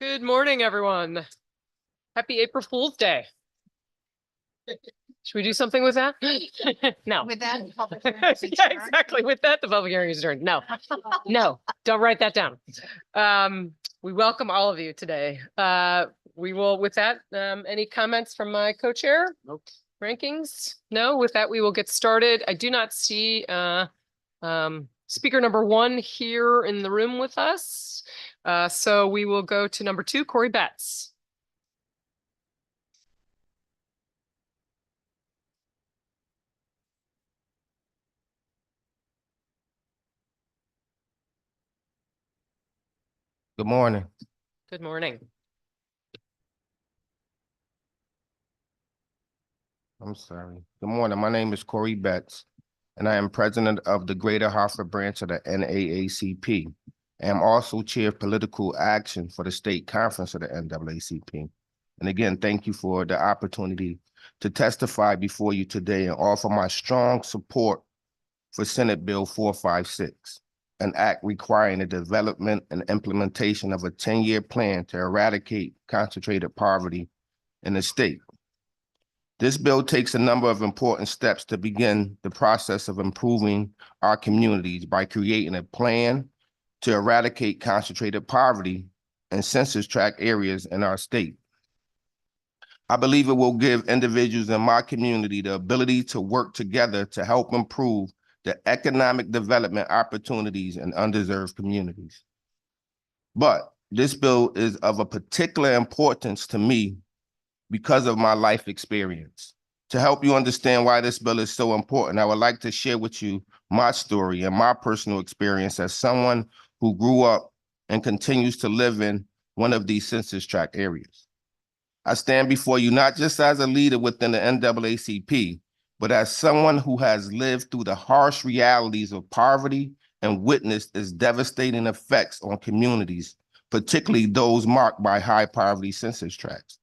Good morning, everyone. Happy April Fool's Day. Should we do something with that? No. With that, the public Yeah, hearing is adjourned. exactly. With that, the public hearing is adjourned. No, no, don't write that down. We welcome all of you today. We will, with that, any comments from my co-chair? Nope. Rankings? No, with that, we will get started. I do not see, speaker number 1 here in the room with us. So we will go to number 2, Corey Betts. Good morning. Good morning. I'm sorry. Good morning. My name is Corey Betts, and I am president of the Greater Hartford branch of the NAACP. I am also chair of political action for the state conference of the NAACP. And again, thank you for the opportunity to testify before you today and offer my strong support for Senate Bill 456, an act requiring the development and implementation of a 10-year plan to eradicate concentrated poverty in the state. This bill takes a number of important steps to begin the process of improving our communities by creating a plan to eradicate concentrated poverty in census tract areas in our state. I believe it will give individuals in my community the ability to work together to help improve the economic development opportunities in undeserved communities. But this bill is of a particular importance to me because of my life experience. To help you understand why this bill is so important, I would like to share with you my story and my personal experience as someone who grew up and continues to live in one of these census tract areas. I stand before you not just as a leader within the NAACP, but as someone who has lived through the harsh realities of poverty and witnessed its devastating effects on communities, particularly those marked by high poverty census tracts.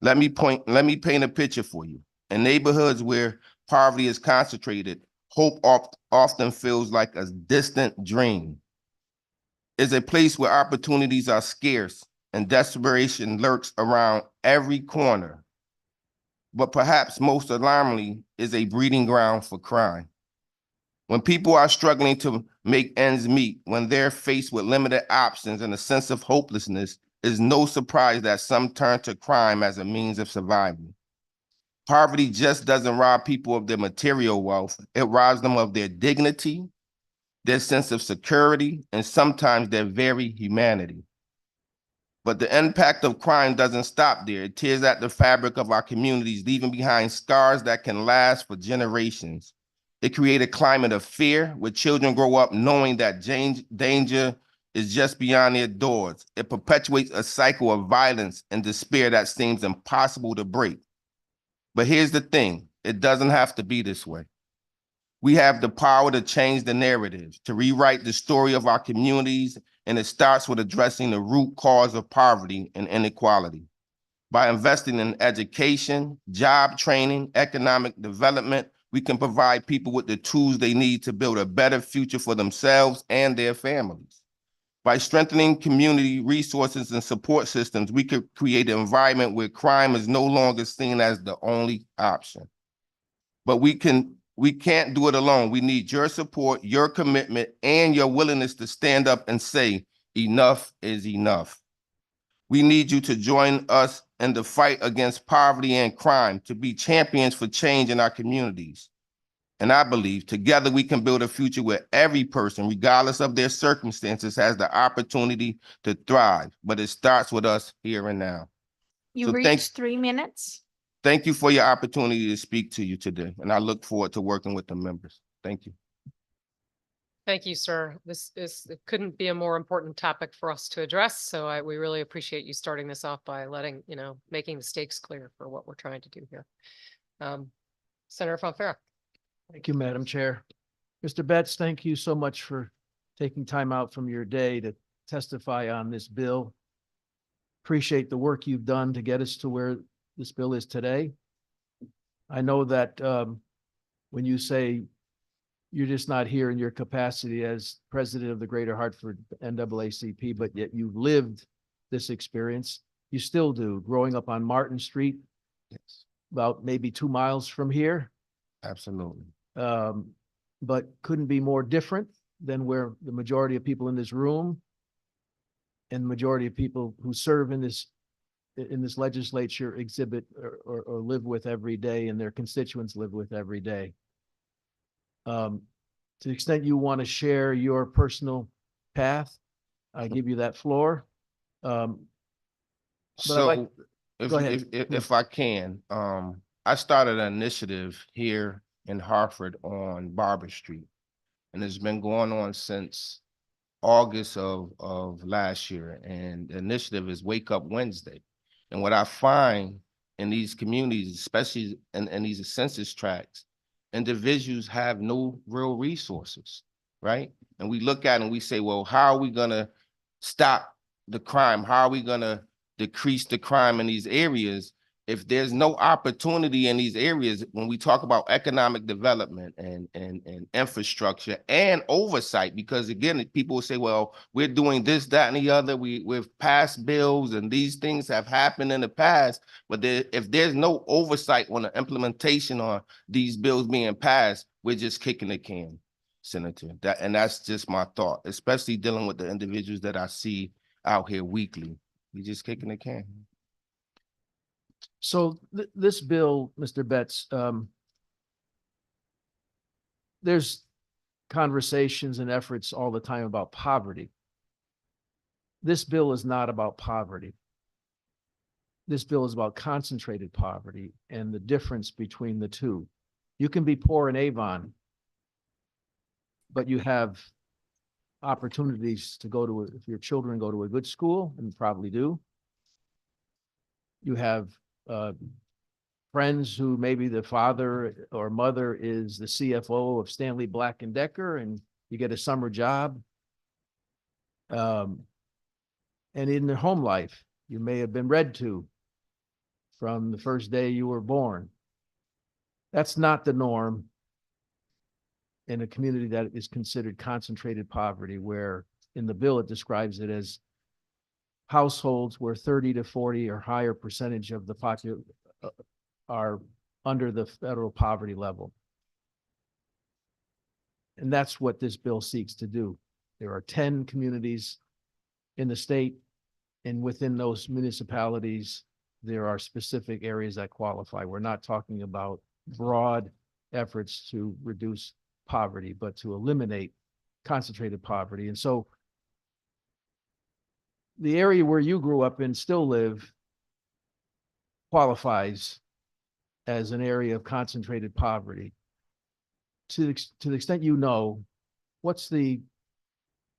Let me paint a picture for you. In neighborhoods where poverty is concentrated, hope often feels like a distant dream. It's a place where opportunities are scarce and desperation lurks around every corner. But perhaps most alarmingly is a breeding ground for crime. When people are struggling to make ends meet, when they're faced with limited options and a sense of hopelessness, it's no surprise that some turn to crime as a means of survival. Poverty just doesn't rob people of their material wealth. It robs them of their dignity, their sense of security, and sometimes their very humanity. But the impact of crime doesn't stop there. It tears at the fabric of our communities, leaving behind scars that can last for generations. It creates a climate of fear where children grow up knowing that danger is just beyond their doors. It perpetuates a cycle of violence and despair that seems impossible to break. But here's the thing, it doesn't have to be this way. We have the power to change the narrative, to rewrite the story of our communities, and it starts with addressing the root cause of poverty and inequality. By investing in education, job training, economic development, we can provide people with the tools they need to build a better future for themselves and their families. By strengthening community resources and support systems, we could create an environment where crime is no longer seen as the only option. But we can't do it alone. We need your support, your commitment, and your willingness to stand up and say, enough is enough. We need you to join us in the fight against poverty and crime, to be champions for change in our communities. And I believe together we can build a future where every person, regardless of their circumstances, has the opportunity to thrive. But it starts with us here and now. You So reached 3 minutes. Thank you for your opportunity to speak to you today, and I look forward to working with the members. Thank you. Thank you, sir. It couldn't be a more important topic for us to address. So we really appreciate you starting this off by making the stakes clear for what we're trying to do here. Senator Fonfara. Thank you, Madam Chair. Mr. Betts, thank you so much for taking time out from your day to testify on this bill. Appreciate the work you've done to get us to where this bill is today. I know that when you say you're just not here in your capacity as president of the Greater Hartford NAACP, but yet you've lived this experience. You still do, growing up on Martin Street, Yes, about maybe 2 miles from here. absolutely. But couldn't be more different than where the majority of people in this room and the majority of people who serve in this legislature exhibit or live with every day, and their constituents live with every day. To the extent you want to share your personal path, I give you that floor. But I'd like- So if, go ahead. if I can, I started an initiative here in Hartford on Barber Street. And it's been going on since August of last year. And the initiative is Wake Up Wednesday. And what I find in these communities, especially in these census tracts, individuals have no real resources, right? And we look at it and we say, well, how are we gonna stop the crime? How are we gonna decrease the crime in these areas if there's no opportunity in these areas when we talk about economic development and infrastructure and oversight? Because again, people will say, well, we're doing this, that, and the other. We've passed bills and these things have happened in the past, but if there's no oversight on the implementation on these bills being passed, we're just kicking the can, Senator. That's just my thought, especially dealing with the individuals that I see out here weekly. We just kicking the can. So this bill, Mr. Betts, there's conversations and efforts all the time about poverty. This bill is not about poverty. This bill is about concentrated poverty and the difference between the two. You can be poor in Avon, but you have opportunities to go to, if your children go to a good school, and probably do. You have friends who maybe the father or mother is the CFO of Stanley Black & Decker, and you get a summer job. And in their home life, you may have been read to from the first day you were born. That's not the norm in a community that is considered concentrated poverty, where in the bill it describes it as households where 30 to 40 or higher percentage of the population are under the federal poverty level. And that's what this bill seeks to do. There are 10 communities in the state, and within those municipalities, there are specific areas that qualify. We're not talking about broad efforts to reduce poverty, but to eliminate concentrated poverty. And so the area where you grew up and still live qualifies as an area of concentrated poverty. To the extent you know, what's the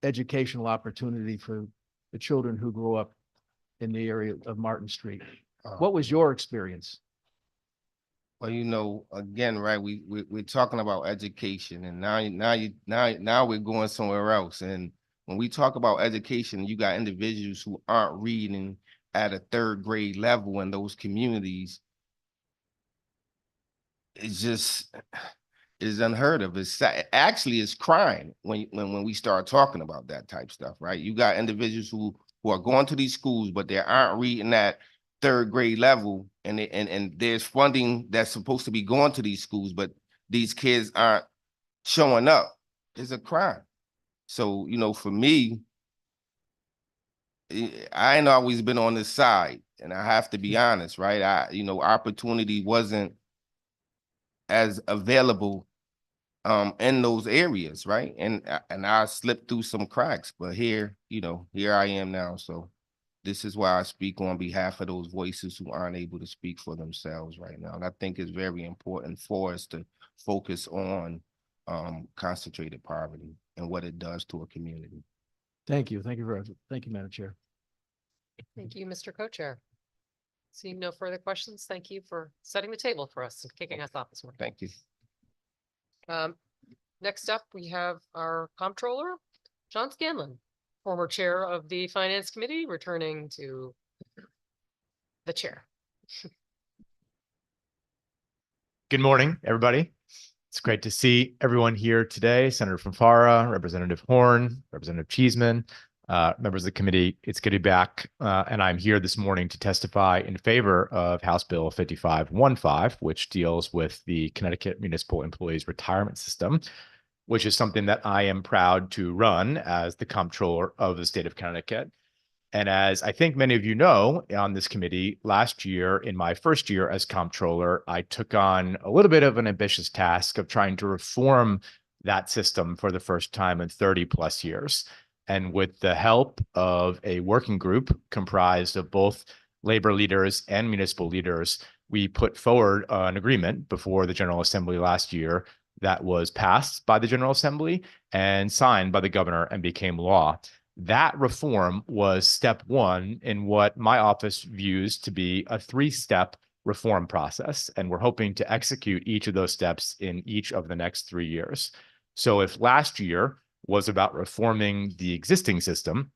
educational opportunity for the children who grew up in the area of Martin Street? What was your experience? Well, you know, again, right, we're talking about education, and now we're going somewhere else. And when we talk about education, you got individuals who aren't reading at a third grade level in those communities. It's unheard of. Actually it's crime when we start talking about that type stuff, right? You got individuals who are going to these schools, but they aren't reading at third grade level, and there's funding that's supposed to be going to these schools, but these kids aren't showing up. It's a crime. So, you know, for me, I ain't always been on this side, and I have to be honest, right? Opportunity wasn't as available in those areas, right? And I slipped through some cracks, but here I am now. So this is why I speak on behalf of those voices who aren't able to speak for themselves right now. And I think it's very important for us to focus on concentrated poverty and what it does to a community. Thank you. Thank you, Madam Chair. Thank you, Mr. Co-Chair. Seeing no further questions, thank you for setting the table for us and kicking us off this morning. Thank you. Next up, we have our comptroller, John Scanlon, former chair of the Finance Committee, returning to the chair. Good morning, everybody. It's great to see everyone here today. Senator Fanfara, Representative Horn, Representative Cheeseman, Members of the committee, it's good to be back, and I'm here this morning to testify in favor of House Bill 5515, which deals with the Connecticut Municipal Employees Retirement System, which is something that I am proud to run as the comptroller of the state of Connecticut. And as I think many of you know, on this committee, last year, in my first year as comptroller, I took on a little bit of an ambitious task of trying to reform that system for the first time in 30 plus years. And with the help of a working group comprised of both labor leaders and municipal leaders, we put forward an agreement before the General Assembly last year that was passed by the General Assembly and signed by the governor and became law. That reform was step one in what my office views to be a three-step reform process. And we're hoping to execute each of those steps in each of the next 3 years. So if last year was about reforming the existing system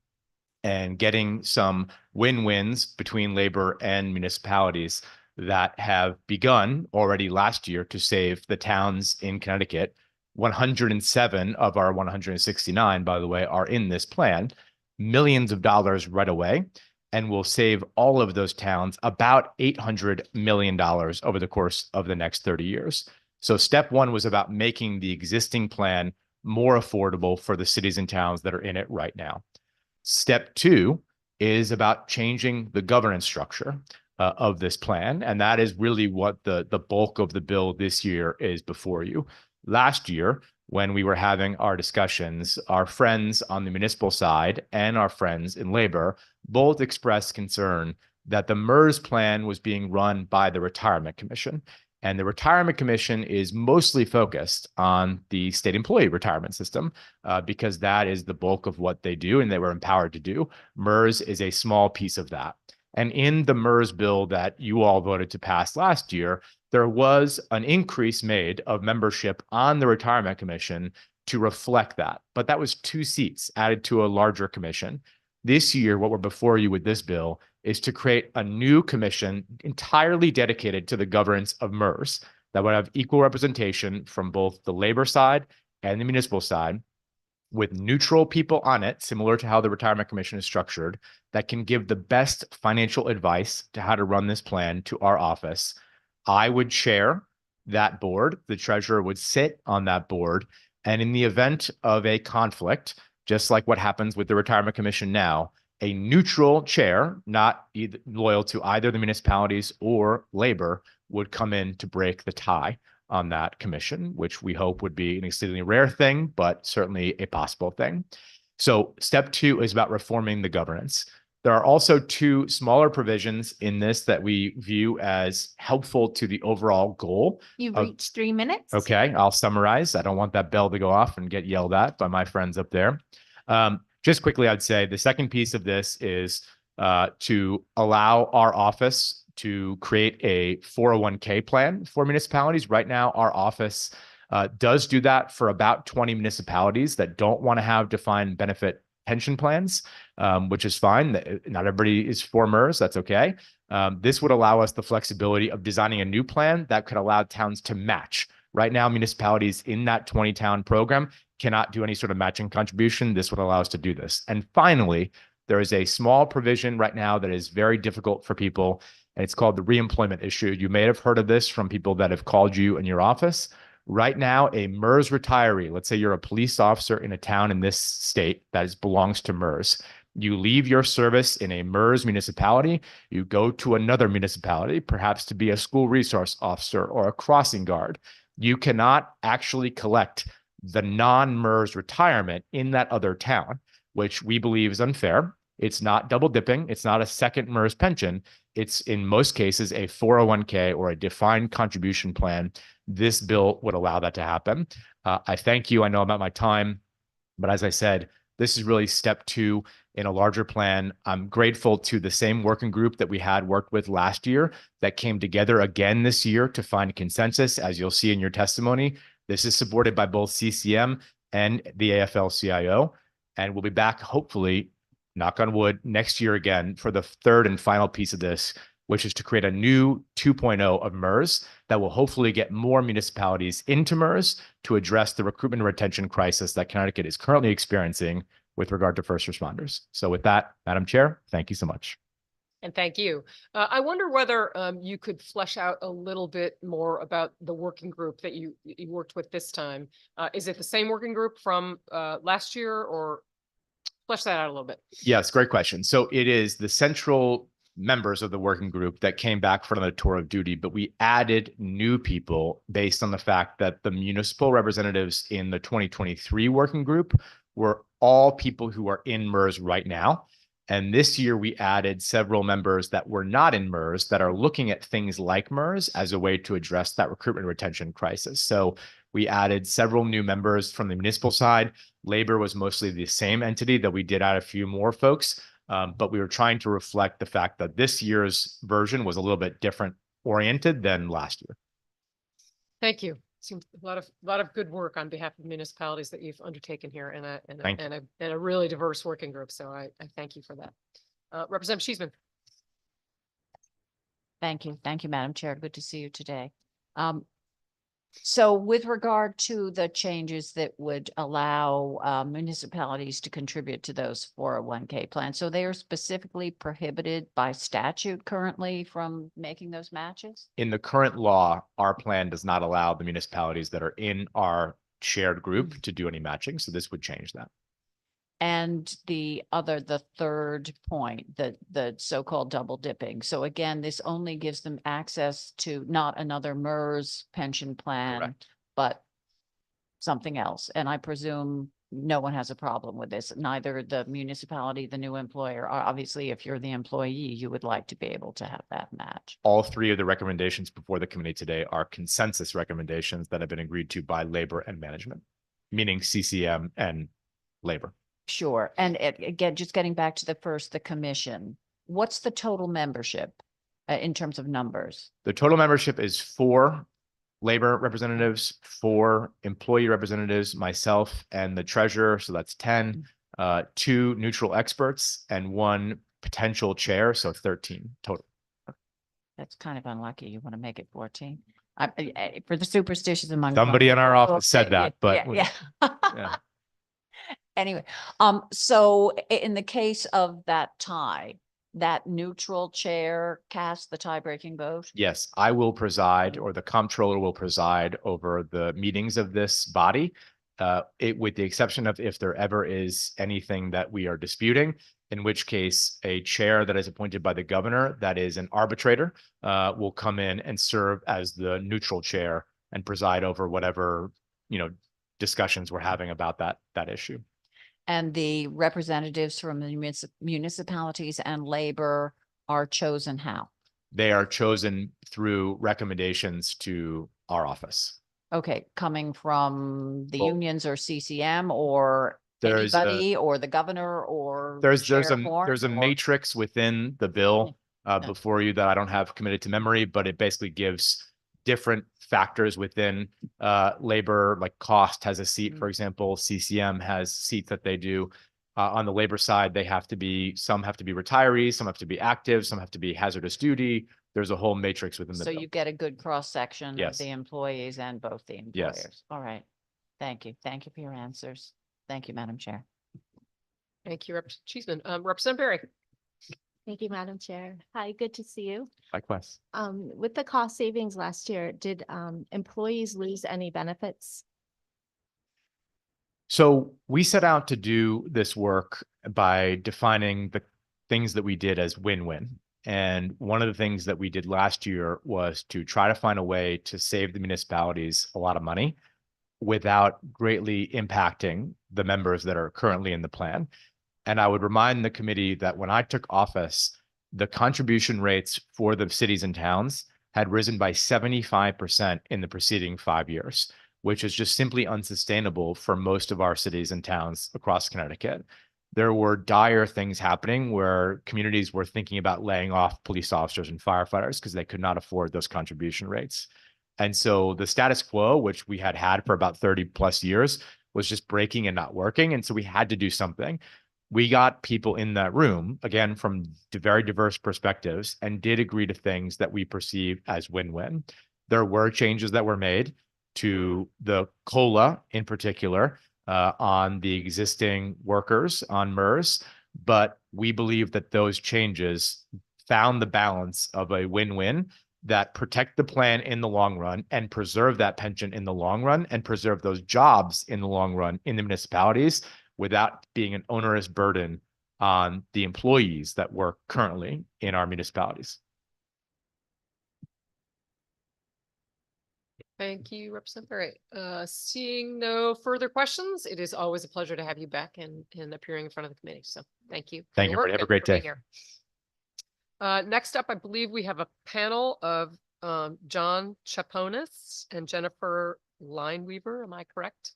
and getting some win-wins between labor and municipalities that have begun already last year to save the towns in Connecticut, 107 of our 169, by the way, are in this plan, millions of dollars right away, and will save all of those towns about $800 million over the course of the next 30 years. So step one was about making the existing plan more affordable for the cities and towns that are in it right now. Step two is about changing the governance structure of this plan. And that is really what the bulk of the bill this year is before you. Last year, when we were having our discussions, our friends on the municipal side and our friends in labor both expressed concern that the MERS plan was being run by the Retirement Commission. And the Retirement Commission is mostly focused on the state employee retirement system because that is the bulk of what they do and they were empowered to do. MERS is a small piece of that. And in the MERS bill that you all voted to pass last year, there was an increase made of membership on the Retirement Commission to reflect that. But that was 2 seats added to a larger commission. This year, what we're before you with this bill is to create a new commission entirely dedicated to the governance of MERS that would have equal representation from both the labor side and the municipal side, with neutral people on it, similar to how the Retirement Commission is structured, that can give the best financial advice to how to run this plan to our office. I would chair that board. The treasurer would sit on that board. And in the event of a conflict, just like what happens with the Retirement Commission now, a neutral chair, not loyal to either the municipalities or labor, would come in to break the tie on that commission, which we hope would be an exceedingly rare thing, but certainly a possible thing. So step two is about reforming the governance. There are also 2 smaller provisions in this that we view as helpful to the overall goal. You've of- reached 3 minutes. Okay, I'll summarize. I don't want that bell to go off and get yelled at by my friends up there. Just quickly, I'd say the second piece of this is to allow our office to create a 401k plan for municipalities. Right now, our office does do that for about 20 municipalities that don't want to have defined benefit pension plans, which is fine. Not everybody is for MERS. That's okay. This would allow us the flexibility of designing a new plan that could allow towns to match. Right now, municipalities in that 20-town program cannot do any sort of matching contribution. This would allow us to do this. And finally, there is a small provision right now that is very difficult for people, and it's called the reemployment issue. You may have heard of this from people that have called you in your office. Right now, a MERS retiree, let's say you're a police officer in a town in this state that belongs to MERS. You leave your service in a MERS municipality, you go to another municipality, perhaps to be a school resource officer or a crossing guard. You cannot actually collect the non-MERS retirement in that other town, which we believe is unfair. It's not double dipping. It's not a second MERS pension. It's in most cases a 401k or a defined contribution plan. This bill would allow that to happen. I thank you. I know about my time, but as I said, this is really step 2 in a larger plan. I'm grateful to the same working group that we had worked with last year that came together again this year to find consensus. As you'll see in your testimony, this is supported by both CCM and the AFL-CIO, and we'll be back, hopefully, knock on wood, next year again for the third and final piece of this, which is to create a new 2.0 of MERS that will hopefully get more municipalities into MERS to address the recruitment and retention crisis that Connecticut is currently experiencing with regard to first responders. So with that, Madam Chair, thank you so much. And thank you. I wonder whether you could flesh out a little bit more about the working group that you worked with this time. Is it the same working group from last year, or flesh that out a little bit? Yes, great question. So it is the central members of the working group that came back from the tour of duty, but we added new people based on the fact that the municipal representatives in the 2023 working group were all people who are in MERS right now. And this year we added several members that were not in MERS that are looking at things like MERS as a way to address that recruitment and retention crisis. So we added several new members from the municipal side. Labor was mostly the same entity, that we did add a few more folks. But we were trying to reflect the fact that this year's version was a little bit different oriented than last year. Thank you. Seems a lot of good work on behalf of municipalities that you've undertaken here, Thank you. and a really diverse working group. So I thank you for that. Representative Cheeseman. Thank you. Thank you, Madam Chair. Good to see you today. So with regard to the changes that would allow municipalities to contribute to those 401k plans, so they are specifically prohibited by statute currently from making those matches? In the current law, our plan does not allow the municipalities that are in our shared group to do any matching. So this would change that. And the third point, the so-called double dipping. So again, this only gives them access to not another MERS pension plan, Correct. but something else. And I presume no one has a problem with this, neither the municipality, the new employer. Obviously, if you're the employee, you would like to be able to have that match. All three of the recommendations before the committee today are consensus recommendations that have been agreed to by labor and management, meaning CCM and labor. Sure. And again, just getting back to the commission, what's the total membership in terms of numbers? The total membership is 4 labor representatives, 4 employee representatives, myself and the treasurer. So that's 10, 2 neutral experts and 1 potential chair. So 13 total. That's kind of unlucky. You want to make it 14. For the superstitious among. Somebody in our office said Yeah, that, but yeah. yeah. Anyway, so in the case of that tie, that neutral chair cast the tie-breaking vote? Yes, I will preside, or the comptroller will preside over the meetings of this body. With the exception of if there ever is anything that we are disputing, in which case a chair that is appointed by the governor, that is an arbitrator, will come in and serve as the neutral chair and preside over whatever, discussions we're having about that issue. And the representatives from the municipalities and labor are chosen how? They are chosen through recommendations to our office. Okay, coming from the Well, unions or CCM or There's a- anybody or the governor or? There's Chair a Horn, there's a or- matrix within the bill before you that I don't have committed to memory, but it basically gives different factors within labor, like cost has a seat, for example, CCM has seats that they do. On the labor side, some have to be retirees, some have to be active, some have to be hazardous duty. There's a whole matrix within the So bill. you get a good cross-section of Yes. the employees and both the Yes. employers. All right. Thank you. Thank you for your answers. Thank you, Madam Chair. Thank you, Representative Cheeseman. Representative Berry. Thank you, Madam Chair. Hi, good to see you. Likewise. With the cost savings last year, did employees lose any benefits? So we set out to do this work by defining the things that we did as win-win. And one of the things that we did last year was to try to find a way to save the municipalities a lot of money without greatly impacting the members that are currently in the plan. And I would remind the committee that when I took office, the contribution rates for the cities and towns had risen by 75% in the preceding 5 years, which is just simply unsustainable for most of our cities and towns across Connecticut. There were dire things happening where communities were thinking about laying off police officers and firefighters because they could not afford those contribution rates. And so the status quo, which we had for about 30 plus years, was just breaking and not working. And so we had to do something. We got people in that room, again, from very diverse perspectives, and did agree to things that we perceive as win-win. There were changes that were made to the COLA in particular, on the existing workers on MERS, but we believe that those changes found the balance of a win-win that protect the plan in the long run and preserve that pension in the long run and preserve those jobs in the long run in the municipalities without being an onerous burden on the employees that work currently in our municipalities. Thank you, Representative Berry. Seeing no further questions, it is always a pleasure to have you back and appearing in front of the committee. So thank you. for Thank your you, work everybody. Have a and great for being day. here. Next up, I believe we have a panel of John Chaponis and Jennifer Lineweaver. Am I correct?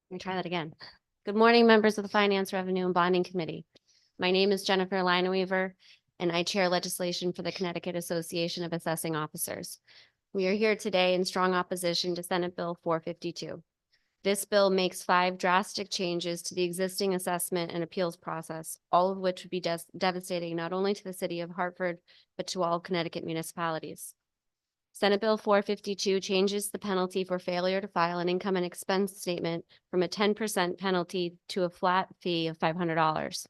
Let me try that again. Good morning, members of the Finance, Revenue, and Bonding Committee. My name is Jennifer Lineweaver, and I chair legislation for the Connecticut Association of Assessing Officers. We are here today in strong opposition to Senate Bill 452. This bill makes 5 drastic changes to the existing assessment and appeals process, all of which would be devastating not only to the city of Hartford, but to all Connecticut municipalities. Senate Bill 452 changes the penalty for failure to file an income and expense statement from a 10% penalty to a flat fee of $500.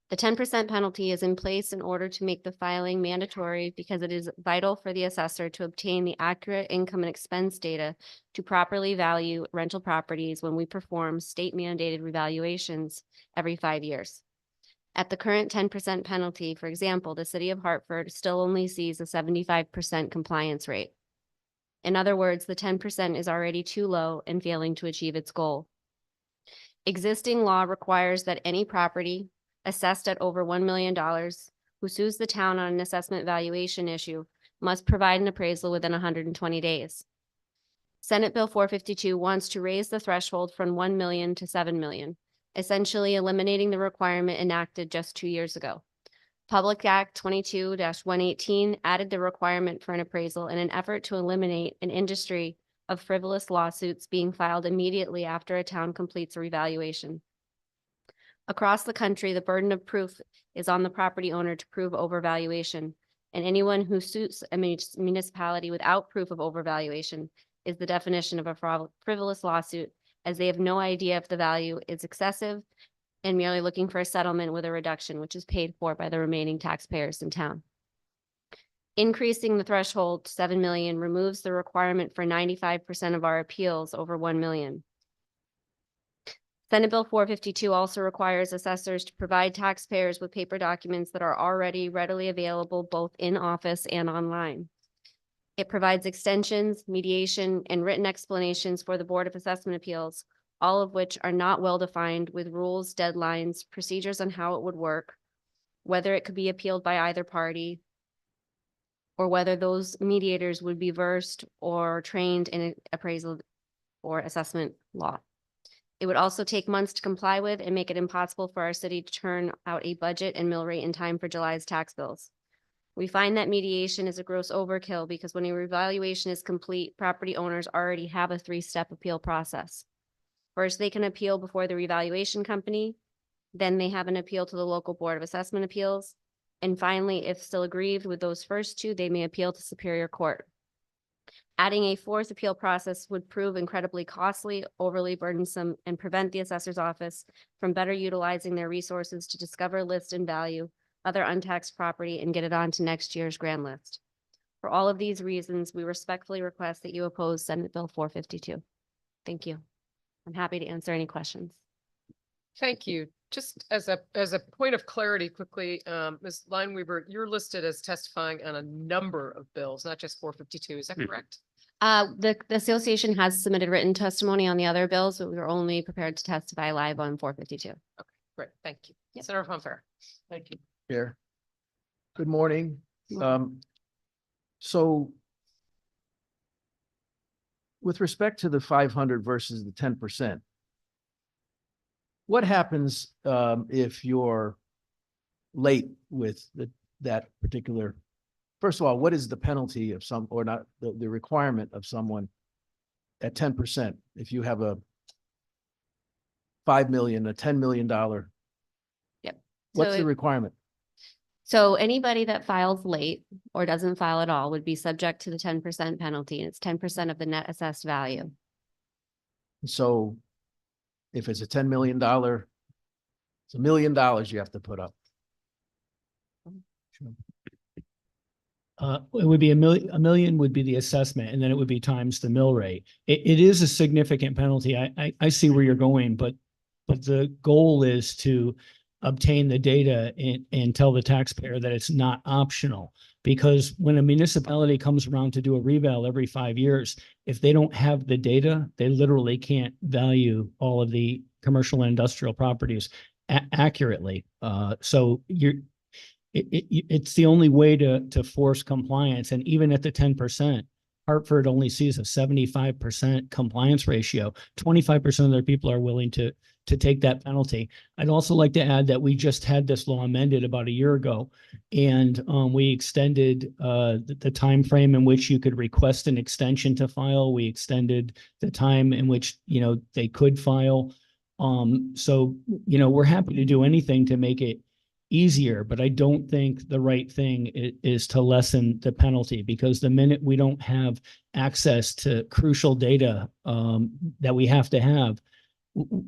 The 10% penalty is in place in order to make the filing mandatory because it is vital for the assessor to obtain the accurate income and expense data to properly value rental properties when we perform state mandated revaluations every 5 years. At the current 10% penalty, for example, the city of Hartford still only sees a 75% compliance rate. In other words, the 10% is already too low and failing to achieve its goal. Existing law requires that any property assessed at over $1 million who sues the town on an assessment valuation issue must provide an appraisal within 120 days. Senate Bill 452 wants to raise the threshold from 1 million to 7 million. Essentially eliminating the requirement enacted just 2 years ago. Public Act 22-118 added the requirement for an appraisal in an effort to eliminate an industry of frivolous lawsuits being filed immediately after a town completes a revaluation. Across the country, the burden of proof is on the property owner to prove overvaluation, and anyone who sues a municipality without proof of overvaluation is the definition of a frivolous lawsuit, as they have no idea if the value is excessive and merely looking for a settlement with a reduction, which is paid for by the remaining taxpayers in town. Increasing the threshold to 7 million removes the requirement for 95% of our appeals over 1 million. Senate Bill 452 also requires assessors to provide taxpayers with paper documents that are already readily available both in office and online. It provides extensions, mediation, and written explanations for the Board of Assessment Appeals, all of which are not well-defined with rules, deadlines, procedures on how it would work, whether it could be appealed by either party, or whether those mediators would be versed or trained in appraisal or assessment law. It would also take months to comply with and make it impossible for our city to turn out a budget and mill rate in time for July's tax bills. We find that mediation is a gross overkill because when a revaluation is complete, property owners already have a 3-step appeal process. First, they can appeal before the revaluation company. Then they have an appeal to the local Board of Assessment Appeals. And finally, if still aggrieved with those first 2, they may appeal to Superior Court. Adding a 4th appeal process would prove incredibly costly, overly burdensome, and prevent the assessor's office from better utilizing their resources to discover, list, and value other untaxed property and get it on to next year's grand list. For all of these reasons, we respectfully request that you oppose Senate Bill 452. Thank you. I'm happy to answer any questions. Thank you. Just as a point of clarity quickly, Ms. Lineweaver, you're listed as testifying on a number of bills, not just 452. Is that correct? The association has submitted written testimony on the other bills, but we were only prepared to testify live on 452. Great, thank you. Yep. Senator Fanfare. Thank you, Chair. Good morning. Good So with respect to the 500 versus the 10%, what happens if you're late with that particular? First of all, what is the penalty of the requirement of someone at 10%? If you have a 5 million, a $10 million. Yep. What's So the it- requirement? So anybody that files late or doesn't file at all would be subject to the 10% penalty, and it's 10% of the net assessed value. So if it's a $10 million, it's $1 million you have to put up. It would be a million would be the assessment, and then it would be times the mill rate. It is a significant penalty. I see where you're going, but the goal is to obtain the data and tell the taxpayer that it's not optional. Because when a municipality comes around to do a reval every 5 years, if they don't have the data, they literally can't value all of the commercial and industrial properties accurately. So it's the only way to force compliance. And even at the 10%, Hartford only sees a 75% compliance ratio. 25% of their people are willing to take that penalty. I'd also like to add that we just had this law amended about a year ago, and we extended the time frame in which you could request an extension to file. We extended the time in which they could file. So we're happy to do anything to make it easier, but I don't think the right thing is to lessen the penalty, because the minute we don't have access to crucial data that we have to have,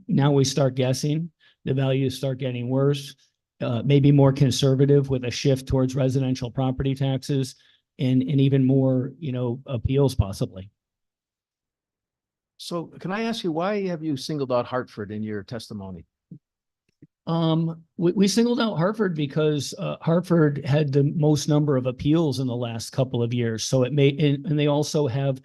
now we start guessing, the values start getting worse, maybe more conservative with a shift towards residential property taxes and even more, appeals possibly. So can I ask you, why have you singled out Hartford in your testimony? We singled out Hartford because Hartford had the most number of appeals in the last couple of years. So it may, and they also have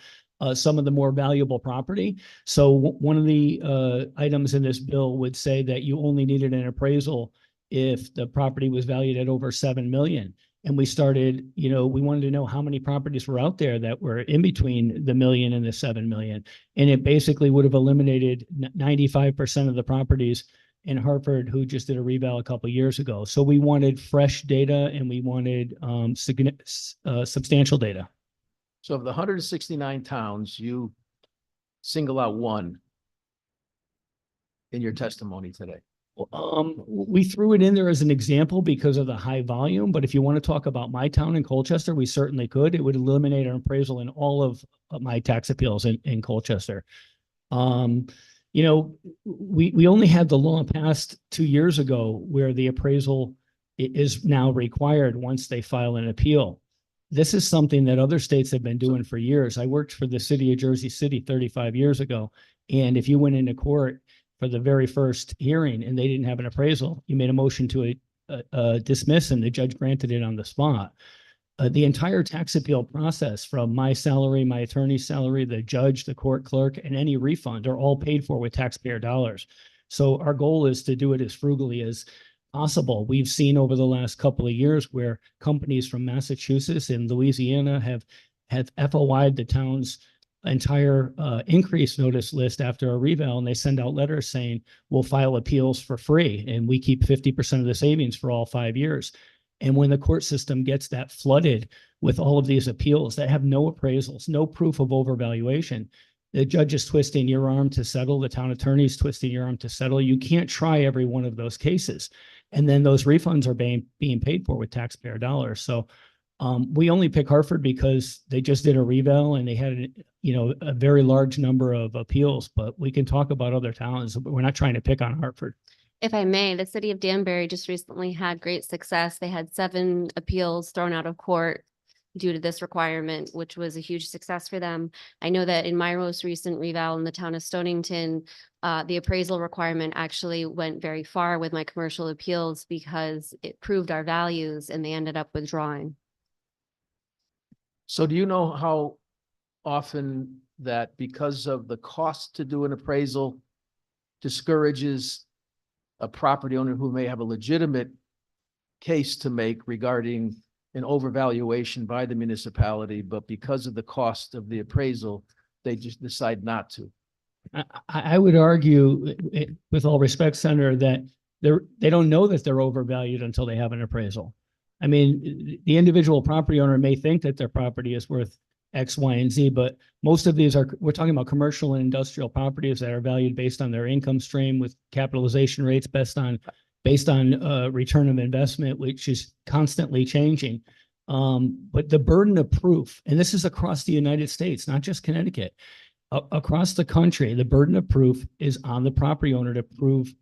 some of the more valuable property. So one of the items in this bill would say that you only needed an appraisal if the property was valued at over 7 million. And we started, we wanted to know how many properties were out there that were in between the million and the 7 million. And it basically would have eliminated 95% of the properties in Hartford who just did a reval a couple of years ago. So we wanted fresh data, and we wanted substantial data. So of the 169 towns, you single out one in your testimony today. We threw it in there as an example because of the high volume, but if you want to talk about my town in Colchester, we certainly could. It would eliminate an appraisal in all of my tax appeals in Colchester. We only had the law passed 2 years ago where the appraisal is now required once they file an appeal. This is something that other states have been doing for years. I worked for the city of Jersey City 35 years ago. And if you went into court for the very first hearing and they didn't have an appraisal, you made a motion to dismiss, and the judge granted it on the spot. The entire tax appeal process, from my salary, my attorney's salary, the judge, the court clerk, and any refund, are all paid for with taxpayer dollars. So our goal is to do it as frugally as possible. We've seen over the last couple of years where companies from Massachusetts and Louisiana have FOI'd the town's entire increase notice list after a reval, and they send out letters saying, we'll file appeals for free, and we keep 50% of the savings for all 5 years. And when the court system gets that flooded with all of these appeals that have no appraisals, no proof of overvaluation, the judge is twisting your arm to settle, the town attorney's twisting your arm to settle. You can't try every one of those cases. And then those refunds are being paid for with taxpayer dollars. So we only pick Hartford because they just did a reval and they had a very large number of appeals, but we can talk about other towns, but we're not trying to pick on Hartford. If I may, the city of Danbury just recently had great success. They had 7 appeals thrown out of court due to this requirement, which was a huge success for them. I know that in my most recent reval in the town of Stonington, the appraisal requirement actually went very far with my commercial appeals because it proved our values and they ended up withdrawing. So do you know how often that, because of the cost to do an appraisal, discourages a property owner who may have a legitimate case to make regarding an overvaluation by the municipality, but because of the cost of the appraisal, they just decide not to? I would argue, with all respect, Senator, that they don't know that they're overvalued until they have an appraisal. I mean, the individual property owner may think that their property is worth X, Y, and Z, but most of these we're talking about commercial and industrial properties that are valued based on their income stream with capitalization rates based on return of investment, which is constantly changing. But the burden of proof, and this is across the United States, not just Connecticut, across the country, the burden of proof is on the property owner to prove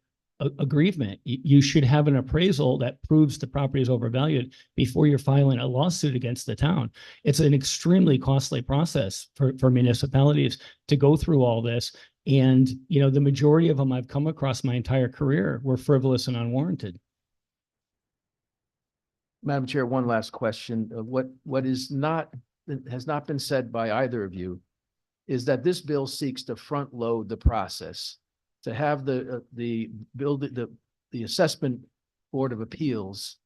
aggrievement. You should have an appraisal that proves the property is overvalued before you're filing a lawsuit against the town. It's an extremely costly process for municipalities to go through all this. And, you know, the majority of them I've come across my entire career were frivolous and unwarranted. Madam Chair, one last question. What has not been said by either of you is that this bill seeks to front load the process, to have the assessment board of appeals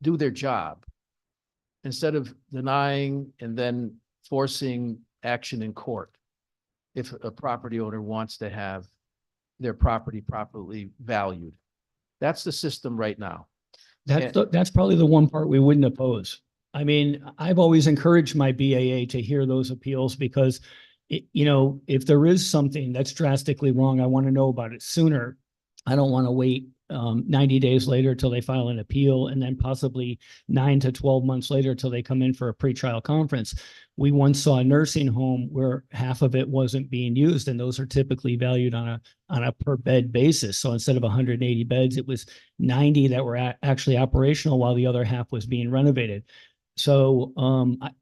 do their job instead of denying and then forcing action in court if a property owner wants to have their property properly valued. That's the system right now. That's probably the one part we wouldn't oppose. I mean, I've always encouraged my BAA to hear those appeals because, you know, if there is something that's drastically wrong, I want to know about it sooner. I don't want to wait 90 days later till they file an appeal and then possibly 9 to 12 months later till they come in for a pretrial conference. We once saw a nursing home where half of it wasn't being used, and those are typically valued on a per bed basis. So instead of 180 beds, it was 90 that were actually operational while the other half was being renovated. So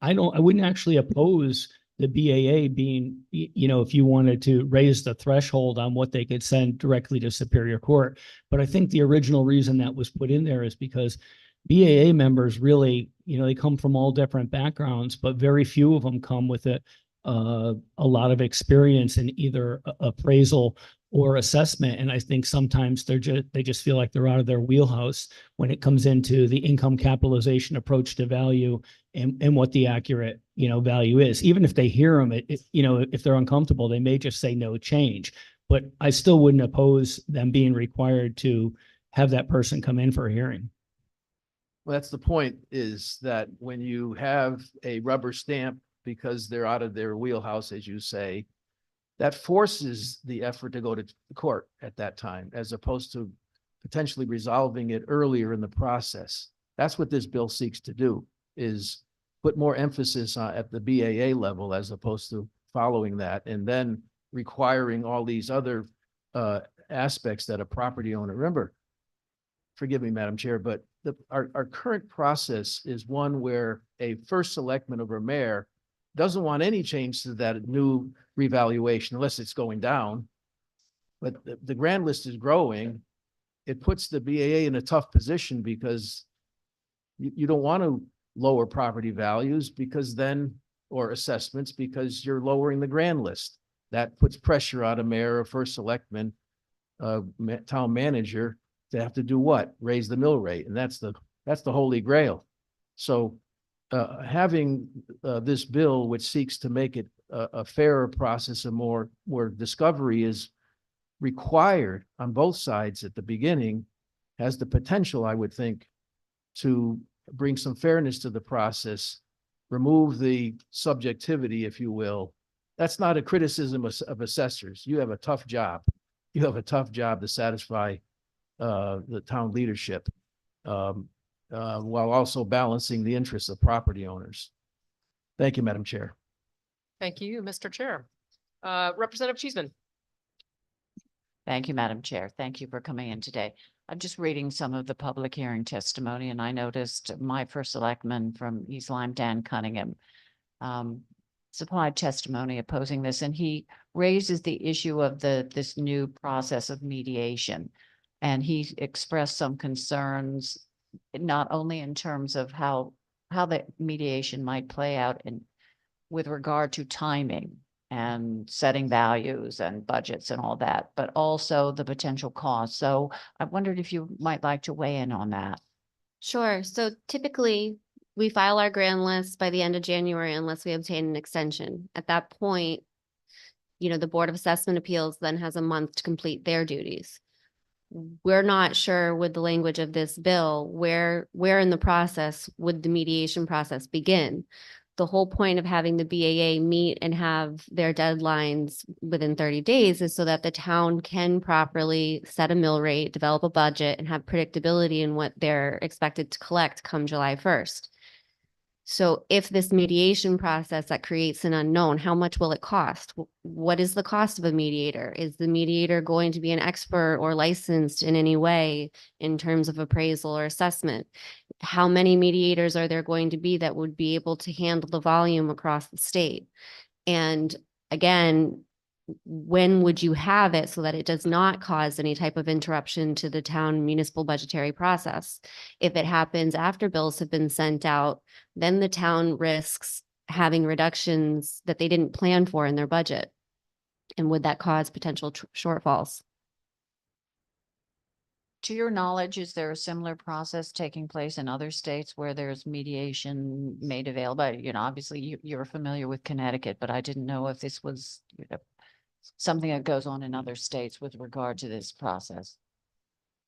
I wouldn't actually oppose the BAA being, you know, if you wanted to raise the threshold on what they could send directly to Superior Court. But I think the original reason that was put in there is because BAA members really, you know, they come from all different backgrounds, but very few of them come with a lot of experience in either appraisal or assessment. And I think sometimes they just feel like they're out of their wheelhouse when it comes into the income capitalization approach to value and what the accurate, you know, value is. Even if they hear them, you know, if they're uncomfortable, they may just say no change. But I still wouldn't oppose them being required to have that person come in for a hearing. Well, that's the point, is that when you have a rubber stamp because they're out of their wheelhouse, as you say, that forces the effort to go to court at that time, as opposed to potentially resolving it earlier in the process. That's what this bill seeks to do, is put more emphasis at the BAA level as opposed to following that and then requiring all these other aspects that a property owner. Remember, forgive me, Madam Chair, but our current process is one where a first selectman over mayor doesn't want any change to that new revaluation unless it's going down. But the grand list is growing. It puts the BAA in a tough position because you don't want to lower property values because then, or assessments, because you're lowering the grand list. That puts pressure on a mayor, a first selectman, town manager to have to do what? Raise the mill rate. And that's the holy grail. So having this bill, which seeks to make it a fairer process and more where discovery is required on both sides at the beginning, has the potential, I would think, to bring some fairness to the process, remove the subjectivity, if you will. That's not a criticism of assessors. You have a tough job. You have a tough job to satisfy the town leadership, while also balancing the interests of property owners. Thank you, Madam Chair. Thank you, Mr. Chair. Representative Cheeseman. Thank you, Madam Chair. Thank you for coming in today. I'm just reading some of the public hearing testimony, and I noticed my first selectman from East Lyme, Dan Cunningham, supplied testimony opposing this, and he raises the issue of this new process of mediation. And he expressed some concerns, not only in terms of how the mediation might play out with regard to timing and setting values and budgets and all that, but also the potential cost. So I wondered if you might like to weigh in on that. Sure. So typically we file our grand list by the end of January unless we obtain an extension. At that point, you know, the Board of Assessment Appeals then has a month to complete their duties. We're not sure with the language of this bill, where in the process would the mediation process begin? The whole point of having the BAA meet and have their deadlines within 30 days is so that the town can properly set a mill rate, develop a budget, and have predictability in what they're expected to collect come July 1st. So if this mediation process that creates an unknown, how much will it cost? What is the cost of a mediator? Is the mediator going to be an expert or licensed in any way in terms of appraisal or assessment? How many mediators are there going to be that would be able to handle the volume across the state? And again, when would you have it so that it does not cause any type of interruption to the town municipal budgetary process? If it happens after bills have been sent out, then the town risks having reductions that they didn't plan for in their budget. And would that cause potential shortfalls? To your knowledge, is there a similar process taking place in other states where there's mediation made available? You know, obviously you're familiar with Connecticut, but I didn't know if this was something that goes on in other states with regard to this process.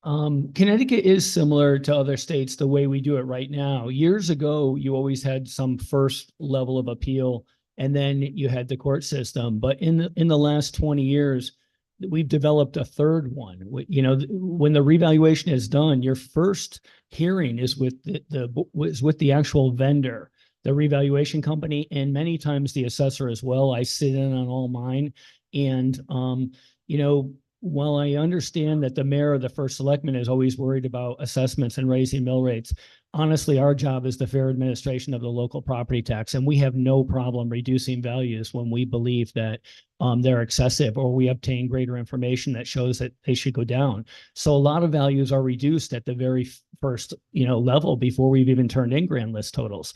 Connecticut is similar to other states the way we do it right now. Years ago, you always had some first level of appeal, and then you had the court system. But in the last 20 years, we've developed a third one. You know, when the revaluation is done, your first hearing is with the actual vendor, the revaluation company, and many times the assessor as well. I sit in on all mine, and you know, while I understand that the mayor or the first selectman is always worried about assessments and raising mill rates, honestly, our job is the fair administration of the local property tax, and we have no problem reducing values when we believe that they're excessive, or we obtain greater information that shows that they should go down. So a lot of values are reduced at the very first, you know, level before we've even turned in grand list totals.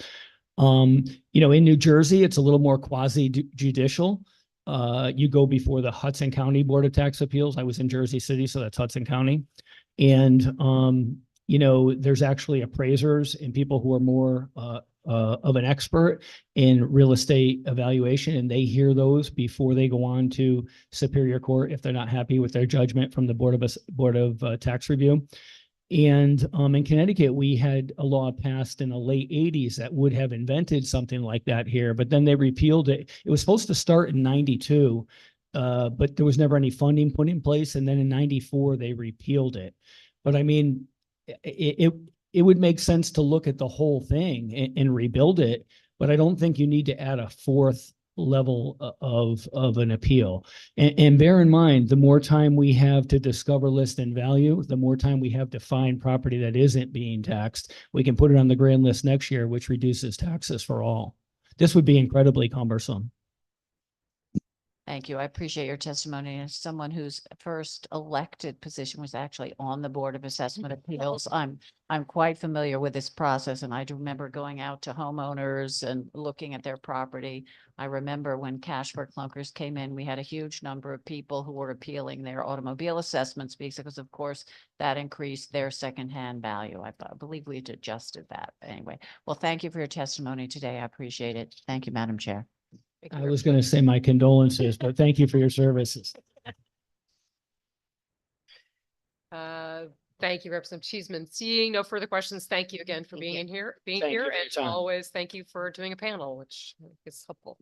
You know, in New Jersey, it's a little more quasi judicial. You go before the Hudson County Board of Tax Appeals. I was in Jersey City, so that's Hudson County. And, you know, there's actually appraisers and people who are more of an expert in real estate evaluation, and they hear those before they go on to Superior Court if they're not happy with their judgment from the Board of Tax Review. And in Connecticut, we had a law passed in the late 80s that would have invented something like that here, but then they repealed it. It was supposed to start in 92, but there was never any funding put in place. And then in 94, they repealed it. But I mean, it would make sense to look at the whole thing and rebuild it, but I don't think you need to add a fourth level of an appeal. And bear in mind, the more time we have to discover, list, and value, the more time we have to find property that isn't being taxed. We can put it on the grand list next year, which reduces taxes for all. This would be incredibly cumbersome. Thank you. I appreciate your testimony. As someone whose first elected position was actually on the Board of Assessment Appeals, I'm quite familiar with this process, and I do remember going out to homeowners and looking at their property. I remember when Cash for Clunkers came in, we had a huge number of people who were appealing their automobile assessments because, of course, that increased their secondhand value. I believe we had adjusted that. Anyway, well, thank you for your testimony today. I appreciate it. Thank you, Madam Chair. Thank you, I was going to say my condolences, but thank you for your services. Thank you, Representative Cheeseman. Seeing no further questions, thank you again for Thank being you. in here, Thank you for your and time. always thank you for doing a panel, which is helpful.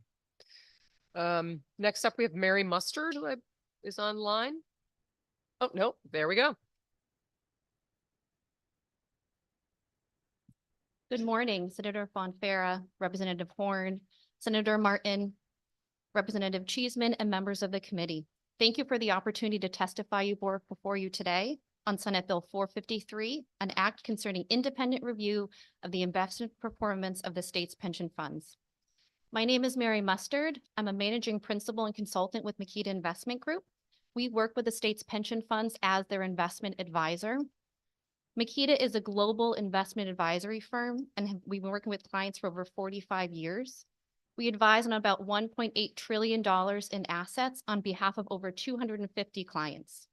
Next up, we have Mary Mustard, who is online. Oh, no, there we go. Good morning, Senator Fonfara, Representative Horn, Senator Martin, Representative Cheeseman, and members of the committee. Thank you for the opportunity to testify before you today on Senate Bill 453, an act concerning independent review of the investment performance of the state's pension funds. My name is Mary Mustard. I'm a managing principal and consultant with Makita Investment Group. We work with the state's pension funds as their investment advisor. Makita is a global investment advisory firm, and we've been working with clients for over 45 years. We advise on about $1.8 trillion in assets on behalf of over 250 clients.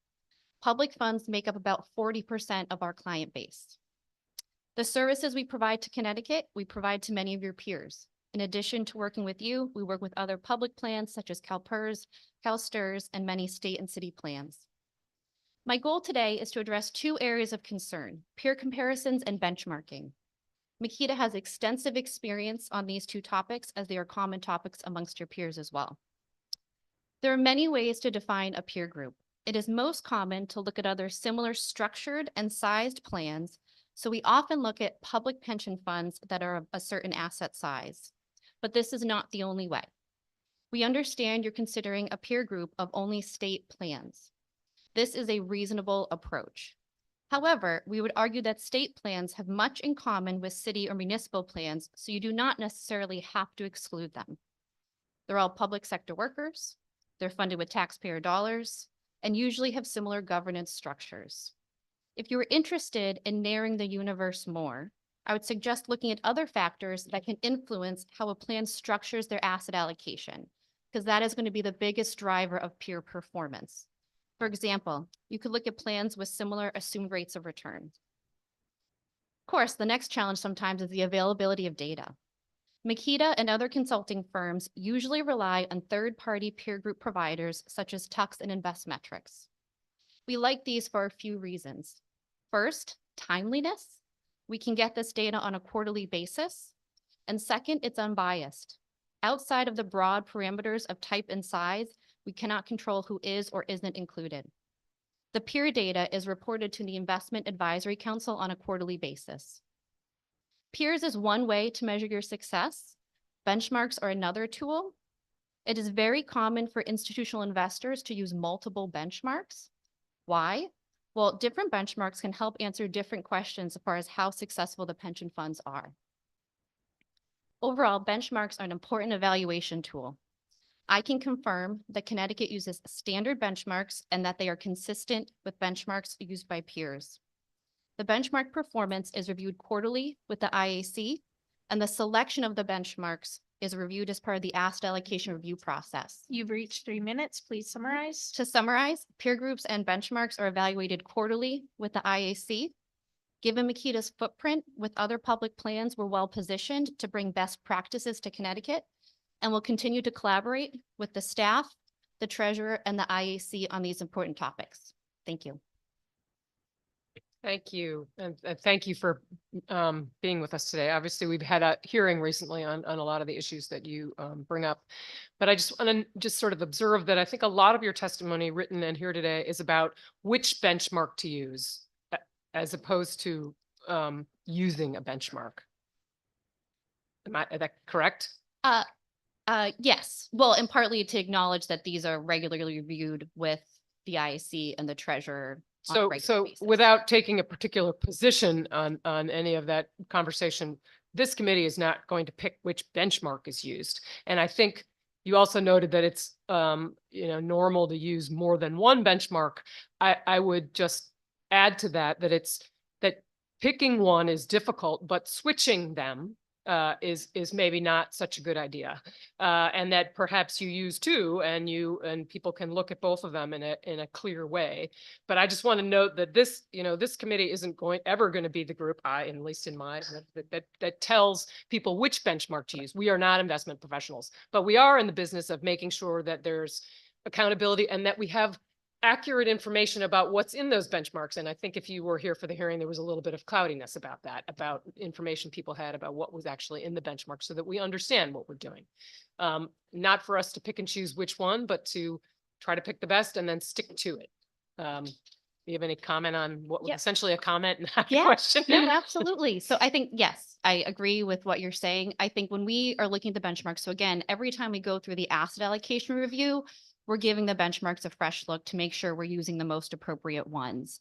Public funds make up about 40% of our client base. The services we provide to Connecticut, we provide to many of your peers. In addition to working with you, we work with other public plans such as CalPERS, CalSTRS, and many state and city plans. My goal today is to address two areas of concern: peer comparisons and benchmarking. Makita has extensive experience on these two topics as they are common topics amongst your peers as well. There are many ways to define a peer group. It is most common to look at other similar structured and sized plans, so we often look at public pension funds that are of a certain asset size. But this is not the only way. We understand you're considering a peer group of only state plans. This is a reasonable approach. However, we would argue that state plans have much in common with city or municipal plans, so you do not necessarily have to exclude them. They're all public sector workers, they're funded with taxpayer dollars, and usually have similar governance structures. If you are interested in narrowing the universe more, I would suggest looking at other factors that can influence how a plan structures their asset allocation, because that is going to be the biggest driver of peer performance. For example, you could look at plans with similar assumed rates of return. Of course, the next challenge sometimes is the availability of data. Makita and other consulting firms usually rely on third-party peer group providers such as Tux and Investmetrics. We like these for a few reasons. First, timeliness. We can get this data on a quarterly basis. And second, it's unbiased. Outside of the broad parameters of type and size, we cannot control who is or isn't included. The peer data is reported to the Investment Advisory Council on a quarterly basis. Peers is one way to measure your success. Benchmarks are another tool. It is very common for institutional investors to use multiple benchmarks. Why? Well, different benchmarks can help answer different questions as far as how successful the pension funds are. Overall, benchmarks are an important evaluation tool. I can confirm that Connecticut uses standard benchmarks and that they are consistent with benchmarks used by peers. The benchmark performance is reviewed quarterly with the IAC, and the selection of the benchmarks is reviewed as part of the asset allocation review process. You've reached 3 minutes. Please summarize. To summarize, peer groups and benchmarks are evaluated quarterly with the IAC. Given Makita's footprint with other public plans, we're well positioned to bring best practices to Connecticut, and we'll continue to collaborate with the staff, the treasurer, and the IAC on these important topics. Thank you. Thank you. And thank you for being with us today. Obviously, we've had a hearing recently on a lot of the issues that you bring up. But I just want to just sort of observe that I think a lot of your testimony written and here today is about which benchmark to use as opposed to using a benchmark. Is that correct? Yes. Well, and partly to acknowledge that these are regularly reviewed with the IAC and the treasurer. So without taking a particular position on any of that conversation, this committee is not going to pick which benchmark is used. And I think you also noted that it's normal to use more than one benchmark. I would just add to that that picking one is difficult, but switching them is maybe not such a good idea, and that perhaps you use two, and people can look at both of them in a clear way. But I just want to note that this committee isn't ever going to be the group, at least in my that tells people which benchmark to use. We are not investment professionals, but we are in the business of making sure that there's accountability and that we have accurate information about what's in those benchmarks. And I think if you were here for the hearing, there was a little bit of cloudiness about that, about information people had about what was actually in the benchmark so that we understand what we're doing. Not for us to pick and choose which one, but to try to pick the best and then stick to it. Do you have any comment on what was essentially a comment and not a question? No, absolutely. So I think, yes, I agree with what you're saying. I think when we are looking at the benchmarks, so again, every time we go through the asset allocation review, we're giving the benchmarks a fresh look to make sure we're using the most appropriate ones.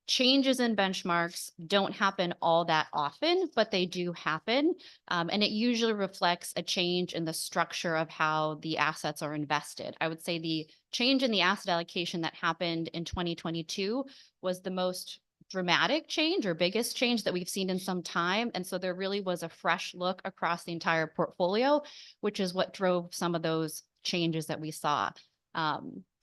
Changes in benchmarks don't happen all that often, but they do happen. And it usually reflects a change in the structure of how the assets are invested. I would say the change in the asset allocation that happened in 2022 was the most dramatic change or biggest change that we've seen in some time. And so there really was a fresh look across the entire portfolio, which is what drove some of those changes that we saw.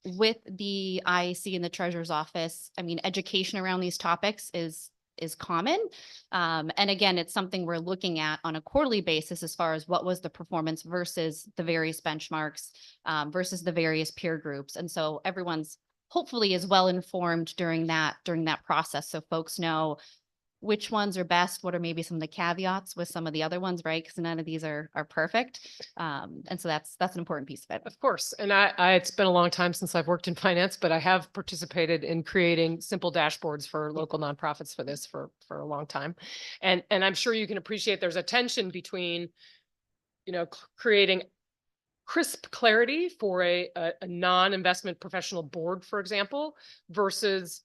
With the IAC and the Treasurer's Office, I mean, education around these topics is common. And again, it's something we're looking at on a quarterly basis as far as what was the performance versus the various benchmarks, versus the various peer groups. And so everyone's hopefully is well informed during that process. So folks know which ones are best, what are maybe some of the caveats with some of the other ones, right? Because none of these are perfect. And so that's an important piece of it. Of course. And it's been a long time since I've worked in finance, but I have participated in creating simple dashboards for local nonprofits for this for a long time. And I'm sure you can appreciate there's a tension between, creating crisp clarity for a non-investment professional board, for example, versus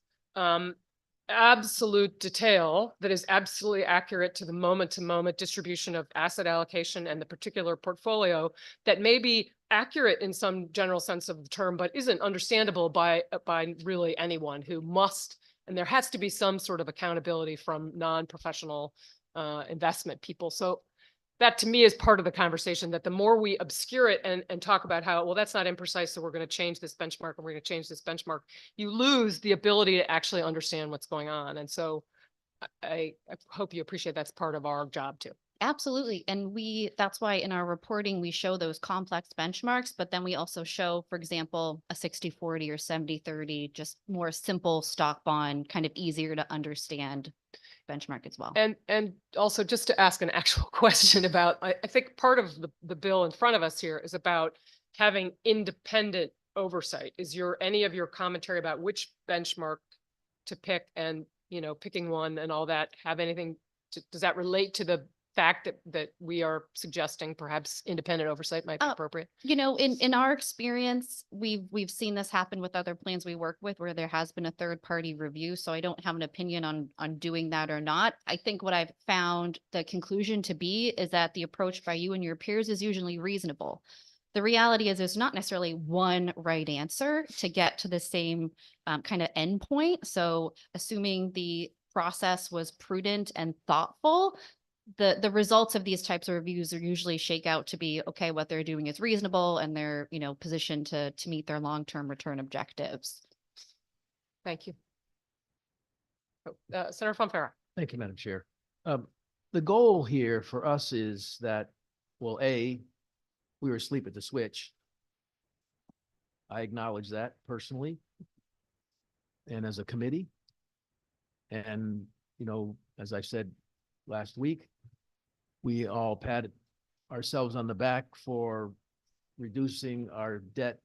absolute detail that is absolutely accurate to the moment distribution of asset allocation and the particular portfolio that may be accurate in some general sense of the term, but isn't understandable by really anyone who must, and there has to be some sort of accountability from non-professional investment people. So that to me is part of the conversation, that the more we obscure it and talk about how, well, that's not imprecise, so we're going to change this benchmark and we're going to change this benchmark, you lose the ability to actually understand what's going on. And so I hope you appreciate that's part of our job too. Absolutely. And that's why in our reporting, we show those complex benchmarks, but then we also show, for example, a 60-40 or 70-30, just more simple stock bond, kind of easier to understand benchmark as well. And also just to ask an actual question about, I think part of the bill in front of us here is about having independent oversight. Is any of your commentary about which benchmark to pick and, picking one and all that have anything does that relate to the fact that we are suggesting perhaps independent oversight might be appropriate? In our experience, we've seen this happen with other plans we work with where there has been a third party review. So I don't have an opinion on doing that or not. I think what I've found the conclusion to be is that the approach by you and your peers is usually reasonable. The reality is there's not necessarily one right answer to get to the same kind of endpoint. So assuming the process was prudent and thoughtful, the results of these types of reviews are usually shake out to be, okay, what they're doing is reasonable and they're, positioned to meet their long-term return objectives. Thank you. Senator Fonfara. Thank you, Madam Chair. The goal here for us is that, well, we were asleep at the switch. I acknowledge that personally and as a committee. And, as I said last week, we all patted ourselves on the back for reducing our debt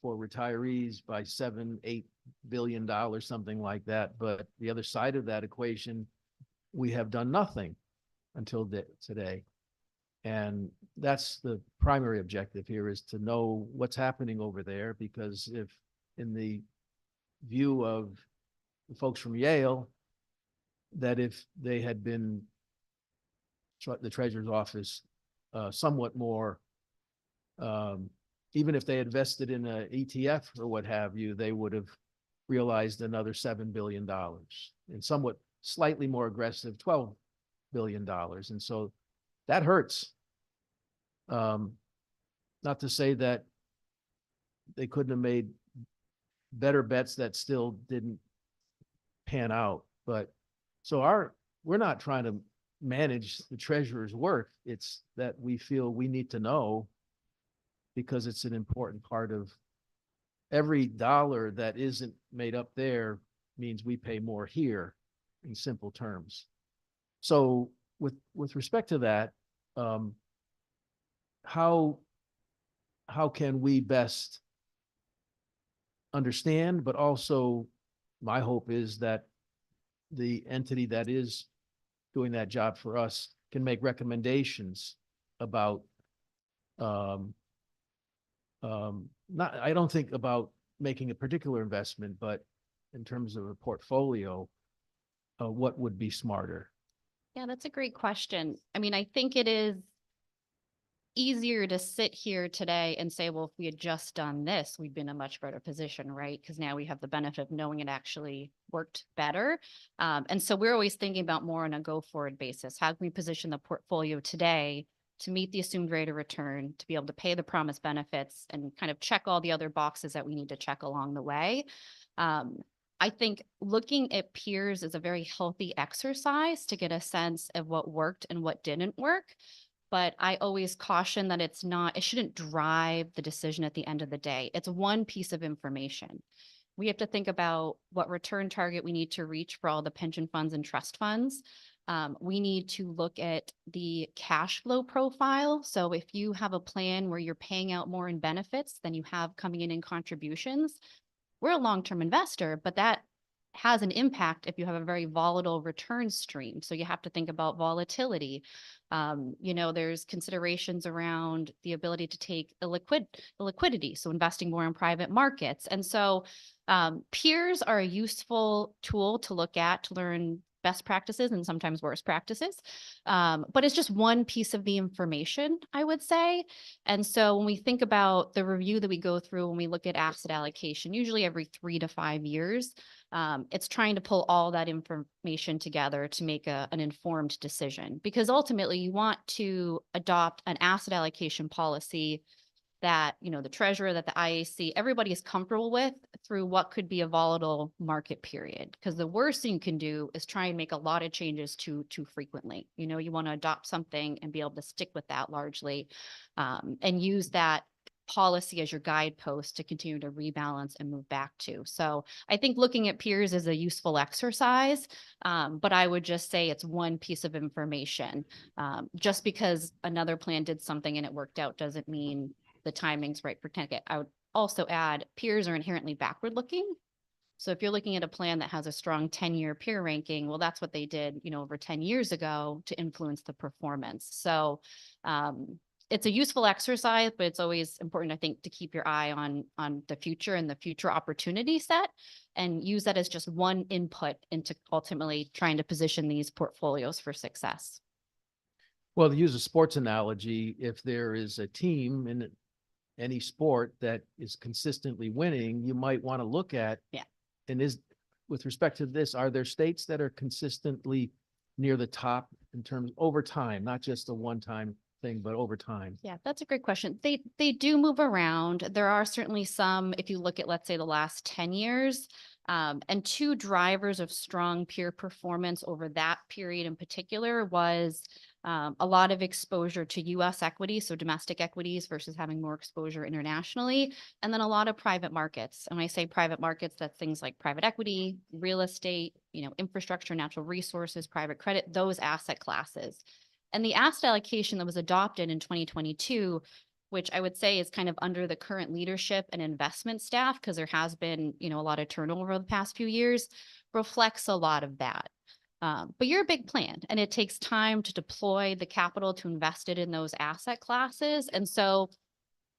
for retirees by $7-8 billion, something like that. But the other side of that equation, we have done nothing until today. And that's the primary objective here, is to know what's happening over there, because if in the view of the folks from Yale, that if they had been the treasurer's office somewhat more, even if they had invested in an ETF or what have you, they would have realized another $7 billion, and somewhat slightly more aggressive $12 billion. And so that hurts. Not to say that they couldn't have made better bets that still didn't pan out, but so we're not trying to manage the treasurer's work. It's that we feel we need to know, because it's an important part of every dollar that isn't made up there means we pay more here, in simple terms. So with respect to that, how can we best understand, but also my hope is that the entity that is doing that job for us can make recommendations about I don't think about making a particular investment, but in terms of a portfolio, what would be smarter? Yeah, that's a great question. I mean, I think it is easier to sit here today and say, well, if we had just done this, we'd be in a much better position, right? Because now we have the benefit of knowing it actually worked better. And so we're always thinking about more on a go forward basis. How can we position the portfolio today to meet the assumed rate of return, to be able to pay the promised benefits and kind of check all the other boxes that we need to check along the way? I think looking at peers is a very healthy exercise to get a sense of what worked and what didn't work. But I always caution that it shouldn't drive the decision at the end of the day. It's one piece of information. we have to think about what return target we need to reach for all the pension funds and trust funds. We need to look at the cash flow profile. So if you have a plan where you're paying out more in benefits than you have coming in contributions, we're a long-term investor, but that has an impact if you have a very volatile return stream. So you have to think about volatility. There's considerations around the ability to take liquidity, so investing more in private markets. And so peers are a useful tool to look at to learn best practices and sometimes worst practices. But it's just one piece of the information, I would say. And so when we think about the review that we go through, when we look at asset allocation, usually every 3 to 5 years, it's trying to pull all that information together to make an informed decision. Because ultimately you want to adopt an asset allocation policy that, the treasurer, that the IAC, everybody is comfortable with through what could be a volatile market period. Because the worst thing you can do is try and make a lot of changes too frequently. You want to adopt something and be able to stick with that largely, and use that policy as your guidepost to continue to rebalance and move back to. So I think looking at peers is a useful exercise, but I would just say it's one piece of information. Just because another plan did something and it worked out doesn't mean the timing's right for Connecticut. I would also add peers are inherently backward looking. So if you're looking at a plan that has a strong 10-year peer ranking, well, that's what they did, over 10 years ago to influence the performance. So it's a useful exercise, but it's always important, I think, to keep your eye on the future and the future opportunity set and use that as just one input into ultimately trying to position these portfolios for success. Well, to use a sports analogy, if there is a team in any sport that is consistently winning, you might want to look at. Yeah. And with respect to this, are there states that are consistently near the top in terms over time, not just a one-time thing, but over time? Yeah, that's a great question. They do move around. There are certainly some, if you look at, let's say, the last 10 years, and two drivers of strong peer performance over that period in particular was a lot of exposure to U.S. equities, so domestic equities versus having more exposure internationally, and then a lot of private markets. And when I say private markets, that's things like private equity, real estate, infrastructure, natural resources, private credit, those asset classes. And the asset allocation that was adopted in 2022, which I would say is kind of under the current leadership and investment staff, because there has been, a lot of turnover over the past few years, reflects a lot of that. But you're a big plan and it takes time to deploy the capital to invest it in those asset classes. And so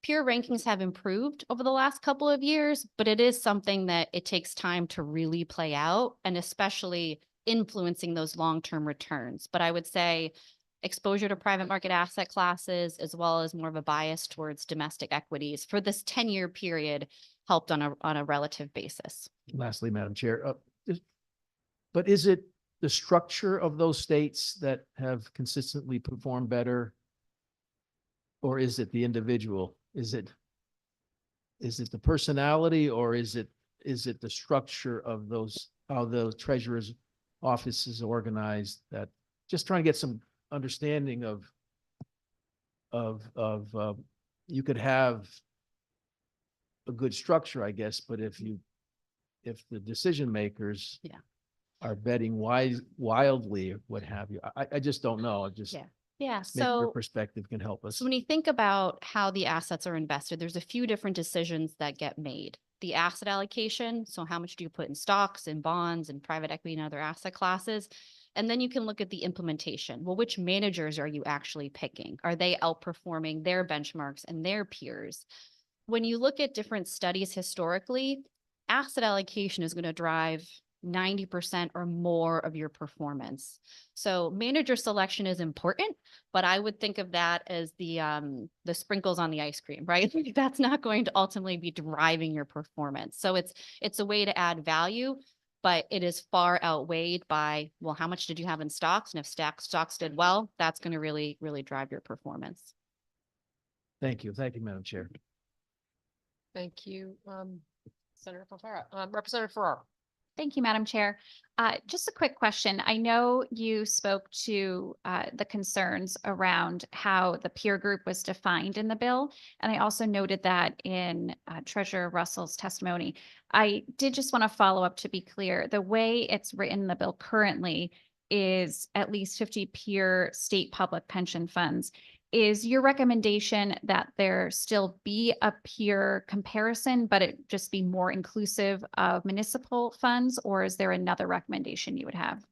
peer rankings have improved over the last couple of years, but it is something that it takes time to really play out and especially influencing those long-term returns. But I would say exposure to private market asset classes, as well as more of a bias towards domestic equities for this 10-year period helped on a relative basis. Lastly, Madam Chair, but is it the structure of those states that have consistently performed better? Or is it the individual? Is it the personality, or is it the structure of those, how the treasurer's office is organized? That just trying to get some understanding of you could have a good structure, I guess, but if the decision makers are betting wildly, or what have you, I just don't know. Yeah. Maybe your So perspective can help us. when you think about how the assets are invested, there's a few different decisions that get made. The asset allocation, so how much do you put in stocks and bonds and private equity and other asset classes? And then you can look at the implementation. Well, which managers are you actually picking? Are they outperforming their benchmarks and their peers? When you look at different studies historically, asset allocation is going to drive 90% or more of your performance. So manager selection is important, but I would think of that as the sprinkles on the ice cream, right? That's not going to ultimately be driving your performance. So it's a way to add value, but it is far outweighed by, well, how much did you have in stocks? And if stocks did well, that's going to really, really drive your performance. Thank you. Thank you, Madam Chair. Thank you, Senator Fonfara. Representative Farrar. Thank you, Madam Chair. Just a quick question. I know you spoke to the concerns around how the peer group was defined in the bill. And I also noted that in Treasurer Russell's testimony. I did just want to follow up to be clear. The way it's written in the bill currently is at least 50 peer state public pension funds. Is your recommendation that there still be a peer comparison, but it just be more inclusive of municipal funds, or is there another recommendation you would have?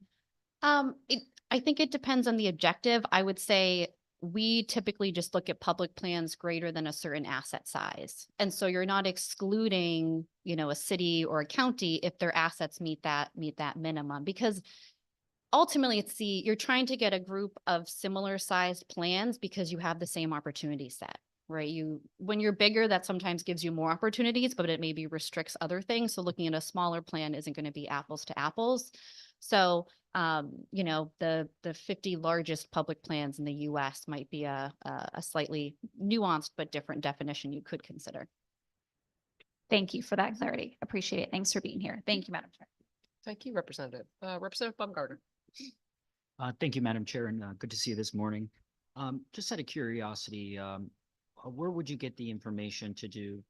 I think it depends on the objective. I would say we typically just look at public plans greater than a certain asset size. And so you're not excluding, a city or a county if their assets meet that minimum, because ultimately you're trying to get a group of similar sized plans because you have the same opportunity set, right? When you're bigger, that sometimes gives you more opportunities, but it maybe restricts other things. So looking at a smaller plan isn't going to be apples to apples. So, the 50 largest public plans in the US might be a slightly nuanced but different definition you could consider. Thank you for that clarity. Appreciate it. Thanks for being here. Thank you, Madam Chair. Thank you, Representative. Representative Baumgartner. Thank you, Madam Chair, and good to see you this morning. Just out of curiosity, where would you get the information to do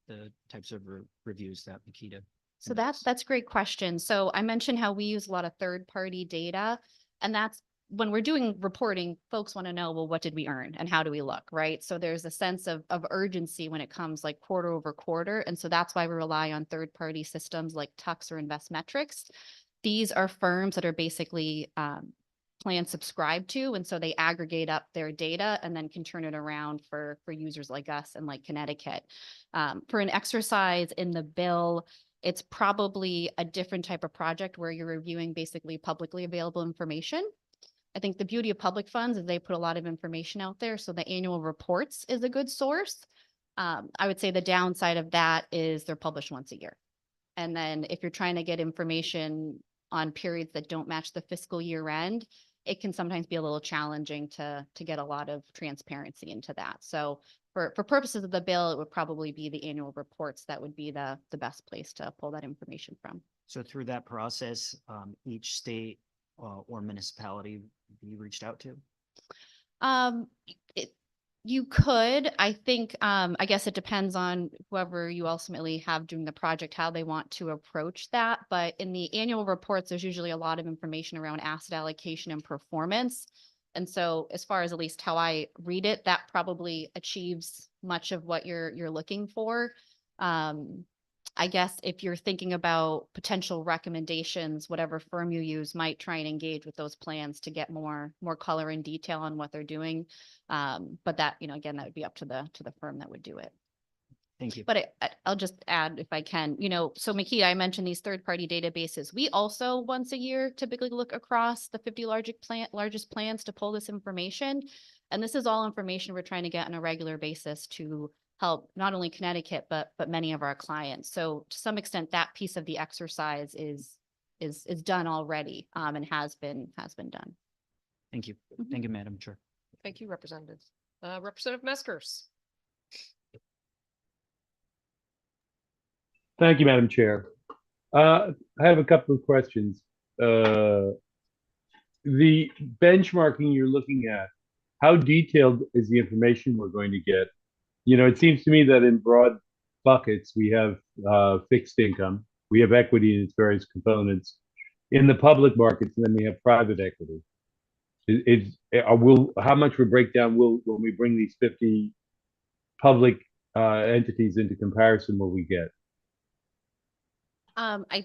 the types of reviews that Makita? So that's a great question. So I mentioned how we use a lot of third-party data, and that's when we're doing reporting, folks want to know, well, what did we earn and how do we look, right? So there's a sense of urgency when it comes like quarter over quarter. And so that's why we rely on third-party systems like Tux or InvestMetrics. These are firms that are basically plan subscribed to, and so they aggregate up their data and then can turn it around for users like us and like Connecticut. For an exercise in the bill, it's probably a different type of project where you're reviewing basically publicly available information. I think the beauty of public funds is they put a lot of information out there, so the annual reports is a good source. I would say the downside of that is they're published once a year. And then if you're trying to get information on periods that don't match the fiscal year end, it can sometimes be a little challenging to get a lot of transparency into that. So for purposes of the bill, it would probably be the annual reports that would be the best place to pull that information from. So through that process, each state or municipality be reached out to? You could, I think, I guess it depends on whoever you ultimately have doing the project, how they want to approach that. But in the annual reports, there's usually a lot of information around asset allocation and performance. And so as far as at least how I read it, that probably achieves much of what you're looking for. I guess if you're thinking about potential recommendations, whatever firm you use might try and engage with those plans to get more color and detail on what they're doing. But that, again, that would be up to the firm that would do it. Thank you. But I'll just add if I can, so Makita, I mentioned these third-party databases. We also once a year typically look across the 50 largest plans to pull this information. And this is all information we're trying to get on a regular basis to help not only Connecticut, but many of our clients. So to some extent, that piece of the exercise is done already and has been done. Thank you. Mhm. Thank you, Madam Chair. Thank you, Representative. Representative Meskers. Thank you, Madam Chair. I have a couple of questions. The benchmarking you're looking at, how detailed is the information we're going to get? It seems to me that in broad buckets, we have fixed income, we have equity in its various components. In the public markets, and then we have private equity. How much of a breakdown when we bring these 50 public entities into comparison will we get? I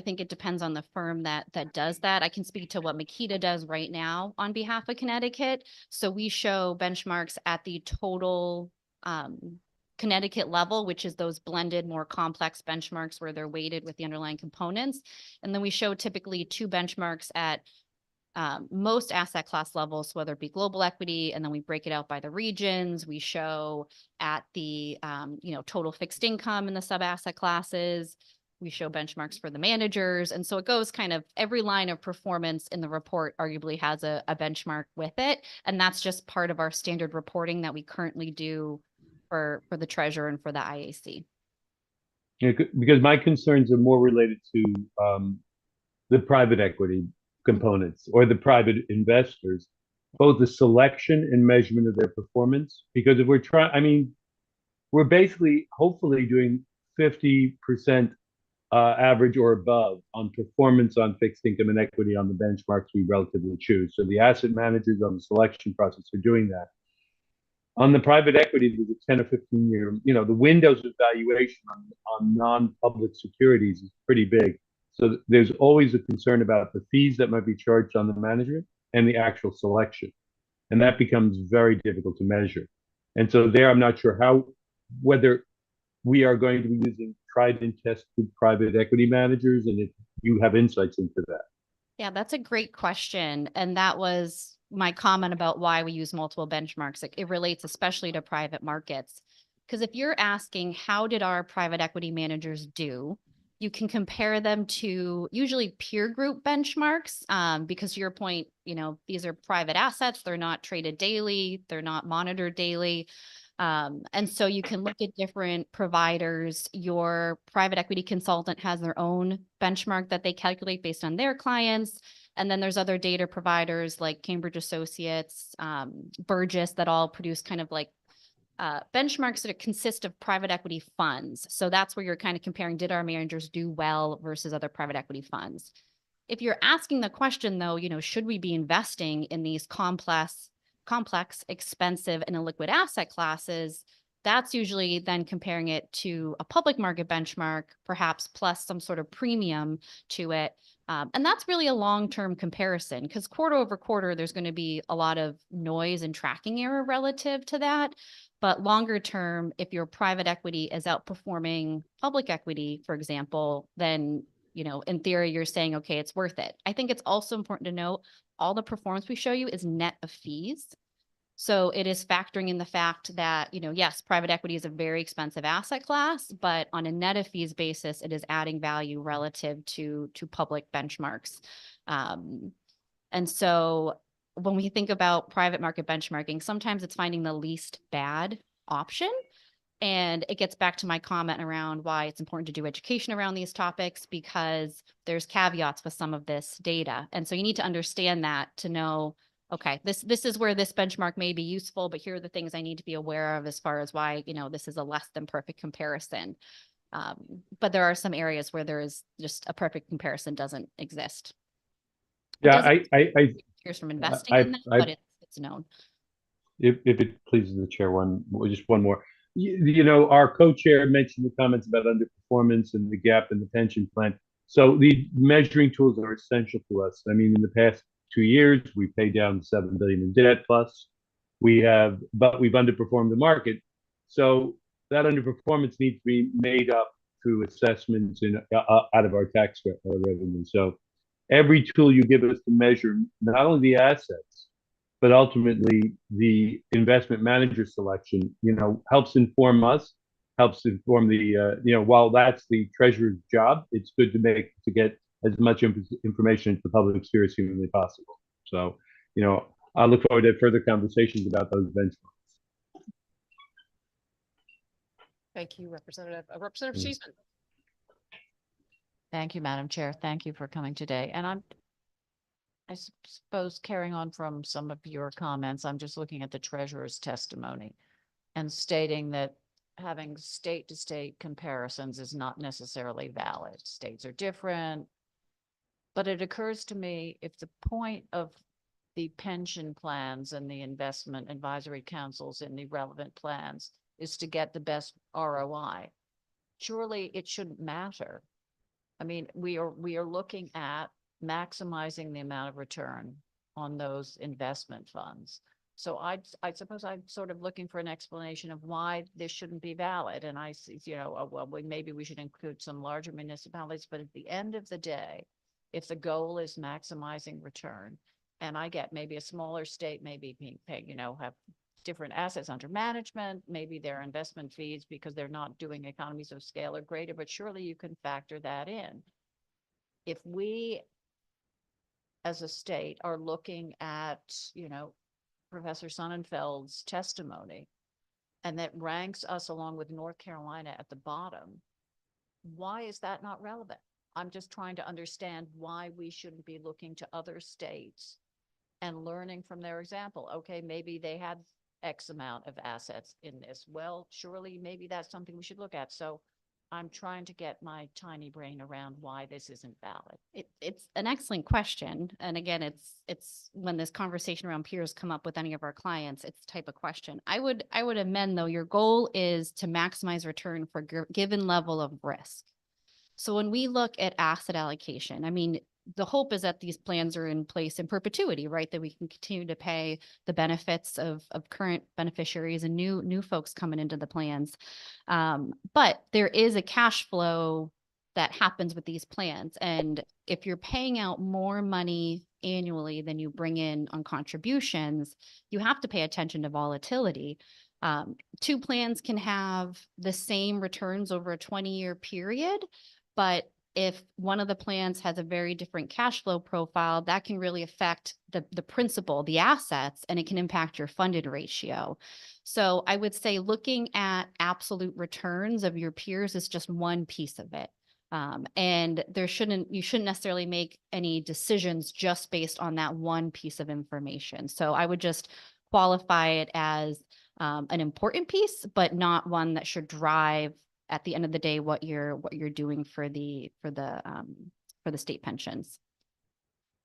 think it depends on the firm that does that. I can speak to what Makita does right now on behalf of Connecticut. So we show benchmarks at the total Connecticut level, which is those blended, more complex benchmarks where they're weighted with the underlying components. And then we show typically two benchmarks at most asset class levels, whether it be global equity, and then we break it out by the regions. We show at the total fixed income in the sub asset classes. We show benchmarks for the managers. And so it goes kind of every line of performance in the report arguably has a benchmark with it. And that's just part of our standard reporting that we currently do for the treasurer and for the IAC. Yeah, because my concerns are more related to the private equity components or the private investors, both the selection and measurement of their performance. Because if we're trying, I mean, we're basically hopefully doing 50% average or above on performance on fixed income and equity on the benchmarks we relatively choose. So the asset managers on the selection process are doing that. On the private equity, there's a 10 or 15 year, the windows of valuation on non-public securities is pretty big. So there's always a concern about the fees that might be charged on the manager and the actual selection. And that becomes very difficult to measure. And so there, I'm not sure whether we are going to be using tried and tested private equity managers, and if you have insights into that. Yeah, that's a great question. And that was my comment about why we use multiple benchmarks. It relates especially to private markets. Because if you're asking, how did our private equity managers do? You can compare them to usually peer group benchmarks, because to your point, these are private assets. They're not traded daily. They're not monitored daily. And so you can look at different providers. Your private equity consultant has their own benchmark that they calculate based on their clients. And then there's other data providers like Cambridge Associates, Burgess, that all produce kind of like benchmarks that consist of private equity funds. So that's where you're kind of comparing, did our managers do well versus other private equity funds? If you're asking the question though, should we be investing in these complex, expensive, and illiquid asset classes, that's usually then comparing it to a public market benchmark, perhaps plus some sort of premium to it. And that's really a long-term comparison, because quarter over quarter, there's going to be a lot of noise and tracking error relative to that. But longer term, if your private equity is outperforming public equity, for example, then, in theory, you're saying, okay, it's worth it. I think it's also important to note all the performance we show you is net of fees. So it is factoring in the fact that, yes, private equity is a very expensive asset class, but on a net of fees basis, it is adding value relative to public benchmarks. And so when we think about private market benchmarking, sometimes it's finding the least bad option. And it gets back to my comment around why it's important to do education around these topics, because there's caveats with some of this data. And so you need to understand that to know, okay, this is where this benchmark may be useful, but here are the things I need to be aware of as far as why, this is a less than perfect comparison. But there are some areas where there is just a perfect comparison doesn't exist. Yeah, Here's from investing in that, but it's known. If it pleases the chair, just one more. Our co-chair mentioned the comments about underperformance and the gap in the pension plan. So the measuring tools are essential to us. I mean, in the past 2 years, we paid down $7 billion in debt plus. But we've underperformed the market. So that underperformance needs to be made up through assessments out of our tax revenue. So every tool you give us to measure not only the assets, but ultimately the investment manager selection, helps inform us, helps inform while that's the treasurer's job, it's good to get as much information into the public sphere as humanly possible. So, I look forward to further conversations about those benchmarks. Thank you, Representative Cheeseman. Thank you, Madam Chair. Thank you for coming today. And I suppose carrying on from some of your comments, I'm just looking at the treasurer's testimony and stating that having state to state comparisons is not necessarily valid. States are different. But it occurs to me, if the point of the pension plans and the investment advisory councils in the relevant plans is to get the best ROI, surely it shouldn't matter. I mean, we are looking at maximizing the amount of return on those investment funds. So I suppose I'm sort of looking for an explanation of why this shouldn't be valid. And I see, maybe we should include some larger municipalities, but at the end of the day, if the goal is maximizing return, and I get maybe a smaller state, maybe being paid, have different assets under management, maybe their investment fees because they're not doing economies of scale are greater, but surely you can factor that in. If we as a state are looking at, Professor Sonnenfeld's testimony, and that ranks us along with North Carolina at the bottom, why is that not relevant? I'm just trying to understand why we shouldn't be looking to other states and learning from their example. Okay, maybe they had X amount of assets in this. Well, surely maybe that's something we should look at. So I'm trying to get my tiny brain around why this isn't valid. It's an excellent question. And again, it's when this conversation around peers come up with any of our clients, it's the type of question. I would amend though, your goal is to maximize return for given level of risk. So when we look at asset allocation, I mean, the hope is that these plans are in place in perpetuity, right? That we can continue to pay the benefits of current beneficiaries and new folks coming into the plans. But there is a cash flow that happens with these plans. And if you're paying out more money annually than you bring in on contributions, you have to pay attention to volatility. Two plans can have the same returns over a 20-year period, but if one of the plans has a very different cash flow profile, that can really affect the principal, the assets, and it can impact your funded ratio. So I would say looking at absolute returns of your peers is just one piece of it. And you shouldn't necessarily make any decisions just based on that one piece of information. So I would just qualify it as an important piece, but not one that should drive at the end of the day what you're doing for the state pensions.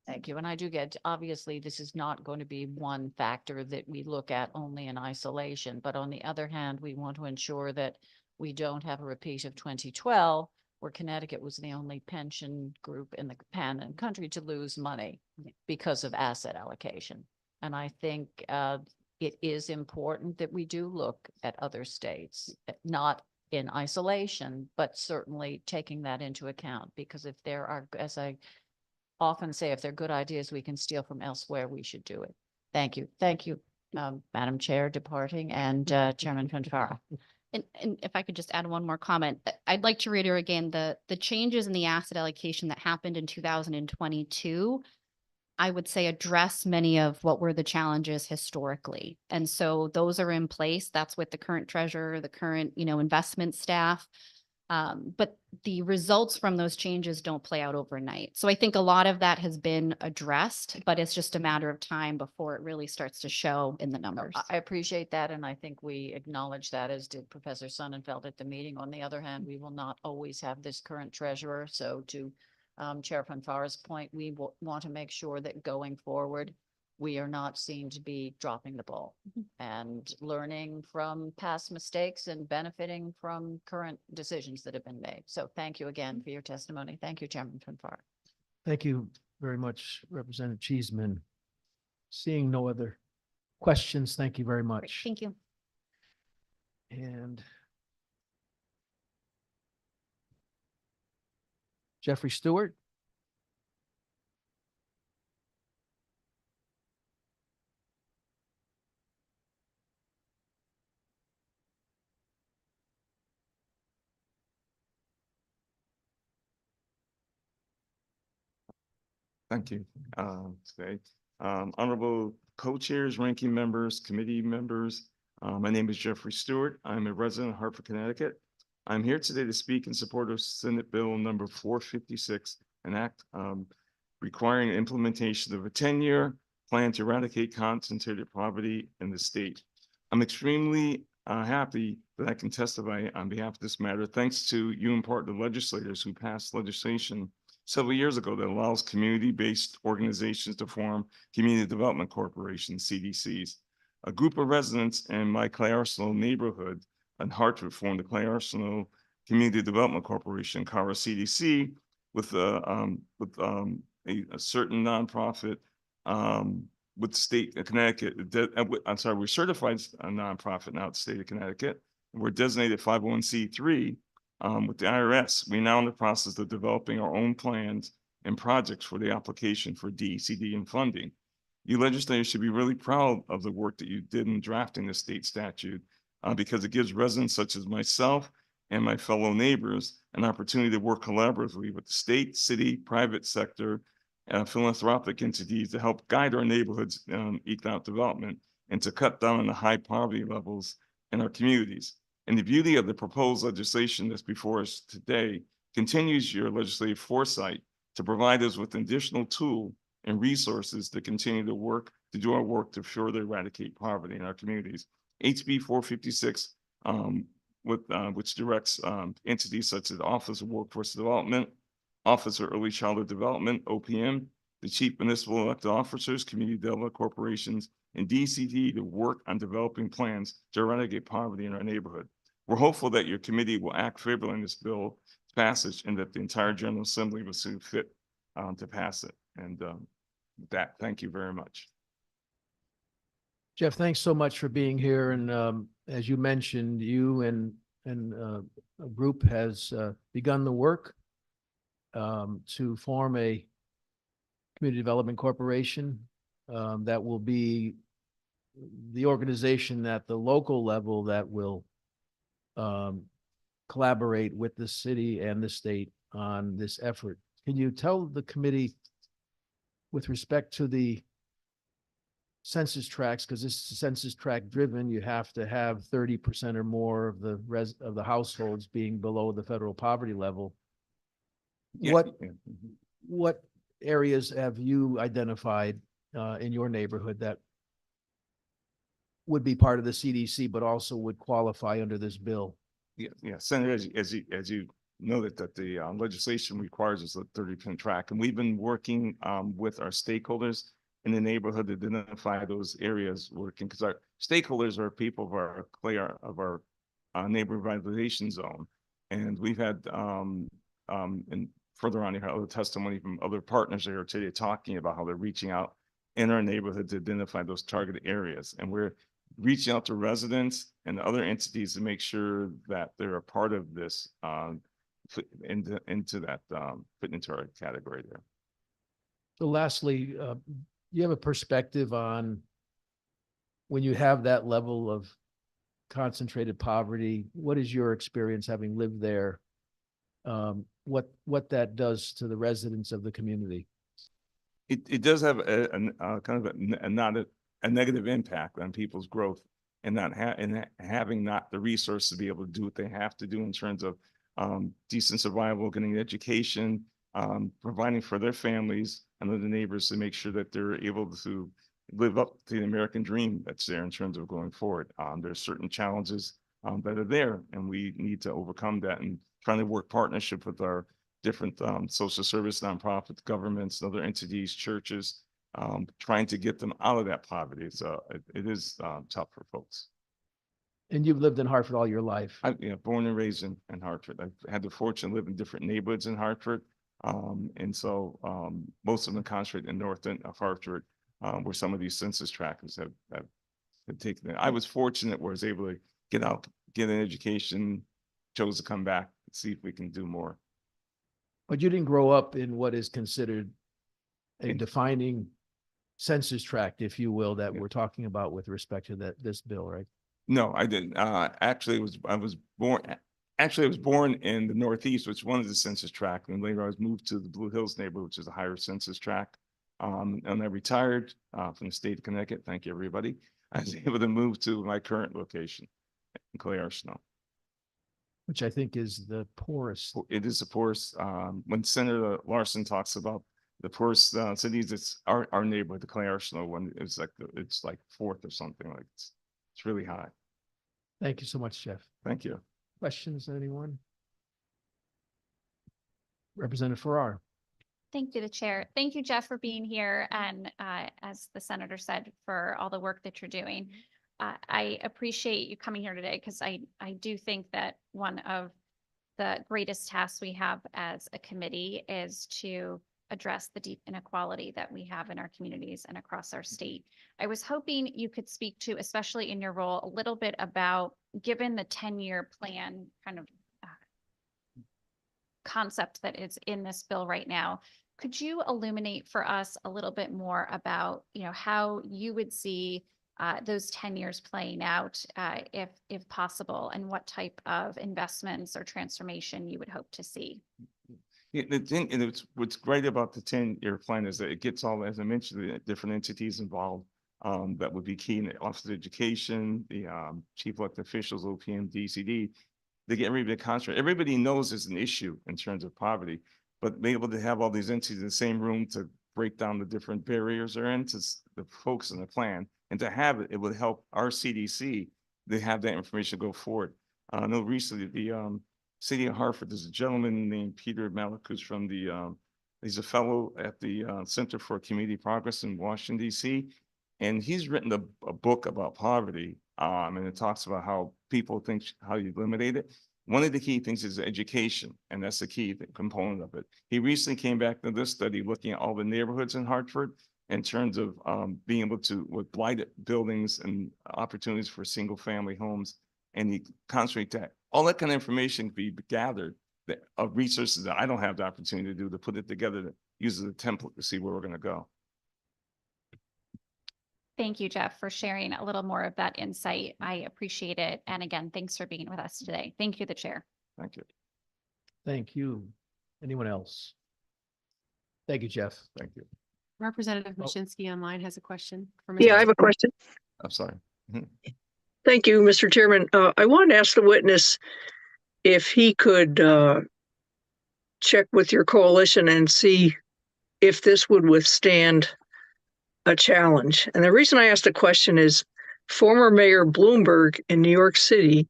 Thank you. And I do get, obviously, this is not going to be one factor that we look at only in isolation. But on the other hand, we want to ensure that we don't have a repeat of 2012, where Connecticut was the only pension group in the pan country to lose money because of asset allocation. And I think it is important that we do look at other states, not in isolation, but certainly taking that into account, because if there are, as I often say, if there are good ideas we can steal from elsewhere, we should do it. Thank you. Thank you, Madam Chair departing and Chairman Fanfara. And if I could just add one more comment, I'd like to reiterate again, the changes in the asset allocation that happened in 2022, I would say address many of what were the challenges historically. And so those are in place. That's with the current treasurer, the current, investment staff. But the results from those changes don't play out overnight. So I think a lot of that has been addressed, but it's just a matter of time before it really starts to show in the numbers. I appreciate that. And I think we acknowledge that, as did Professor Sonnenfeld at the meeting. On the other hand, we will not always have this current treasurer. So to Chair Fanfara's point, we want to make sure that going forward, we are not seen to be dropping the ball and learning from past mistakes and benefiting from current decisions that have been made. So thank you again for your testimony. Thank you, Chairman Fanfara. Thank you very much, Representative Cheeseman. Seeing no other questions, thank you very Great, much. thank you. And Jeffrey Stewart. Thank you. Today, honorable co-chairs, ranking members, committee members. My name is Jeffrey Stewart. I'm a resident of Hartford, Connecticut. I'm here today to speak in support of Senate Bill number 456, an act requiring implementation of a 10-year plan to eradicate concentrated poverty in the state. I'm extremely happy that I can testify on behalf of this matter, thanks to you in part the legislators who passed legislation several years ago that allows community-based organizations to form community development corporations, CDCs. A group of residents in my Clay Arsenal neighborhood in Hartford formed the Clay Arsenal Community Development Corporation, CARA CDC, with a certain nonprofit with the state of Connecticut. I'm sorry, we're certified a nonprofit now at the state of Connecticut. We're designated 501c3 with the IRS. We're now in the process of developing our own plans and projects for the application for DECD and funding. You legislators should be really proud of the work that you did in drafting the state statute because it gives residents such as myself and my fellow neighbors an opportunity to work collaboratively with the state, city, private sector, philanthropic entities to help guide our neighborhoods' economic development and to cut down on the high poverty levels in our communities. And the beauty of the proposed legislation that's before us today continues your legislative foresight to provide us with an additional tool and resources to continue to do our work to further eradicate poverty in our communities. HB 456, which directs entities such as the Office of Workforce Development, Office of Early Childhood Development, OPM, the Chief Municipal Elected Officers, Community Development Corporations, and DCD to work on developing plans to eradicate poverty in our neighborhood. We're hopeful that your committee will act favorably on this bill passage and that the entire General Assembly will see fit to pass it. And with that, thank you very much. Jeff, thanks so much for being here. And as you mentioned, you and a group has begun the work to form a community development corporation that will be the organization at the local level that will collaborate with the city and the state on this effort. Can you tell the committee with respect to the census tracts, because this is census tract driven, you have to have 30% or more of the households being below the federal poverty level. Yeah. What areas have you identified in your neighborhood that would be part of the CDC, but also would qualify under this bill? Yeah, Senator, as you noted that the legislation requires us a 30% track, and we've been working with our stakeholders in the neighborhood to identify those areas working, because our stakeholders are people of our neighborhood revitalization zone. And we've had and further on here, other testimony from other partners here today talking about how they're reaching out in our neighborhood to identify those target areas. And we're reaching out to residents and other entities to make sure that they're a part of this into that fit into our category there. So lastly, you have a perspective on when you have that level of concentrated poverty, what is your experience having lived there? What that does to the residents of the community? It does have a kind of a negative impact on people's growth and having not the resources to be able to do what they have to do in terms of decent survival, getting education, providing for their families and the neighbors to make sure that they're able to live up to the American dream that's there in terms of going forward. There's certain challenges that are there, and we need to overcome that and trying to work partnership with our different social service, nonprofits, governments, other entities, churches, trying to get them out of that poverty. So it is tough for folks. And you've lived in Hartford all your life? I'm born and raised in Hartford. I've had the fortune to live in different neighborhoods in Hartford. And so most of them concentrate in north end of Hartford, where some of these census trackers have taken it. I was fortunate where I was able to get out, get an education, chose to come back and see if we can do more. But you didn't grow up in what is considered a defining census tract, if you will, that we're talking about with respect to this bill, right? No, I didn't. Actually, I was born in the Northeast, which one of the census tract, and later I was moved to the Blue Hills neighborhood, which is a higher census tract. And I retired from the state of Connecticut. Thank you, everybody. I was able to move to my current location in Clay Arsenal. Which I think is the poorest. It is the poorest. When Senator Larson talks about the poorest cities, it's our neighborhood, the Clay Arsenal one. It's like fourth or something like it's really high. Thank you so much, Jeff. Thank you. Questions, anyone? Representative Farrar. Thank you, the chair. Thank you, Jeff, for being here. And as the senator said, for all the work that you're doing. I appreciate you coming here today because I do think that one of the greatest tasks we have as a committee is to address the deep inequality that we have in our communities and across our state. I was hoping you could speak to, especially in your role, a little bit about, given the 10-year plan kind of concept that is in this bill right now, could you illuminate for us a little bit more about, how you would see those 10 years playing out, if possible, and what type of investments or transformation you would hope to see? What's great about the 10-year plan is that it gets all, as I mentioned, the different entities involved. that would be key in the Office of Education, the chief elected officials, OPM, DCD, to get everybody to concentrate. Everybody knows it's an issue in terms of poverty, but being able to have all these entities in the same room to break down the different barriers they're in, to the focus on the plan, and to have it, it would help our CDC to have that information go forward. I know recently the city of Hartford, there's a gentleman named Peter Malik, who's from the, he's a fellow at the Center for Community Progress in Washington, DC. And he's written a book about poverty, and it talks about how people think, how you eliminate it. One of the key things is education, and that's the key component of it. He recently came back to this study looking at all the neighborhoods in Hartford in terms of being able to, with blighted buildings and opportunities for single family homes, and he concentrate that. All that kind of information can be gathered of resources that I don't have the opportunity to do, to put it together, to use as a template to see where we're going to go. Thank you, Jeff, for sharing a little more of that insight. I appreciate it. And again, thanks for being with us today. Thank you, the chair. Thank you. Thank you. Anyone else? Thank you, Jeff. Thank you. Representative Oh. Mashinsky online has a question for Yeah, I have a question. I'm sorry. Thank you, Mr. Chairman. I wanted to ask the witness if he could check with your coalition and see if this would withstand a challenge. And the reason I asked the question is former Mayor Bloomberg in New York City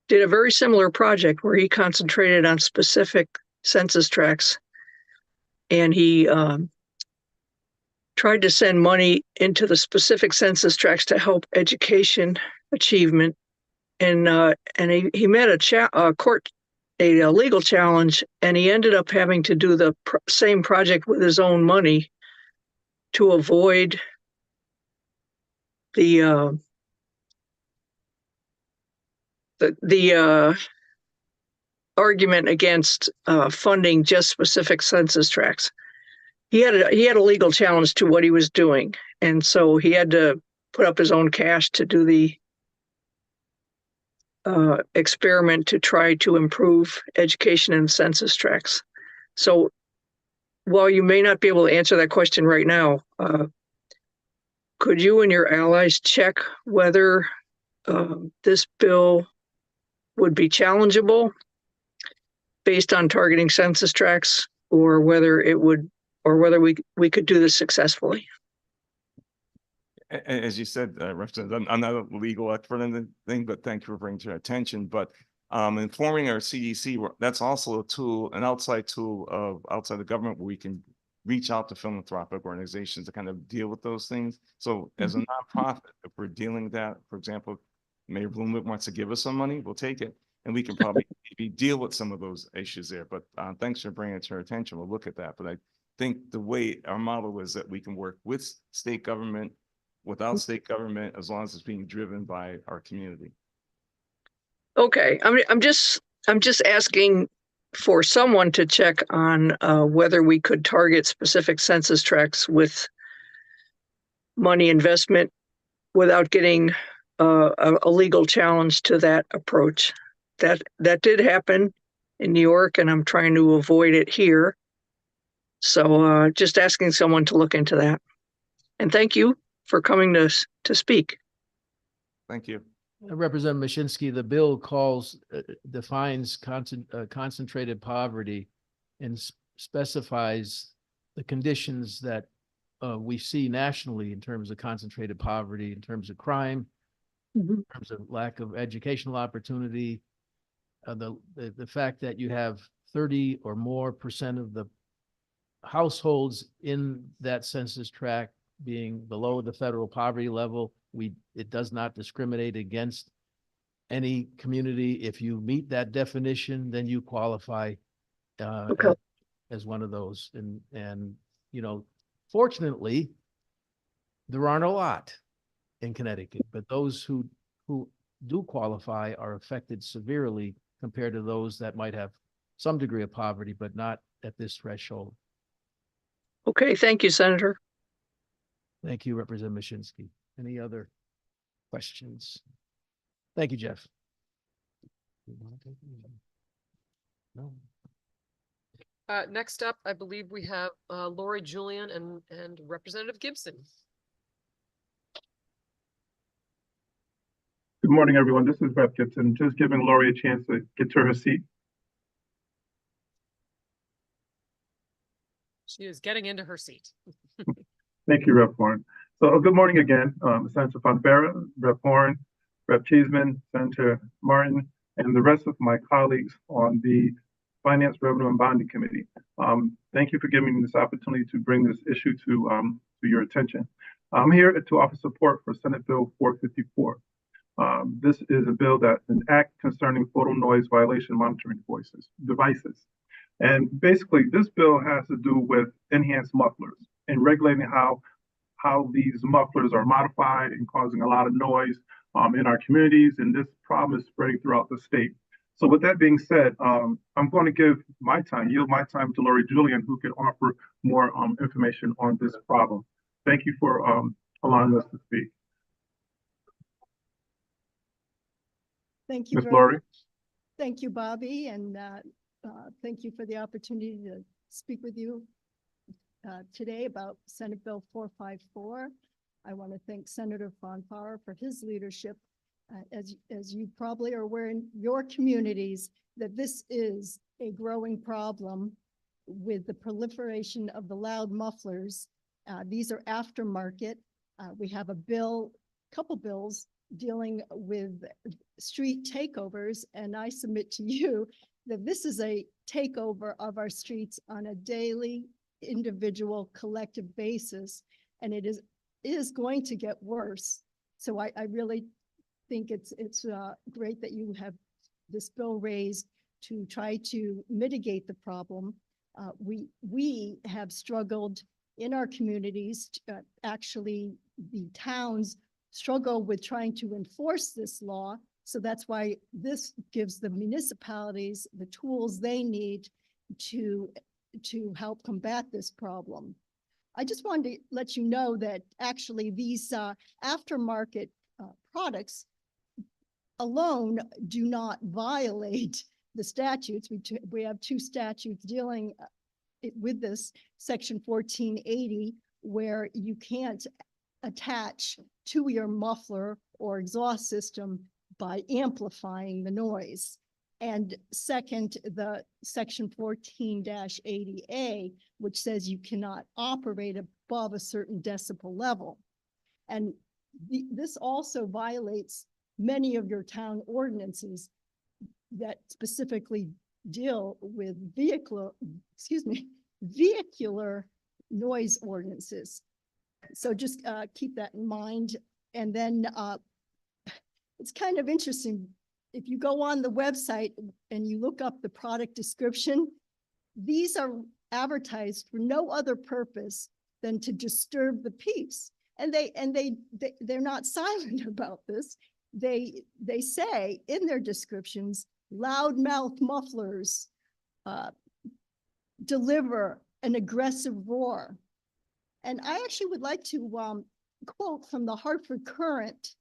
did a very similar project where he concentrated on specific census tracts, and he tried to send money into the specific census tracts to help education achievement. And he met a legal challenge, and he ended up having to do the same project with his own money to avoid the argument against funding just specific census tracts. He had a legal challenge to what he was doing, and so he had to put up his own cash to do the experiment to try to improve education in census tracts. So while you may not be able to answer that question right now, could you and your allies check whether this bill would be challengeable based on targeting census tracts, or whether we could do this successfully? As you said, Representative, I'm not a legal expert in the thing, but thank you for bringing it to our attention. But informing our CDC, that's also a tool, an outside tool of outside the government, where we can reach out to philanthropic organizations to kind of deal with those things. So as a nonprofit, if we're dealing with that, for example, Mayor Bloomberg wants to give us some money, we'll take it. And we can probably maybe deal with some of those issues there. But thanks for bringing it to our attention. We'll look at that. But I think the way our model is that we can work with state government, without state government, as long as it's being driven by our community. Okay, I'm just asking for someone to check on whether we could target specific census tracts with money investment without getting a legal challenge to that approach. That did happen in New York, and I'm trying to avoid it here. So just asking someone to look into that. And thank you for coming to speak. Thank you. Representative Mashinsky, the bill defines concentrated poverty and specifies the conditions that we see nationally in terms of concentrated poverty, in terms of crime, in terms of lack of educational opportunity, the fact that you have 30% or more of the households in that census tract being below the federal poverty level. It does not discriminate against any community. If you meet that definition, then you qualify as one of those. And fortunately, there aren't a lot in Connecticut, but those who do qualify are affected severely compared to those that might have some degree of poverty, but not at this threshold. Okay, thank you, Senator. Thank you, Representative Mashinsky. Any other questions? Thank you, Jeff. No. Next up, I believe we have Lori Julian and Representative Gibson. Good morning, everyone. This is Beth Gibson. Just giving Lori a chance to get to her seat. She is getting into her seat. Thank you, Rep. Horn. So good morning again, Senator Fonfara, Rep. Horn, Rep. Cheeseman, Senator Martin, and the rest of my colleagues on the Finance, Revenue, and Bonding Committee. Thank you for giving me this opportunity to bring this issue to your attention. I'm here to offer support for Senate Bill 454. This is a bill that's an act concerning photo noise violation monitoring devices. And basically, this bill has to do with enhanced mufflers and regulating how these mufflers are modified and causing a lot of noise in our communities. And this problem is spreading throughout the state. So with that being said, I'm going to yield my time to Lori Julian, who can offer more information on this problem. Thank you for allowing us to speak. Thank you Ms. very Lori. much. Thank you, Bobby, and thank you for the opportunity to speak with you today about Senate Bill 454. I want to thank Senator Fonfara for his leadership. As you probably are aware in your communities, that this is a growing problem with the proliferation of the loud mufflers. These are aftermarket. We have couple bills dealing with street takeovers, and I submit to you that this is a takeover of our streets on a daily, individual, collective basis, and it is going to get worse. So I really think it's great that you have this bill raised to try to mitigate the problem. We have struggled in our communities. Actually, the towns struggle with trying to enforce this law. So that's why this gives the municipalities the tools they need to help combat this problem. I just wanted to let you know that actually these aftermarket products alone do not violate the statutes. We have two statutes dealing with this, Section 1480, where you can't attach to your muffler or exhaust system by amplifying the noise. And second, the Section 14-80A, which says you cannot operate above a certain decibel level. And this also violates many of your town ordinances that specifically deal with vehicular noise ordinances. So just keep that in mind. And then it's kind of interesting. If you go on the website and you look up the product description, these are advertised for no other purpose than to disturb the peace. And they're not silent about this. They say in their descriptions, loudmouth mufflers deliver an aggressive roar. And I actually would like to quote from the Hartford Courant.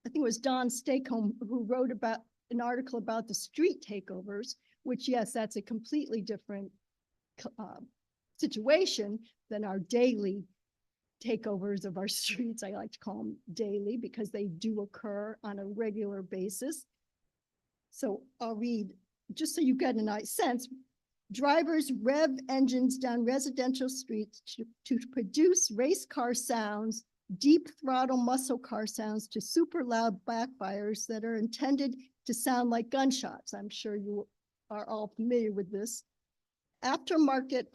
I think it was Don Stakeholm who wrote about an article about the street takeovers, which, yes, that's a completely different situation than our daily takeovers of our streets. I like to call them daily because they do occur on a regular basis. So I'll read, just so you get a nice sense. Drivers rev engines down residential streets to produce race car sounds, deep throttle muscle car sounds to super loud backfires that are intended to sound like gunshots. I'm sure you are all familiar with this. Aftermarket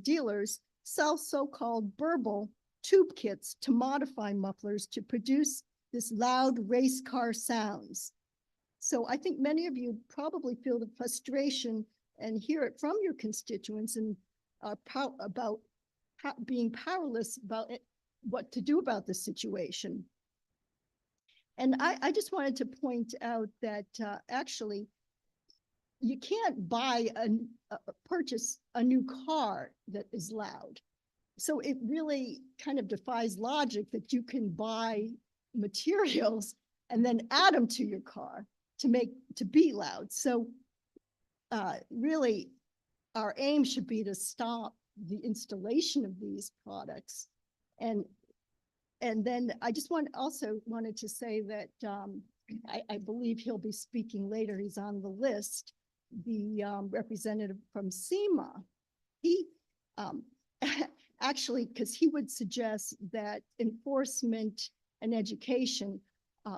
dealers sell so-called burble tube kits to modify mufflers to produce this loud race car sounds. So I think many of you probably feel the frustration and hear it from your constituents and about being powerless about what to do about this situation. And I just wanted to point out that actually you can't purchase a new car that is loud. So it really kind of defies logic that you can buy materials and then add them to your car to be loud. So really our aim should be to stop the installation of these products. And And then I just wanted to say that I believe he'll be speaking later. He's on the list. The representative from SEMA, he actually, because he would suggest that enforcement and education,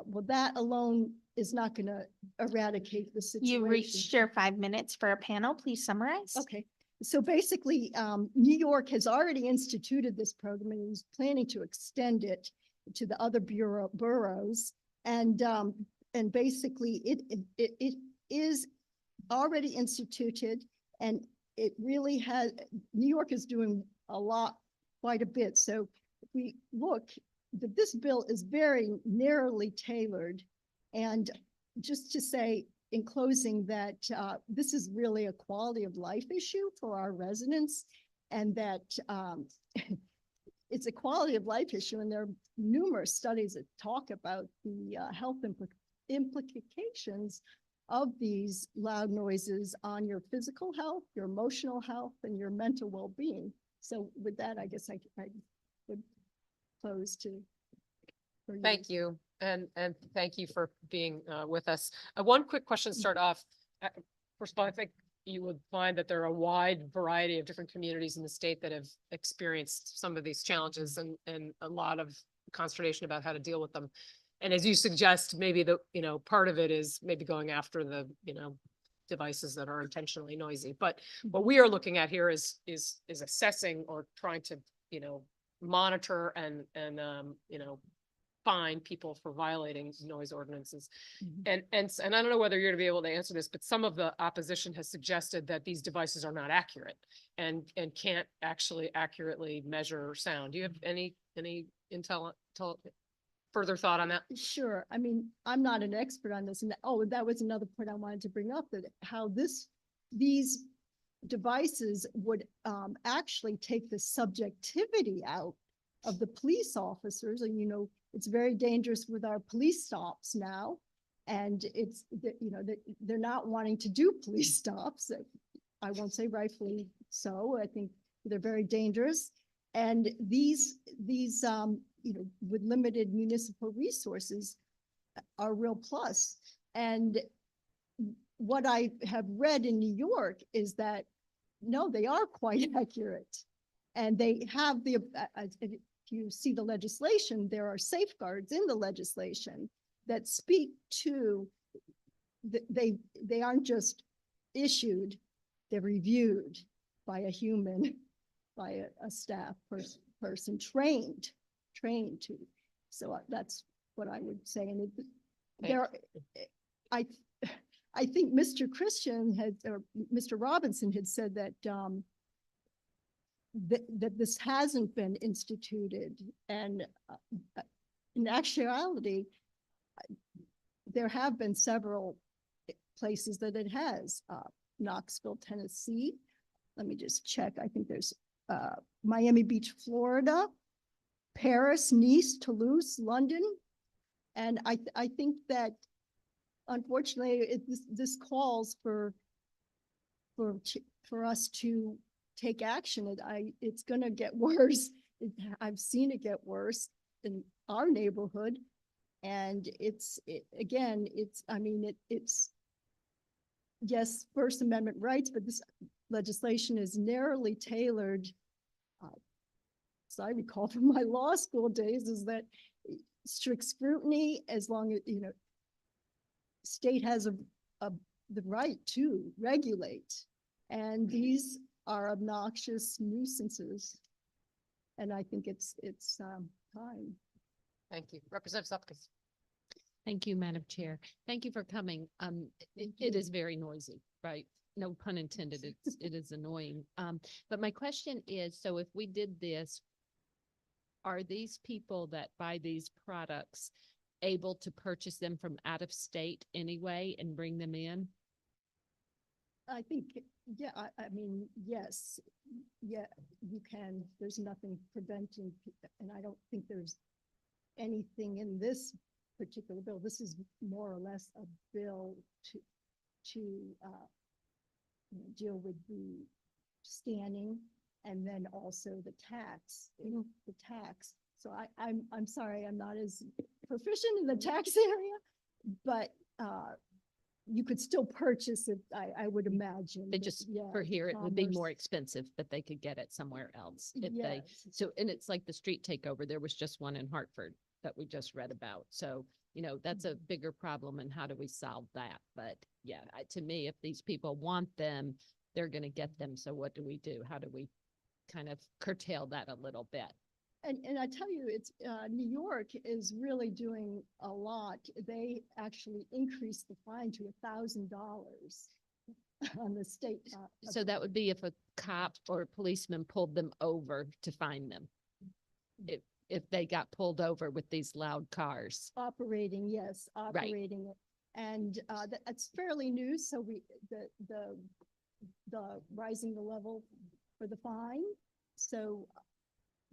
well, that alone is not going to eradicate the situation. You reached your 5 minutes for a panel. Please summarize. Okay, so basically, New York has already instituted this program and is planning to extend it to the other boroughs. And basically, it is already instituted, and it really has, New York is doing a lot, quite a bit. So if we look, that this bill is very narrowly tailored. And just to say in closing that this is really a quality of life issue for our residents, and that it's a quality of life issue. And there are numerous studies that talk about the health implications of these loud noises on your physical health, your emotional health, and your mental well-being. So with that, I guess I would close to. Thank you. And thank you for being with us. One quick question to start off. First of all, I think you would find that there are a wide variety of different communities in the state that have experienced some of these challenges and a lot of consternation about how to deal with them. And as you suggest, maybe part of it is maybe going after the, devices that are intentionally noisy. But what we are looking at here is assessing or trying to, monitor and fine people for violating noise ordinances. And I don't know whether you're to be able to answer this, but some of the opposition has suggested that these devices are not accurate and can't actually accurately measure sound. Do you have any intel, further thought on that? Sure. I mean, I'm not an expert on this. And that was another point I wanted to bring up, that how these devices would actually take the subjectivity out of the police officers. And, it's very dangerous with our police stops now. And it's, they're not wanting to do police stops. I won't say rightfully so. I think they're very dangerous. And these with limited municipal resources are a real plus. And what I have read in New York is that, no, they are quite accurate. And they have if you see the legislation, there are safeguards in the legislation that speak to, they aren't just issued, they're reviewed by a human, by a staff person trained to. So that's what I would say. And I think Mr. Mr. Robinson had said that that this hasn't been instituted, and in actuality, there have been several places that it has. Knoxville, Tennessee. Let me just check. I think there's Miami Beach, Florida, Paris, Nice, Toulouse, London. And I think that unfortunately this calls for us to take action. It's going to get worse. I've seen it get worse in our neighborhood. And it's yes, First Amendment rights, but this legislation is narrowly tailored. As I recall from my law school days, is that strict scrutiny, as long as, state has the right to regulate. And these are obnoxious nuisances. And I think it's time. Thank you. Representative Zupkis. Thank you, Madam Chair. Thank you for coming. It is very noisy, right? No pun intended. It is annoying. But my question is, so if we did this, are these people that buy these products able to purchase them from out of state anyway and bring them in? I think, yeah, I mean, yes, yeah, you can. There's nothing preventing, and I don't think there's anything in this particular bill. This is more or less a bill to deal with the standing and then also the tax. So I'm sorry, I'm not as proficient in the tax area, but you could still purchase it, I would imagine. They but just, yeah, for here, it would be more commerce. expensive, but they could get it somewhere else if they, Yes. so, and it's like the street takeover. There was just one in Hartford that we just read about. So, that's a bigger problem and how do we solve that? But yeah, to me, if these people want them, they're going to get them. So what do we do? How do we kind of curtail that a little bit? And I tell you, it's, New York is really doing a lot. They actually increased the fine to $1,000 on the state. So that would be if a cop or a policeman pulled them over to find them. If they got pulled over with these loud cars. Operating, yes, operating it. And that's fairly new, so the rising the level for the fine. So,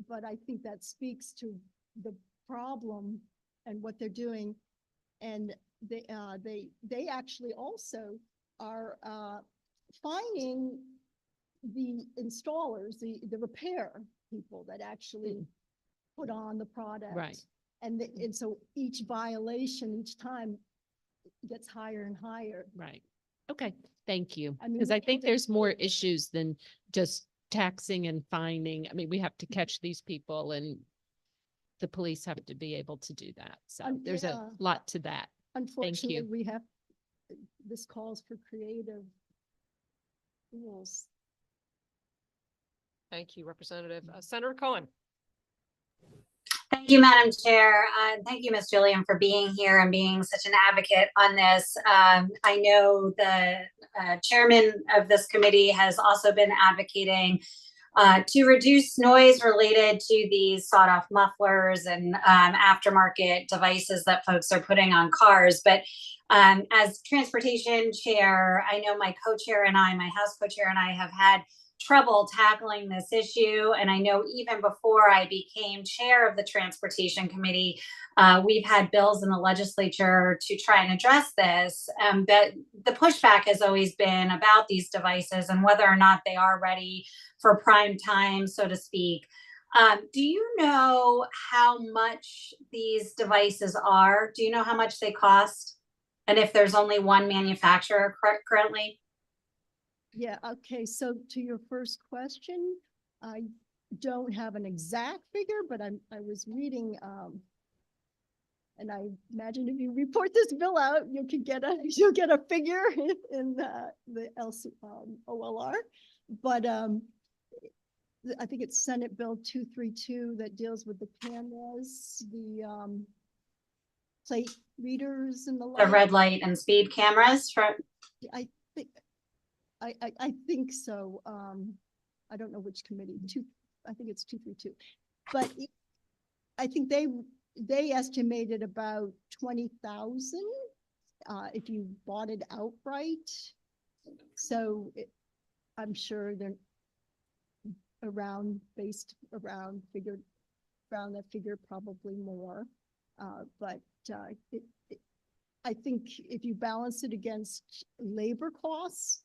but I think that speaks to the problem and what they're doing. And they actually also are fining the installers, the repair people that actually put on the product. Right. And so each violation, each time gets higher and higher. Right. Okay. Thank you. I mean, Because we I think have to- there's more issues than just taxing and fining. I mean, we have to catch these people and the police have to be able to do that. So there's yeah. a lot to that. Unfortunately, you. we have, this calls for creative rules. Thank you, Representative. Senator Cohen. Thank you, Madam Chair. Thank you, Ms. Gilliam, for being here and being such an advocate on this. I know the chairman of this committee has also been advocating to reduce noise related to these sawed-off mufflers and aftermarket devices that folks are putting on cars. But as transportation chair, I know my co-chair and I, my House co-chair and I have had trouble tackling this issue. And I know even before I became chair of the Transportation Committee, we've had bills in the legislature to try and address this. But the pushback has always been about these devices and whether or not they are ready for prime time, so to speak. Do you know how much these devices are? Do you know how much they cost? And if there's only one manufacturer currently? Yeah, okay, so to your first question, I don't have an exact figure, but I was reading, and I imagine if you report this bill out, you'll get a figure in the OLR. But I think it's Senate Bill 232 that deals with the cameras, the plate readers and the The like. red light and speed cameras for. I think so. I don't know which committee, I think it's 232. But I think they estimated about 20,000 if you bought it outright. So I'm sure they're around that figure, probably more. But I think if you balance it against labor costs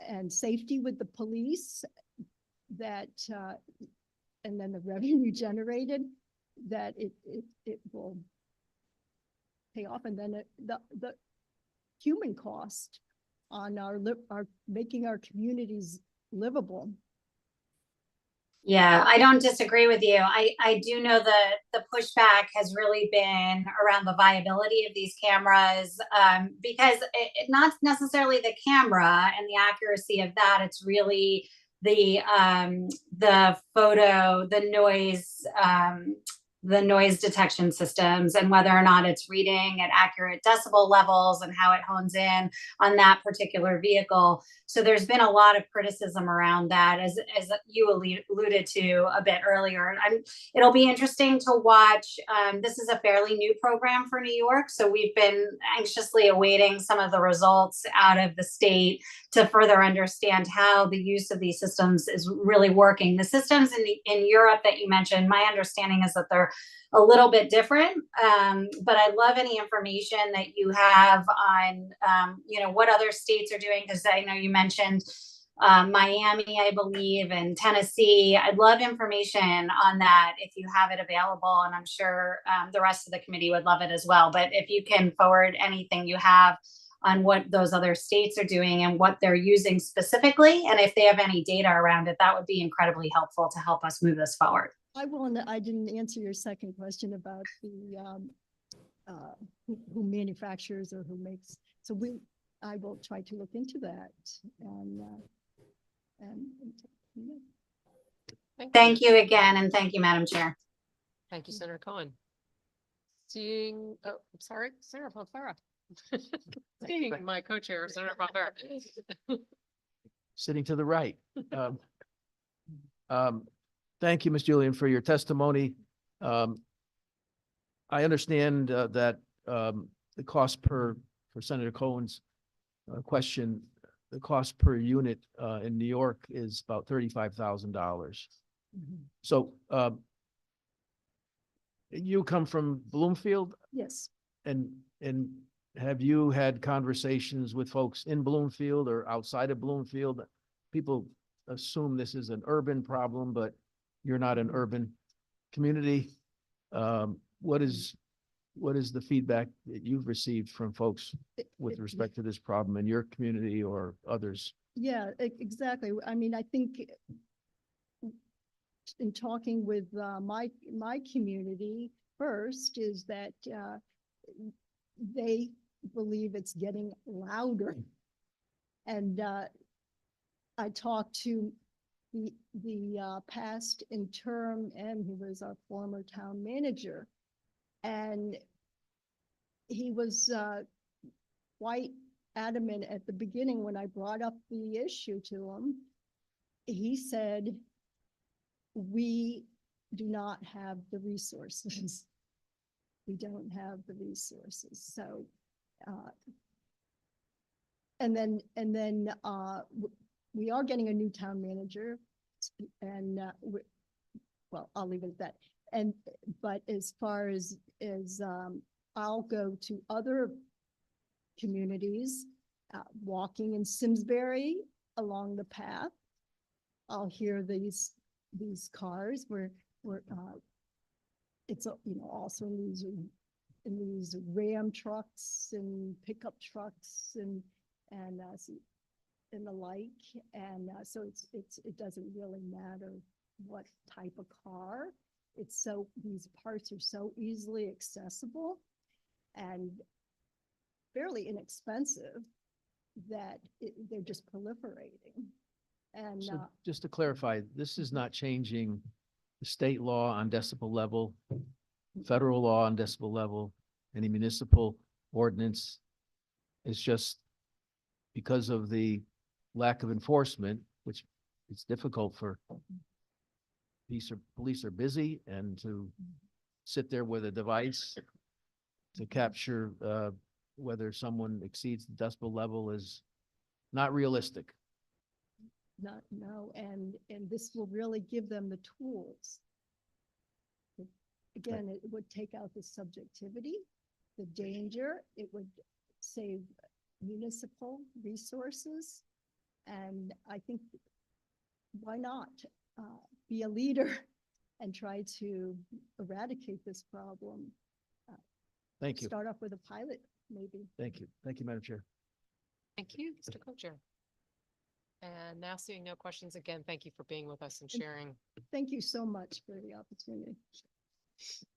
and safety with the police, that and then the revenue generated, that it will pay off. And then the human cost on our making our communities livable. Yeah, I don't disagree with you. I do know the pushback has really been around the viability of these cameras, because it not necessarily the camera and the accuracy of that. It's really the photo, the noise detection systems and whether or not it's reading at accurate decibel levels and how it hones in on that particular vehicle. So there's been a lot of criticism around that, as you alluded to a bit earlier. It'll be interesting to watch. This is a fairly new program for New York, so we've been anxiously awaiting some of the results out of the state to further understand how the use of these systems is really working. The systems in Europe that you mentioned, my understanding is that they're a little bit different, but I'd love any information that you have on, what other states are doing, because I know you mentioned Miami, I believe, and Tennessee. I'd love information on that if you have it available, and I'm sure the rest of the committee would love it as well. But if you can forward anything you have on what those other states are doing and what they're using specifically, and if they have any data around it, that would be incredibly helpful to help us move this forward. I will, I didn't answer your second question about the, who manufactures or who makes. So I will try to look into that and, Thank you again, and thank you, Madam Chair. Thank you, Senator Cohen. Seeing, oh, I'm sorry, Senator Bonfera. Seeing my co-chair, Senator Bonfera. Sitting to the right. Thank you, Ms. Julian, for your testimony. I understand that the cost for Senator Cohen's question, the cost per unit in New York is about $35,000. So you come from Bloomfield, yes. and have you had conversations with folks in Bloomfield or outside of Bloomfield? People assume this is an urban problem, but you're not an urban community. What is the feedback that you've received from folks with respect to this problem in your community or others? Yeah, exactly. I mean, I think in talking with my community first is that they believe it's getting louder. And I talked to the past interim M, who was our former town manager, and he was quite adamant at the beginning when I brought up the issue to him. He said, we do not have the resources. We don't have the resources. So, and then we are getting a new town manager, and well, I'll leave it at that. But as far as I'll go to other communities, walking in Simsbury along the path, I'll hear these cars where it's also in these Ram trucks and pickup trucks and the like, and so it doesn't really matter what type of car. These parts are so easily accessible and fairly inexpensive that they're just proliferating. And So just to clarify, this is not changing the state law on decibel level, federal law on decibel level, any municipal ordinance. It's just because of the lack of enforcement, which it's difficult for police are busy, and to sit there with a device to capture whether someone exceeds the decibel level is not realistic. No, and this will really give them the tools. Again, it would take out the subjectivity, the danger, it would save municipal resources. And I think, why not be a leader and try to eradicate this problem? Thank you. Start off with a pilot, maybe. Thank you. Thank you, Madam Chair. Thank you, Mr. Co-Chair. And now seeing no questions, again, thank you for being with us and sharing. Thank you so much for the opportunity.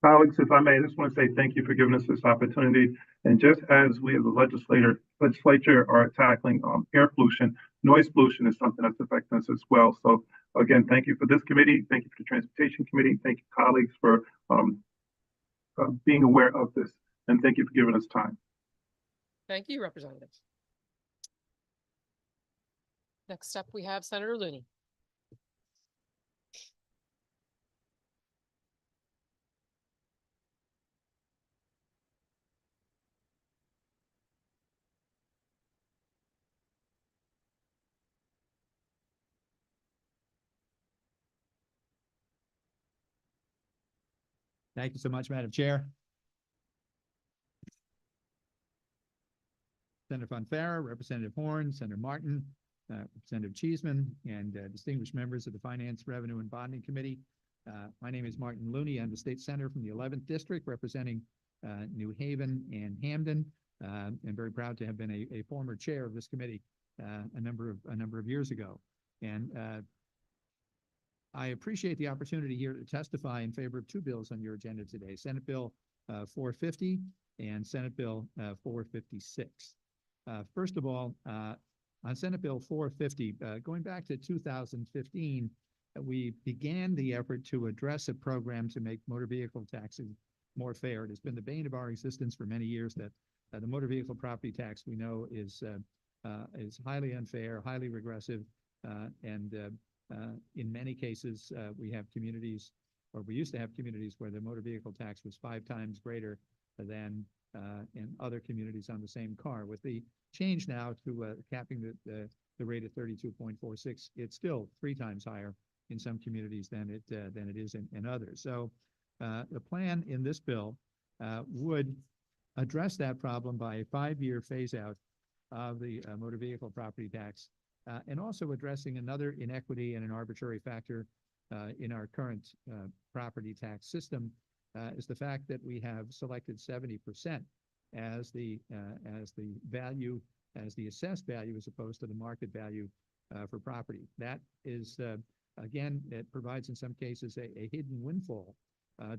Colleagues, if I may, I just want to say thank you for giving us this opportunity. And just as we as a legislature are tackling air pollution, noise pollution is something that's affecting us as well. So again, thank you for this committee. Thank you for the Transportation Committee. Thank you, colleagues, for being aware of this. And thank you for giving us time. Thank you, Representative. Next up, we have Senator Looney. Thank you so much, Madam Chair. Senator Bonfera, Representative Horn, Senator Martin, Representative Cheeseman, and distinguished members of the Finance, Revenue, and Bonding Committee. My name is Martin Looney. I'm the state senator from the 11th District, representing New Haven and Hamden. I'm very proud to have been a former chair of this committee a number of years ago. And I appreciate the opportunity here to testify in favor of two bills on your agenda today, Senate Bill 450 and Senate Bill 456. First of all, on Senate Bill 450, going back to 2015, we began the effort to address a program to make motor vehicle taxes more fair. It has been the bane of our existence for many years that the motor vehicle property tax we know is highly unfair, highly regressive, and in many cases we have communities, or we used to have communities, where the motor vehicle tax was 5 times greater than in other communities on the same car. With the change now to capping the rate at 32.46, it's still 3 times higher in some communities than it is in others. So the plan in this bill would address that problem by a 5-year phase out of the motor vehicle property tax, and also addressing another inequity and an arbitrary factor in our current property tax system, is the fact that we have selected 70% as the value, as the assessed value, as opposed to the market value for property. That is, again, it provides in some cases a hidden windfall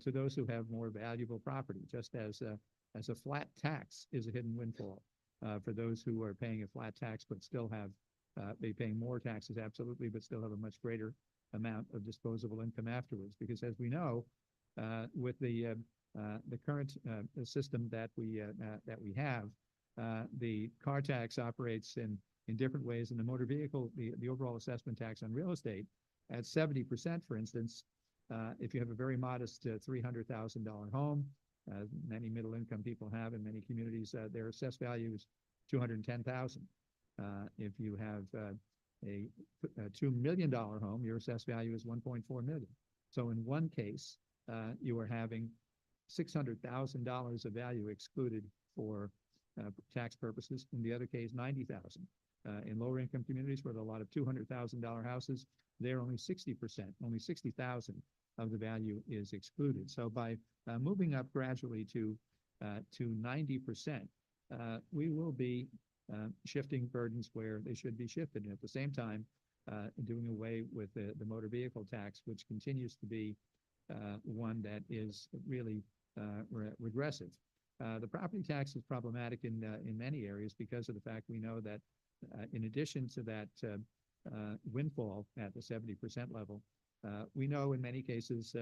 to those who have more valuable property, just as a flat tax is a hidden windfall for those who are paying a flat tax but still have they paying more taxes, absolutely, but still have a much greater amount of disposable income afterwards. Because as we know, with the current system that we have, the car tax operates in different ways. In the motor vehicle, the overall assessment tax on real estate at 70%, for instance, if you have a very modest $300,000 home, many middle income people have in many communities, their assessed value is $210,000. If you have a $2 million home, your assessed value is $1.4 million. So in one case, you are having $600,000 of value excluded for tax purposes. In the other case, $90,000. In lower income communities where there are a lot of $200,000 houses, they're only 60%, only $60,000 of the value is excluded. So by moving up gradually to 90%, we will be shifting burdens where they should be shifted, and at the same time doing away with the motor vehicle tax, which continues to be one that is really regressive. The property tax is problematic in many areas because of the fact we know that in addition to that windfall at the 70% level, we know in many cases,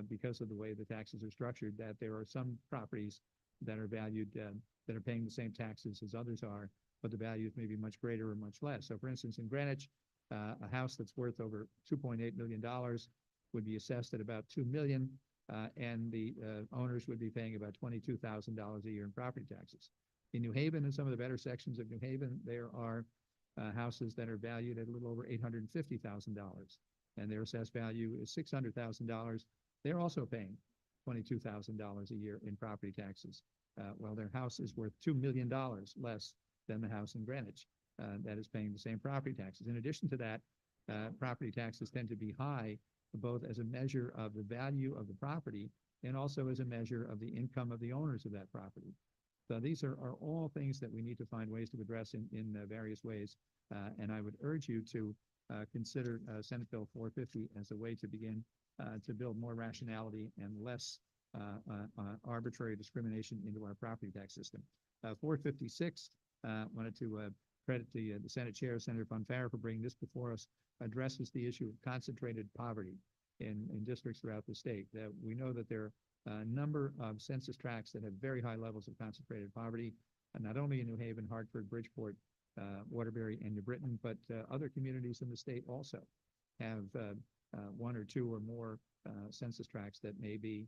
because of the way the taxes are structured, that there are some properties that are valued, that are paying the same taxes as others are, but the values may be much greater or much less. So for instance, in Greenwich, a house that's worth over $2.8 million would be assessed at about $2 million, and the owners would be paying about $22,000 a year in property taxes. In New Haven and some of the better sections of New Haven, there are houses that are valued at a little over $850,000, and their assessed value is $600,000. They're also paying $22,000 a year in property taxes, while their house is worth $2 million less than the house in Greenwich that is paying the same property taxes. In addition to that, property taxes tend to be high, both as a measure of the value of the property and also as a measure of the income of the owners of that property. So these are all things that we need to find ways to address in various ways. And I would urge you to consider Senate Bill 450 as a way to begin to build more rationality and less arbitrary discrimination into our property tax system. 456, wanted to credit the Senate Chair, Senator Fonfara, for bringing this before us, addresses the issue of concentrated poverty in districts throughout the state. We know that there are a number of census tracts that have very high levels of concentrated poverty, not only in New Haven, Hartford, Bridgeport, Waterbury, and New Britain, but other communities in the state also have 1 or 2 or more census tracts that may be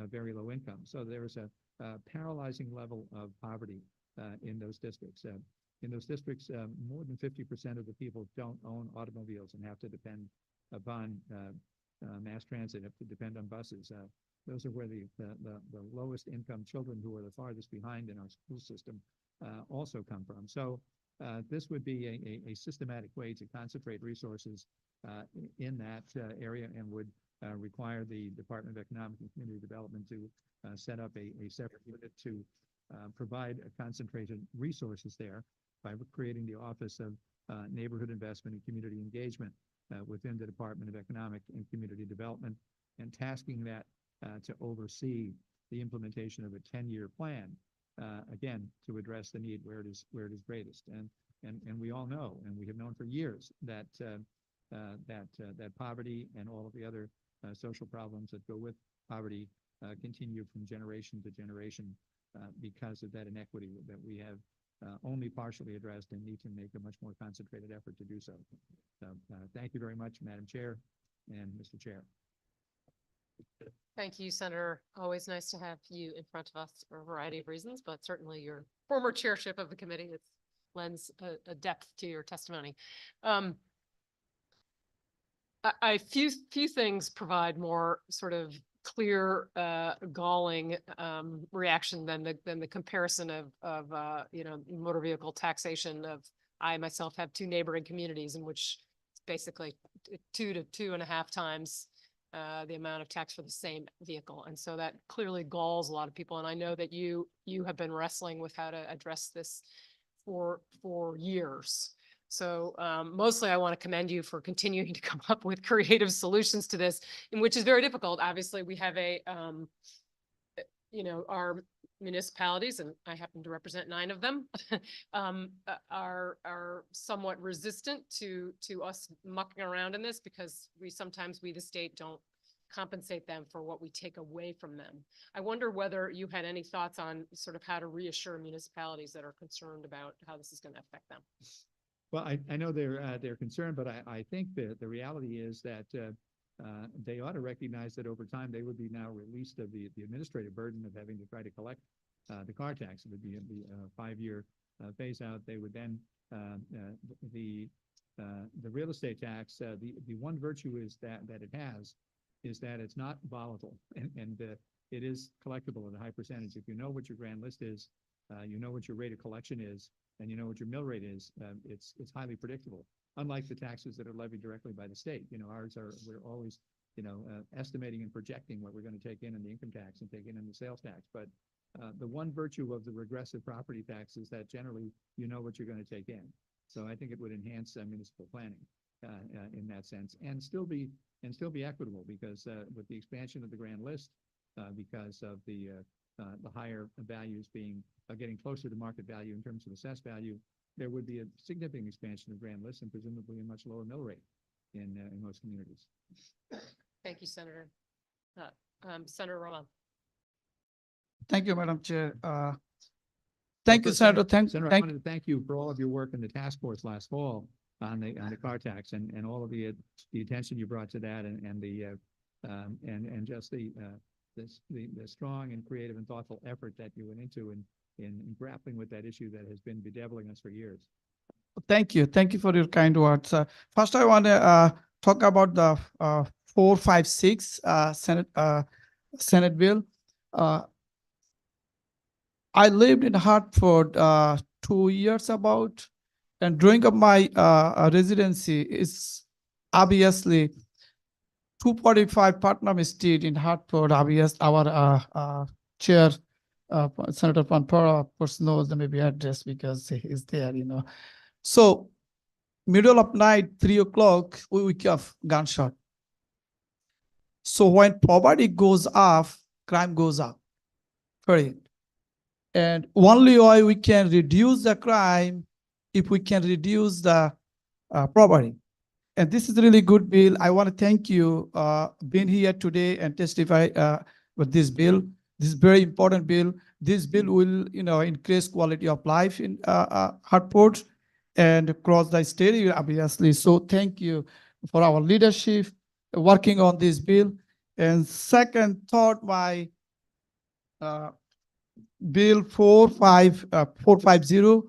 very low income. So there's a paralyzing level of poverty in those districts. In those districts, more than 50% of the people don't own automobiles and have to depend upon mass transit, have to depend on buses. Those are where the lowest income children, who are the farthest behind in our school system, also come from. So This would be a systematic way to concentrate resources in that area and would require the Department of Economic and Community Development to set up a separate unit to provide concentrated resources there by creating the Office of Neighborhood Investment and Community Engagement within the Department of Economic and Community Development, and tasking that to oversee the implementation of a 10-year plan, again, to address the need where it is greatest. And we all know, and we have known for years, that that poverty and all of the other social problems that go with poverty continue from generation to generation because of that inequity that we have only partially addressed and need to make a much more concentrated effort to do so. So thank you very much, Madam Chair and Mr. Chair. Thank you, Senator. Always nice to have you in front of us for a variety of reasons, but certainly your former chairship of the committee, it lends a depth to your testimony. Few things provide more sort of clear, galling reaction than the comparison of motor vehicle taxation of. I myself have 2 neighboring communities in which it's basically 2 to 2.5 times the amount of tax for the same vehicle. And so that clearly galls a lot of people. And I know that you have been wrestling with how to address this for years. So mostly I want to commend you for continuing to come up with creative solutions to this, in which is very difficult. Obviously, we have our municipalities, and I happen to represent 9 of them, are somewhat resistant to us mucking around in this, because we, the state, don't compensate them for what we take away from them. I wonder whether you had any thoughts on sort of how to reassure municipalities that are concerned about how this is going to affect them. Well, I know they're concerned, but I think that the reality is that they ought to recognize that over time they would be now released of the administrative burden of having to try to collect the car tax. It would be a 5-year phase out. They would then the real estate tax. The one virtue is that it has is that it's not volatile, and it is collectible at a high percentage. If you know what your grand list is, you know what your rate of collection is, and you know what your mill rate is, it's highly predictable. Unlike the taxes that are levied directly by the state, we're always, estimating and projecting what we're going to take in the income tax and take in the sales tax. But the one virtue of the regressive property tax is that generally you know what you're going to take in. So I think it would enhance municipal planning in that sense, and still be equitable, because with the expansion of the grand list, because of the higher values getting closer to market value in terms of assessed value, there would be a significant expansion of grand lists and presumably a much lower mill rate in most communities. Thank you, Senator. Senator Roman. Thank you, Madam Chair. Thank you, Senator. Senator, I wanted to thank you for all of your work in the task force last fall on the car tax, and all of the attention you brought to that, and just the strong and creative and thoughtful effort that you went into in grappling with that issue that has been bedeviling us for years. Thank you. Thank you for your kind words. First, I want to talk about the 456 Senate bill. I lived in Hartford 2 years about, and during my residency is obviously 245 Putnam Street in Hartford. Obviously, our chair, Senator Fonfara, of course, knows the maybe address because he's there, So middle of night, 3 o'clock, we wake up, gunshot. So when poverty goes up, crime goes up. Period. And only way we can reduce the crime if we can reduce the poverty. And this is a really good bill. I want to thank you being here today and testify with this bill. This is a very important bill. This bill will, increase quality of life in Hartford and across the state, obviously. So thank you for our leadership working on this bill. And second thought, my bill 450,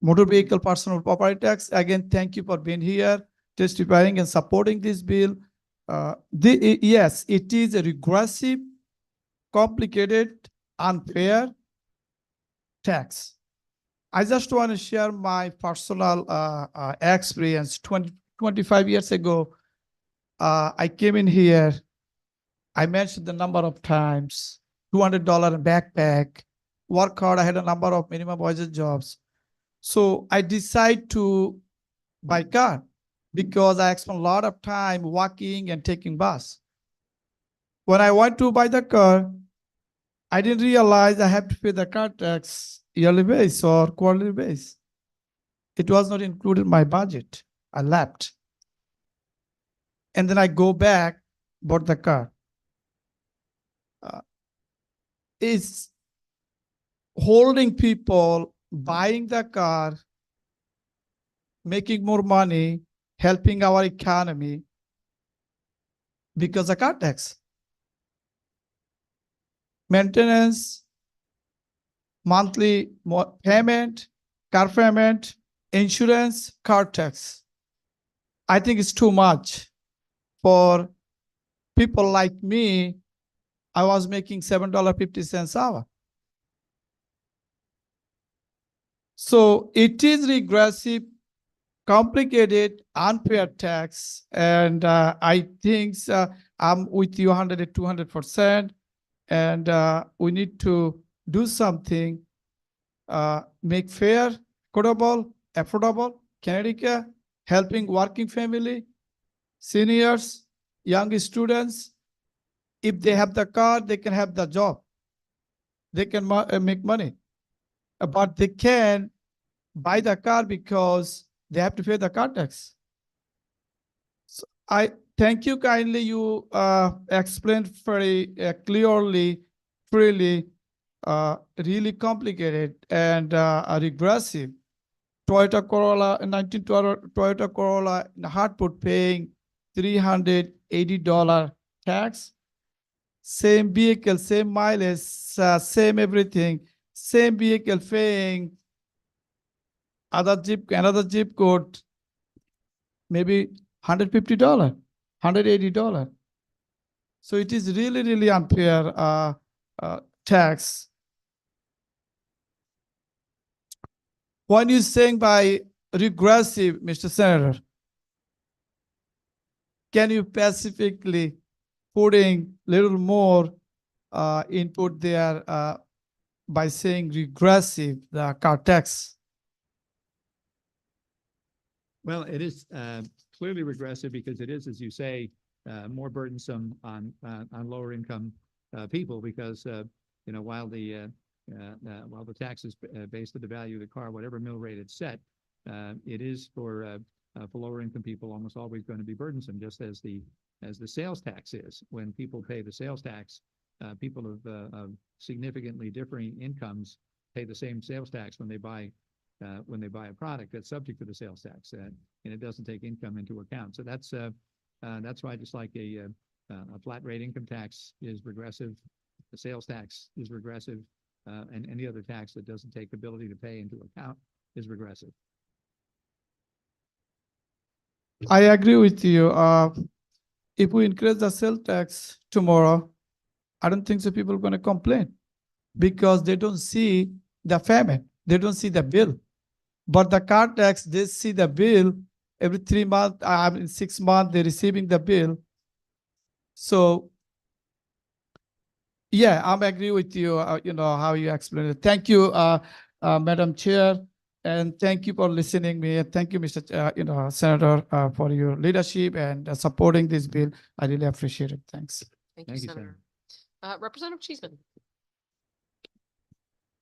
motor vehicle personal property tax. Again, thank you for being here, testifying and supporting this bill. Yes, it is a regressive, complicated, unfair tax. I just want to share my personal experience. 25 years ago, I came in here. I mentioned the number of times, $200 backpack, work hard. I had a number of minimum wage jobs. So I decided to buy car because I spent a lot of time walking and taking bus. When I went to buy the car, I didn't realize I have to pay the car tax yearly base or quarterly base. It was not included in my budget. I left. And then I go back, bought the car. It's holding people, buying the car, making more money, helping our economy because of car tax. Maintenance, monthly payment, car payment, insurance, car tax. I think it's too much for people like me. I was making $7.50 an hour. So it is regressive, complicated, unfair tax. And I think I'm with you 100 to 200%. And we need to do something, make fair, equitable, affordable, Connecticut, helping working family, seniors, young students. If they have the car, they can have the job. They can make money. But they can buy the car because they have to pay the car tax. So I thank you kindly. You explained very clearly, freely, really complicated and regressive. Toyota Corolla, 1912 Toyota Corolla in Hartford paying $380 tax. Same vehicle, same mileage, same everything. Same vehicle paying another zip code, maybe $150, $180. So it is really, really unfair tax. When you're saying by regressive, Mr. Senator, can you specifically putting little more input there by saying regressive, the car tax? Well, it is clearly regressive because it is, as you say, more burdensome on lower income people because while the tax is based on the value of the car, whatever mill rate it's set, it is for lower income people almost always going to be burdensome, just as the sales tax is. When people pay the sales tax, people of significantly differing incomes pay the same sales tax when they buy a product that's subject to the sales tax, and it doesn't take income into account. So that's why just like a flat rate income tax is regressive, the sales tax is regressive, and any other tax that doesn't take ability to pay into account is regressive. I agree with you. If we increase the sales tax tomorrow, I don't think so people are going to complain because they don't see the payment. They don't see the bill. But the car tax, they see the bill every 3 months, 6 months, they're receiving the bill. So, yeah, I'm agree with you, how you explain it. Thank you, Madam Chair, and thank you for listening me. Thank you, Mr. Senator, for your leadership and supporting this bill. I really appreciate it. Thanks. Thank you, Senator. Representative Cheeseman.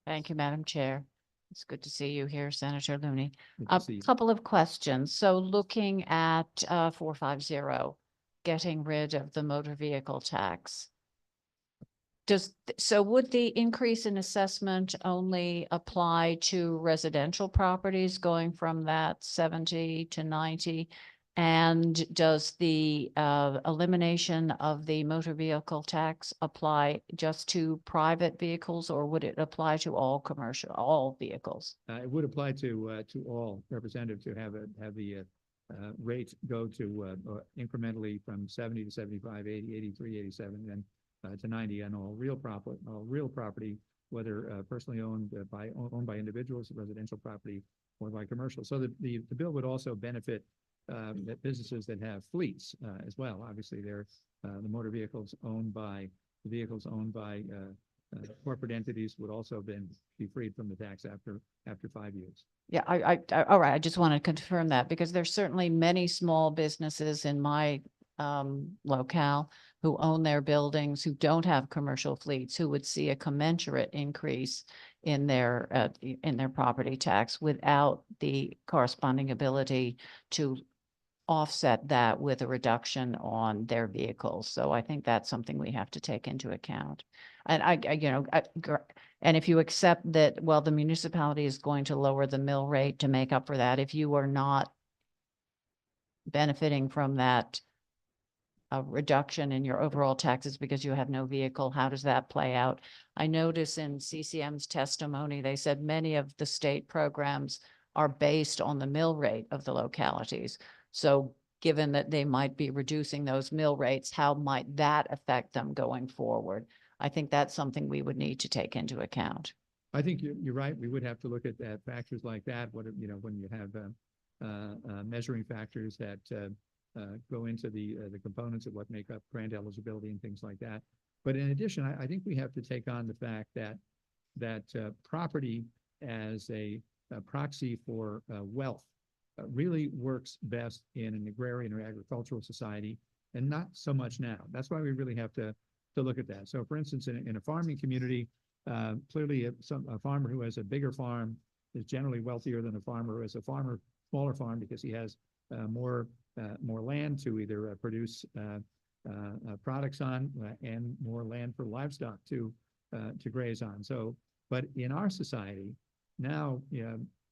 Thank you, Madam Chair. It's good to see you here, Senator Looney. Good to A see you. couple of questions. So looking at 450, getting rid of the motor vehicle tax. So would the increase in assessment only apply to residential properties going from that 70 to 90? And does the elimination of the motor vehicle tax apply just to private vehicles, or would it apply to all vehicles? It would apply to all representatives to have the rate go to incrementally from 70 to 75, 80, 83, 87, and to 90 on all real property whether personally owned owned by individuals, residential property, or by commercial. So the bill would also benefit that businesses that have fleets as well. Obviously, they're the motor vehicles owned by corporate entities would also be freed from the tax after 5 years. Yeah, all right. I just want to confirm that because there's certainly many small businesses in my locale who own their buildings, who don't have commercial fleets, who would see a commensurate increase in their property tax without the corresponding ability to offset that with a reduction on their vehicles. So I think that's something we have to take into account. And and if you accept that, well, the municipality is going to lower the mill rate to make up for that, if you are not benefiting from that reduction in your overall taxes because you have no vehicle, how does that play out? I notice in CCM's testimony, they said many of the state programs are based on the mill rate of the localities. So given that they might be reducing those mill rates, how might that affect them going forward? I think that's something we would need to take into account. I think you're right. We would have to look at factors like that. When you have measuring factors that go into the components of what make up grant eligibility and things like that. But in addition, I think we have to take on the fact that property as a proxy for wealth really works best in an agrarian or agricultural society, and not so much now. That's why we really have to look at that. So, for instance, in a farming community, clearly a farmer who has a bigger farm is generally wealthier than a farmer who has a smaller farm because he has more land to either produce products on and more land for livestock to graze on. So, but in our society now,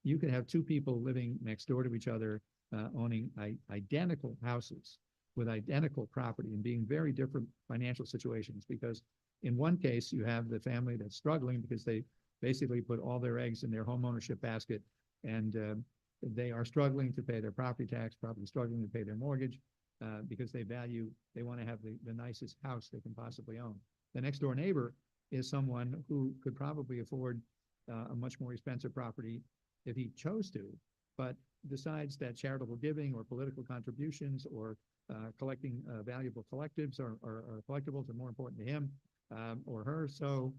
you can have two people living next door to each other, owning identical houses with identical property and being very different financial situations. Because in one case, you have the family that's struggling because they basically put all their eggs in their home ownership basket, and they are struggling to pay their property tax, probably struggling to pay their mortgage because they want to have the nicest house they can possibly own. The next door neighbor is someone who could probably afford a much more expensive property if he chose to, but decides that charitable giving or political contributions or collecting valuable collectives or collectibles are more important to him or her. So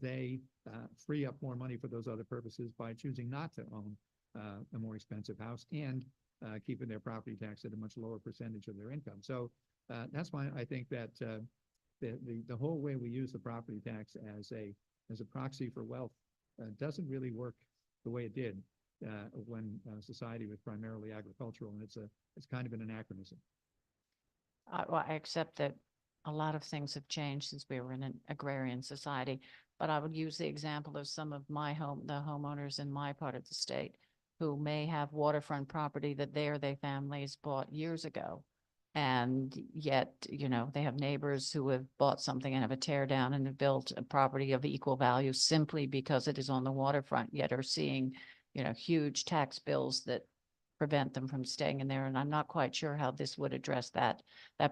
they free up more money for those other purposes by choosing not to own a more expensive house and keeping their property tax at a much lower percentage of their income. So that's why I think that the whole way we use the property tax as a proxy for wealth doesn't really work the way it did when society was primarily agricultural, and it's kind of an anachronism. Well, I accept that a lot of things have changed since we were in an agrarian society, but I would use the example of some of the homeowners in my part of the state who may have waterfront property that their families bought years ago. And yet, they have neighbors who have bought something and have a tear down and have built a property of equal value simply because it is on the waterfront, yet are seeing, huge tax bills that prevent them from staying in there. And I'm not quite sure how this would address that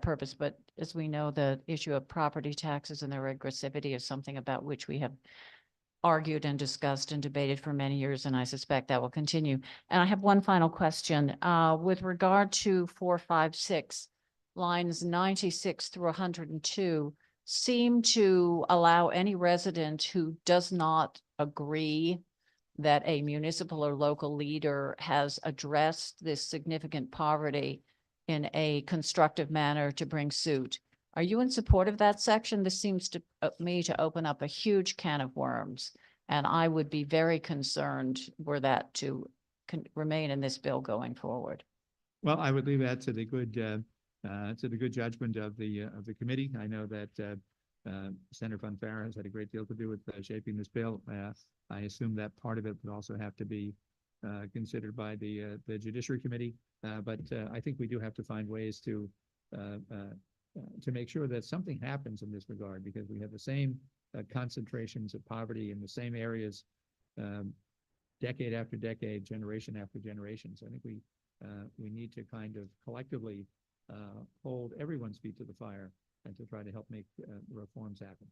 purpose. But as we know, the issue of property taxes and their regressivity is something about which we have argued and discussed and debated for many years, and I suspect that will continue. And I have one final question. With regard to 456, lines 96 through 102 seem to allow any resident who does not agree that a municipal or local leader has addressed this significant poverty in a constructive manner to bring suit. Are you in support of that section? This seems to me to open up a huge can of worms, and I would be very concerned were that to remain in this bill going forward. Well, I would leave that to the good judgment of the committee. I know that Senator Fonfara has had a great deal to do with shaping this bill. I assume that part of it would also have to be considered by the Judiciary Committee. But I think we do have to find ways to make sure that something happens in this regard, because we have the same concentrations of poverty in the same areas decade after decade, generation after generation. So I think we need to kind of collectively hold everyone's feet to the fire and to try to help make reforms happen.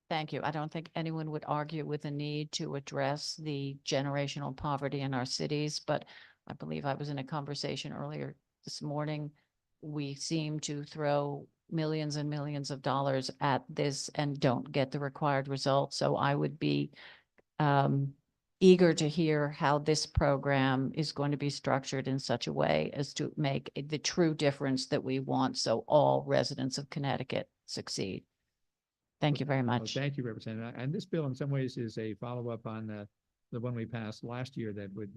Thank you. I don't think anyone would argue with the need to address the generational poverty in our cities, but I believe I was in a conversation earlier this morning. We seem to throw millions and millions of dollars at this and don't get the required results. So I would be eager to hear how this program is going to be structured in such a way as to make the true difference that we want, so all residents of Connecticut succeed. Thank you very Well, much. thank you, Representative. And this bill in some ways is a follow-up on the one we passed last year that would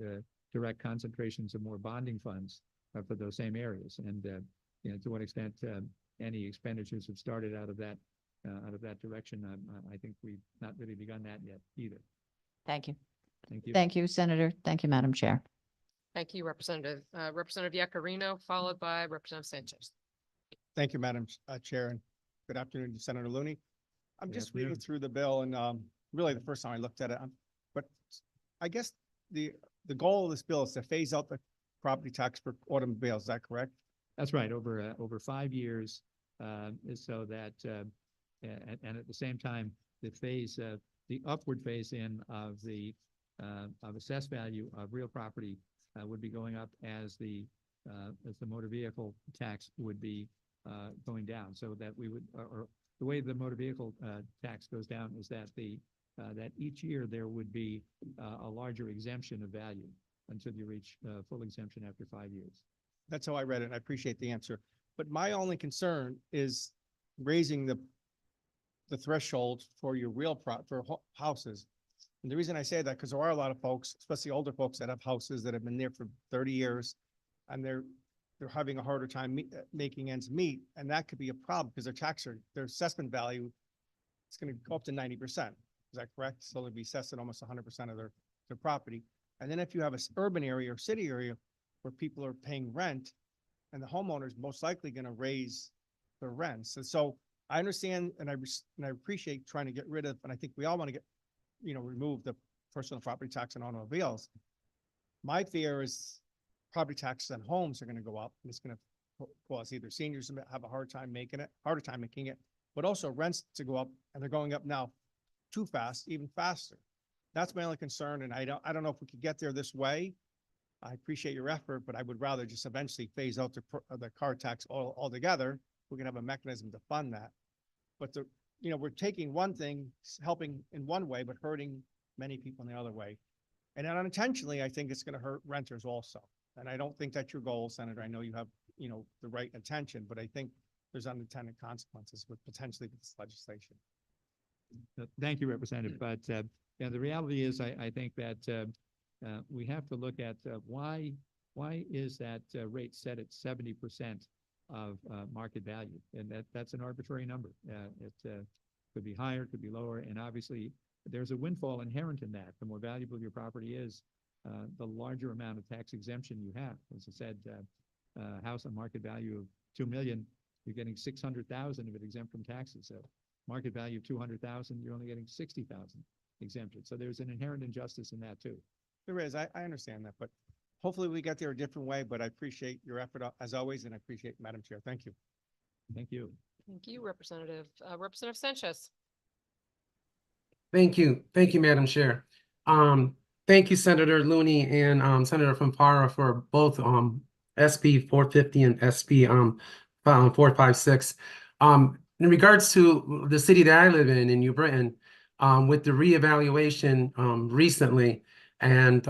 direct concentrations of more bonding funds for those same areas. And you know, to what extent any expenditures have started out of that direction, I think we've not really begun that yet either. Thank you. Thank you. Thank you, Senator. Thank you, Madam Chair. Thank you, Representative. Representative Yakarino, followed by Representative Sanchez. Thank you, Madam Chair, and good afternoon to Senator Looney. I'm Good just reading afternoon. through the bill and really the first time I looked at it, but I guess the goal of this bill is to phase out the property tax for automobiles. Is that correct? That's right, over 5 years, so that and at the same time, the upward phase in of the of assessed value of real property would be going up as the motor vehicle tax would be going down, so that we would or the way the motor vehicle tax goes down is that that each year there would be a larger exemption of value until you reach full exemption after 5 years. That's how I read it. And I appreciate the answer. But my only concern is raising the threshold for your houses. And the reason I say that, because there are a lot of folks, especially older folks, that have houses that have been there for 30 years, and they're having a harder time making ends meet, and that could be a problem because their assessment value is going to go up to 90%. Is that correct? So they'll be assessed at almost 100% of their property. And then if you have an urban area or city area where people are paying rent, and the homeowner is most likely going to raise their rents. And so I understand, and I appreciate trying to get rid of, and I think we all want to remove the personal property tax on automobiles. My fear is property taxes on homes are going to go up, and it's going to cause either seniors to have a harder time making it, but also rents to go up, and they're going up now too fast, even faster. That's my only concern, and I don't know if we could get there this way. I appreciate your effort, but I would rather just eventually phase out the car tax altogether. We can have a mechanism to fund that. But we're taking one thing, helping in one way, but hurting many people in the other way. And unintentionally, I think it's going to hurt renters also. And I don't think that's your goal, Senator. I know you have, the right intention, but I think there's unintended consequences with potentially this legislation. Thank you, Representative. But yeah, the reality is, I think that we have to look at why is that rate set at 70% of market value, and that's an arbitrary number. It could be higher, could be lower, and obviously there's a windfall inherent in that. The more valuable your property is, the larger amount of tax exemption you have. As I said, house on market value of $2 million, you're getting 600,000 of it exempt from taxes. So market value of 200,000, you're only getting 60,000 exempted. So there's an inherent injustice in that too. There is, I understand that, but hopefully we get there a different way, but I appreciate your effort as always, and I appreciate Madam Chair. Thank you. Thank you. Thank you, Representative. Representative Sanchez. Thank you. Thank you, Madam Chair. Thank you, Senator Looney and Senator Fanfara for both SB 450 and SB 456. In regards to the city that I live in New Britain, with the reevaluation recently and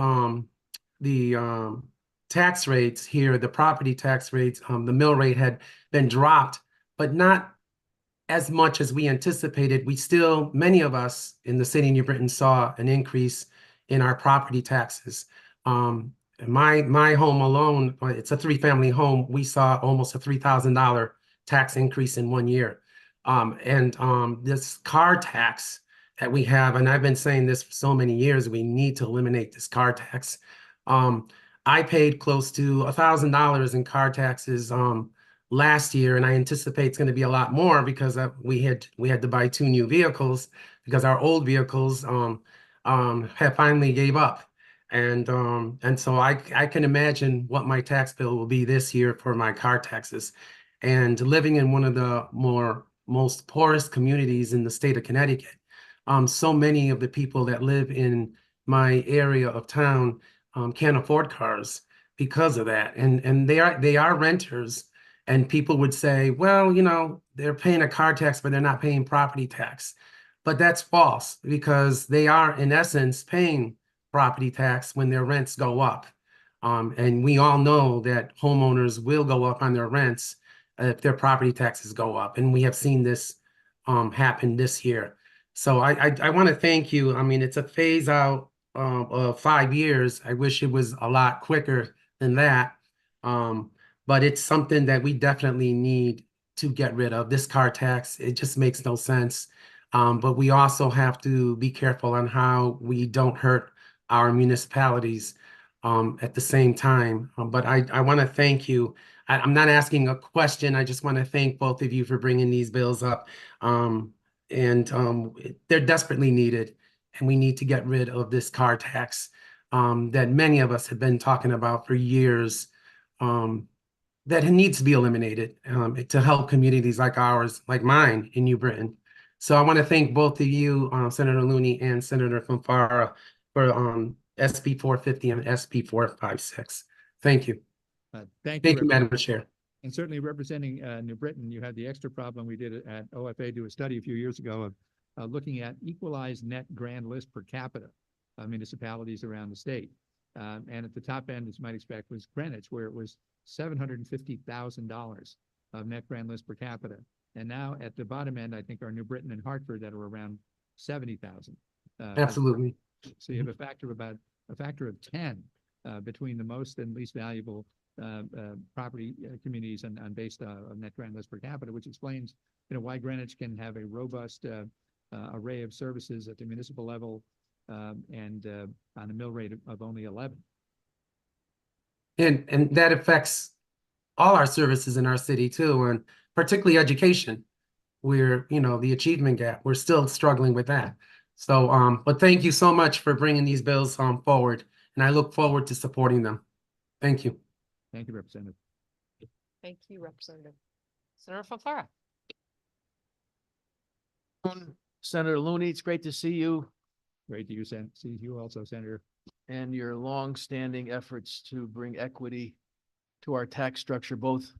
the tax rates here, the property tax rates, the mill rate had been dropped, but not as much as we anticipated. Many of us in the city of New Britain saw an increase in our property taxes. My home alone, it's a 3-family home. We saw almost a $3,000 tax increase in 1 year. This car tax that we have, and I've been saying this for so many years, we need to eliminate this car tax. I paid close to $1,000 in car taxes last year, and I anticipate it's going to be a lot more because we had to buy 2 new vehicles because our old vehicles have finally gave up. And so I can imagine what my tax bill will be this year for my car taxes. And living in one of the most poorest communities in the state of Connecticut, so many of the people that live in my area of town can't afford cars because of that. And they are renters. And people would say, well, you know, they're paying a car tax, but they're not paying property tax. But that's false because they are, in essence, paying property tax when their rents go up. And we all know that homeowners will go up on their rents if their property taxes go up. And we have seen this happen this year. So I want to thank you. I mean, it's a phase out of 5 years. I wish it was a lot quicker than that. But it's something that we definitely need to get rid of. This car tax, it just makes no sense. But we also have to be careful on how we don't hurt our municipalities at the same time. But I want to thank you. I'm not asking a question. I just want to thank both of you for bringing these bills up. They're desperately needed. And we need to get rid of this car tax that many of us have been talking about for years. That it needs to be eliminated to help communities like ours, like mine in New Britain. So I want to thank both of you, Senator Looney and Senator Fanfara, for SB 450 and SB 456. Thank you. Thank you, Madam Chair. And certainly representing New Britain, you had the extra problem. We did at OFA do a study a few years ago of looking at equalized net grand list per capita of municipalities around the state. And at the top end, as you might expect, was Greenwich, where it was $750,000 of net grand list per capita. And now at the bottom end, I think are New Britain and Hartford that are around 70,000. Absolutely. So you have a factor of 10 between the most and least valuable property communities and based on net grand list per capita, which explains, you know, why Greenwich can have a robust array of services at the municipal level and on a mill rate of only 11. And that affects all our services in our city too, and particularly education, where, you know, the achievement gap, we're still struggling with that. So, but thank you so much for bringing these bills forward, and I look forward to supporting them. Thank you. Thank you, Representative. Thank you, Representative. Senator Fanfara. Senator Looney, it's great to see you. Great to see you also, Senator. And your long-standing efforts to bring equity to our tax structure, both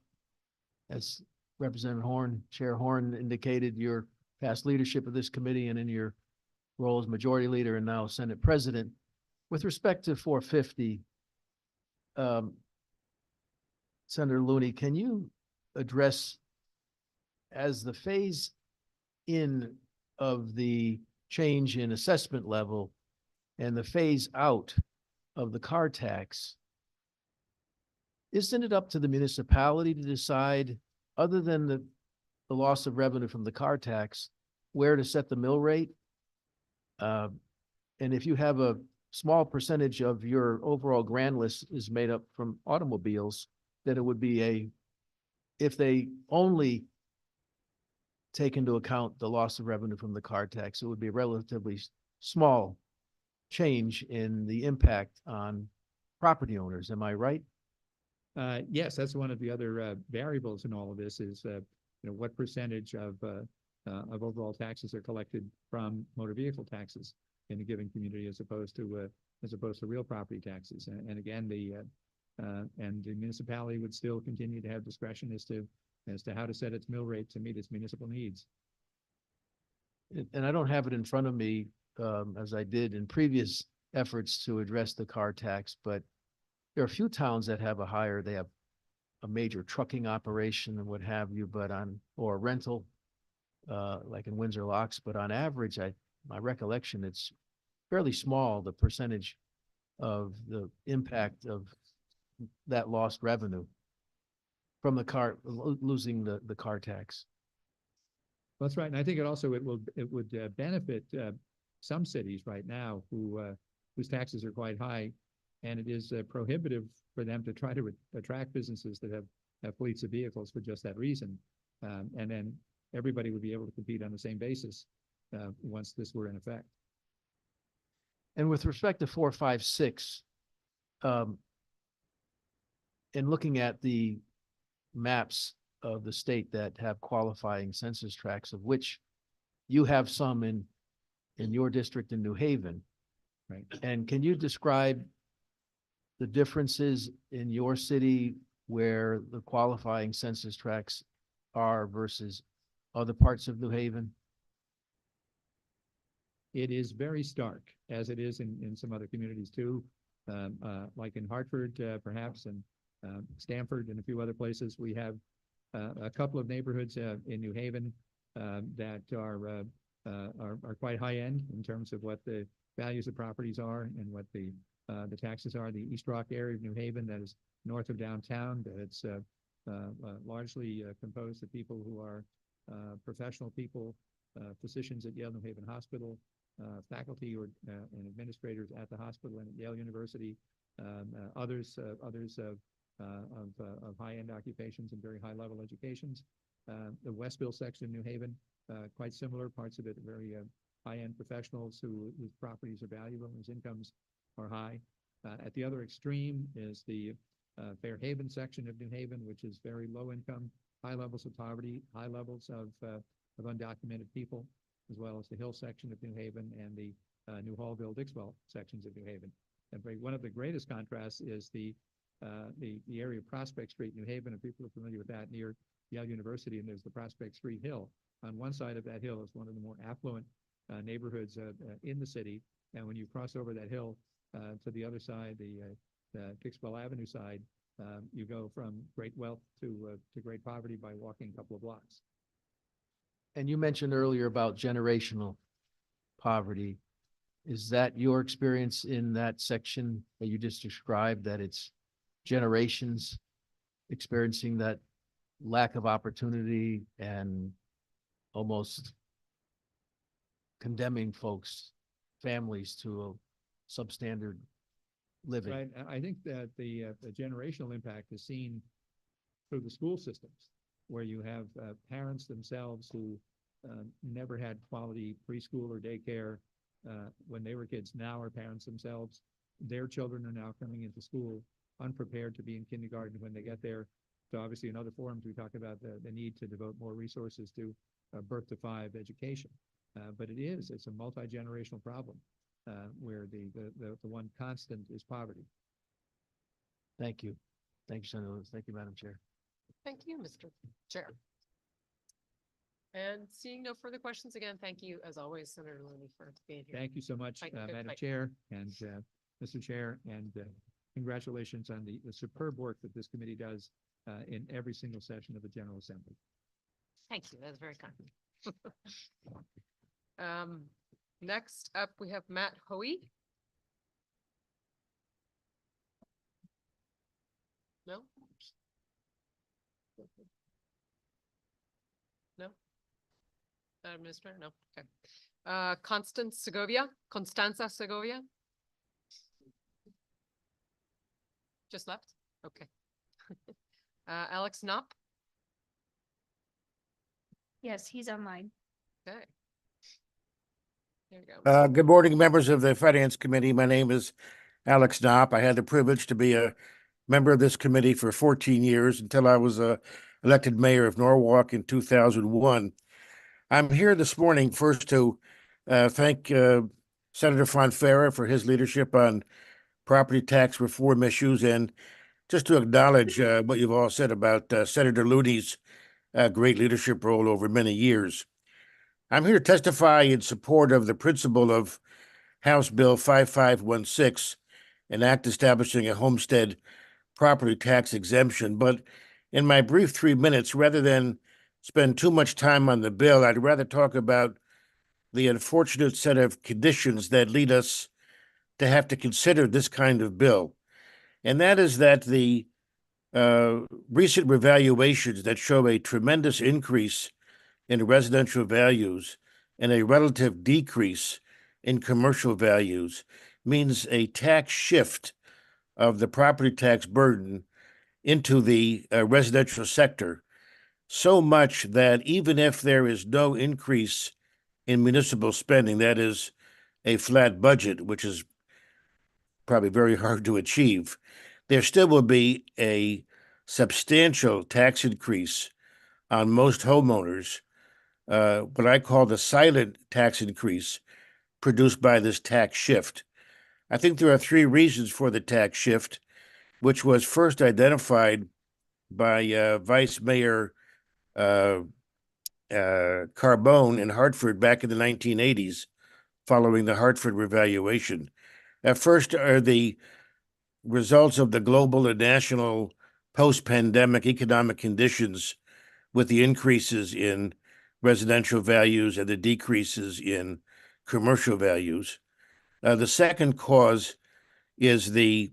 as Representative Horn, Chair Horn indicated, your past leadership of this committee and in your role as Majority Leader and now Senate President. With respect to 450, Senator Looney, can you address, as the phase in of the change in assessment level and the phase out of the car tax, isn't it up to the municipality to decide, other than the loss of revenue from the car tax, where to set the mill rate? And if you have a small percentage of your overall grand list is made up from automobiles, then it would be if they only take into account the loss of revenue from the car tax, it would be a relatively small change in the impact on property owners. Am I right? Yes, that's one of the other variables in all of this is, you know, what percentage of overall taxes are collected from motor vehicle taxes in a given community as opposed to real property taxes. And again, and the municipality would still continue to have discretion as to how to set its mill rate to meet its municipal needs. And I don't have it in front of me as I did in previous efforts to address the car tax, but there are a few towns that have they have a major trucking operation and what have you, or rental, like in Windsor Locks, but on average, my recollection, it's fairly small, the percentage of the impact of that lost revenue from the car, losing the car tax. That's right. And I think it would benefit some cities right now whose taxes are quite high. And it is prohibitive for them to try to attract businesses that have fleets of vehicles for just that reason. And then everybody would be able to compete on the same basis once this were in effect. And with respect to 456, in looking at the maps of the state that have qualifying census tracts, of which you have some in in your district in New Haven. Right. And can you describe the differences in your city where the qualifying census tracts are versus other parts of New Haven? It is very stark, as it is in some other communities too. Like in Hartford, perhaps, and Stamford and a few other places, we have a couple of neighborhoods in New Haven that are quite high end in terms of what the values of properties are and what the taxes are. The East Rock area of New Haven, that is north of downtown, that's largely composed of people who are professional people, physicians at Yale New Haven Hospital, faculty and administrators at the hospital and at Yale University, others of high-end occupations and very high-level educations. The Westville section of New Haven, quite similar, parts of it very high-end professionals whose properties are valuable and whose incomes are high. At the other extreme is the Fairhaven section of New Haven, which is very low income, high levels of poverty, high levels of undocumented people, as well as the Hill section of New Haven and the New Hallville, Dixwell sections of New Haven. And one of the greatest contrasts is the area of Prospect Street, New Haven, and people are familiar with that, near Yale University, and there's the Prospect Street Hill. On one side of that hill is one of the more affluent neighborhoods in the city, and when you cross over that hill to the other side, the Dixwell Avenue side, you go from great wealth to great poverty by walking a couple of blocks. And you mentioned earlier about generational poverty. Is that your experience in that section that you just described, that it's generations experiencing that lack of opportunity and almost condemning folks, families to a substandard living? Right. I think that the generational impact is seen through the school systems, where you have parents themselves who never had quality preschool or daycare when they were kids, now are parents themselves. Their children are now coming into school unprepared to be in kindergarten when they get there. So obviously in other forums, we talk about the need to devote more resources to birth to 5 education. But it's a multi-generational problem where the one constant is poverty. Thank you. Thank you, Senator Lewis. Thank you, Madam Chair. Thank you, Mr. Chair. And seeing no further questions, again, thank you, as always, Senator Looney, for being here. Thank you so much, Thank you. Madam Bye. Chair and Mr. Chair, and congratulations on the superb work that this committee does in every single session of the General Assembly. Thank you. That's very kind. Next up, we have Matt Hoey. No? No? Madam Administrator? No. Okay. Constanza Segovia? Just left? Okay. Alex Knopp? Yes, he's online. Okay. There you go. Good morning, members of the Finance Committee. My name is Alex Knopp. I had the privilege to be a member of this committee for 14 years until I was elected mayor of Norwalk in 2001. I'm here this morning first to thank Senator Fonfara for his leadership on property tax reform issues, and just to acknowledge what you've all said about Senator Looney's great leadership role over many years. I'm here to testify in support of the principle of House Bill 5516, an act establishing a homestead property tax exemption. But in my brief 3 minutes, rather than spend too much time on the bill, I'd rather talk about the unfortunate set of conditions that lead us to have to consider this kind of bill. And that is that the recent revaluations that show a tremendous increase in residential values and a relative decrease in commercial values means a tax shift of the property tax burden into the residential sector, so much that even if there is no increase in municipal spending, that is a flat budget, which is probably very hard to achieve, there still will be a substantial tax increase on most homeowners, what I call the silent tax increase, produced by this tax shift. I think there are three reasons for the tax shift, which was first identified by Vice Mayor Carbone in Hartford back in the 1980s, following the Hartford revaluation. At first are the results of the global and national post-pandemic economic conditions, with the increases in residential values and the decreases in commercial values. The second cause is the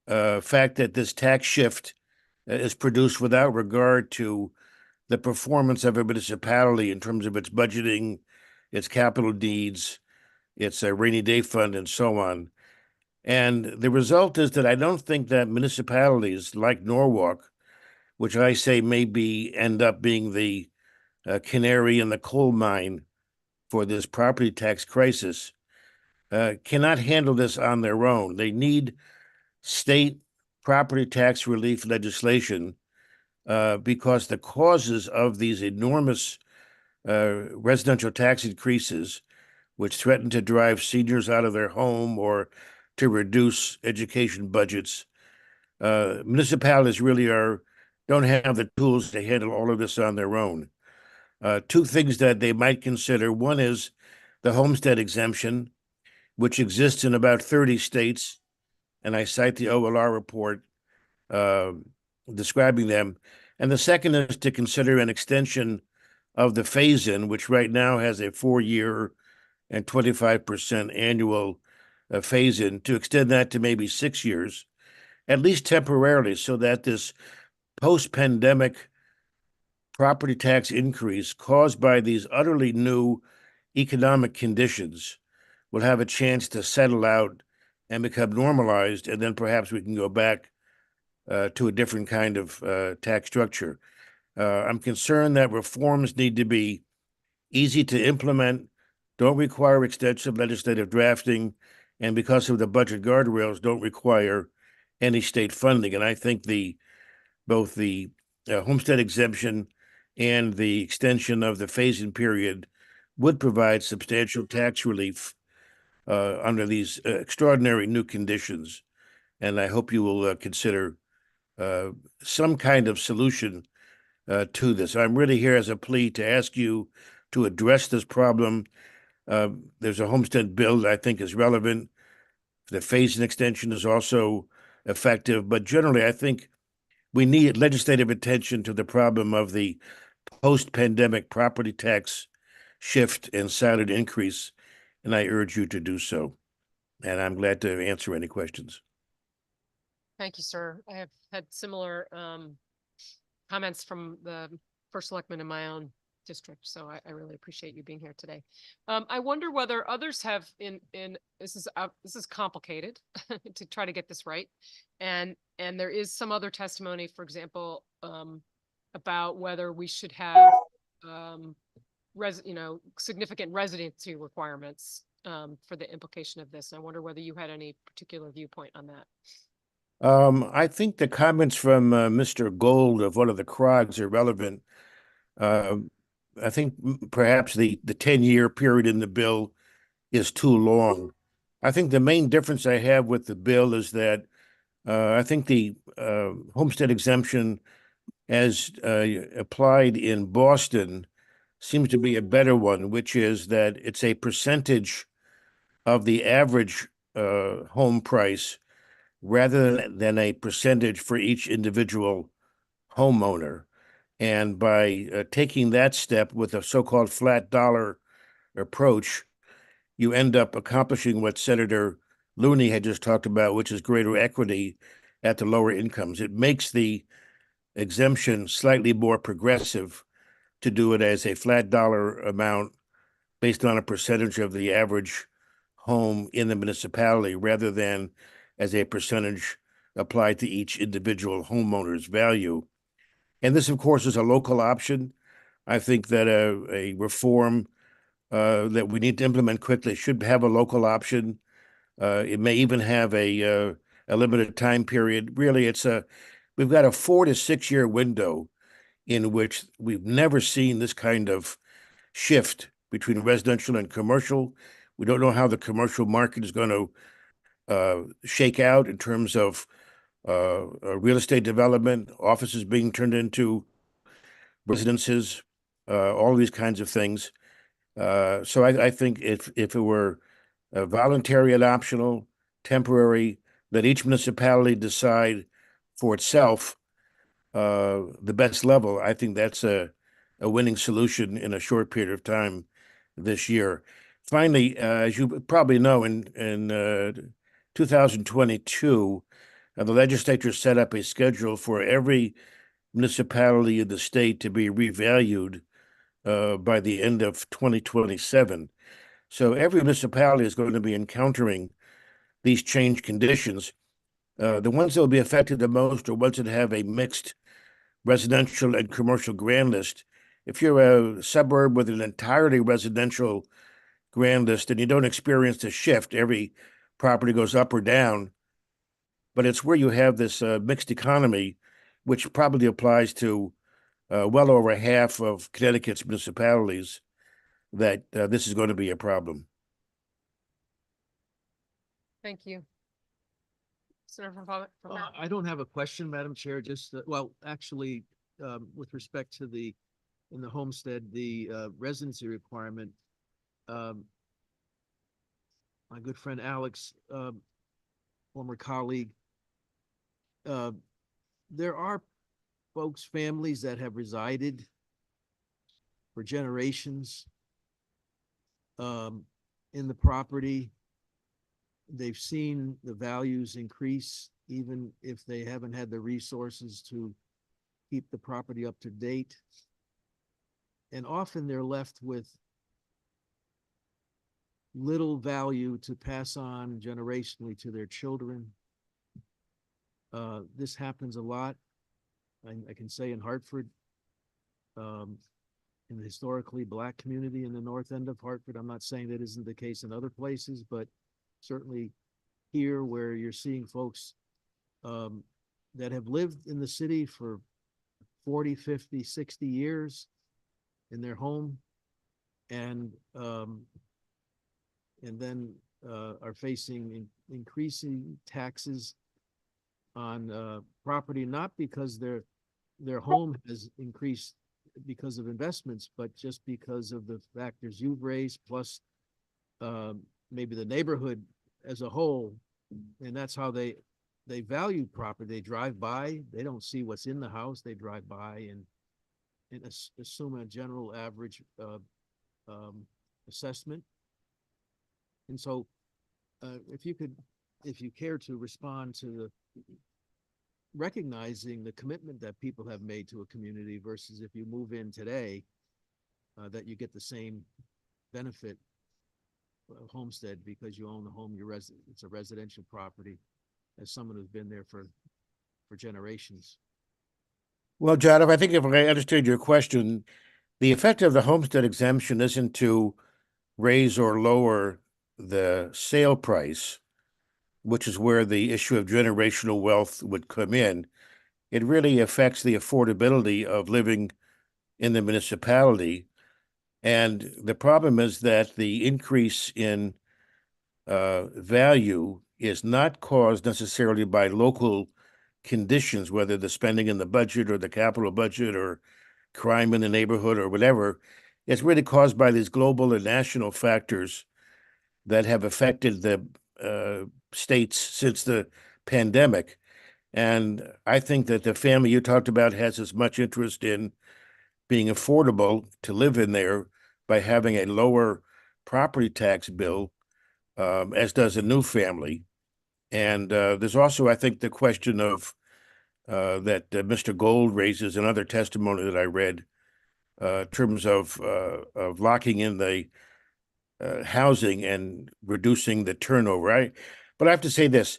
fact that this tax shift is produced without regard to the performance of a municipality in terms of its budgeting, its capital needs, its rainy day fund, and so on. And the result is that I don't think that municipalities like Norwalk, which I say end up being the canary in the coal mine for this property tax crisis, cannot handle this on their own. They need state property tax relief legislation because the causes of these enormous residential tax increases, which threaten to drive seniors out of their home or to reduce education budgets, municipalities really don't have the tools to handle all of this on their own. Two things that they might consider. One is the homestead exemption, which exists in about 30 states, and I cite the OLR report describing them. And the second is to consider an extension of the phase-in, which right now has a 4-year and 25% annual phase-in, to extend that to maybe 6 years, at least temporarily, so that this post-pandemic property tax increase caused by these utterly new economic conditions will have a chance to settle out and become normalized, and then perhaps we can go back to a different kind of tax structure. I'm concerned that reforms need to be easy to implement, don't require extensive legislative drafting, and because of the budget guardrails, don't require any state funding. And I think both the homestead exemption and the extension of the phase-in period would provide substantial tax relief under these extraordinary new conditions. And I hope you will consider some kind of solution to this. I'm really here as a plea to ask you to address this problem. There's a homestead bill that I think is relevant. The phase-in extension is also effective, but generally I think we need legislative attention to the problem of the post-pandemic property tax shift and silent increase, and I urge you to do so. And I'm glad to answer any questions. Thank you, sir. I have had similar comments from the first selectman in my own district, so I really appreciate you being here today. I wonder whether others have this is complicated to try to get this right, and there is some other testimony, for example, about whether we should have significant residency requirements for the implication of this. I wonder whether you had any particular viewpoint on that. I think the comments from Mr. Gold of one of the CROGs are relevant. I think perhaps the 10-year period in the bill is too long. I think the main difference I have with the bill is that I think the homestead exemption as applied in Boston seems to be a better one, which is that it's a percentage of the average home price rather than a percentage for each individual homeowner. And by taking that step with a so-called flat dollar approach, you end up accomplishing what Senator Looney had just talked about, which is greater equity at the lower incomes. It makes the exemption slightly more progressive to do it as a flat dollar amount based on a percentage of the average home in the municipality rather than as a percentage applied to each individual homeowner's value. And this, of course, is a local option. I think that a reform that we need to implement quickly should have a local option. It may even have a limited time period. Really, we've got a 4 to 6 year window in which we've never seen this kind of shift between residential and commercial. We don't know how the commercial market is going to shake out in terms of real estate development, offices being turned into residences, all these kinds of things. So I think if it were voluntary and optional, temporary, let each municipality decide for itself the best level, I think that's a winning solution in a short period of time this year. Finally, as you probably know, in 2022, the legislature set up a schedule for every municipality in the state to be revalued by the end of 2027. So every municipality is going to be encountering these change conditions. The ones that will be affected the most are ones that have a mixed residential and commercial grand list. If you're a suburb with an entirely residential grand list and you don't experience the shift, every property goes up or down, but it's where you have this mixed economy, which probably applies to well over half of Connecticut's municipalities, that this is going to be a problem. Thank you. Senator from I don't have a question, Madam Chair, just, well, actually, with respect to in the homestead, the residency requirement, my good friend Alex, former colleague, there are folks, families that have resided for generations in the property. They've seen the values increase, even if they haven't had the resources to keep the property up to date. And often they're left with little value to pass on generationally to their children. This happens a lot. I can say in Hartford, in the historically Black community in the north end of Hartford. I'm not saying that isn't the case in other places, but certainly here where you're seeing folks that have lived in the city for 40, 50, 60 years in their home and then are facing increasing taxes on property, not because their home has increased because of investments, but just because of the factors you've raised, plus maybe the neighborhood as a whole. And that's how they value property. They drive by, they don't see what's in the house, they drive by and assume a general average assessment. And so if you care to respond to the recognizing the commitment that people have made to a community versus if you move in today, that you get the same benefit of homestead because you own the home, it's a residential property, as someone who's been there for generations. Well, John, if I understood your question, the effect of the homestead exemption isn't to raise or lower the sale price, which is where the issue of generational wealth would come in. It really affects the affordability of living in the municipality. And the problem is that the increase in value is not caused necessarily by local conditions, whether the spending in the budget or the capital budget or crime in the neighborhood or whatever. It's really caused by these global and national factors that have affected the states since the pandemic. And I think that the family you talked about has as much interest in being affordable to live in there by having a lower property tax bill, as does a new family. And there's also, I think, the question of that Mr. Gold raises in other testimony that I read, in terms of locking in the housing and reducing the turnover. But I have to say this,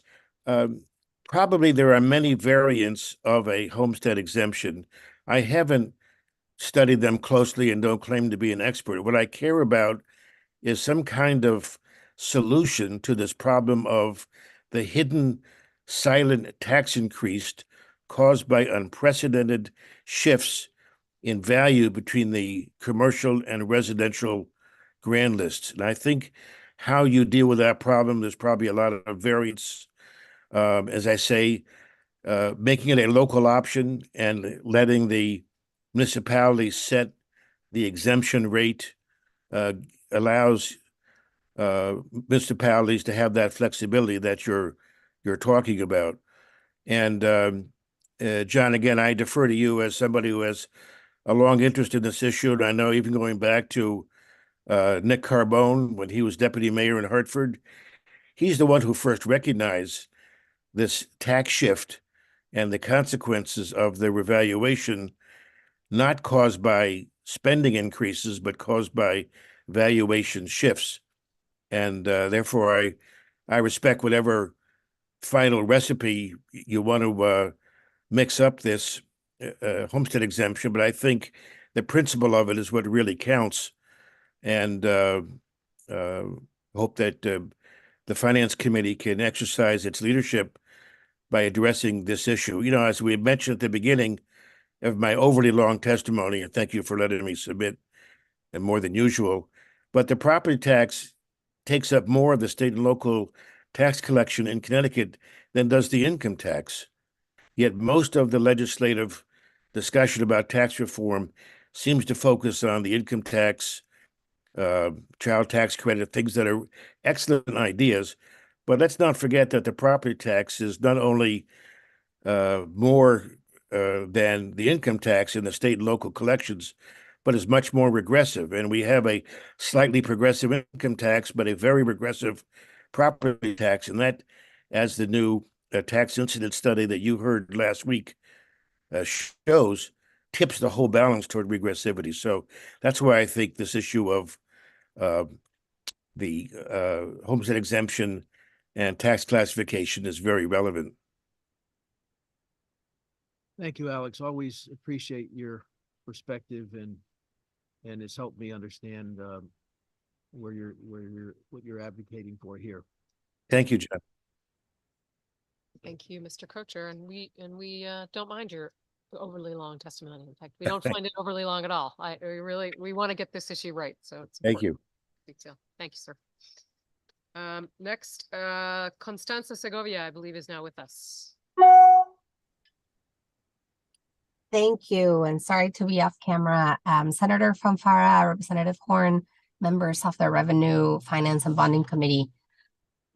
probably there are many variants of a homestead exemption. I haven't studied them closely and don't claim to be an expert. What I care about is some kind of solution to this problem of the hidden silent tax increase caused by unprecedented shifts in value between the commercial and residential grand lists. And I think how you deal with that problem, there's probably a lot of variance. As I say, making it a local option and letting the municipality set the exemption rate allows municipalities to have that flexibility that you're talking about. And John, again, I defer to you as somebody who has a long interest in this issue. And I know even going back to Nick Carbone, when he was deputy mayor in Hartford, he's the one who first recognized this tax shift and the consequences of the revaluation, not caused by spending increases, but caused by valuation shifts. And therefore, I respect whatever final recipe you want to mix up this homestead exemption, but I think the principle of it is what really counts. And hope that the Finance Committee can exercise its leadership by addressing this issue. You know, as we mentioned at the beginning of my overly long testimony, and thank you for letting me submit more than usual, but the property tax takes up more of the state and local tax collection in Connecticut than does the income tax. Yet most of the legislative discussion about tax reform seems to focus on the income tax, child tax credit, things that are excellent ideas. But let's not forget that the property tax is not only more than the income tax in the state and local collections, but is much more regressive. And we have a slightly progressive income tax, but a very regressive property tax. And that, as the new tax incident study that you heard last week shows, tips the whole balance toward regressivity. So that's why I think this issue of the homestead exemption and tax classification is very relevant. Thank you, Alex. Always appreciate your perspective, and it's helped me understand what you're advocating for here. Thank you, Jeff. Thank you, Mr. Crocher. And we don't mind your overly long testimony. In fact, we don't find it overly long at all. We want to get this issue right. So it's Thank you. Big deal. Thank you, sir. Next, Constanza Segovia, I believe, is now with us. Thank you, and sorry to be off camera. Senator Fanfara, Representative Horn, members of the Revenue, Finance, and Bonding Committee.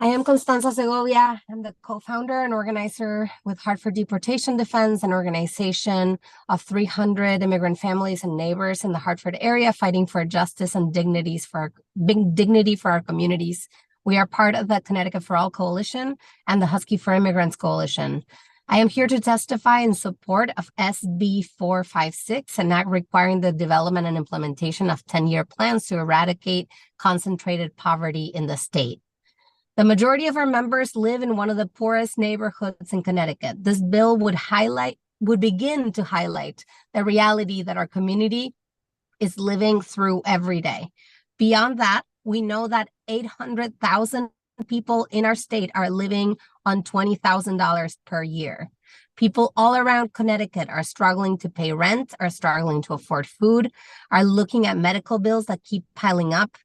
I am Constanza Segovia. I'm the co-founder and organizer with Hartford Deportation Defense, an organization of 300 immigrant families and neighbors in the Hartford area fighting for justice and dignity for our communities. We are part of the Connecticut for All Coalition and the Husky for Immigrants Coalition. I am here to testify in support of SB 456, an act requiring the development and implementation of 10-year plans to eradicate concentrated poverty in the state. The majority of our members live in one of the poorest neighborhoods in Connecticut. This bill would begin to highlight the reality that our community is living through every day. Beyond that, we know that 800,000 people in our state are living on $20,000 per year. People all around Connecticut are struggling to pay rent, are struggling to afford food, are looking at medical bills that keep piling up.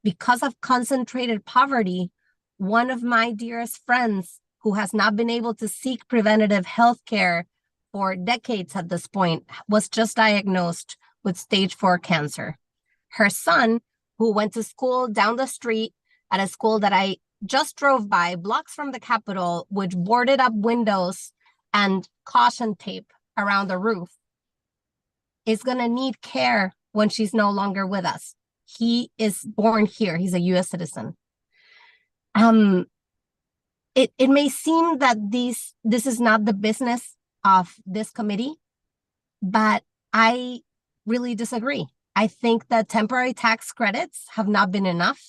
Because of concentrated poverty, one of my dearest friends who has not been able to seek preventative health care for decades at this point was just diagnosed with stage 4 cancer. Her son, who went to school down the street at a school that I just drove by, blocks from the Capitol, with boarded up windows and caution tape around the roof, is going to need care when she's no longer with us. He is born here. He's a U.S. citizen. It may seem that this is not the business of this committee, but I really disagree. I think that temporary tax credits have not been enough.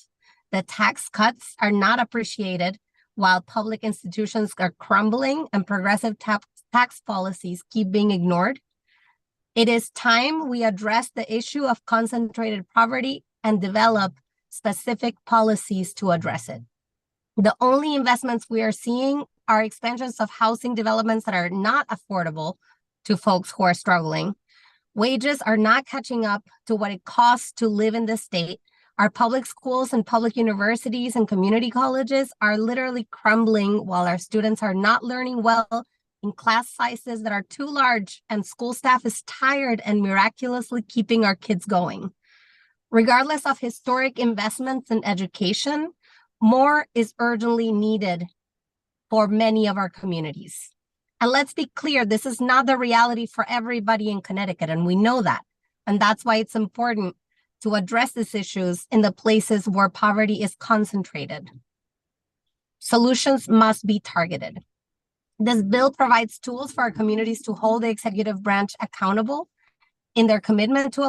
The tax cuts are not appreciated while public institutions are crumbling and progressive tax policies keep being ignored. It is time we address the issue of concentrated poverty and develop specific policies to address it. The only investments we are seeing are expansions of housing developments that are not affordable to folks who are struggling. Wages are not catching up to what it costs to live in the state. Our public schools and public universities and community colleges are literally crumbling while our students are not learning well in class sizes that are too large, and school staff is tired and miraculously keeping our kids going. Regardless of historic investments in education, more is urgently needed for many of our communities. And let's be clear, this is not the reality for everybody in Connecticut, and we know that. And that's why it's important to address these issues in the places where poverty is concentrated. Solutions must be targeted. This bill provides tools for our communities to hold the executive branch accountable in their commitment to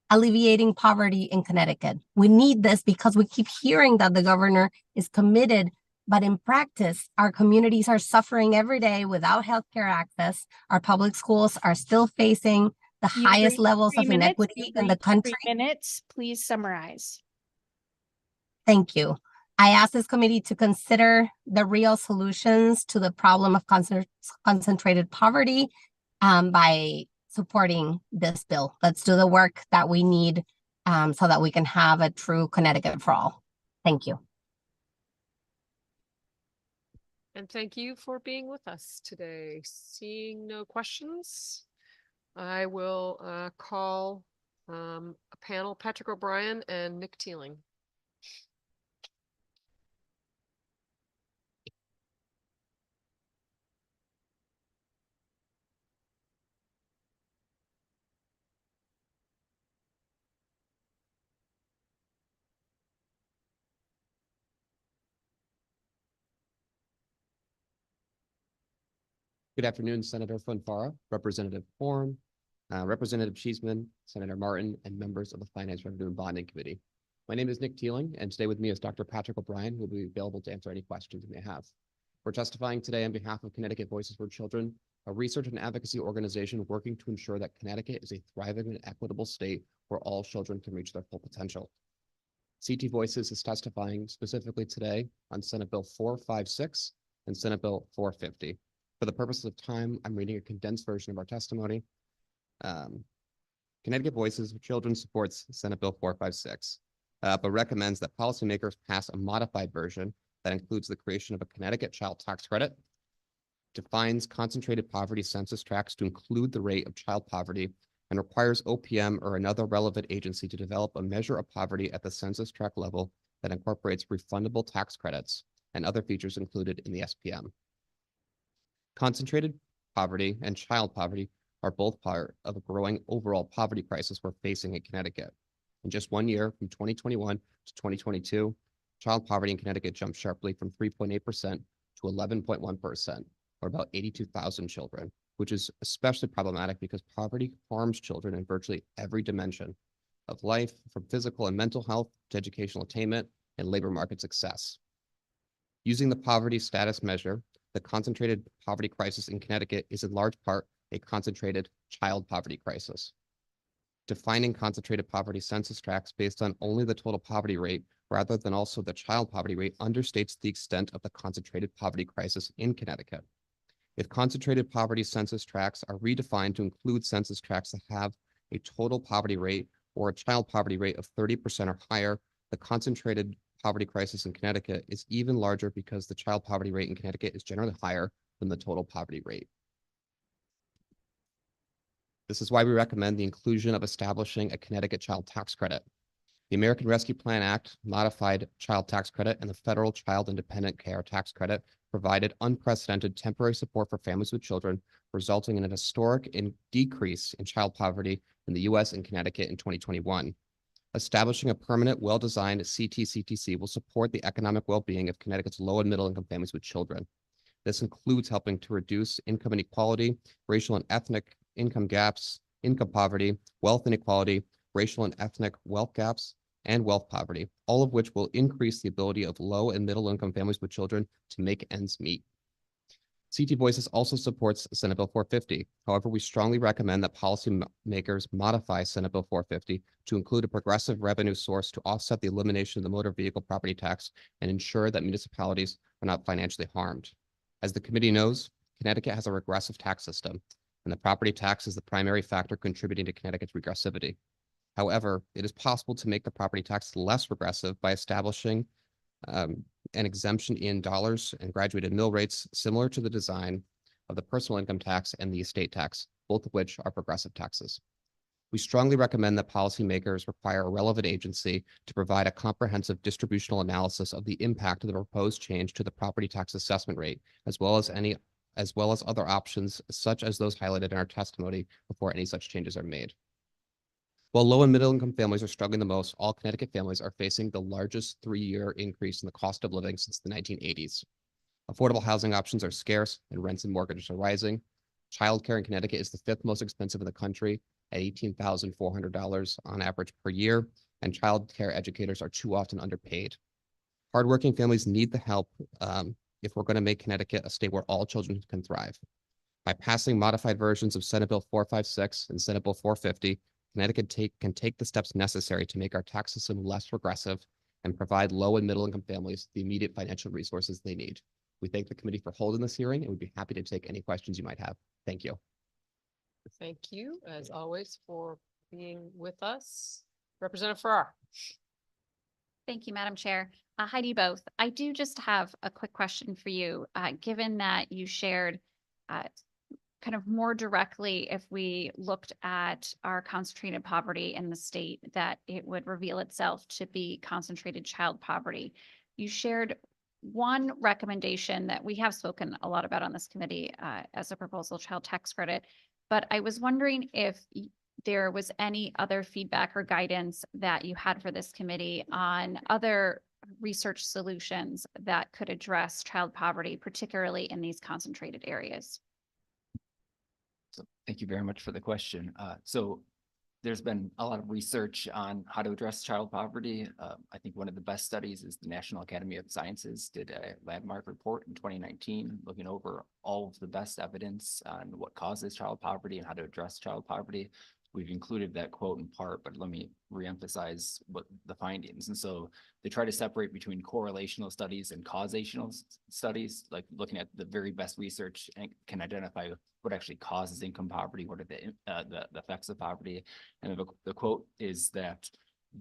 alleviating poverty in Connecticut. We need this because we keep hearing that the governor is committed, but in practice, our communities are suffering every day without healthcare access. Our public schools are still facing the highest levels of inequity in the country. 3 minutes, please summarize. Thank you. I ask this committee to consider the real solutions to the problem of concentrated poverty by supporting this bill. Let's do the work that we need so that we can have a true Connecticut for all. Thank you. And thank you for being with us today. Seeing no questions, I will call a panel, Patrick O'Brien and Nick Teeling. Good afternoon, Senator Fonfara, Representative Horn, Representative Cheeseman, Senator Martin, and members of the Finance, Revenue, and Bonding Committee. My name is Nick Teeling, and today with me is Dr. Patrick O'Brien, who will be available to answer any questions you may have. We're testifying today on behalf of Connecticut Voices for Children, a research and advocacy organization working to ensure that Connecticut is a thriving and equitable state where all children can reach their full potential. CT Voices is testifying specifically today on Senate Bill 456 and Senate Bill 450. For the purposes of time, I'm reading a condensed version of our testimony. Connecticut Voices for Children supports Senate Bill 456, but recommends that policymakers pass a modified version that includes the creation of a Connecticut Child Tax Credit, defines concentrated poverty census tracts to include the rate of child poverty, and requires OPM or another relevant agency to develop a measure of poverty at the census tract level that incorporates refundable tax credits and other features included in the SPM. Concentrated poverty and child poverty are both part of a growing overall poverty crisis we're facing in Connecticut. In just 1 year, from 2021 to 2022, child poverty in Connecticut jumped sharply from 3.8% to 11.1%, or about 82,000 children, which is especially problematic because poverty harms children in virtually every dimension of life, from physical and mental health to educational attainment and labor market success. Using the poverty status measure, the concentrated poverty crisis in Connecticut is in large part a concentrated child poverty crisis. Defining concentrated poverty census tracts based on only the total poverty rate rather than also the child poverty rate understates the extent of the concentrated poverty crisis in Connecticut. If concentrated poverty census tracts are redefined to include census tracts that have a total poverty rate or a child poverty rate of 30% or higher, the concentrated poverty crisis in Connecticut is even larger because the child poverty rate in Connecticut is generally higher than the total poverty rate. This is why we recommend the inclusion of establishing a Connecticut Child Tax Credit. The American Rescue Plan Act modified child tax credit and the federal Child Independent Care Tax Credit provided unprecedented temporary support for families with children, resulting in an historic decrease in child poverty in the U.S. and Connecticut in 2021. Establishing a permanent, well-designed CTCTC will support the economic well-being of Connecticut's low and middle-income families with children. This includes helping to reduce income inequality, racial and ethnic income gaps, income poverty, wealth inequality, racial and ethnic wealth gaps, and wealth poverty, all of which will increase the ability of low and middle-income families with children to make ends meet. CT Voices also supports Senate Bill 450. However, we strongly recommend that policymakers modify Senate Bill 450 to include a progressive revenue source to offset the elimination of the motor vehicle property tax and ensure that municipalities are not financially harmed. As the committee knows, Connecticut has a regressive tax system, and the property tax is the primary factor contributing to Connecticut's regressivity. However, it is possible to make the property tax less regressive by establishing an exemption in dollars and graduated mill rates similar to the design of the personal income tax and the estate tax, both of which are progressive taxes. We strongly recommend that policymakers require a relevant agency to provide a comprehensive distributional analysis of the impact of the proposed change to the property tax assessment rate, as well as other options such as those highlighted in our testimony before any such changes are made. While low and middle income families are struggling the most, all Connecticut families are facing the largest 3-year increase in the cost of living since the 1980s. Affordable housing options are scarce and rents and mortgages are rising. Childcare in Connecticut is the 5th most expensive in the country at $18,400 on average per year, and childcare educators are too often underpaid. Hardworking families need the help if we're going to make Connecticut a state where all children can thrive. By passing modified versions of Senate Bill 456 and Senate Bill 450, Connecticut can take the steps necessary to make our tax system less regressive and provide low and middle income families the immediate financial resources they need. We thank the committee for holding this hearing and we'd be happy to take any questions you might have. Thank you. Thank you, as always, for being with us. Representative Farrar. Thank you, Madam Chair. Heidi Both, I do just have a quick question for you. Given that you shared kind of more directly, if we looked at our concentrated poverty in the state, that it would reveal itself to be concentrated child poverty. You shared one recommendation that we have spoken a lot about on this committee as a proposal, child tax credit. But I was wondering if there was any other feedback or guidance that you had for this committee on other research solutions that could address child poverty, particularly in these concentrated areas. So thank you very much for the question. So there's been a lot of research on how to address child poverty. I think one of the best studies is the National Academy of Sciences did a landmark report in 2019, looking over all of the best evidence on what causes child poverty and how to address child poverty. We've included that quote in part, but let me reemphasize what the findings. And so they try to separate between correlational studies and causational studies, like looking at the very best research and can identify what actually causes income poverty, what are the effects of poverty. And the quote is that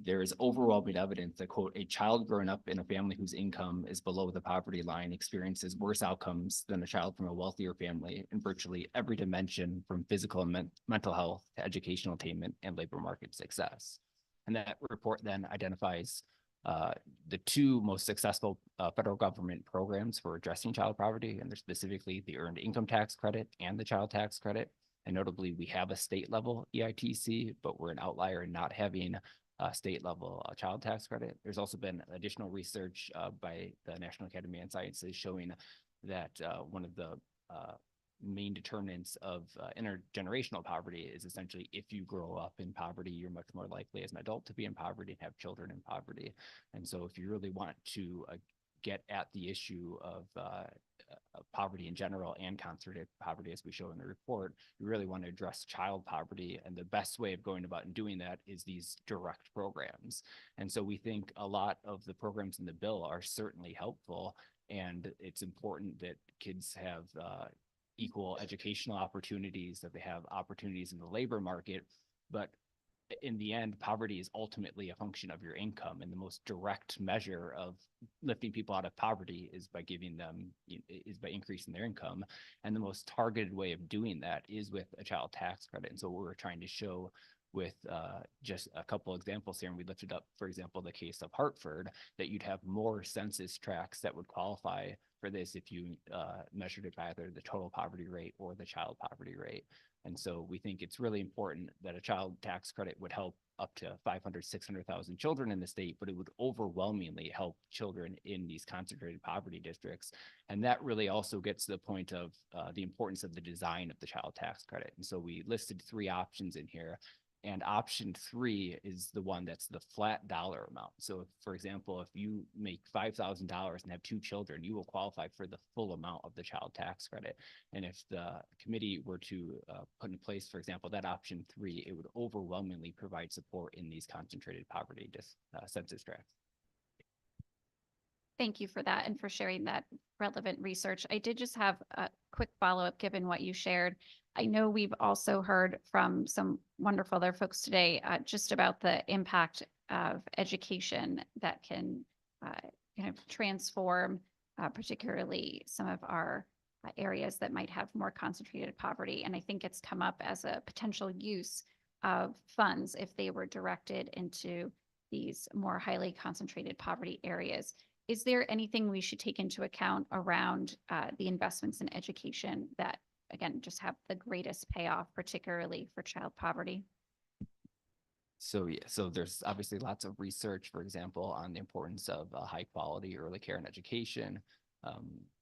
there is overwhelming evidence that, quote, a child growing up in a family whose income is below the poverty line experiences worse outcomes than a child from a wealthier family in virtually every dimension, from physical and mental health to educational attainment and labor market success. And that report then identifies the two most successful federal government programs for addressing child poverty, and they're specifically the Earned Income Tax Credit and the Child Tax Credit. And notably, we have a state level EITC, but we're an outlier in not having state level child tax credit. There's also been additional research by the National Academy of Sciences showing that one of the main determinants of intergenerational poverty is essentially if you grow up in poverty, you're much more likely as an adult to be in poverty and have children in poverty. And so if you really want to get at the issue of poverty in general and concentrated poverty, as we show in the report, you really want to address child poverty. And the best way of going about and doing that is these direct programs. And so we think a lot of the programs in the bill are certainly helpful. And it's important that kids have equal educational opportunities, that they have opportunities in the labor market. But in the end, poverty is ultimately a function of your income, and the most direct measure of lifting people out of poverty is by by increasing their income. And the most targeted way of doing that is with a child tax credit. And so what we're trying to show with just a couple examples here, and we lifted up, for example, the case of Hartford, that you'd have more census tracts that would qualify for this if you measured it by either the total poverty rate or the child poverty rate. And so we think it's really important that a child tax credit would help up to 500, 600,000 children in the state, but it would overwhelmingly help children in these concentrated poverty districts. And that really also gets to the point of the importance of the design of the child tax credit. And so we listed 3 options in here. And option 3 is the one that's the flat dollar amount. So, for example, if you make $5,000 and have 2 children, you will qualify for the full amount of the child tax credit. And if the committee were to put in place, for example, that option 3, it would overwhelmingly provide support in these concentrated poverty census tracts. Thank you for that and for sharing that relevant research. I did just have a quick follow-up given what you shared. I know we've also heard from some wonderful other folks today, just about the impact of education that can kind of transform, particularly some of our areas that might have more concentrated poverty. And I think it's come up as a potential use of funds if they were directed into these more highly concentrated poverty areas. Is there anything we should take into account around the investments in education that, again, just have the greatest payoff, particularly for child poverty? So yeah, so there's obviously lots of research, for example, on the importance of high quality early care and education.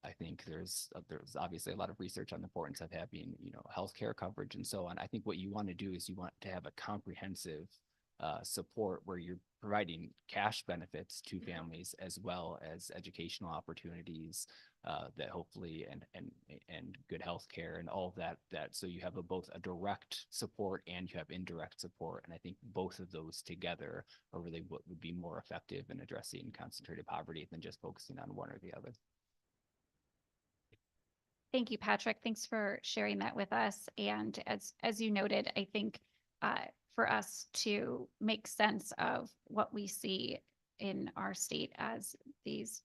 I think there's obviously a lot of research on the importance of having, healthcare coverage and so on. I think what you want to do is you want to have a comprehensive support where you're providing cash benefits to families as well as educational opportunities that hopefully and good health care and all of that so you have both a direct support and you have indirect support, and I think both of those together are really what would be more effective in addressing concentrated poverty than just focusing on one or the other. Thank you, Patrick. Thanks for sharing that with us. And as you noted, I think for us to make sense of what we see in our state as these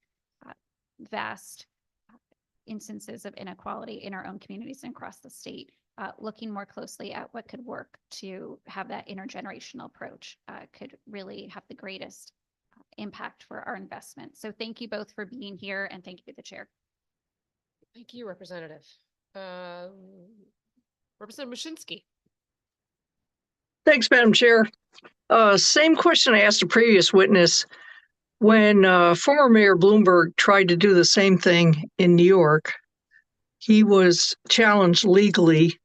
vast instances of inequality in our own communities and across the state, looking more closely at what could work to have that intergenerational approach could really have the greatest impact for our investment. So thank you both for being here, and thank you to the chair. Thank you, Representative. Representative Mushinski. Thanks, Madam Chair. Same question I asked a previous witness. When former Mayor Bloomberg tried to do the same thing in New York, he was challenged legally,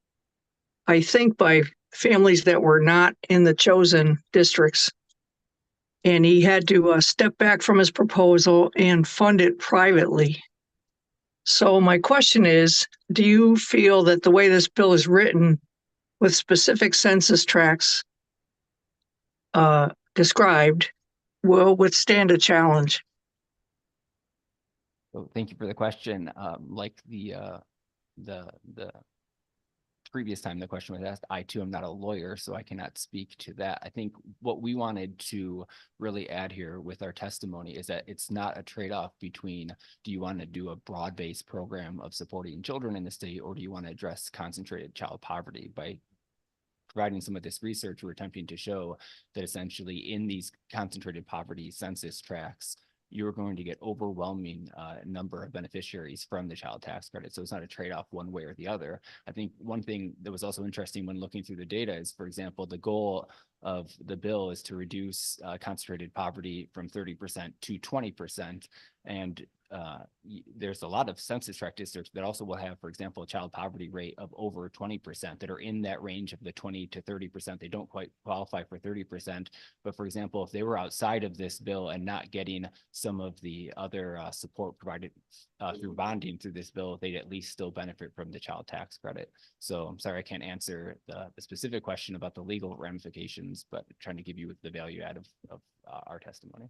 I think, by families that were not in the chosen districts. And he had to step back from his proposal and fund it privately. So my question is, do you feel that the way this bill is written with specific census tracts described will withstand a challenge? So thank you for the question. Like the previous time the question was asked, I too am not a lawyer, so I cannot speak to that. I think what we wanted to really add here with our testimony is that it's not a trade-off between, do you want to do a broad-based program of supporting children in the state, or do you want to address concentrated child poverty? By providing some of this research, we're attempting to show that essentially in these concentrated poverty census tracts, you're going to get overwhelming number of beneficiaries from the child tax credit. So it's not a trade-off one way or the other. I think one thing that was also interesting when looking through the data is, for example, the goal of the bill is to reduce concentrated poverty from 30% to 20%. And there's a lot of census tract districts that also will have, for example, a child poverty rate of over 20% that are in that range of the 20 to 30%. They don't quite qualify for 30%. But for example, if they were outside of this bill and not getting some of the other support provided through bonding through this bill, they'd at least still benefit from the child tax credit. So I'm sorry, I can't answer the specific question about the legal ramifications, but trying to give you the value add of our testimony.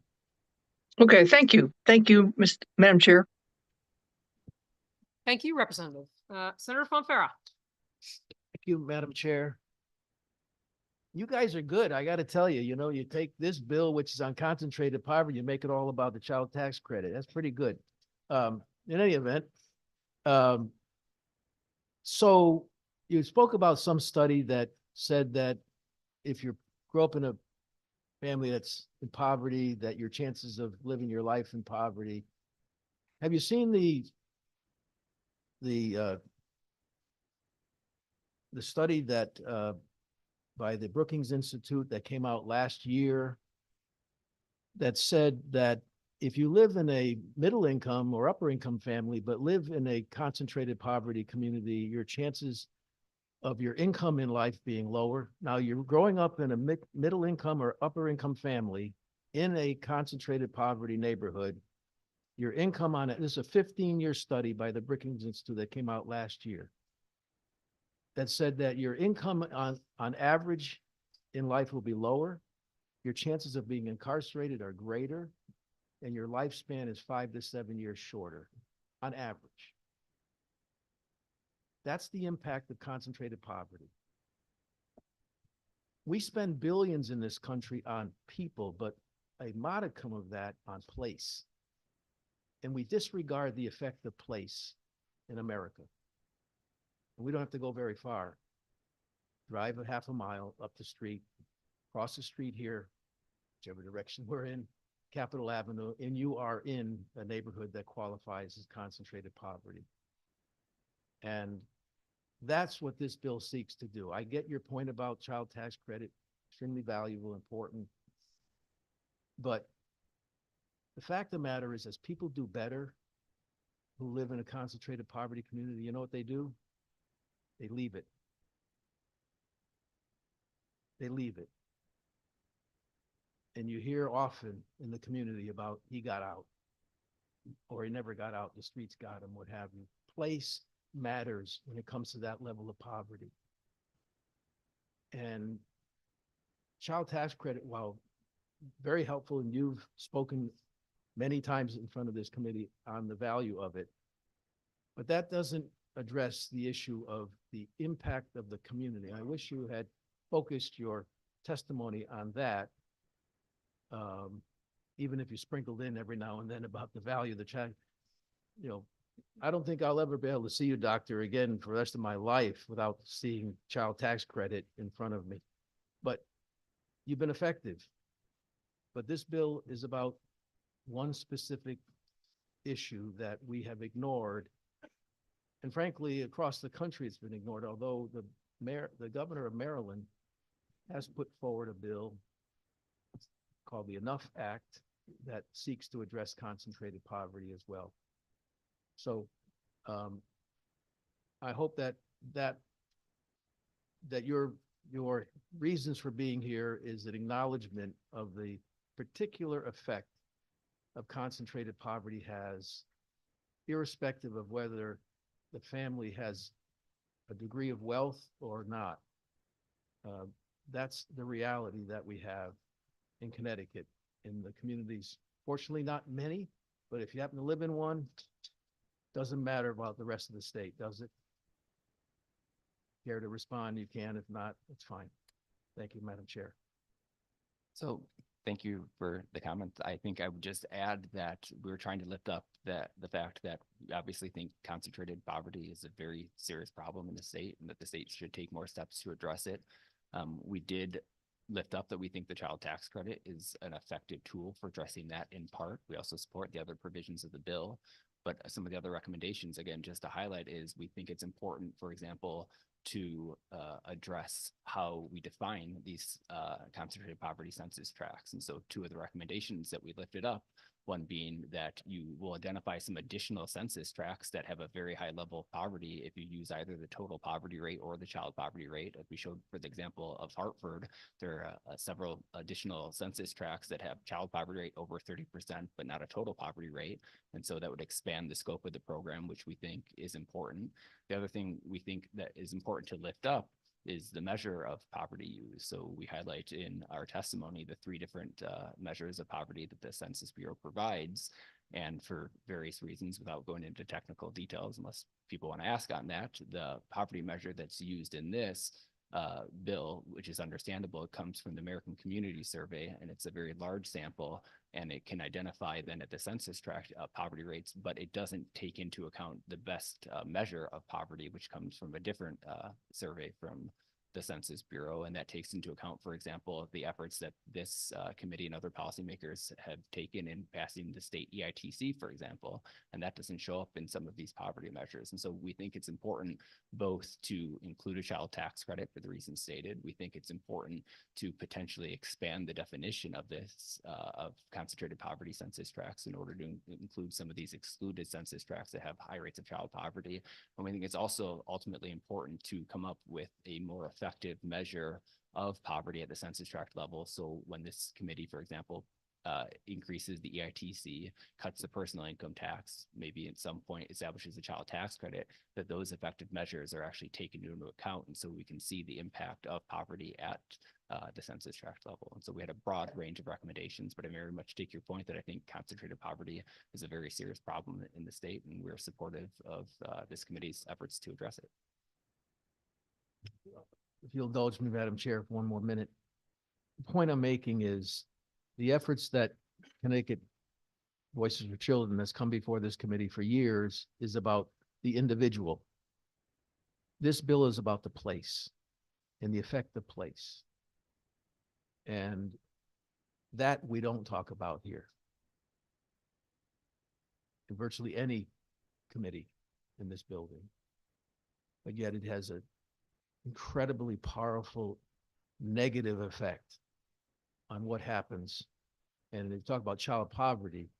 Okay, thank you. Thank you, Madam Chair. Thank you, Representative. Senator Fonfara. Thank you, Madam Chair. You guys are good. I got to tell you, you take this bill, which is on concentrated poverty, you make it all about the child tax credit. That's pretty good. In any event, so you spoke about some study that said that if you grow up in a family that's in poverty, that your chances of living your life in poverty. Have you seen the study that by the Brookings Institute that came out last year that said that if you live in a middle income or upper income family, but live in a concentrated poverty community, your chances of your income in life being lower. Now you're growing up in a middle income or upper income family in a concentrated poverty neighborhood. Your income on it, this is a 15-year study by the Brookings Institute that came out last year that said that your income on average in life will be lower. Your chances of being incarcerated are greater, and your lifespan is 5 to 7 years shorter on average. That's the impact of concentrated poverty. We spend billions in this country on people, but a modicum of that on place. And we disregard the effect of place in America. And we don't have to go very far. Drive a half a mile up the street, cross the street here, whichever direction we're in, Capitol Avenue, and you are in a neighborhood that qualifies as concentrated poverty. And that's what this bill seeks to do. I get your point about child tax credit, extremely valuable, important. But the fact of the matter is, as people do better who live in a concentrated poverty community, you know what they do? They leave it. They leave it. And you hear often in the community about he got out, or he never got out, the streets got him, what have you. Place matters when it comes to that level of poverty. And child tax credit, while very helpful, and you've spoken many times in front of this committee on the value of it, but that doesn't address the issue of the impact of the community. I wish you had focused your testimony on that, even if you sprinkled in every now and then about the value of the child. You know, I don't think I'll ever be able to see you, doctor, again for the rest of my life without seeing child tax credit in front of me. But you've been effective. But this bill is about one specific issue that we have ignored. And frankly, across the country, it's been ignored, although the governor of Maryland has put forward a bill called the Enough Act that seeks to address concentrated poverty as well. So I hope that your reasons for being here is an acknowledgement of the particular effect of concentrated poverty has, irrespective of whether the family has a degree of wealth or not. That's the reality that we have in Connecticut, in the communities. Fortunately, not many, but if you happen to live in one, doesn't matter about the rest of the state, does it? Care to respond, you can. If not, it's fine. Thank you, Madam Chair. So thank you for the comment. I think I would just add that we're trying to lift up the fact that we obviously think concentrated poverty is a very serious problem in the state and that the state should take more steps to address it. We did lift up that we think the child tax credit is an effective tool for addressing that in part. We also support the other provisions of the bill, but some of the other recommendations, again, just to highlight, is we think it's important, for example, to address how we define these concentrated poverty census tracts. And so two of the recommendations that we lifted up, one being that you will identify some additional census tracts that have a very high level of poverty if you use either the total poverty rate or the child poverty rate. As we showed for the example of Hartford, there are several additional census tracts that have child poverty rate over 30%, but not a total poverty rate. And so that would expand the scope of the program, which we think is important. The other thing we think that is important to lift up is the measure of poverty used. So we highlight in our testimony the three different measures of poverty that the Census Bureau provides. And for various reasons, without going into technical details, unless people want to ask on that, the poverty measure that's used in this bill, which is understandable, it comes from the American Community Survey, and it's a very large sample, and it can identify then at the census tract poverty rates, but it doesn't take into account the best measure of poverty, which comes from a different survey from the Census Bureau, and that takes into account, for example, the efforts that this committee and other policymakers have taken in passing the state EITC, for example, and that doesn't show up in some of these poverty measures. And so we think it's important both to include a child tax credit for the reasons stated. We think it's important to potentially expand the definition of this, of concentrated poverty census tracts in order to include some of these excluded census tracts that have high rates of child poverty. And we think it's also ultimately important to come up with a more effective measure of poverty at the census tract level. So when this committee, for example, increases the EITC, cuts the personal income tax, maybe at some point establishes a child tax credit, that those effective measures are actually taken into account. And so we can see the impact of poverty at the census tract level. And so we had a broad range of recommendations, but I very much take your point that I think concentrated poverty is a very serious problem in the state, and we're supportive of this committee's efforts to address it. if you'll indulge me, Madam Chair, for one more minute. The point I'm making is the efforts that Connecticut Voices for Children has come before this committee for years is about the individual. This bill is about the place and the effect of place. And that we don't talk about here. In virtually any committee in this building. But yet it has an incredibly powerful negative effect on what happens. And they talk about child poverty.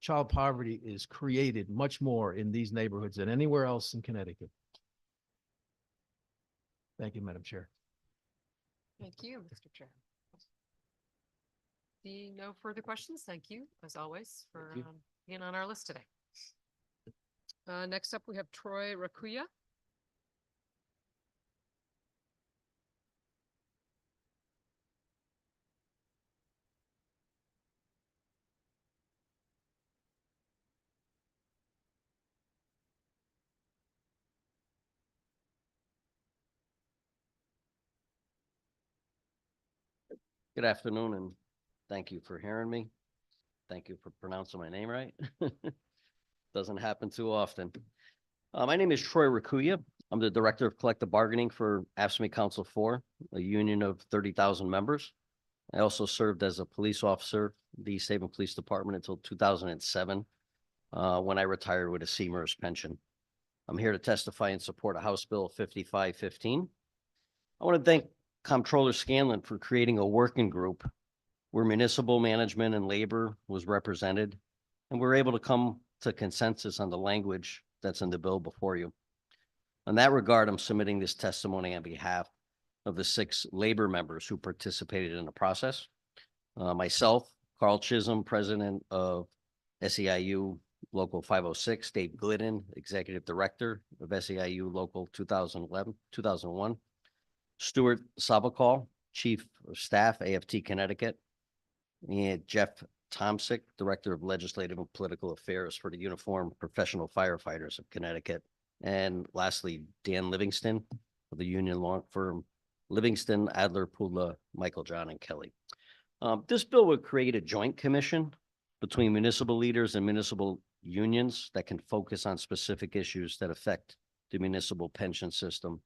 Child poverty is created much more in these neighborhoods than anywhere else in Connecticut. Thank you, Madam Chair. Thank you, Mr. Chair. Seeing no further questions, thank you, as always, for you. being on our list today. Next up, we have Troy Rakuya. Good afternoon, and thank you for hearing me. Thank you for pronouncing my name right. Doesn't happen too often. My name is Troy Rakuya. I'm the Director of Collective Bargaining for AFSCME Council 4, a union of 30,000 members. I also served as a police officer, the East Haven Police Department, until 2007, when I retired with a SEMERS pension. I'm here to testify in support of House Bill 5515. I want to thank Comptroller Scanlon for creating a working group where municipal management and labor was represented, and we're able to come to consensus on the language that's in the bill before you. In that regard, I'm submitting this testimony on behalf of the 6 labor members who participated in the process. Myself, Carl Chisholm, President of SEIU Local 506, Dave Glidden, Executive Director of SEIU Local 2001, Stuart Sabakal, Chief of Staff, AFT Connecticut, and Jeff Tomsick, Director of Legislative and Political Affairs for the Uniformed Professional Firefighters of Connecticut. And lastly, Dan Livingston of the union law firm Livingston, Adler, Pula, Michael, John, and Kelly. This bill would create a joint commission between municipal leaders and municipal unions that can focus on specific issues that affect the municipal pension system.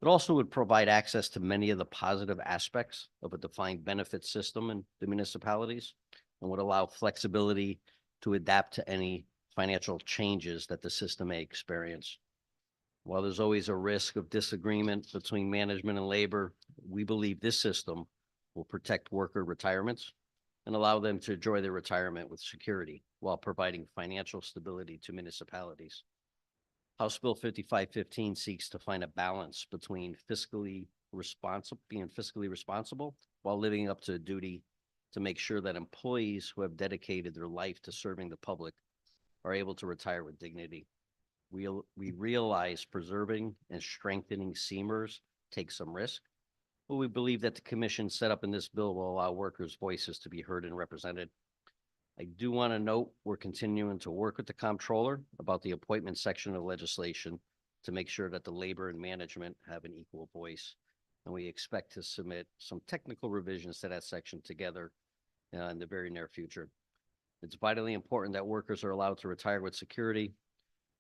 It also would provide access to many of the positive aspects of a defined benefit system in the municipalities and would allow flexibility to adapt to any financial changes that the system may experience. While there's always a risk of disagreement between management and labor, we believe this system will protect worker retirements and allow them to enjoy their retirement with security while providing financial stability to municipalities. House Bill 5515 seeks to find a balance between being fiscally responsible while living up to a duty to make sure that employees who have dedicated their life to serving the public are able to retire with dignity. We realize preserving and strengthening SEMERS takes some risk, but we believe that the commission set up in this bill will allow workers' voices to be heard and represented. I do want to note we're continuing to work with the comptroller about the appointment section of legislation to make sure that the labor and management have an equal voice. And we expect to submit some technical revisions to that section together in the very near future. It's vitally important that workers are allowed to retire with security.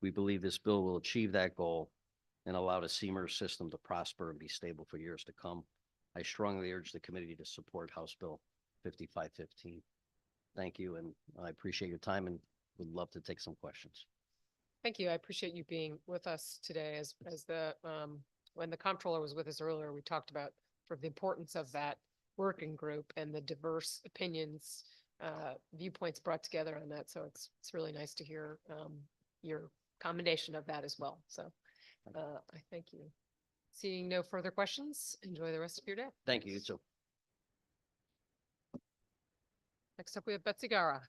We believe this bill will achieve that goal and allow the SEMERS system to prosper and be stable for years to come. I strongly urge the committee to support House Bill 5515. Thank you, and I appreciate your time and would love to take some questions. Thank you. I appreciate you being with us today. As the when the comptroller was with us earlier, we talked about sort of the importance of that working group and the diverse opinions, viewpoints brought together on that. So it's really nice to hear your commendation of that as well. So I thank you. Seeing no further questions, enjoy the rest of your day. Thank you, you too. Next up, we have Betsy Gara.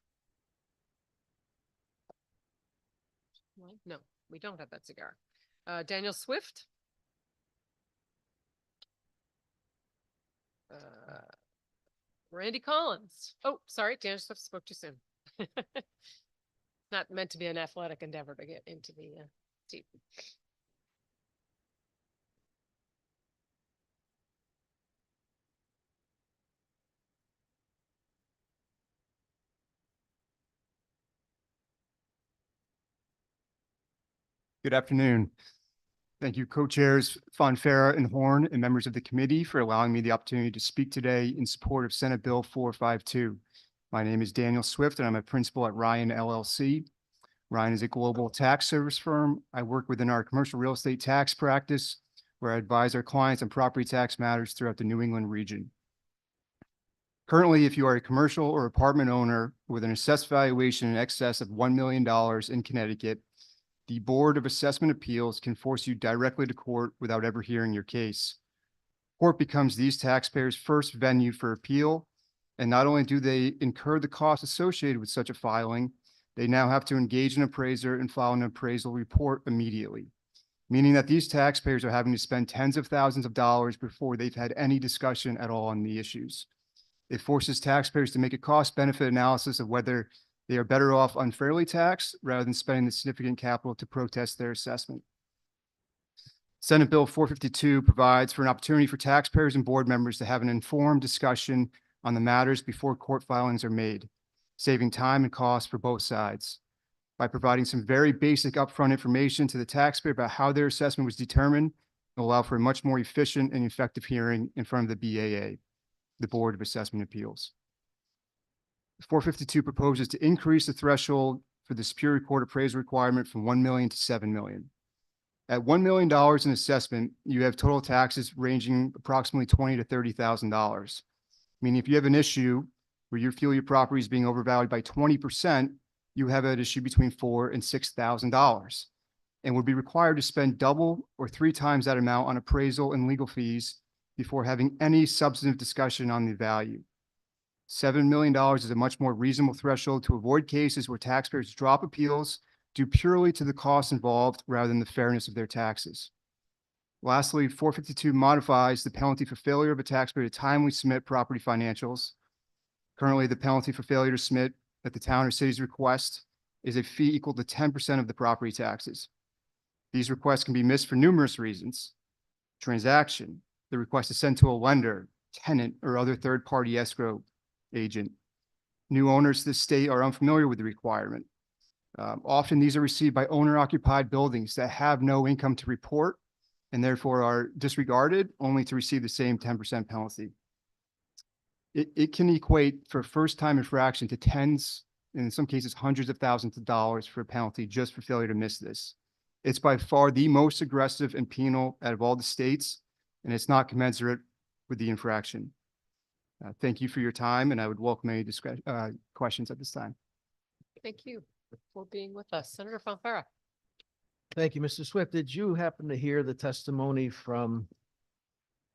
No, we don't have Betsy Gara. Daniel Swift. Randy Collins. Oh, sorry, Daniel Swift spoke too soon. Not meant to be an athletic endeavor to get into the seat. Good afternoon. Thank you, co-chairs Fonfara and Horn and members of the committee for allowing me the opportunity to speak today in support of Senate Bill 452. My name is Daniel Swift and I'm a principal at Ryan LLC. Ryan is a global tax service firm. I work within our commercial real estate tax practice where I advise our clients on property tax matters throughout the New England region. Currently, if you are a commercial or apartment owner with an assessed valuation in excess of $1 million in Connecticut, the Board of Assessment Appeals can force you directly to court without ever hearing your case. Court becomes these taxpayers' first venue for appeal, and not only do they incur the costs associated with such a filing, they now have to engage an appraiser and file an appraisal report immediately, meaning that these taxpayers are having to spend tens of thousands of dollars before they've had any discussion at all on the issues. It forces taxpayers to make a cost-benefit analysis of whether they are better off unfairly taxed rather than spending the significant capital to protest their assessment. Senate Bill 452 provides for an opportunity for taxpayers and board members to have an informed discussion on the matters before court filings are made, saving time and cost for both sides. By providing some very basic upfront information to the taxpayer about how their assessment was determined, it will allow for a much more efficient and effective hearing in front of the BAA, the Board of Assessment Appeals. 452 proposes to increase the threshold for the Superior Court appraisal requirement from $1 million to $7 million. At $1 million in assessment, you have total taxes ranging approximately $20,000 to $30,000. Meaning if you have an issue where you feel your property is being overvalued by 20%, you have an issue between $4,000 and $6,000 and would be required to spend double or 3 times that amount on appraisal and legal fees before having any substantive discussion on the value. $7 million is a much more reasonable threshold to avoid cases where taxpayers drop appeals due purely to the costs involved rather than the fairness of their taxes. Lastly, 452 modifies the penalty for failure of a taxpayer to timely submit property financials. Currently, the penalty for failure to submit at the town or city's request is a fee equal to 10% of the property taxes. These requests can be missed for numerous reasons. Transaction, the request is sent to a lender, tenant, or other third-party escrow agent. New owners to the state are unfamiliar with the requirement. Often these are received by owner-occupied buildings that have no income to report and therefore are disregarded only to receive the same 10% penalty. It can equate for first-time infraction to tens, and in some cases, hundreds of thousands of dollars for a penalty just for failure to miss this. It's by far the most aggressive and penal out of all the states, and it's not commensurate with the infraction. Thank you for your time, and I would welcome any questions at this time. Thank you for being with us. Senator Fonfara. Thank you, Mr. Swift. Did you happen to hear the testimony from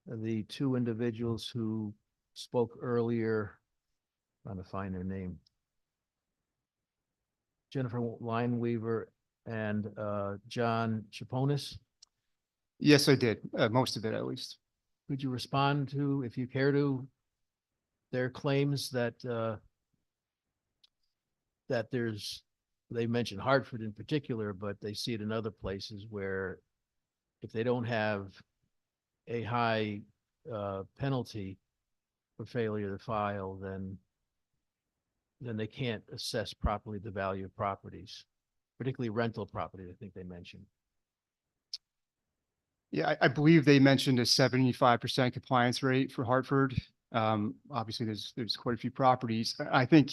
the 2 individuals who spoke earlier? I'm trying to find their name. Jennifer Lineweaver and John Chaponis? Yes, I did. Most of it, at least. Could you respond to, if you care to, their claims that they mentioned Hartford in particular, but they see it in other places where if they don't have a high penalty for failure to file, then they can't assess properly the value of properties, particularly rental property, I think they mentioned. Yeah, I believe they mentioned a 75% compliance rate for Hartford. Obviously, there's quite a few properties. I think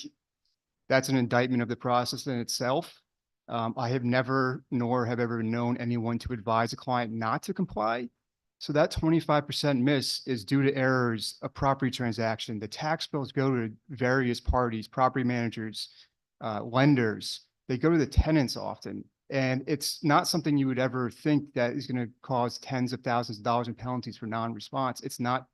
that's an indictment of the process in itself. I have never, nor have ever known anyone to advise a client not to comply. So that 25% miss is due to errors of property transaction. The tax bills go to various parties, property managers, lenders. They go to the tenants often. And it's not something you would ever think that is going to cause tens of thousands of dollars in penalties for non-response. It's not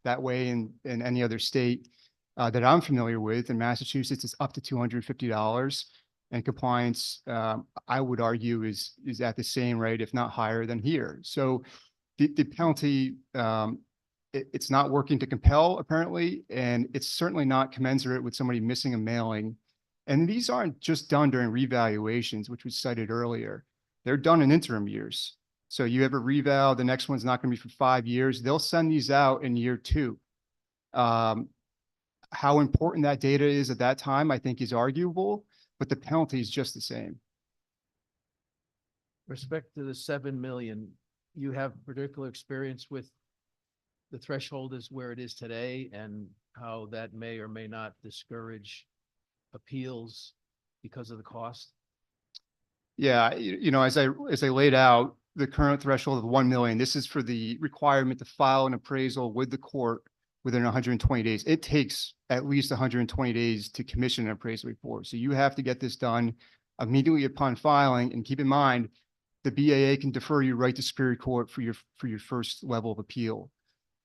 that way in any other state that I'm familiar with. In Massachusetts, it's up to $250. And compliance, I would argue, is at the same rate, if not higher than here. So the penalty, it's not working to compel, apparently, and it's certainly not commensurate with somebody missing a mailing. And these aren't just done during revaluations, which was cited earlier. They're done in interim years. So you have a reval, the next one's not going to be for 5 years. They'll send these out in year 2. How important that data is at that time, I think, is arguable, but the penalty is just the same. respect to the 7 million, you have particular experience with the threshold is where it is today and how that may or may not discourage appeals because of the cost? Yeah, as I laid out, the current threshold of 1 million, this is for the requirement to file an appraisal with the court within 120 days. It takes at least 120 days to commission an appraisal report. So you have to get this done immediately upon filing. And keep in mind, the BAA can defer you right to Superior Court for your first level of appeal.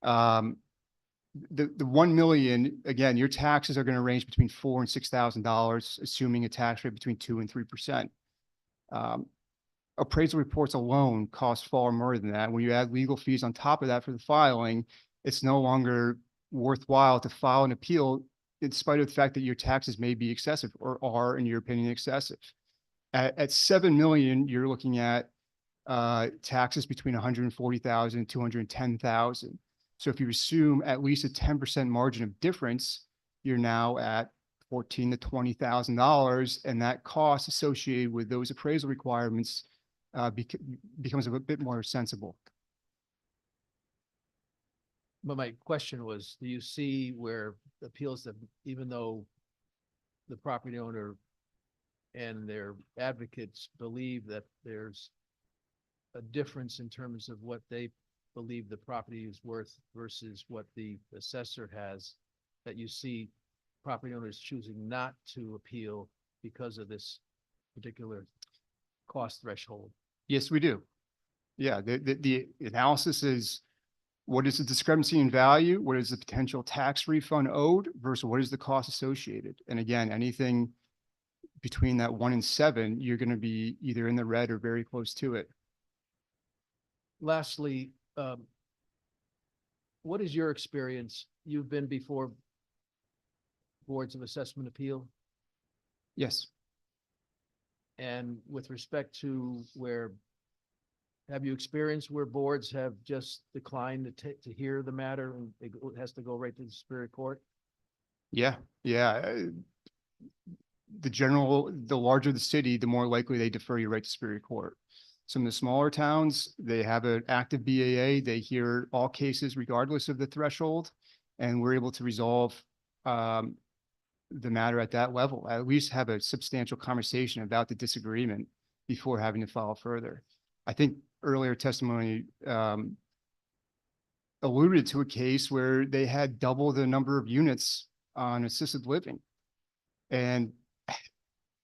The 1 million, again, your taxes are going to range between $4,000 and $6,000, assuming a tax rate between 2% and 3%. Appraisal reports alone cost far more than that. When you add legal fees on top of that for the filing, it's no longer worthwhile to file an appeal in spite of the fact that your taxes may be excessive or are, in your opinion, excessive. At 7 million, you're looking at taxes between 140,000 and 210,000. So if you assume at least a 10% margin of difference, you're now at $14,000 to $20,000, and that cost associated with those appraisal requirements becomes a bit more sensible. But my question was, do you see where appeals that, even though the property owner and their advocates believe that there's a difference in terms of what they believe the property is worth versus what the assessor has, that you see property owners choosing not to appeal because of this particular cost threshold? Yes, we do. Yeah, the analysis is, what is the discrepancy in value? What is the potential tax refund owed versus what is the cost associated? And again, anything between that 1 and 7, you're going to be either in the red or very close to it. Lastly, what is your experience? You've been before boards of assessment appeal, Yes. and with respect to where, have you experienced where boards have just declined to hear the matter and it has to go right to the Superior Court? Yeah. The larger the city, the more likely they defer you right to Superior Court. Some of the smaller towns, they have an active BAA. They hear all cases regardless of the threshold, and we're able to resolve the matter at that level. At least have a substantial conversation about the disagreement before having to file further. I think earlier testimony alluded to a case where they had double the number of units on assisted living. And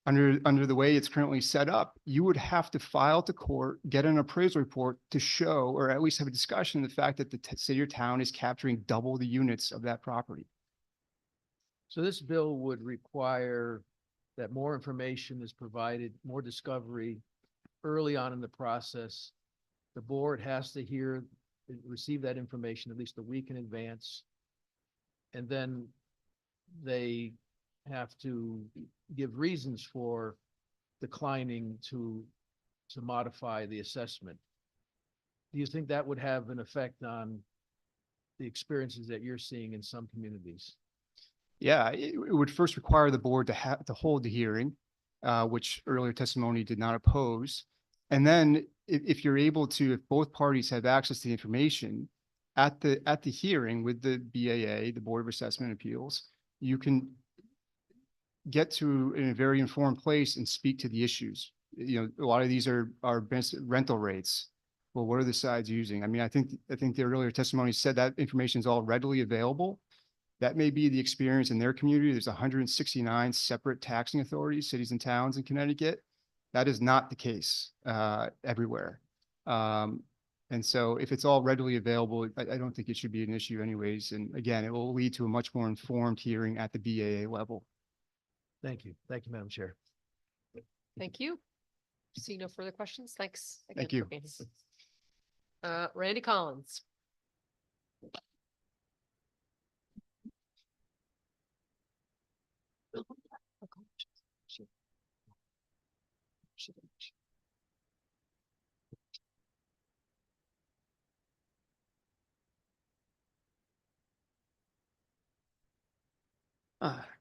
under the way it's currently set up, you would have to file to court, get an appraisal report to show, or at least have a discussion of the fact that the city or town is capturing double the units of that property. So this bill would require that more information is provided, more discovery early on in the process. The board has to receive that information at least a week in advance. And then they have to give reasons for declining to modify the assessment. Do you think that would have an effect on the experiences that you're seeing in some communities? Yeah, it would first require the board to hold the hearing, which earlier testimony did not oppose. And then if you're able to, if both parties have access to the information at the hearing with the BAA, the Board of Assessment Appeals, you can get to in a very informed place and speak to the issues. A lot of these are rental rates. Well, what are the sides using? I mean, I think the earlier testimony said that information is all readily available. That may be the experience in their community. There's 169 separate taxing authorities, cities and towns in Connecticut. That is not the case everywhere. And so if it's all readily available, I don't think it should be an issue anyways. And again, it will lead to a much more informed hearing at the BAA level. Thank you. Thank you, Madam Chair. Thank you. See no further questions. Thanks. again Thank you. for being here. Randy Collins.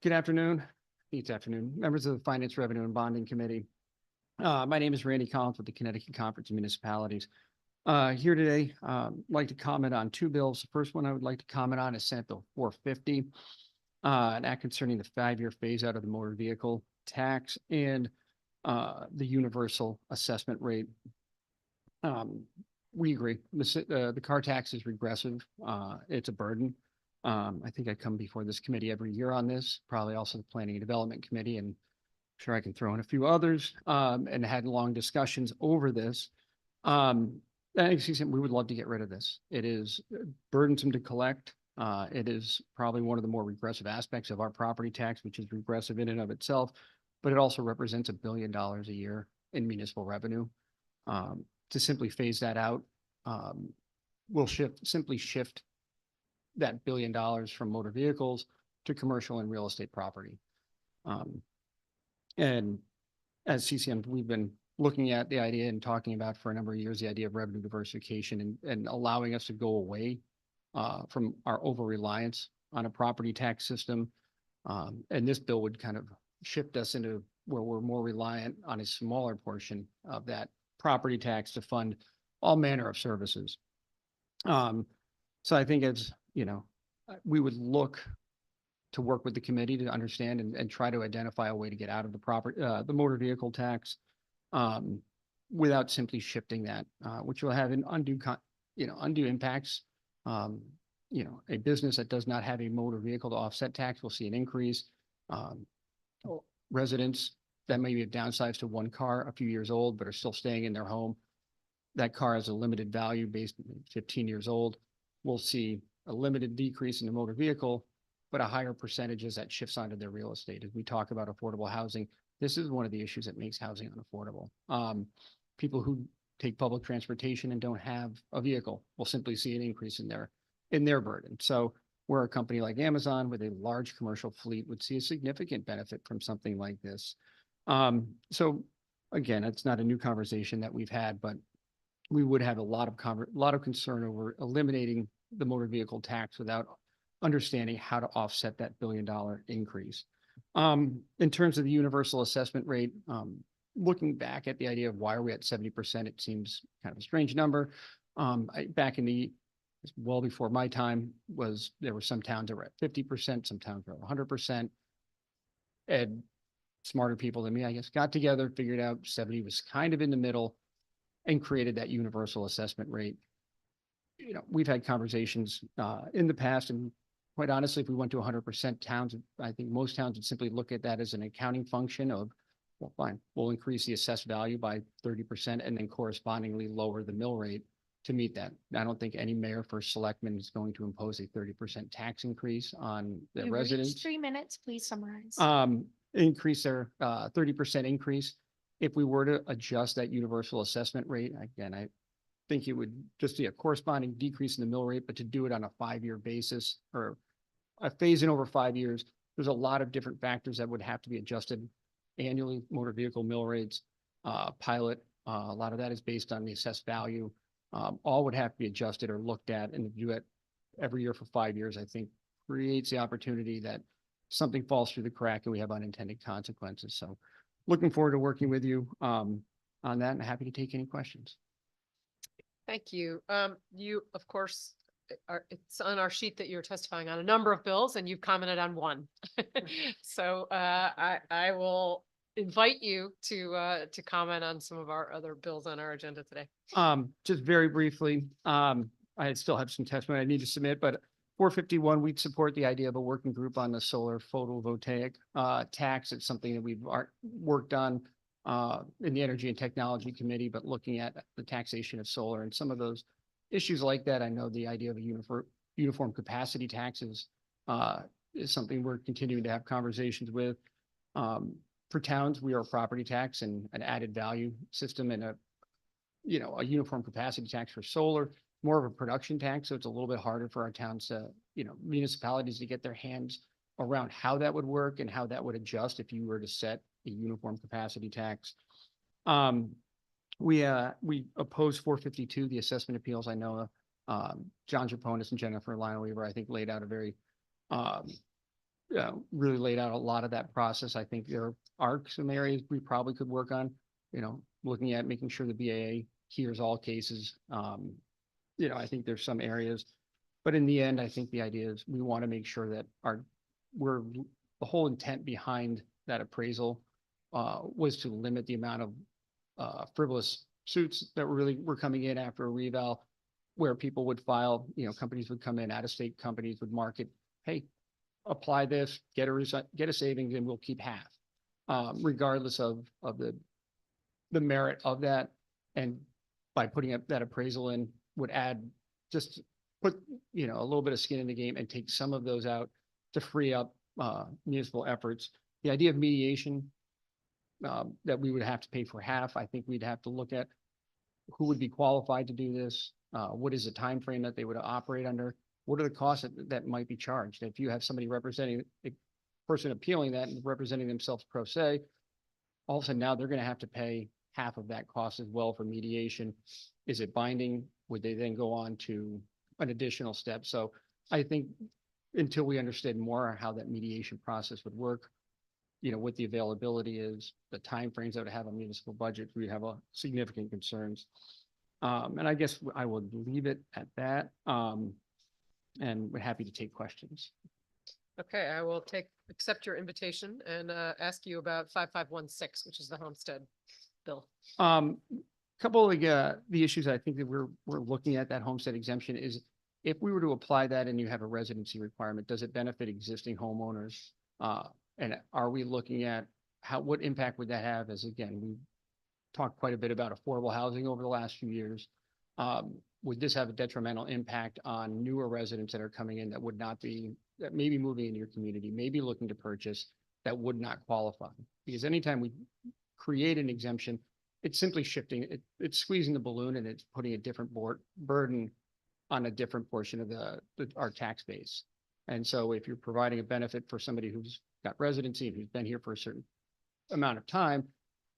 Good afternoon. It's afternoon. Members of the Finance, Revenue, and Bonding Committee. My name is Randy Collins with the Connecticut Conference of Municipalities. Here today, like to comment on two bills. The first one I would like to comment on is Senate Bill 450, an act concerning the 5-year phase out of the motor vehicle tax and the universal assessment rate. We agree. The car tax is regressive. It's a burden. I think I come before this committee every year on this, probably also the Planning and Development Committee, and I'm sure I can throw in a few others, and had long discussions over this. We would love to get rid of this. It is burdensome to collect. It is probably one of the more regressive aspects of our property tax, which is regressive in and of itself, but it also represents $1 billion a year in municipal revenue. To simply phase that out, will simply shift that $1 billion from motor vehicles to commercial and real estate property. And as CCM, we've been looking at the idea and talking about for a number of years, the idea of revenue diversification and allowing us to go away from our over-reliance on a property tax system. And this bill would kind of shift us into where we're more reliant on a smaller portion of that property tax to fund all manner of services. So I think it's, we would look to work with the committee to understand and try to identify a way to get out of the motor vehicle tax without simply shifting that, which will have an undue impacts. A business that does not have a motor vehicle to offset tax will see an increase. Residents that maybe have downsized to one car a few years old, but are still staying in their home. That car has a limited value based on 15 years old. We'll see a limited decrease in the motor vehicle, but a higher percentage as that shifts onto their real estate. As we talk about affordable housing, this is one of the issues that makes housing unaffordable. People who take public transportation and don't have a vehicle will simply see an increase in their burden. So where a company like Amazon with a large commercial fleet would see a significant benefit from something like this. So again, it's not a new conversation that we've had, but we would have a lot of concern over eliminating the motor vehicle tax without understanding how to offset that $1 billion increase. In terms of the universal assessment rate, looking back at the idea of why are we at 70%, it seems kind of a strange number. Back in well before my time there were some towns that were at 50%, some towns were at 100%. And smarter people than me, I guess, got together, figured out 70 was kind of in the middle and created that universal assessment rate. We've had conversations in the past, and quite honestly, if we went to 100%, towns, I think most towns would simply look at that as an accounting function of, well, fine, we'll increase the assessed value by 30% and then correspondingly lower the mill rate to meet that. I don't think any mayor for selectmen is going to impose a 30% tax increase on their You've reached residents. 3 minutes, please summarize. Increase their 30% increase. If we were to adjust that universal assessment rate, again, I think it would just be a corresponding decrease in the mill rate, but to do it on a 5-year basis or a phase in over 5 years, there's a lot of different factors that would have to be adjusted annually. Motor vehicle mill rates, pilot, a lot of that is based on the assessed value. All would have to be adjusted or looked at, and to do it every year for 5 years, I think creates the opportunity that something falls through the crack and we have unintended consequences. So looking forward to working with you on that, and happy to take any questions. Thank you. You, of course, it's on our sheet that you're testifying on a number of bills and you've commented on one. So I will invite you to comment on some of our other bills on our agenda today. Just very briefly, I still have some testimony I need to submit, but 451, we'd support the idea of a working group on the solar photovoltaic tax. It's something that we've worked on in the Energy and Technology Committee, but looking at the taxation of solar and some of those issues like that. I know the idea of a uniform capacity taxes is something we're continuing to have conversations with. For towns, we are a property tax and an added value system, and a uniform capacity tax for solar, more of a production tax. So it's a little bit harder for our towns to, municipalities to get their hands around how that would work and how that would adjust if you were to set a uniform capacity tax. We oppose 452, the assessment appeals. I know John Japonis and Jennifer Lionel-Weaver, I think, laid out a very, really laid out a lot of that process. I think there are some areas we probably could work on. looking at making sure the BAA hears all cases. I think there's some areas, but in the end, I think the idea is we want to make sure that the whole intent behind that appraisal was to limit the amount of frivolous suits that were coming in after a reval, where people would file, companies would come in, out-of-state companies would market, hey, apply this, get a savings, and we'll keep half, regardless of the merit of that. And by putting up that appraisal in would put a little bit of skin in the game and take some of those out to free up municipal efforts. The idea of mediation, that we would have to pay for half, I think we'd have to look at who would be qualified to do this. What is the time frame that they would operate under? What are the costs that might be charged? If you have somebody representing a person appealing that and representing themselves pro se, all of a sudden now they're going to have to pay half of that cost as well for mediation. Is it binding? Would they then go on to an additional step? So I think until we understand more how that mediation process would work, what the availability is, the timeframes that would have a municipal budget, we have significant concerns. And I guess I would leave it at that. And we're happy to take questions. Okay, I will accept your invitation and ask you about 5516, which is the homestead bill. Couple of the issues I think that we're looking at that homestead exemption is if we were to apply that and you have a residency requirement, does it benefit existing homeowners? And are we looking at what impact would that have? As again, we talked quite a bit about affordable housing over the last few years. Would this have a detrimental impact on newer residents that are coming in that may be moving into your community, maybe looking to purchase, that would not qualify? Because anytime we create an exemption, it's simply shifting, it's squeezing the balloon and it's putting a different burden on a different portion of our tax base. And so if you're providing a benefit for somebody who's got residency and who's been here for a certain amount of time,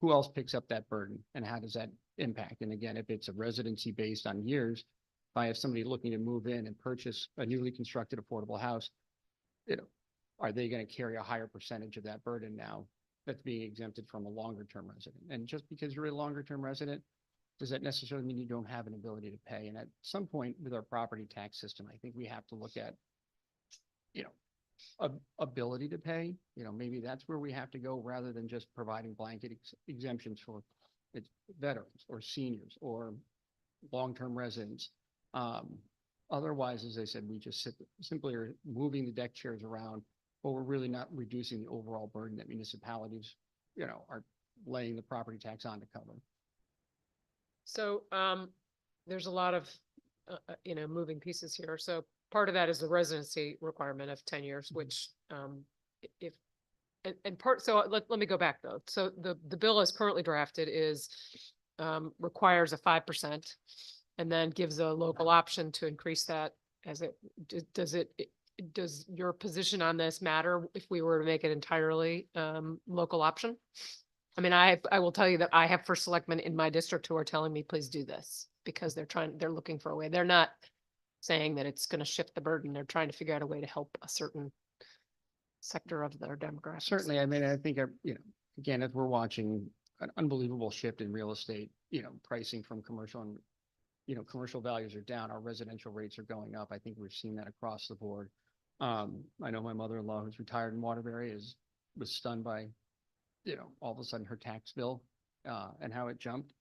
who else picks up that burden and how does that impact? And again, if it's a residency based on years, if I have somebody looking to move in and purchase a newly constructed affordable house, are they going to carry a higher percentage of that burden now that's being exempted from a longer term resident? And just because you're a longer term resident, does that necessarily mean you don't have an ability to pay? And at some point with our property tax system, I think we have to look at, ability to pay. Maybe that's where we have to go rather than just providing blanket exemptions for veterans or seniors or long-term residents. Otherwise, as I said, we just simply are moving the deck chairs around, but we're really not reducing the overall burden that municipalities, are laying the property tax on to cover. So there's a lot of, moving pieces here. So part of that is the residency requirement of 10 years, which so let me go back though. So the bill as currently drafted requires a 5% and then gives a local option to increase that does your position on this matter if we were to make it entirely local option? I mean, I will tell you that I have first selectmen in my district who are telling me, please do this, because they're looking for a way. They're not saying that it's going to shift the burden. They're trying to figure out a way to help a certain sector of their demographics. Certainly. I mean, I think, again, as we're watching an unbelievable shift in real estate, pricing from commercial and, commercial values are down, our residential rates are going up. I think we've seen that across the board. I know my mother-in-law who's retired in Waterbury was stunned by, all of a sudden her tax bill and how it jumped.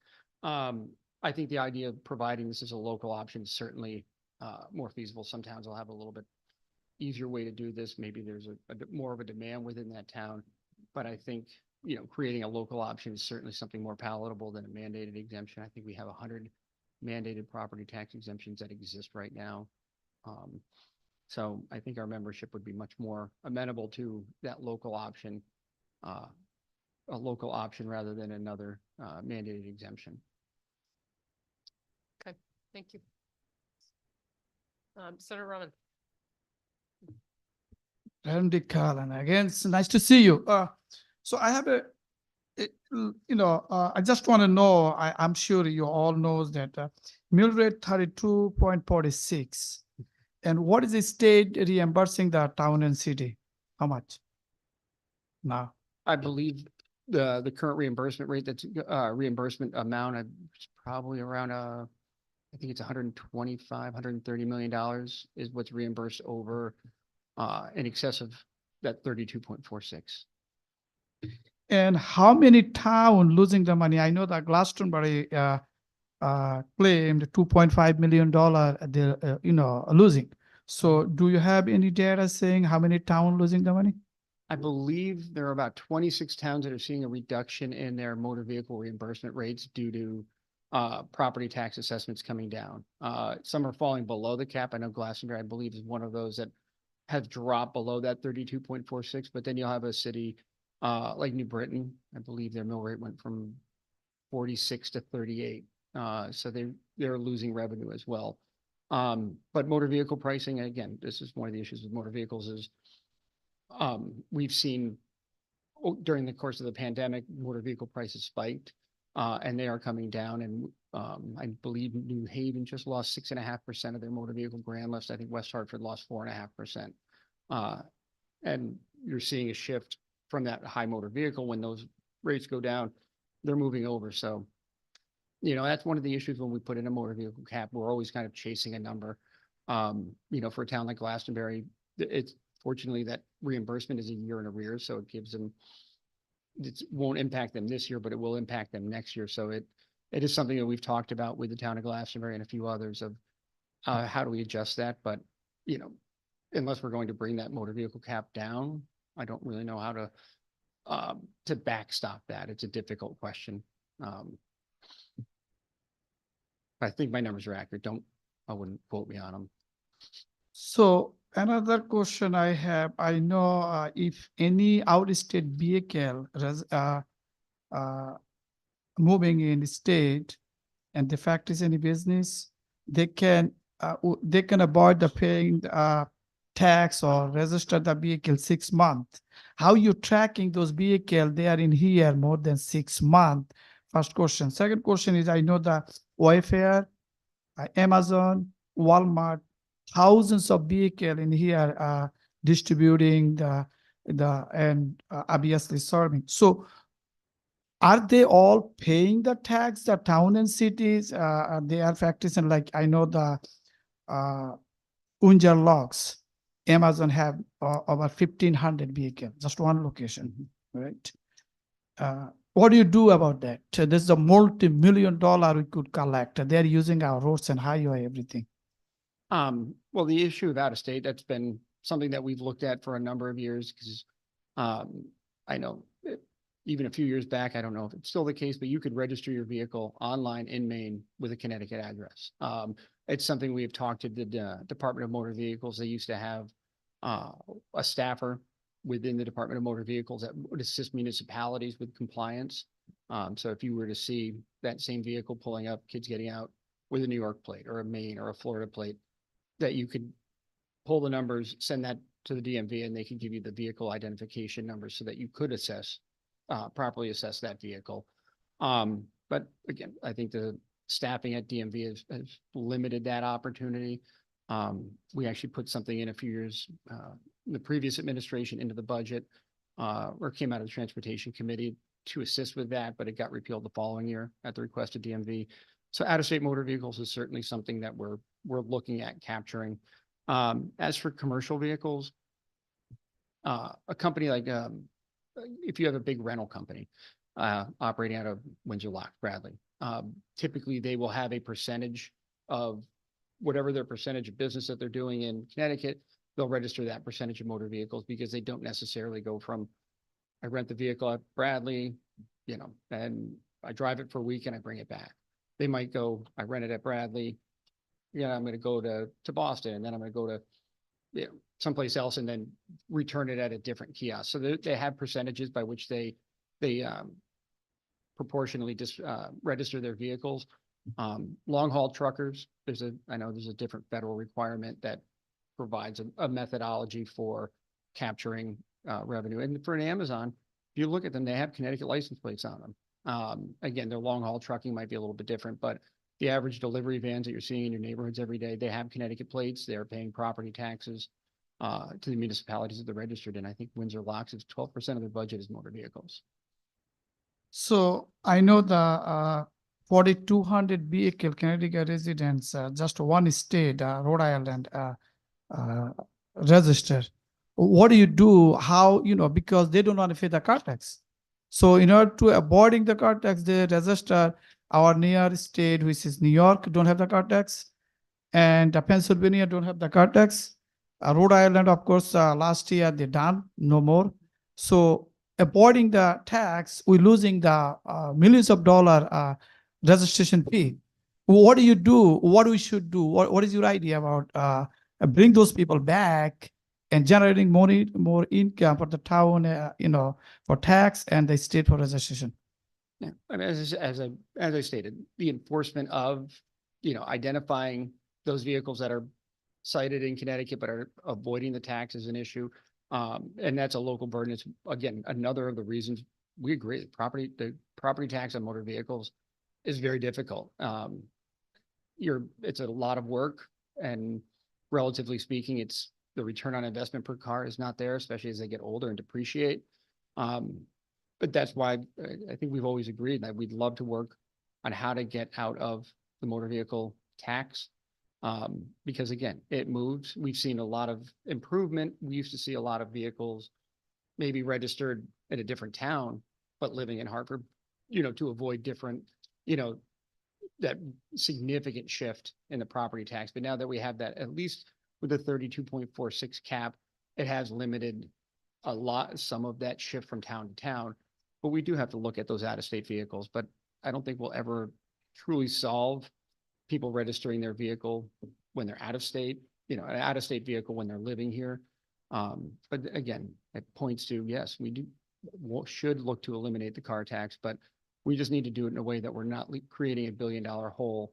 I think the idea of providing this as a local option is certainly more feasible. Some towns will have a little bit easier way to do this. Maybe there's more of a demand within that town, but I think, creating a local option is certainly something more palatable than a mandated exemption. I think we have 100 mandated property tax exemptions that exist right now. So I think our membership would be much more amenable to that local option, a local option rather than another mandated exemption. Okay, thank you. Senator Rahman. Randy Carlin, again, it's nice to see you. So I have I just want to know, I'm sure you all knows that mill rate 32.46. And what is the state reimbursing the town and city? How much now? I believe the current reimbursement rate, that's reimbursement amount, it's probably around, I think it's 125, $130 million is what's reimbursed over, in excess of that 32.46. And how many town losing the money? I know that Glastonbury claimed $2.5 million they're losing. So do you have any data saying how many town losing the money? I believe there are about 26 towns that are seeing a reduction in their motor vehicle reimbursement rates due to property tax assessments coming down. Some are falling below the cap. I know Glastonbury, I believe, is one of those that have dropped below that 32.46, but then you'll have a city like New Britain. I believe their mill rate went from 46 to 38. So they're losing revenue as well. But motor vehicle pricing, again, this is one of the issues with motor vehicles is we've seen during the course of the pandemic, motor vehicle prices spiked and they are coming down. And I believe New Haven just lost 6.5% of their motor vehicle grand list. I think West Hartford lost 4.5%. And you're seeing a shift from that high motor vehicle when those rates go down, they're moving over. So, that's one of the issues when we put in a motor vehicle cap. We're always kind of chasing a number. For a town like Glastonbury, it's fortunately that reimbursement is a year in arrears, so it gives them, it won't impact them this year, but it will impact them next year. So it is something that we've talked about with the town of Glastonbury and a few others of how do we adjust that? But, unless we're going to bring that motor vehicle cap down, I don't really know how to backstop that. It's a difficult question. I think my numbers are accurate. I wouldn't quote me on them. So another question I have, I know if any out-of-state vehicle moving in the state and the fact is any business, they can avoid the paying tax or register the vehicle 6 months. How you tracking those vehicles? They are in here more than 6 months. First question. Second question is, I know the Wayfair, Amazon, Walmart, thousands of vehicles in here distributing and obviously serving. So are they all paying the tax, the town and cities? They are practicing, like I know the Unjar Locks, Amazon have over 1,500 vehicles, just one location, right? What do you do about that? This is a multi-million-dollar we could collect. They're using our roads and highway, everything. Well, the issue of out of state, that's been something that we've looked at for a number of years because I know even a few years back, I don't know if it's still the case, but you could register your vehicle online in Maine with a Connecticut address. It's something we have talked to the Department of Motor Vehicles. They used to have a staffer within the Department of Motor Vehicles that would assist municipalities with compliance. So if you were to see that same vehicle pulling up, kids getting out with a New York plate or a Maine or a Florida plate, that you could pull the numbers, send that to the DMV, and they could give you the vehicle identification number so that you could properly assess that vehicle. But again, I think the staffing at DMV has limited that opportunity. We actually put something in a few years, the previous administration into the budget, or came out of the Transportation Committee to assist with that, but it got repealed the following year at the request of DMV. So out-of-state motor vehicles is certainly something that we're looking at capturing. As for commercial vehicles, a company like, if you have a big rental company operating out of Windsor Locks, Bradley, typically they will have a percentage of whatever their percentage of business that they're doing in Connecticut, they'll register that percentage of motor vehicles because they don't necessarily go from, I rent the vehicle at Bradley, and I drive it for a week and I bring it back. They might go, I rent it at Bradley, I'm going to go to Boston, and then I'm going to go to someplace else and then return it at a different kiosk. So they have percentages by which they proportionally register their vehicles. Long haul truckers, I know there's a different federal requirement that provides a methodology for capturing revenue. And for an Amazon, if you look at them, they have Connecticut license plates on them. Again, their long haul trucking might be a little bit different, but the average delivery vans that you're seeing in your neighborhoods every day, they have Connecticut plates. They're paying property taxes to the municipalities that they're registered in. I think Windsor Locks is 12% of their budget is motor vehicles. So I know the 4,200 vehicle Connecticut residents, just one state, Rhode Island, registered. What do you do? How, because they don't want to pay the car tax. So in order to avoiding the car tax, they register our near state, which is New York, don't have the car tax. And Pennsylvania don't have the car tax. Rhode Island, of course, last year they done, no more. So avoiding the tax, we're losing the millions of dollar registration fee. What do you do? What we should do? What is your idea about bring those people back and generating more income for the town, for tax and the state for registration? Yeah, I mean, as I stated, the enforcement of, identifying those vehicles that are cited in Connecticut but are avoiding the tax is an issue. And that's a local burden. It's, again, another of the reasons we agree, the property tax on motor vehicles is very difficult. It's a lot of work, and relatively speaking, it's the return on investment per car is not there, especially as they get older and depreciate. But that's why I think we've always agreed that we'd love to work on how to get out of the motor vehicle tax. Because again, it moves. We've seen a lot of improvement. We used to see a lot of vehicles maybe registered in a different town, but living in Hartford, to avoid different, that significant shift in the property tax. But now that we have that, at least with the 32.46 cap, it has limited some of that shift from town to town. But we do have to look at those out-of-state vehicles, but I don't think we'll ever truly solve people registering their vehicle when they're out of state, an out-of-state vehicle when they're living here. But again, it points to, yes, should look to eliminate the car tax, but we just need to do it in a way that we're not creating $1 billion hole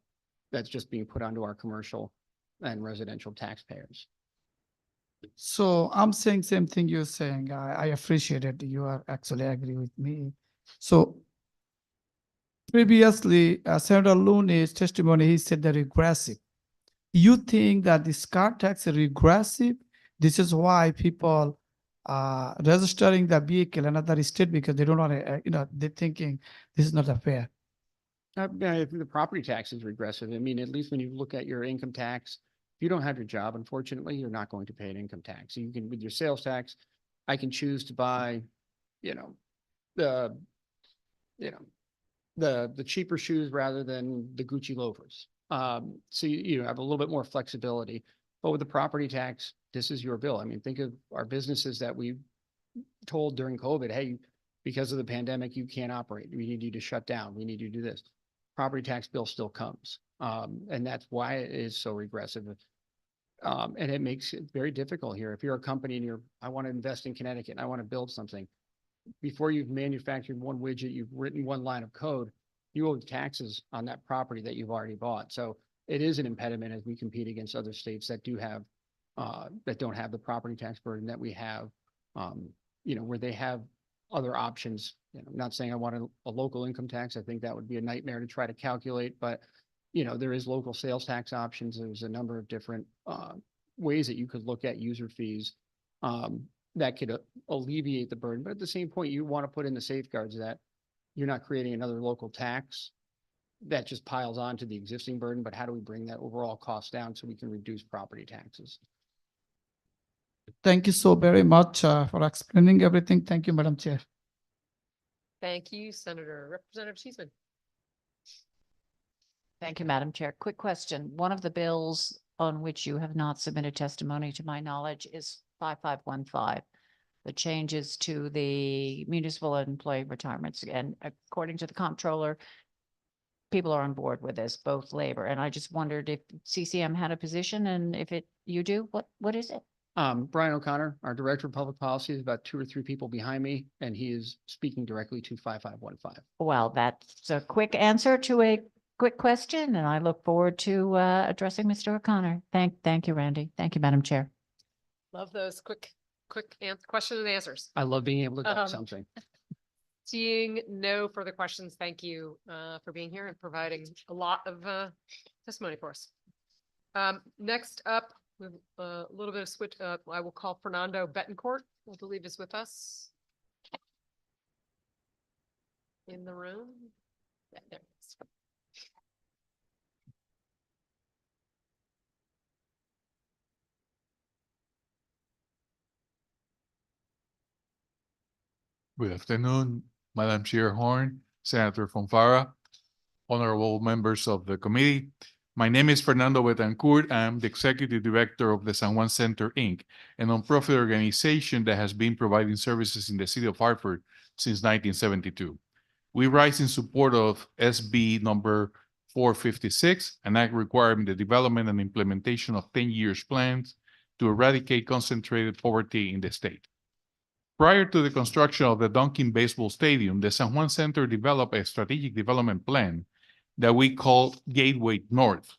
that's just being put onto our commercial and residential taxpayers. So I'm saying same thing you're saying. I appreciate it. You are actually agree with me. So previously, Senator Looney's testimony, he said they're regressive. You think that this car tax is regressive? This is why people registering the vehicle in another state because they don't want to, they're thinking this is not fair. I think the property tax is regressive. I mean, at least when you look at your income tax, if you don't have your job, unfortunately, you're not going to pay an income tax. You can, with your sales tax, I can choose to buy, the cheaper shoes rather than the Gucci loafers. So you have a little bit more flexibility. But with the property tax, this is your bill. I mean, think of our businesses that we told during COVID, hey, because of the pandemic, you can't operate. We need you to shut down. We need you to do this. Property tax bill still comes. And that's why it is so regressive. And it makes it very difficult here. If you're a company and I want to invest in Connecticut and I want to build something, before you've manufactured one widget, you've written one line of code, you owe taxes on that property that you've already bought. So it is an impediment as we compete against other states that don't have the property tax burden that we have, where they have other options. I'm not saying I want a local income tax. I think that would be a nightmare to try to calculate, but there is local sales tax options. There's a number of different ways that you could look at user fees that could alleviate the burden. But at the same point, you want to put in the safeguards that you're not creating another local tax that just piles on to the existing burden, but how do we bring that overall cost down so we can reduce property taxes? Thank you so very much for explaining everything. Thank you, Madam Chair. Thank you, Senator. Representative Cheeseman. Thank you, Madam Chair. Quick question. One of the bills on which you have not submitted testimony, to my knowledge, is 5515, the changes to the municipal employee retirements. And according to the comptroller, people are on board with this, both labor. And I just wondered if CCM had a position, and if you do, what is it? Brian O'Connor, our Director of Public Policy, is about 2 or 3 people behind me, and he is speaking directly to 5515. Well, that's a quick answer to a quick question, and I look forward to addressing Mr. O'Connor. Thank you, Randy. Thank you, Madam Chair. Love those quick question and answers. I love being able to do something. Seeing no further questions, thank you for being here and providing a lot of testimony for us. Next up, with a little bit of switch, I will call Fernando Betancourt, I believe is with us. in the room? Yeah, there it is. Good afternoon, Madam Chair Horn, Senator Fonfara, honorable members of the committee. My name is Fernando Betancourt. I'm the Executive Director of the San Juan Center, Inc., a nonprofit organization that has been providing services in the city of Hartford since 1972. We rise in support of SB number 456, an act requiring the development and implementation of 10-year plans to eradicate concentrated poverty in the state. Prior to the construction of the Duncan Baseball Stadium, the San Juan Center developed a strategic development plan that we call Gateway North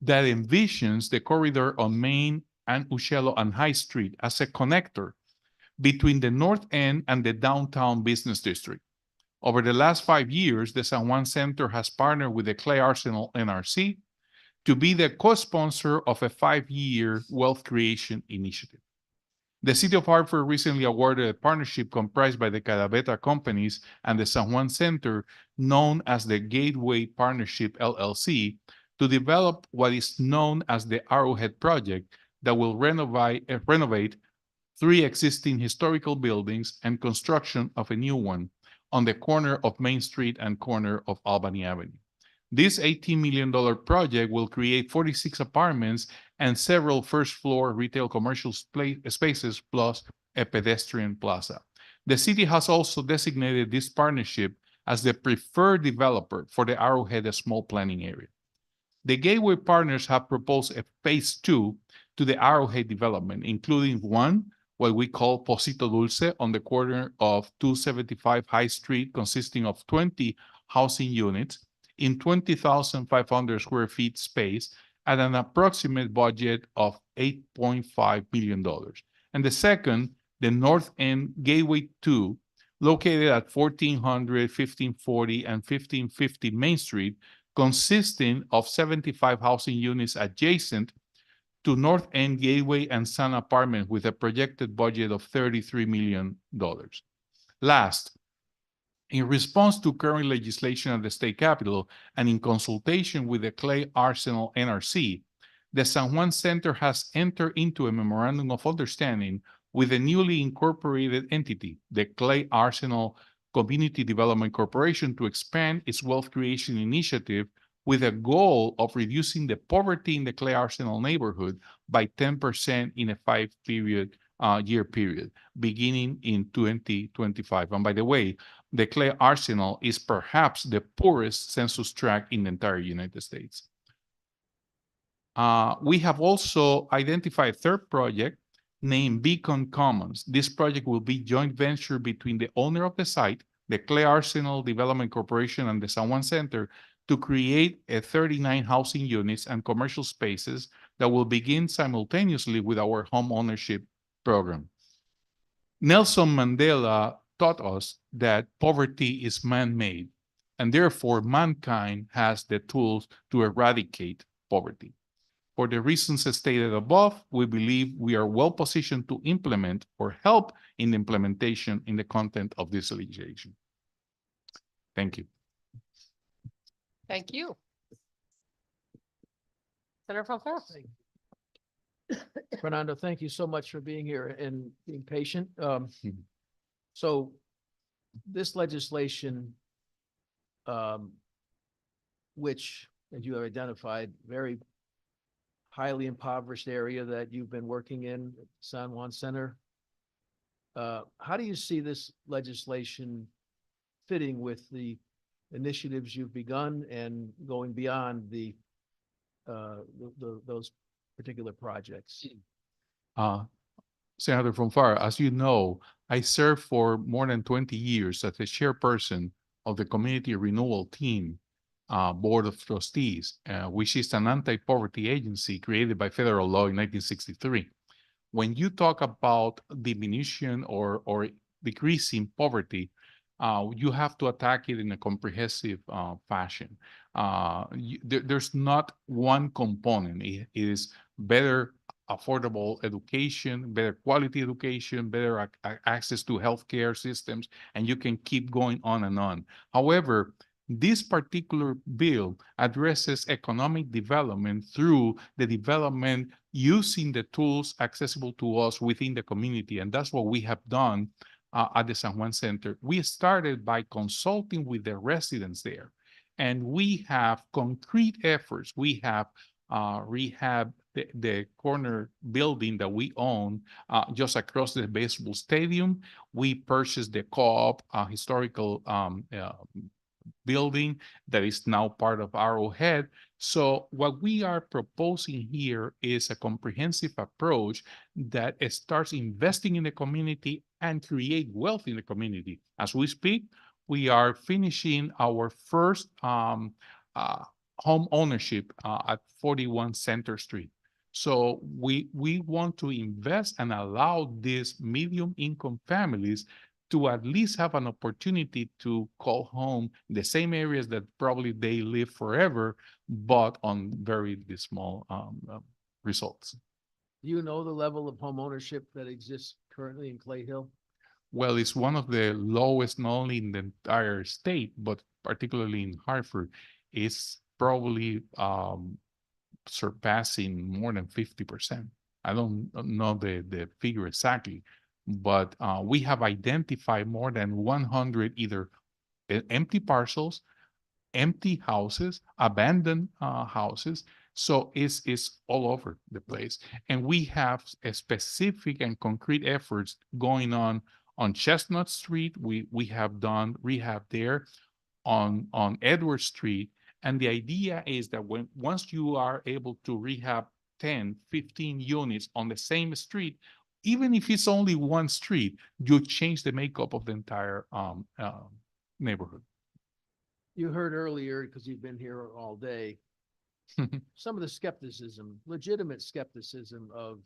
that envisions the corridor on Main and Ushelo and High Street as a connector between the North End and the downtown business district. Over the last 5 years, the San Juan Center has partnered with the Clay Arsenal NRC to be the co-sponsor of a 5-year wealth creation initiative. The city of Hartford recently awarded a partnership comprised by the Cadaveta companies and the San Juan Center, known as the Gateway Partnership LLC, to develop what is known as the Arrowhead Project that will renovate 3 existing historical buildings and construction of a new one on the corner of Main Street and corner of Albany Avenue. This $18 million project will create 46 apartments and several first-floor retail commercial spaces, plus a pedestrian plaza. The city has also designated this partnership as the preferred developer for the Arrowhead Small Planning Area. The Gateway partners have proposed a phase 2 to the Arrowhead development, including one, what we call Pocito Dulce, on the corner of 275 High Street, consisting of 20 housing units in 20,500 square feet space at an approximate budget of $8.5 million. And the second, the North End Gateway 2, located at 1400, 1540, and 1550 Main Street, consisting of 75 housing units adjacent to North End Gateway and Sun Apartment with a projected budget of $33 million. Last, in response to current legislation at the state capitol and in consultation with the Clay Arsenal NRC, the San Juan Center has entered into a memorandum of understanding with a newly incorporated entity, the Clay Arsenal Community Development Corporation, to expand its wealth creation initiative with a goal of reducing the poverty in the Clay Arsenal neighborhood by 10% in a 5-year period, beginning in 2025. And by the way, the Clay Arsenal is perhaps the poorest census tract in the entire United States. We have also identified a third project named Beacon Commons. This project will be joint venture between the owner of the site, the Clay Arsenal Development Corporation, and the San Juan Center to create 39 housing units and commercial spaces that will begin simultaneously with our home ownership program. Nelson Mandela taught us that poverty is man-made, and therefore mankind has the tools to eradicate poverty. For the reasons stated above, we believe we are well positioned to implement or help in the implementation in the content of this legislation. Thank you. Thank you. Senator Fonfara. Fernando, thank you so much for being here and being patient. So this legislation, which, as you have identified, very highly impoverished area that you've been working in, San Juan Center. How do you see this legislation fitting with the initiatives you've begun and going beyond those particular projects? Senator Fonfara, as you know, I served for more than 20 years as the chairperson of the Community Renewal Team Board of Trustees, which is an anti-poverty agency created by federal law in 1963. When you talk about diminution or decreasing poverty, you have to attack it in a comprehensive fashion. There's not one component. It is better affordable education, better quality education, better access to healthcare systems, and you can keep going on and on. However, this particular bill addresses economic development through the development using the tools accessible to us within the community. And that's what we have done at the San Juan Center. We started by consulting with the residents there, and we have concrete efforts. We have rehab the corner building that we own just across the baseball stadium. We purchased the co-op historical building that is now part of Arrowhead. So what we are proposing here is a comprehensive approach that starts investing in the community and create wealth in the community. As we speak, we are finishing our first home ownership at 41 Center Street. So we want to invest and allow these medium income families to at least have an opportunity to call home the same areas that probably they live forever, but on very small results. Do you know the level of home ownership that exists currently in Clay Hill? Well, it's one of the lowest, not only in the entire state, but particularly in Hartford. It's probably surpassing more than 50%. I don't know the figure exactly, but we have identified more than 100 either empty parcels, empty houses, abandoned houses. So it's all over the place. And we have a specific and concrete efforts going on Chestnut Street. We have done rehab there on Edward Street. And the idea is that once you are able to rehab 10, 15 units on the same street, even if it's only one street, you change the makeup of the entire neighborhood. You heard earlier, because you've been here all day, some of the skepticism, legitimate skepticism of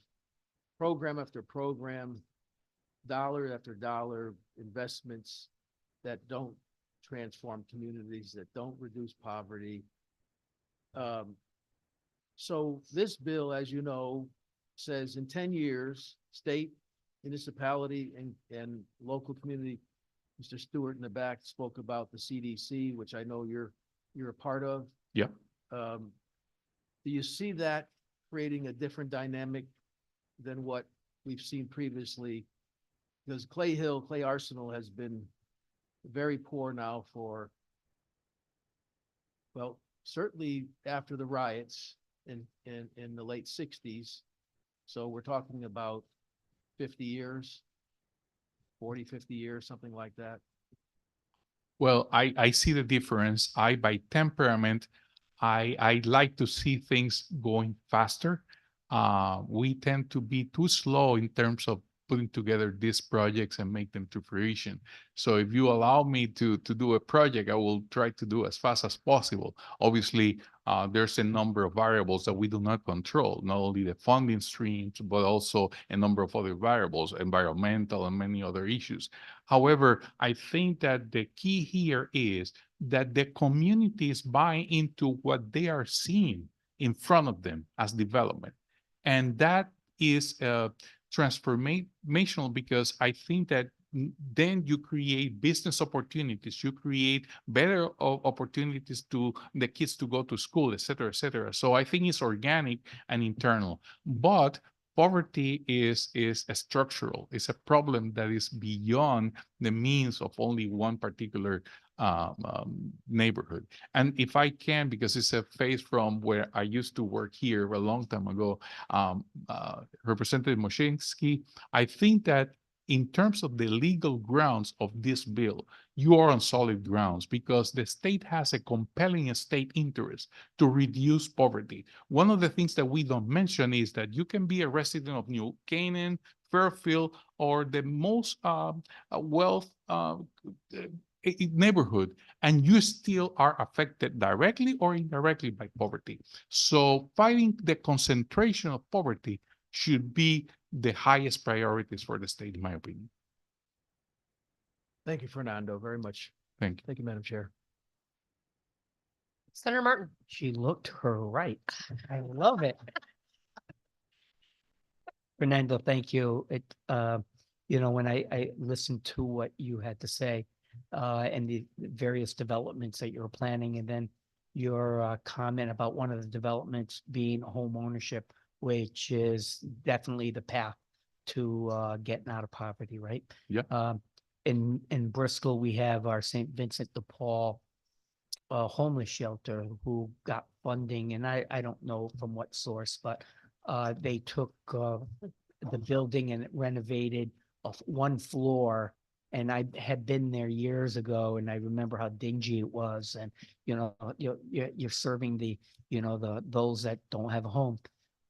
program after program, dollar after dollar investments that don't transform communities, that don't reduce poverty. So this bill, as you know, says in 10 years, state, municipality, and local community. Mr. Stewart in the back spoke about the CDC, which I know you're a part of. Yep. Do you see that creating a different dynamic than what we've seen previously? Because Clay Arsenal has been very poor now for, well, certainly after the riots in the late 60s. So we're talking about 50 years, 40, 50 years, something like that. Well, I see the difference. By temperament, I like to see things going faster. We tend to be too slow in terms of putting together these projects and make them to fruition. So if you allow me to do a project, I will try to do as fast as possible. Obviously, there's a number of variables that we do not control, not only the funding streams, but also a number of other variables, environmental and many other issues. However, I think that the key here is that the community is buying into what they are seeing in front of them as development. And that is transformational, because I think that then you create business opportunities, you create better opportunities to the kids to go to school, et cetera, et cetera. So I think it's organic and internal. But poverty is a structural. It's a problem that is beyond the means of only one particular neighborhood. And if I can, because it's a phase from where I used to work here a long time ago, Representative Moshinsky, I think that in terms of the legal grounds of this bill, you are on solid grounds, because the state has a compelling state interest to reduce poverty. One of the things that we don't mention is that you can be a resident of New Canaan, Fairfield, or the most wealth neighborhood, and you still are affected directly or indirectly by poverty. So fighting the concentration of poverty should be the highest priorities for the state, in my opinion. Thank you, Fernando, very much. Thank you. Thank you, Madam Chair. Senator Martin. She looked her right. I love it. Fernando, thank you. When I listened to what you had to say, and the various developments that you're planning, and then your comment about one of the developments being home ownership, which is definitely the path to getting out of poverty, right? Yeah. In Bristol, we have our St. Vincent de Paul homeless shelter who got funding, and I don't know from what source, but they took the building and renovated one floor. And I had been there years ago, and I remember how dingy it was. And you're serving those that don't have a home,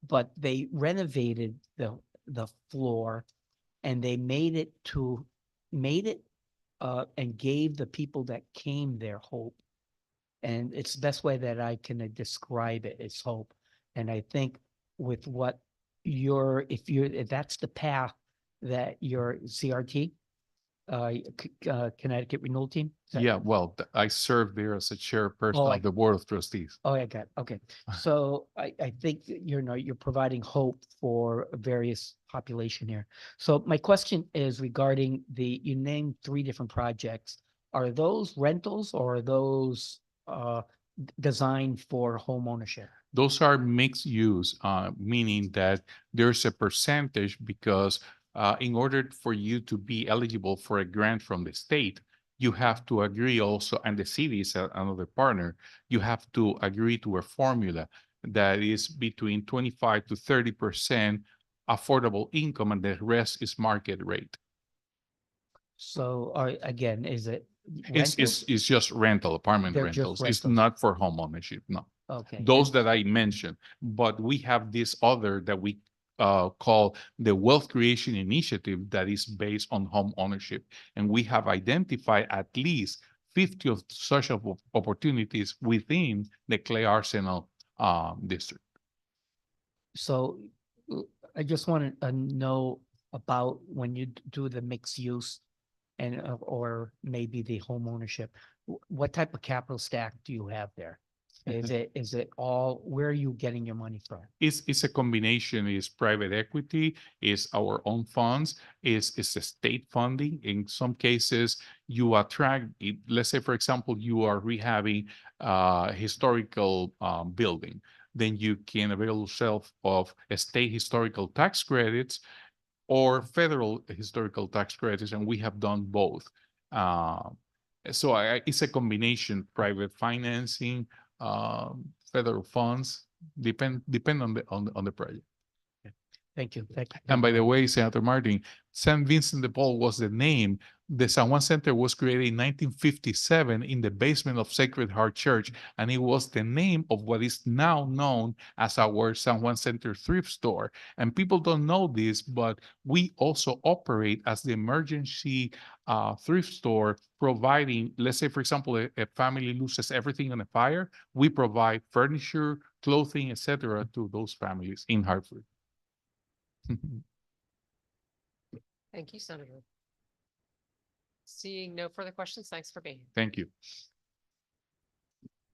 but they renovated the floor, and they made it and gave the people that came there hope. And it's the best way that I can describe it is hope. And I think with what if that's the path that your CRT, Connecticut Renewal Team. Yeah, well, I served there as a chairperson Oh, of the Board of Trustees. Oh, I got it. Okay. So I think you're providing hope for various population here. So my question is regarding you named 3 different projects. Are those rentals or are those designed for home ownership? Those are mixed use, meaning that there's a percentage because in order for you to be eligible for a grant from the state, you have to agree also, and the city is another partner, you have to agree to a formula that is between 25 to 30% affordable income, and the rest is market rate. So again, is it It's rentals? just rental, apartment They're just rentals. It's rentals. not for home ownership, no. Okay. Those that I mentioned, but we have this other that we call the Wealth Creation Initiative that is based on home ownership. And we have identified at least 50 of such opportunities within the Clay Arsenal district. So I just want to know about when you do the mixed use and or maybe the home ownership, what type of capital stack do you have there? Is it all, where are you getting your money from? It's a combination, is private equity, is our own funds, is a state funding. In some cases, you attract, let's say, for example, you are rehabbing historical building, then you can avail yourself of state historical tax credits or federal historical tax credits, and we have done both. So it's a combination, private financing, federal funds, depend on the project. Thank you. Thank you. And by the way, Senator Martin, St. Vincent de Paul was the name. The San Juan Center was created in 1957 in the basement of Sacred Heart Church, and it was the name of what is now known as our San Juan Center thrift store. And people don't know this, but we also operate as the emergency thrift store, providing, let's say, for example, a family loses everything in a fire. We provide furniture, clothing, etc. to those families in Hartford. Thank you, Senator. Seeing no further questions, thanks for being here. Thank you.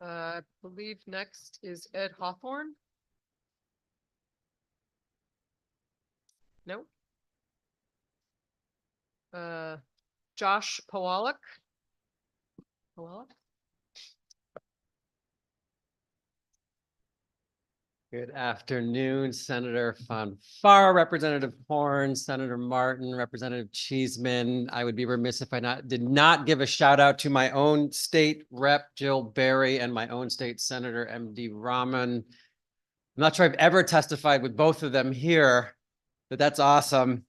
I believe next is Ed Hawthorne. No. Josh Powalik. Good afternoon, Senator Fonfara, Representative Horn, Senator Martin, Representative Cheeseman. I would be remiss if I did not give a shout out to my own state rep, Jill Berry, and my own state senator, MD Rahman. I'm not sure I've ever testified with both of them here, but that's awesome.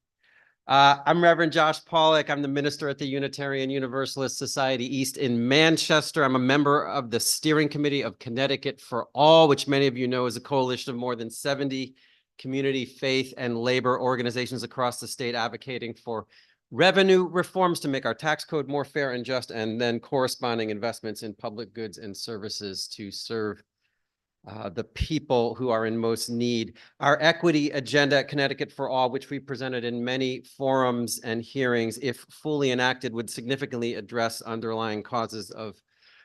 I'm Reverend Josh Pollock. I'm the minister at the Unitarian Universalist Society East in Manchester. I'm a member of the steering committee of Connecticut for All, which many of you know is a coalition of more than 70 community, faith, and labor organizations across the state advocating for revenue reforms to make our tax code more fair and just, and then corresponding investments in public goods and services to serve the people who are in most need. Our equity agenda at Connecticut for All, which we presented in many forums and hearings, if fully enacted, would significantly address underlying causes of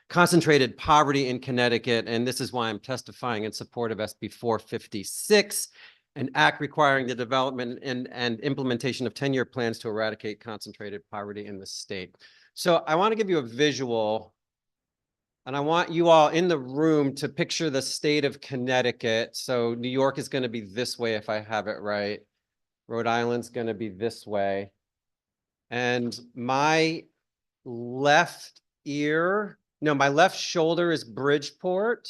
concentrated poverty in Connecticut. And this is why I'm testifying in support of SB 456. an act requiring the development and implementation of 10-year plans to eradicate concentrated poverty in the state. So I want to give you a visual, and I want you all in the room to picture the state of Connecticut. So New York is going to be this way if I have it right. Rhode Island's going to be this way. And my left my left shoulder is Bridgeport.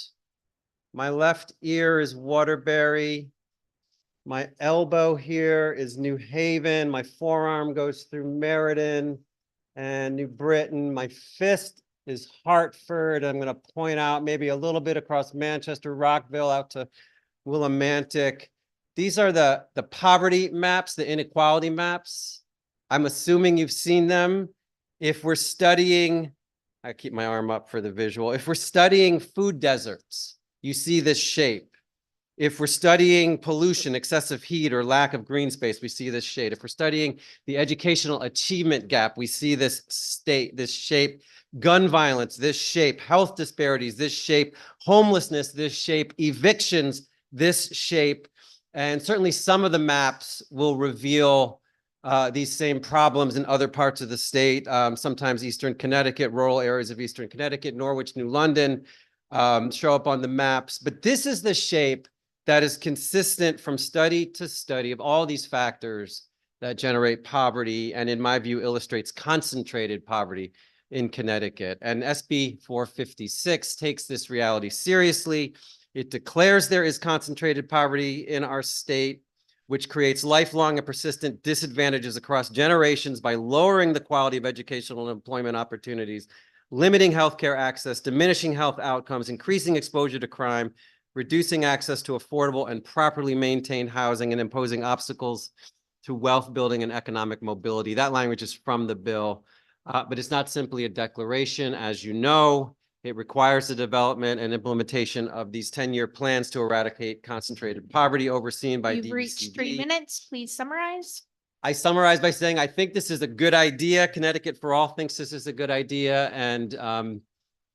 My left ear is Waterbury. My elbow here is New Haven. My forearm goes through Meriden and New Britain. My fist is Hartford. I'm going to point out maybe a little bit across Manchester, Rockville, out to Willimantic. These are the poverty maps, the inequality maps. I'm assuming you've seen them. If we're studying, I keep my arm up for the visual. If we're studying food deserts, you see this shape. If we're studying pollution, excessive heat, or lack of green space, we see this shape. If we're studying the educational achievement gap, we see this shape. Gun violence, this shape. Health disparities, this shape. Homelessness, this shape. Evictions, this shape. And certainly some of the maps will reveal these same problems in other parts of the state. Sometimes Eastern Connecticut, rural areas of Eastern Connecticut, Norwich, New London show up on the maps. But this is the shape that is consistent from study to study of all these factors that generate poverty, and in my view, illustrates concentrated poverty in Connecticut. And SB 456 takes this reality seriously. It declares there is concentrated poverty in our state, which creates lifelong and persistent disadvantages across generations by lowering the quality of educational and employment opportunities, limiting healthcare access, diminishing health outcomes, increasing exposure to crime, reducing access to affordable and properly maintained housing, and imposing obstacles to wealth building and economic mobility. That language is from the bill, but it's not simply a declaration. As you know, it requires the development and implementation of these 10-year plans to eradicate concentrated poverty overseen by You've reached 3 DBCD. minutes. Please summarize. I summarize by saying, I think this is a good idea. Connecticut for All thinks this is a good idea, and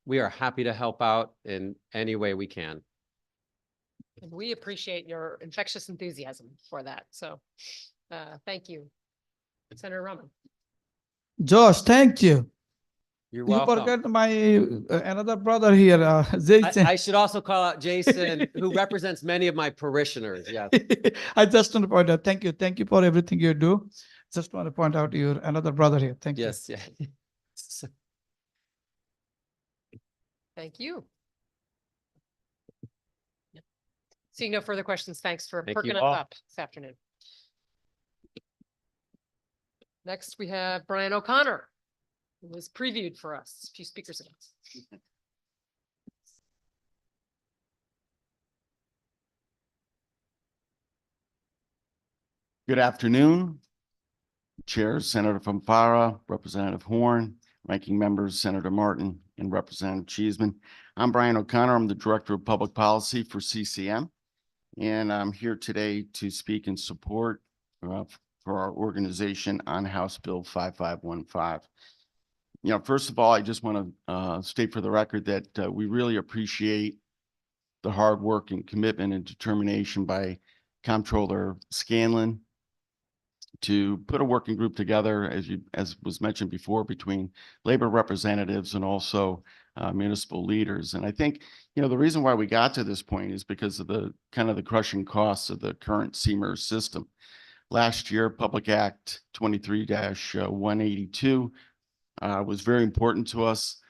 we are happy to help out in any way we can. And we appreciate your infectious enthusiasm for that. So thank you. Senator Rahman. Josh, thank you. You're You welcome. forget my another brother here, Jason. I should also call out Jason, who represents many of my parishioners. Yes. I just want to point out, thank you for everything you do. Just want to point out your another brother here. Thank you. Yes. Yeah. Thank you. Seeing no further questions, thanks for Thank perking you us all. up this afternoon. Next, we have Brian O'Connor, who was previewed for us. A few speakers ago. Good afternoon. Chair, Senator Fanfara, Representative Horn, Ranking Members, Senator Martin, and Representative Cheeseman. I'm Brian O'Connor. I'm the Director of Public Policy for CCM, and I'm here today to speak in support for our organization on House Bill 5515. First of all, I just want to state for the record that we really appreciate the hard work and commitment and determination by Comptroller Scanlon to put a working group together, as was mentioned before, between labor representatives and also municipal leaders. And I think, the reason why we got to this point is because of the crushing costs of the current CMERS system. Last year, Public Act 23-182 was very important to us.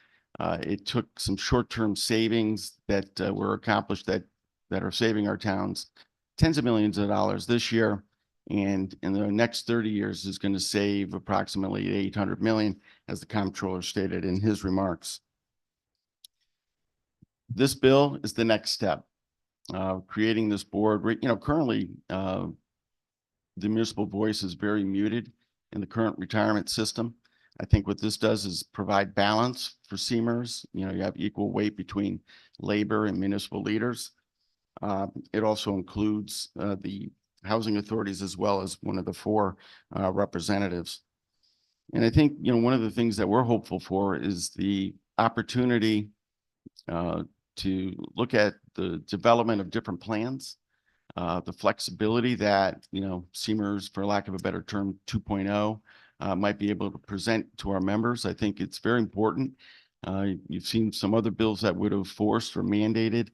It took some short-term savings that were accomplished that are saving our towns tens of millions of dollars this year. And in the next 30 years is going to save approximately 800 million, as the comptroller stated in his remarks. This bill is the next step, creating this board. Currently, the municipal voice is very muted in the current retirement system. I think what this does is provide balance for CMERS. You have equal weight between labor and municipal leaders. It also includes the housing authorities as well as one of the 4 representatives. And I think, one of the things that we're hopeful for is the opportunity to look at the development of different plans the flexibility that, Semers, for lack of a better term, 2.0, might be able to present to our members. I think it's very important. You've seen some other bills that would have forced or mandated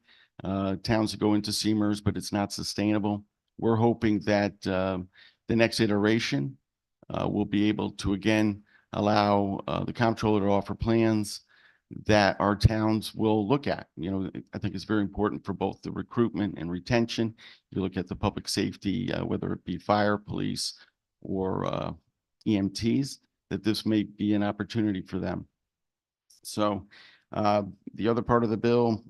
towns to go into Semers, but it's not sustainable. We're hoping that the next iteration will be able to, again, allow the comptroller to offer plans that our towns will look at. I think it's very important for both the recruitment and retention. You look at the public safety, whether it be fire, police, or EMTs, that this may be an opportunity for them. So the other part of the bill,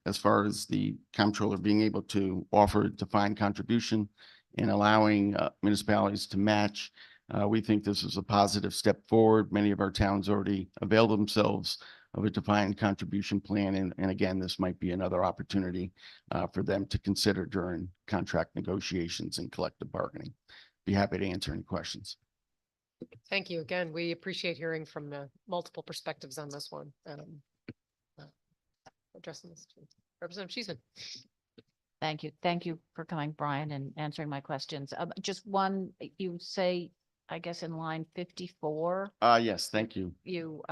as far as the comptroller being able to offer a defined contribution and allowing municipalities to match, we think this is a positive step forward. Many of our towns already avail themselves of a defined contribution plan. And again, this might be another opportunity for them to consider during contract negotiations and collective bargaining. Be happy to answer any questions. Thank you. Again, we appreciate hearing from multiple perspectives on this one. Addressing this to Representative Cheeseman. Thank you. Thank you for coming, Brian, and answering my questions. Just one, you say, I guess in line 54, Yes, thank you. you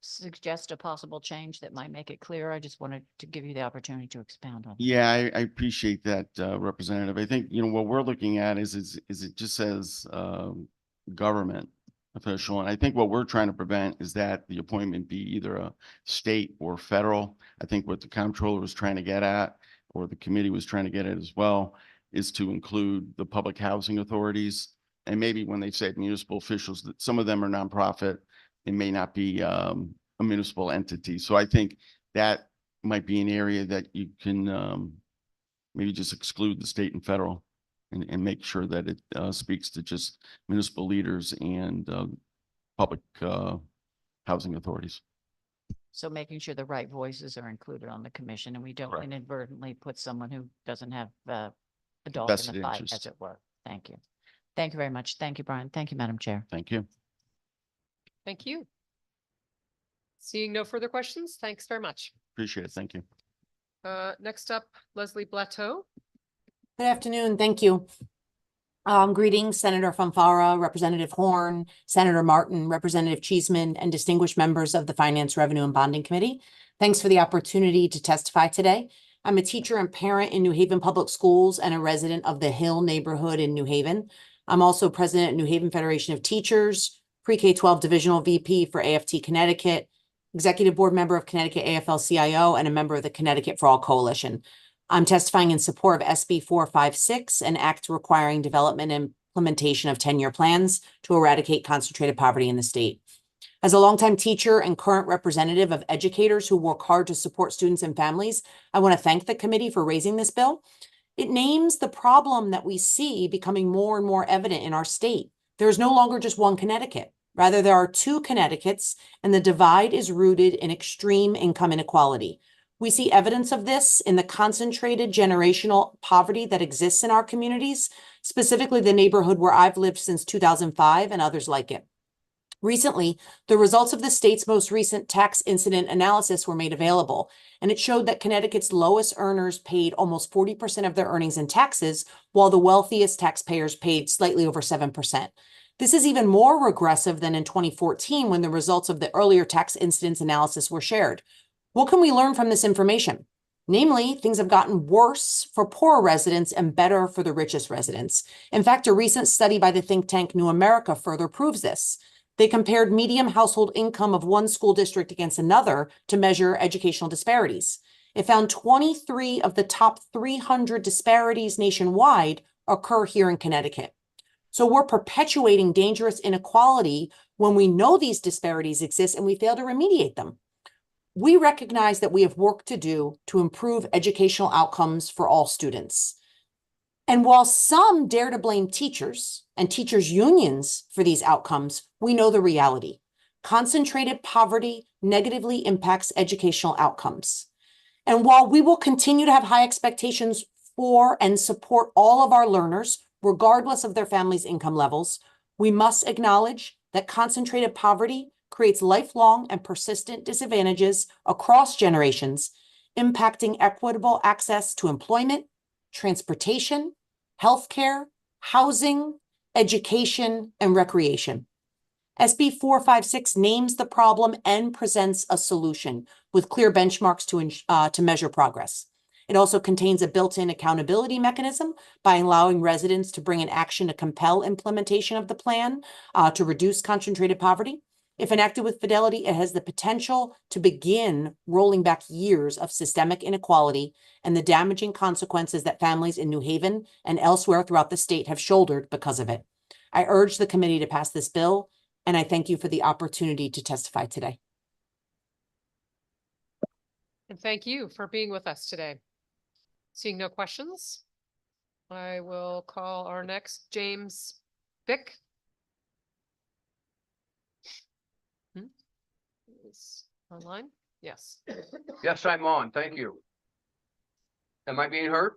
suggest a possible change that might make it clearer. I just wanted to give you the opportunity to expound on it. Yeah, I appreciate that, Representative. I think, what we're looking at is it just says government official. And I think what we're trying to prevent is that the appointment be either a state or federal. I think what the comptroller was trying to get at, or the committee was trying to get at as well, is to include the public housing authorities. And maybe when they say municipal officials, that some of them are nonprofit, it may not be a municipal entity. So I think that might be an area that you can maybe just exclude the state and federal and make sure that it speaks to just municipal leaders and public housing authorities. So making sure the right voices are included on the commission and we don't Correct. inadvertently put someone who doesn't have a dog Vested in the fight, interest. as it were. Thank you. Thank you very much. Thank you, Brian. Thank you, Madam Chair. Thank you. Thank you. Seeing no further questions, thanks very much. Appreciate it. Thank you. Next up, Leslie Blateau. Good afternoon. Thank you. Greetings, Senator Fanfara, Representative Horn, Senator Martin, Representative Cheeseman, and distinguished members of the Finance, Revenue, and Bonding Committee. Thanks for the opportunity to testify today. I'm a teacher and parent in New Haven Public Schools and a resident of the Hill neighborhood in New Haven. I'm also president of New Haven Federation of Teachers, Pre-K-12 Divisional VP for AFT Connecticut, executive board member of Connecticut AFL-CIO, and a member of the Connecticut for All Coalition. I'm testifying in support of SB 456, an act requiring development and implementation of 10-year plans to eradicate concentrated poverty in the state. As a longtime teacher and current representative of educators who work hard to support students and families, I want to thank the committee for raising this bill. It names the problem that we see becoming more and more evident in our state. There is no longer just one Connecticut. Rather, there are two Connecticut's, and the divide is rooted in extreme income inequality. We see evidence of this in the concentrated generational poverty that exists in our communities, specifically the neighborhood where I've lived since 2005 and others like it. Recently, the results of the state's most recent tax incident analysis were made available, and it showed that Connecticut's lowest earners paid almost 40% of their earnings in taxes, while the wealthiest taxpayers paid slightly over 7%. This is even more regressive than in 2014 when the results of the earlier tax incidence analysis were shared. What can we learn from this information? Namely, things have gotten worse for poorer residents and better for the richest residents. In fact, a recent study by the think tank New America further proves this. They compared median household income of one school district against another to measure educational disparities. It found 23 of the top 300 disparities nationwide occur here in Connecticut. So we're perpetuating dangerous inequality when we know these disparities exist and we fail to remediate them. We recognize that we have work to do to improve educational outcomes for all students. And while some dare to blame teachers and teachers' unions for these outcomes, we know the reality. Concentrated poverty negatively impacts educational outcomes. And while we will continue to have high expectations for and support all of our learners, regardless of their families' income levels, we must acknowledge that concentrated poverty creates lifelong and persistent disadvantages across generations, impacting equitable access to employment, transportation, healthcare, housing, education, and recreation. SB 456 names the problem and presents a solution with clear benchmarks to measure progress. It also contains a built-in accountability mechanism by allowing residents to bring an action to compel implementation of the plan to reduce concentrated poverty. If enacted with fidelity, it has the potential to begin rolling back years of systemic inequality and the damaging consequences that families in New Haven and elsewhere throughout the state have shouldered because of it. I urge the committee to pass this bill, and I thank you for the opportunity to testify today. And thank you for being with us today. Seeing no questions, I will call our next James Bick. Is online? Yes. Yes, I'm on. Thank you. Am I being heard?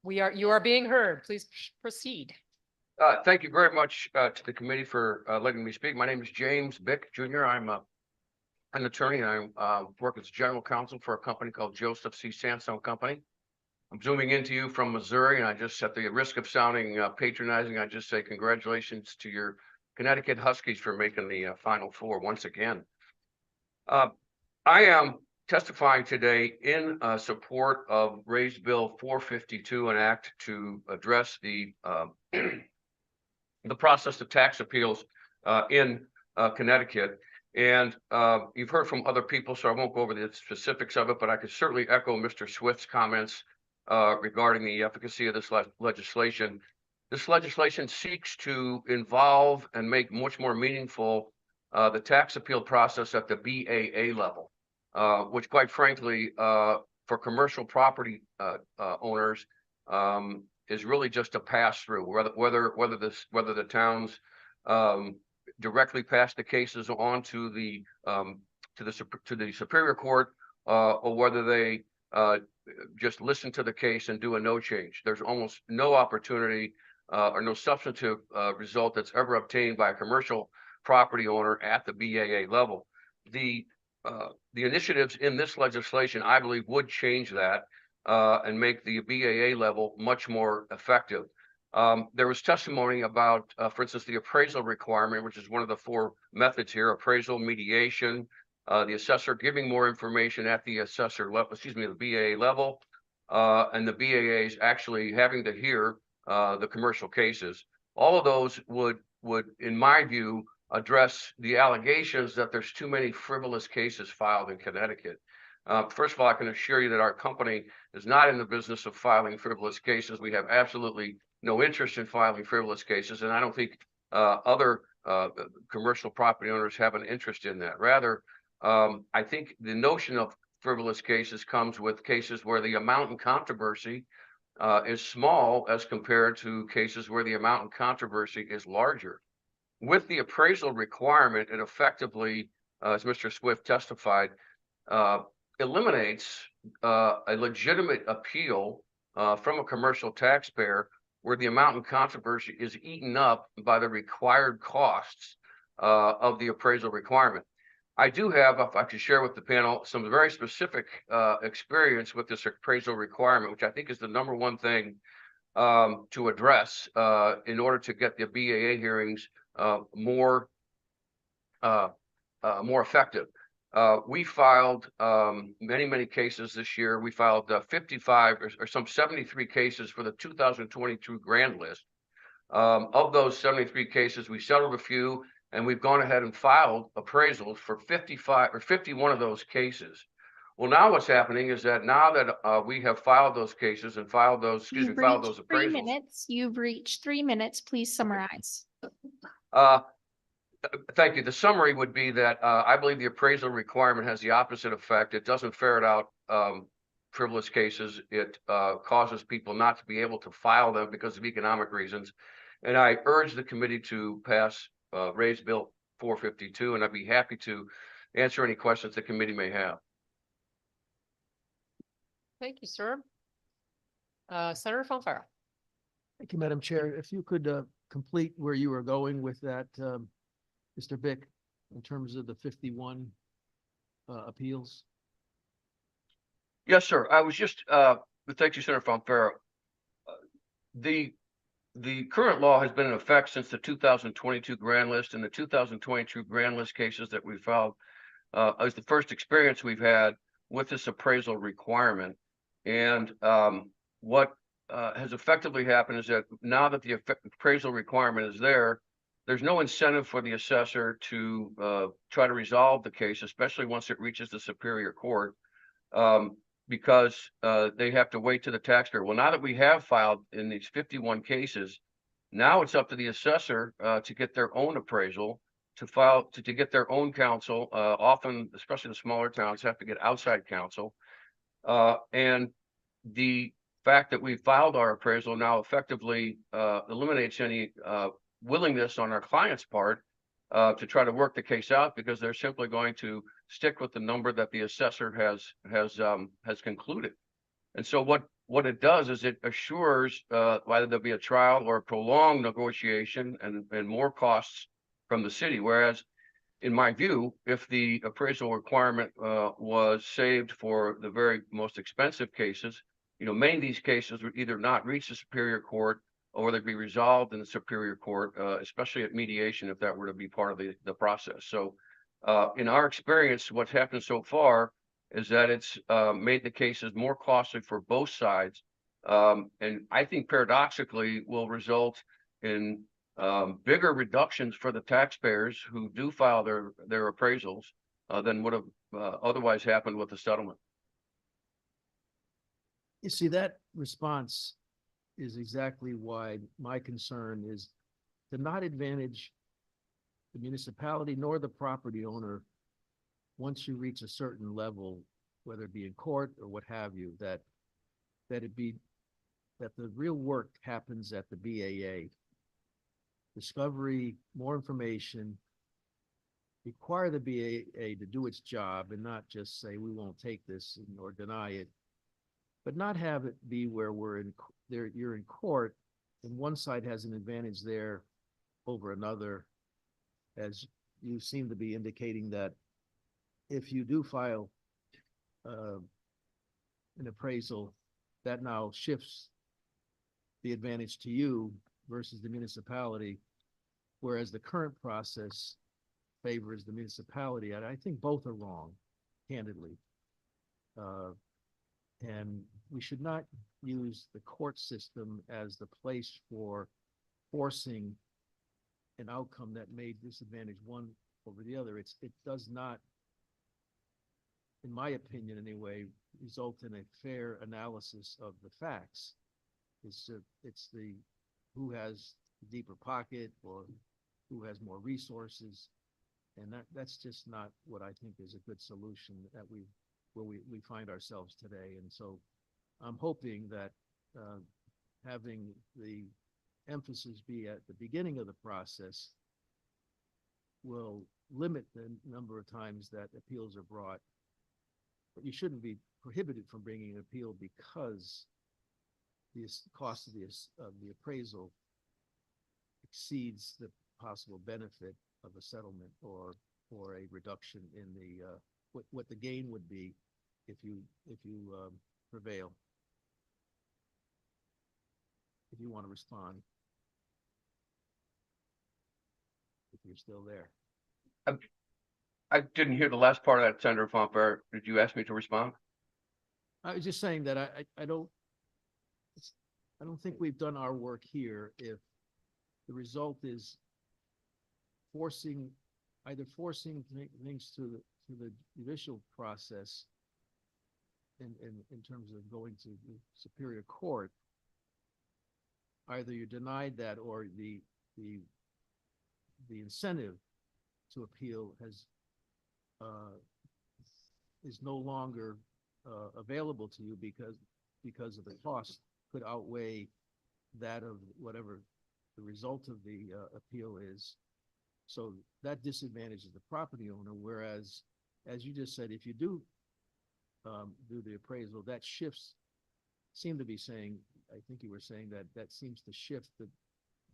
You are being heard. Please proceed. Thank you very much to the committee for letting me speak. My name is James Bick Jr. I'm an attorney and I work as general counsel for a company called Joseph C. Sandstone Company. I'm zooming into you from Missouri, and I just, at the risk of sounding patronizing, I just say congratulations to your Connecticut Huskies for making the Final Four once again. I am testifying today in support of Raised Bill 452, an act to address the process of tax appeals in Connecticut. And you've heard from other people, so I won't go over the specifics of it, but I could certainly echo Mr. Swift's comments regarding the efficacy of this legislation. This legislation seeks to involve and make much more meaningful the tax appeal process at the BAA level, which quite frankly, for commercial property owners, is really just a pass through. Whether the towns directly pass the cases on to the Superior Court, or whether they just listen to the case and do a no change. There's almost no opportunity or no substantive result that's ever obtained by a commercial property owner at the BAA level. The initiatives in this legislation, I believe, would change that and make the BAA level much more effective. There was testimony about, for instance, the appraisal requirement, which is one of the four methods here: appraisal, mediation, the assessor giving more information at the assessor level, the BAA level, and the BAAs actually having to hear the commercial cases. All of those would, in my view, address the allegations that there's too many frivolous cases filed in Connecticut. First of all, I can assure you that our company is not in the business of filing frivolous cases. We have absolutely no interest in filing frivolous cases, and I don't think other commercial property owners have an interest in that. Rather, I think the notion of frivolous cases comes with cases where the amount in controversy is small as compared to cases where the amount in controversy is larger. With the appraisal requirement, it effectively, as Mr. Swift testified, eliminates a legitimate appeal from a commercial taxpayer where the amount in controversy is eaten up by the required costs of the appraisal requirement. I do have, if I could share with the panel, some very specific experience with this appraisal requirement, which I think is the number one thing to address in order to get the BAA hearings more effective. We filed many cases this year. We filed 55 or some 73 cases for the 2022 grand list. Of those 73 cases, we settled a few, and we've gone ahead and filed appraisals for 55 or 51 of those cases. Well, now what's happening is that now that we have filed those cases and filed those, filed those appraisals. You've reached 3 minutes. Please summarize. Thank you. The summary would be that I believe the appraisal requirement has the opposite effect. It doesn't ferret out frivolous cases. It causes people not to be able to file them because of economic reasons. And I urge the committee to pass Raised Bill 452, and I'd be happy to answer any questions the committee may have. Thank you, sir. Senator Fonfara. Thank you, Madam Chair. If you could complete where you were going with that, Mr. Bick, in terms of the 51 appeals. Yes, sir. I was just, thank you, Senator Fonfara. The current law has been in effect since the 2022 grand list, and the 2022 grand list cases that we filed is the first experience we've had with this appraisal requirement. And what has effectively happened is that now that the appraisal requirement is there, there's no incentive for the assessor to try to resolve the case, especially once it reaches the Superior Court, because they have to wait to the taxpayer. Well, now that we have filed in these 51 cases, now it's up to the assessor to get their own appraisal, to get their own counsel. Often, especially the smaller towns, have to get outside counsel. And the fact that we filed our appraisal now effectively eliminates any willingness on our client's part to try to work the case out, because they're simply going to stick with the number that the assessor has concluded. And so what it does is it assures whether there'll be a trial or a prolonged negotiation and more costs from the city. Whereas, in my view, if the appraisal requirement was saved for the very most expensive cases, many of these cases would either not reach the Superior Court, or they'd be resolved in the Superior Court, especially at mediation, if that were to be part of the process. So in our experience, what's happened so far is that it's made the cases more costly for both sides. And I think paradoxically will result in bigger reductions for the taxpayers who do file their appraisals than would have otherwise happened with the settlement. You see, that response is exactly why my concern is to not advantage the municipality nor the property owner once you reach a certain level, whether it be in court or what have you, that the real work happens at the BAA. Discovery, more information, require the BAA to do its job and not just say, we won't take this or deny it, but not have it be where you're in court and one side has an advantage there over another, as you seem to be indicating that if you do file an appraisal, that now shifts the advantage to you versus the municipality, whereas the current process favors the municipality. And I think both are wrong, candidly. And we should not use the court system as the place for forcing an outcome that may disadvantage one over the other. It does not, in my opinion anyway, result in a fair analysis of the facts. It's the who has the deeper pocket or who has more resources, and that's just not what I think is a good solution that where we find ourselves today. And so I'm hoping that having the emphasis be at the beginning of the process will limit the number of times that appeals are brought. But you shouldn't be prohibited from bringing an appeal because the cost of the appraisal exceeds the possible benefit of a settlement or a reduction in the what the gain would be if you prevail. If you want to respond, if you're still there. I didn't hear the last part of that, Senator Fonfara. Did you ask me to respond? I was just saying that I don't think we've done our work here if the result is either forcing things through the judicial process in terms of going to the Superior Court. Either you're denied that or the incentive to appeal is no longer available to you because of the cost could outweigh that of whatever the result of the appeal is. So that disadvantages the property owner, whereas, as you just said, if you do the appraisal, that shifts, seem to be saying, I think you were saying that seems to shift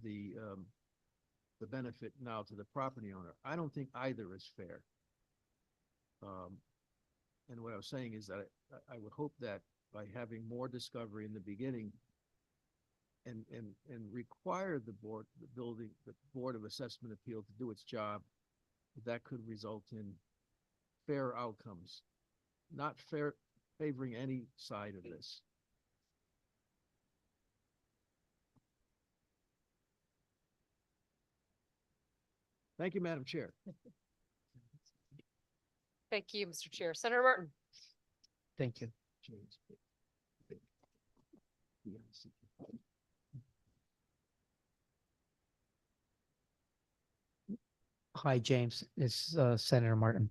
the benefit now to the property owner. I don't think either is fair. And what I was saying is that I would hope that by having more discovery in the beginning and require the Board of Assessment Appeal to do its job, that could result in fair outcomes, not favoring any side of this. Thank you, Madam Chair. Thank you, Mr. Chair. Senator Martin. Thank you. Hi, James. It's Senator Martin.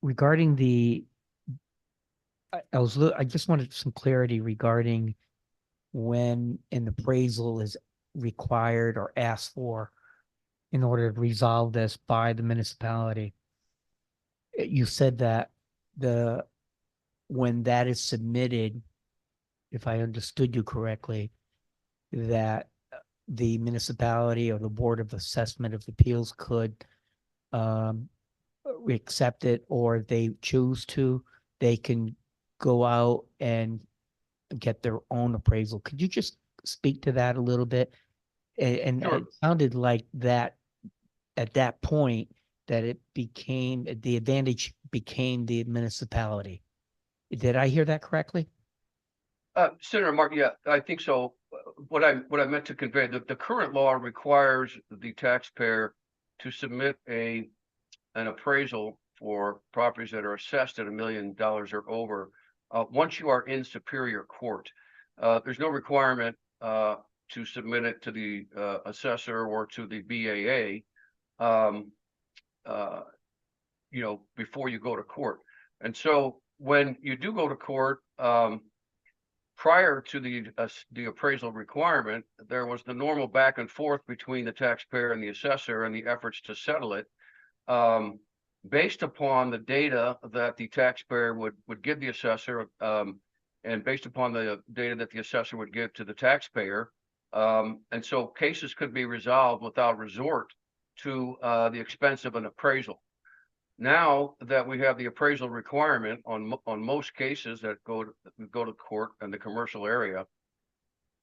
Regarding I just wanted some clarity regarding when an appraisal is required or asked for in order to resolve this by the municipality. You said that when that is submitted, if I understood you correctly, that the municipality or the Board of Assessment of Appeals could accept it, or if they choose to, they can go out and get their own appraisal. Could you just speak to that a little bit? And Sure. it sounded like that at that point that it became, the advantage became the municipality. Did I hear that correctly? Senator Martin, yeah, I think so. What I meant to convey, the current law requires the taxpayer to submit an appraisal for properties that are assessed at $1 million or over. Once you are in Superior Court, there's no requirement to submit it to the assessor or to the BAA, before you go to court. And so when you do go to court, prior to the appraisal requirement, there was the normal back and forth between the taxpayer and the assessor and the efforts to settle it, based upon the data that the taxpayer would give the assessor, and based upon the data that the assessor would give to the taxpayer. And so cases could be resolved without resort to the expense of an appraisal. Now that we have the appraisal requirement on most cases that go to court in the commercial area,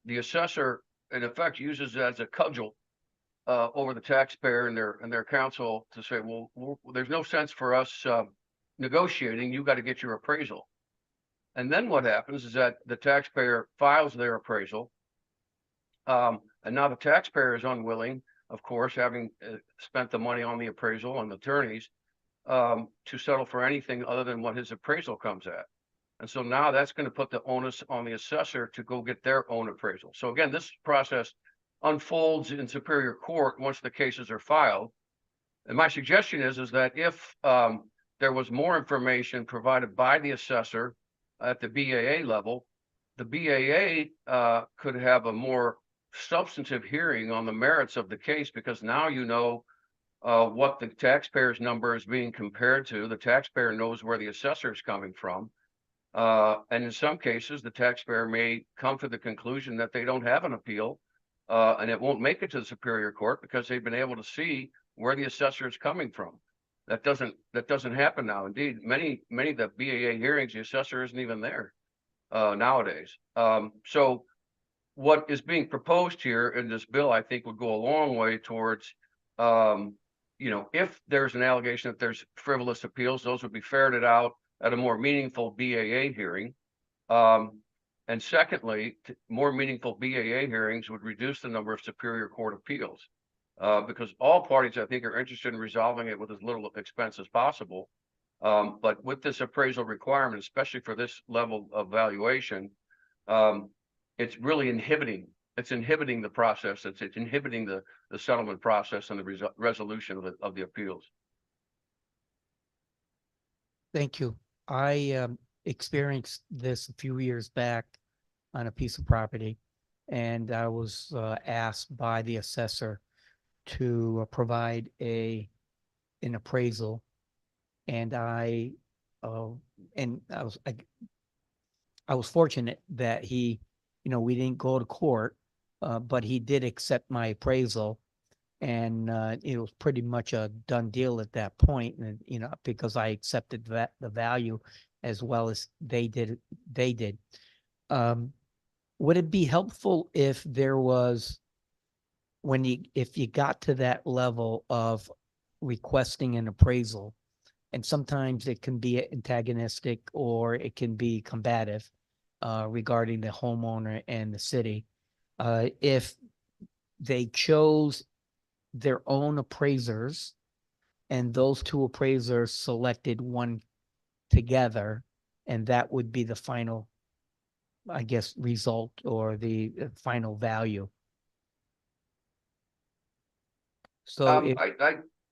the assessor in effect uses it as a cudgel over the taxpayer and their counsel to say, well, there's no sense for us negotiating. You got to get your appraisal. And then what happens is that the taxpayer files their appraisal, and now the taxpayer is unwilling, of course, having spent the money on the appraisal and attorneys, to settle for anything other than what his appraisal comes at. And so now that's going to put the onus on the assessor to go get their own appraisal. So again, this process unfolds in Superior Court once the cases are filed. And my suggestion is that if there was more information provided by the assessor at the BAA level, the BAA could have a more substantive hearing on the merits of the case, because now you know what the taxpayer's number is being compared to. The taxpayer knows where the assessor is coming from. And in some cases, the taxpayer may come to the conclusion that they don't have an appeal, and it won't make it to the Superior Court because they've been able to see where the assessor is coming from. That doesn't happen now. Indeed, many of the BAA hearings, the assessor isn't even there nowadays. So what is being proposed here in this bill, I think, would go a long way towards if there's an allegation that there's frivolous appeals, those would be ferreted out at a more meaningful BAA hearing. And secondly, more meaningful BAA hearings would reduce the number of Superior Court appeals, because all parties, I think, are interested in resolving it with as little expense as possible. But with this appraisal requirement, especially for this level of valuation, it's really inhibiting. It's inhibiting the process. It's inhibiting the settlement process and the resolution of the appeals. Thank you. I experienced this a few years back on a piece of property, and I was asked by the assessor to provide an appraisal, and I was fortunate that he, we didn't go to court, but he did accept my appraisal, and it was pretty much a done deal at that point. And because I accepted the value as well as they did. would it be helpful if there was, if you got to that level of requesting an appraisal, and sometimes it can be antagonistic or it can be combative regarding the homeowner and the city, if they chose their own appraisers and those two appraisers selected one together, and that would be the final, I guess, result or the final value. So if,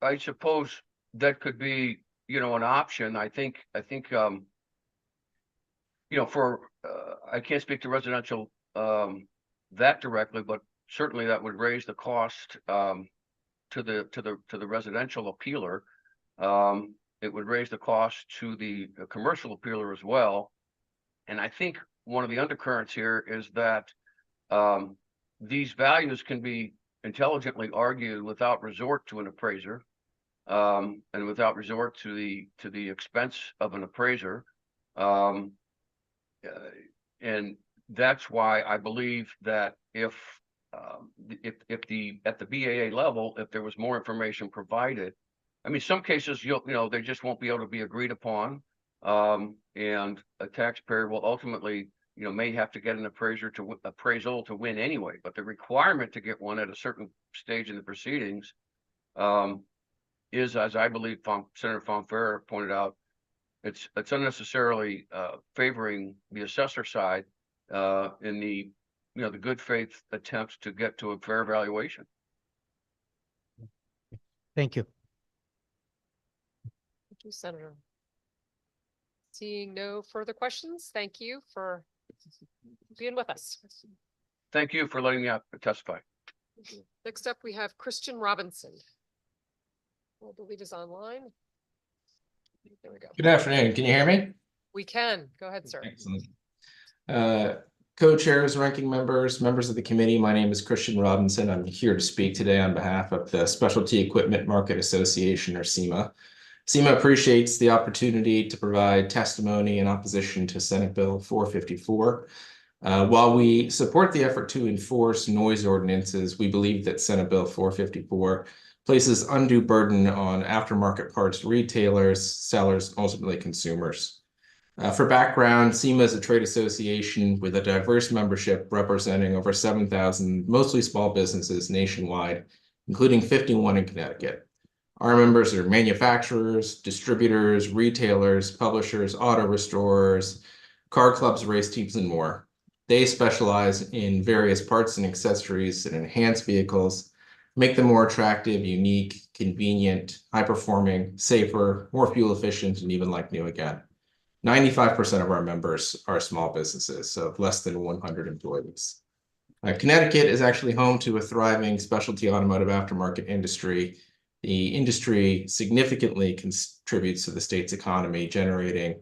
I suppose that could be, you know, an option. I think, you know, for, I can't speak to residential, that directly, but certainly that would raise the cost, to the residential appealer. It would raise the cost to the commercial appealer as well. And I think one of the undercurrents here is that, these values can be intelligently argued without resort to an appraiser, and without resort to the expense of an appraiser. And that's why I believe that if at the BAA level, if there was more information provided, I mean, some cases you know, they just won't be able to be agreed upon. And a taxpayer will ultimately, you know, may have to get an appraisal to win anyway, but the requirement to get one at a certain stage in the proceedings, is, as I believe Senator Fonfara pointed out, it's unnecessarily favoring the assessor side in the, you know, the good faith attempts to get to a fair valuation. thank you. Thank you, Senator. Seeing no further questions, thank you for being with us. Thank you for letting me testify. Next up, we have Christian Robinson. I believe is online. There we go. Good afternoon. Can you hear me? We can. Go ahead, sir. Excellent. Co-chairs, ranking members, members of the committee, my name is Christian Robinson. I'm here to speak today on behalf of the Specialty Equipment Market Association, or SEMA. SEMA appreciates the opportunity to provide testimony in opposition to Senate Bill 454. While we support the effort to enforce noise ordinances, we believe that Senate Bill 454 places undue burden on aftermarket parts retailers, sellers, ultimately consumers. For background, SEMA is a trade association with a diverse membership representing over 7,000 mostly small businesses nationwide, including 51 in Connecticut. Our members are manufacturers, distributors, retailers, publishers, auto restorers, car clubs, race teams, and more. They specialize in various parts and accessories that enhance vehicles, make them more attractive, unique, convenient, high-performing, safer, more fuel-efficient, and even like new again. 95% of our members are small businesses, so less than 100 employees. Connecticut is actually home to a thriving specialty automotive aftermarket industry. The industry significantly contributes to the state's economy, generating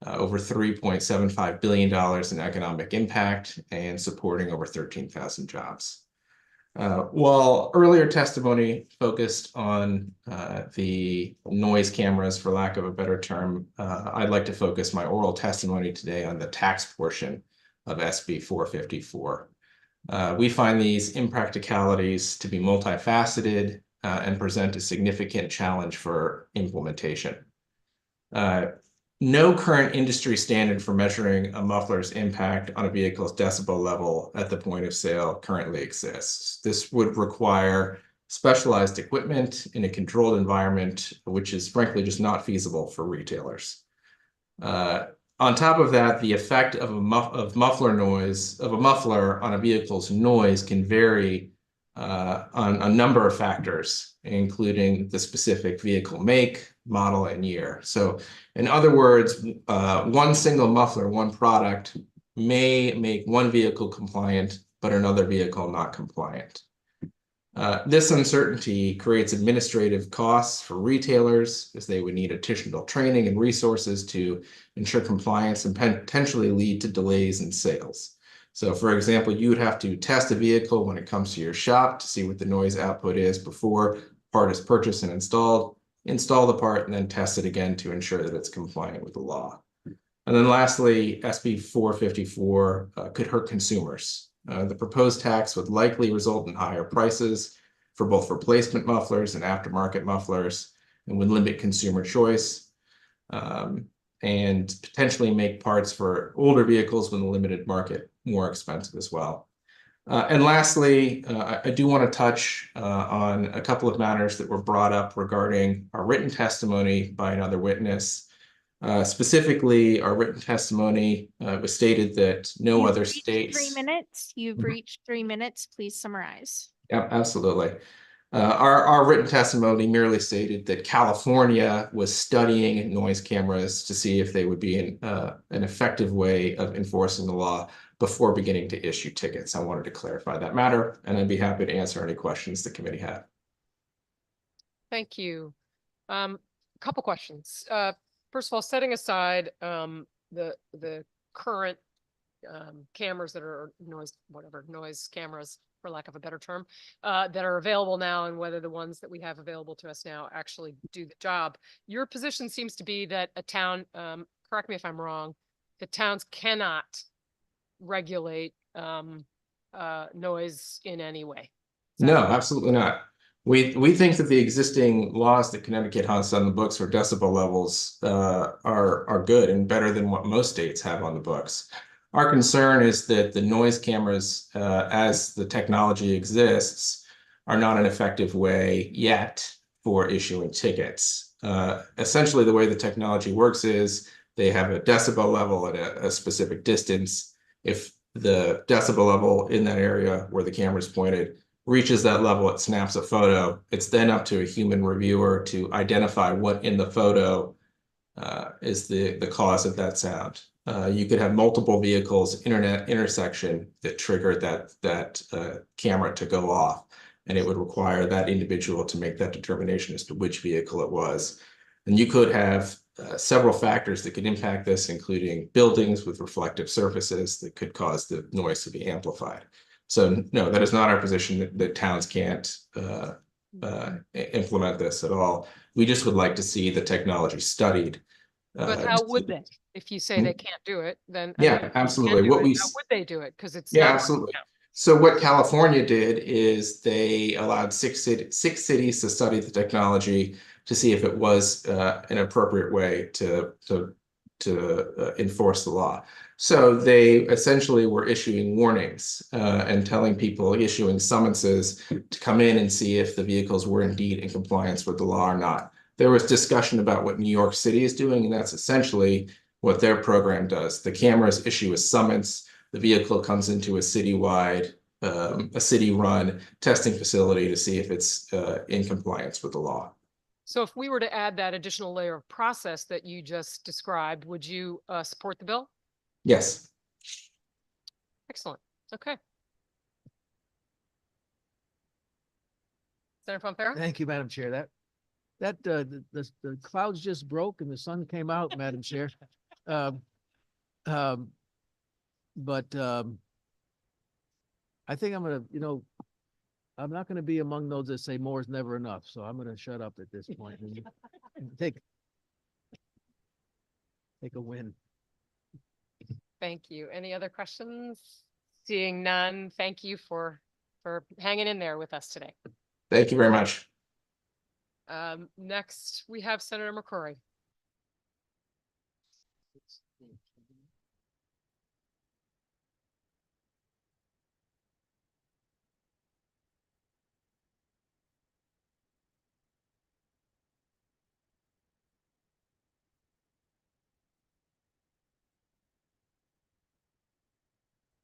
over $3.75 billion in economic impact and supporting over 13,000 jobs. While earlier testimony focused on the noise cameras, for lack of a better term, I'd like to focus my oral testimony today on the tax portion of SB 454. We find these impracticalities to be multifaceted and present a significant challenge for implementation. No current industry standard for measuring a muffler's impact on a vehicle's decibel level at the point of sale currently exists. This would require specialized equipment in a controlled environment, which is frankly just not feasible for retailers. On top of that, the effect of a muffler on a vehicle's noise can vary on a number of factors, including the specific vehicle make, model, and year. So in other words, one single muffler, one product may make one vehicle compliant, but another vehicle not compliant. This uncertainty creates administrative costs for retailers, as they would need additional training and resources to ensure compliance and potentially lead to delays in sales. So for example, you would have to test a vehicle when it comes to your shop to see what the noise output is before part is purchased and installed, install the part, and then test it again to ensure that it's compliant with the law. And then lastly, SB 454 could hurt consumers. The proposed tax would likely result in higher prices for both replacement mufflers and aftermarket mufflers, and would limit consumer choice, and potentially make parts for older vehicles with a limited market more expensive as well. And lastly, I do want to touch on a couple of matters that were brought up regarding our written testimony by another witness. Specifically, our written testimony was stated that no You've other reached states. 3 minutes. You've Mhm. reached 3 minutes. Please summarize. Yeah, absolutely. Our written testimony merely stated that California was studying noise cameras to see if they would be an effective way of enforcing the law before beginning to issue tickets. I wanted to clarify that matter, and I'd be happy to answer any questions the committee had. Thank you. Couple questions. First of all, setting aside the current cameras that are noise cameras, for lack of a better term, that are available now, and whether the ones that we have available to us now actually do the job. Your position seems to be that a town, correct me if I'm wrong, that towns cannot regulate noise in any way. No, absolutely not. We think that the existing laws that Connecticut has on the books for decibel levels are good and better than what most states have on the books. Our concern is that the noise cameras, as the technology exists, are not an effective way yet for issuing tickets. Essentially, the way the technology works is they have a decibel level at a specific distance. If the decibel level in that area where the camera is pointed reaches that level, it snaps a photo. It's then up to a human reviewer to identify what in the photo is the cause of that sound. You could have multiple vehicles intersection that trigger that camera to go off, and it would require that individual to make that determination as to which vehicle it was. And you could have several factors that could impact this, including buildings with reflective surfaces that could cause the noise to be amplified. So no, that is not our position that towns can't implement this at all. We just would like to see the technology studied. But how would they? If you say they can't do it, then I Yeah, mean, if they can absolutely. do What it, we how would they do it? Because it's Yeah, not- absolutely. So what California did is they allowed six cities to study the technology to see if it was an appropriate way to enforce the law. So they essentially were issuing warnings and telling people, issuing summonses to come in and see if the vehicles were indeed in compliance with the law or not. There was discussion about what New York City is doing, and that's essentially what their program does. The cameras issue a summons. The vehicle comes into a citywide, a city-run testing facility to see if it's in compliance with the law. So if we were to add that additional layer of process that you just described, would you support the bill? Yes. Excellent. Okay. Senator Pompeo? Thank you, Madam Chair. The clouds just broke and the sun came out, Madam Chair. But I think I'm gonna, I'm not gonna be among those that say more is never enough, so I'm gonna shut up at this point and take a win. Thank you. Any other questions? Seeing none, thank you for hanging in there with us today. Thank you very much. Next, we have Senator McCrory.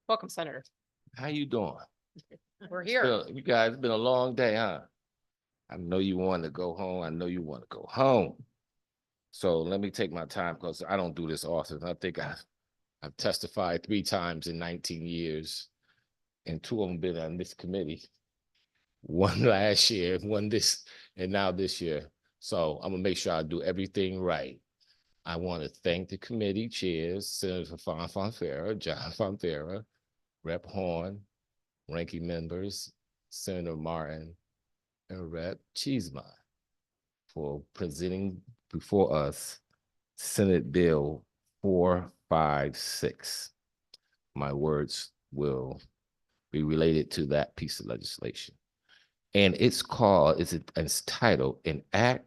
Welcome, Senator. How you doing? We're here. You guys, it's been a long day, huh? I know you want to go home. I know you want to go home. So let me take my time because I don't do this often. I think I've testified 3 times in 19 years, and 2 of them been on this committee. 1 last year, 1 this, and now this year. So I'm gonna make sure I do everything right. I want to thank the committee chairs, Senator Fonfara, John Fonfara, Rep. Horn, ranking members, Senator Martin, and Rep. Cheeseman for presenting before us Senate Bill 4, 5, 6. My words will be related to that piece of legislation. And it's titled, an act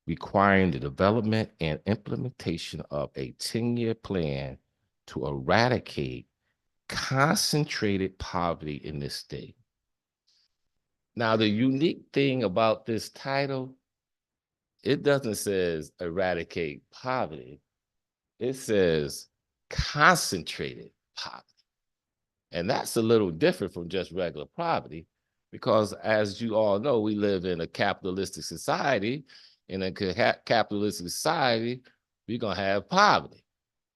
requiring the development and implementation of a 10-year plan to eradicate concentrated poverty in this state. Now, the unique thing about this title, it doesn't say eradicate poverty. It says concentrated poverty. And that's a little different from just regular poverty, because as you all know, we live in a capitalistic society. In a capitalistic society, we're going to have poverty.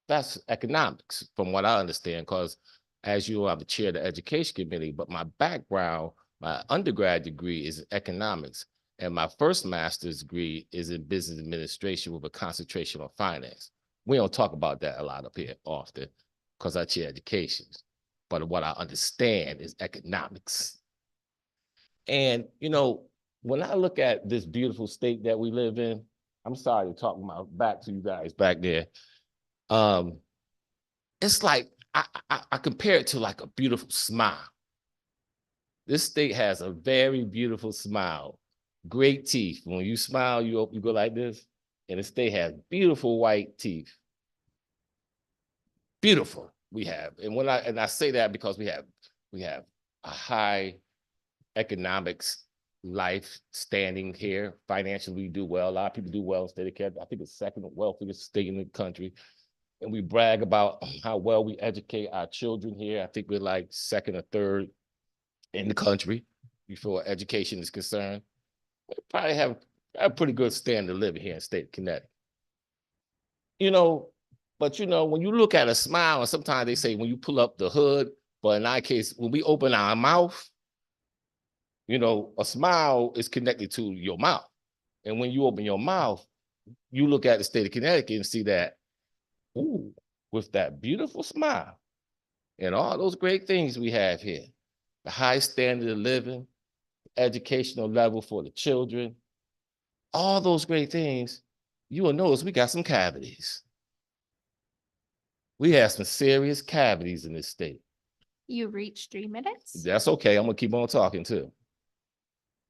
That's economics, from what I understand, because as you know, I'm the chair of the education committee, but my background, my undergrad degree is in economics, and my first master's degree is in business administration with a concentration on finance. We don't talk about that a lot up here often because I chair education, but what I understand is economics. And, you know, when I look at this beautiful state that we live in, I'm sorry to talk back to you guys back there. It's like, I compare it to like a beautiful smile. This state has a very beautiful smile, great teeth. When you smile, you go like this, and the state has beautiful white teeth. Beautiful, we have. And I say that because we have a high economics life standing here. Financially, we do well. A lot of people do well in the state of Connecticut. I think it's second wealthiest state in the country. And we brag about how well we educate our children here. I think we're like second or third in the country before education is concerned. We probably have a pretty good standard of living here in the state of Connecticut. You know, but you know, when you look at a smile, and sometimes they say when you pull up the hood, but in our case, when we open our mouth, you know, a smile is connected to your mouth. And when you open your mouth, you look at the state of Connecticut and see that, ooh, with that beautiful smile and all those great things we have here, the high standard of living, educational level for the children, all those great things, you will notice we got some cavities. We have some serious cavities in this state. You reached 3 minutes. That's okay. I'm gonna keep on talking too.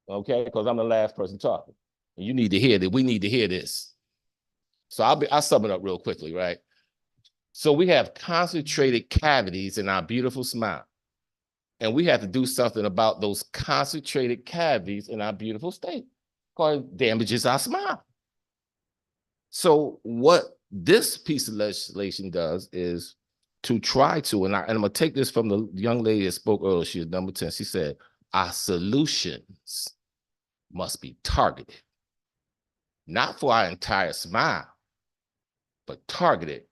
Okay, because I'm the last person talking. And you need to hear that. We need to hear this. So I'll sum it up real quickly, right? So we have concentrated cavities in our beautiful smile. And we have to do something about those concentrated cavities in our beautiful state, because it damages our smile. So what this piece of legislation does is to try to, and I'm gonna take this from the young lady that spoke earlier, she was number 10, she said, our solutions must be targeted, not for our entire smile, but targeted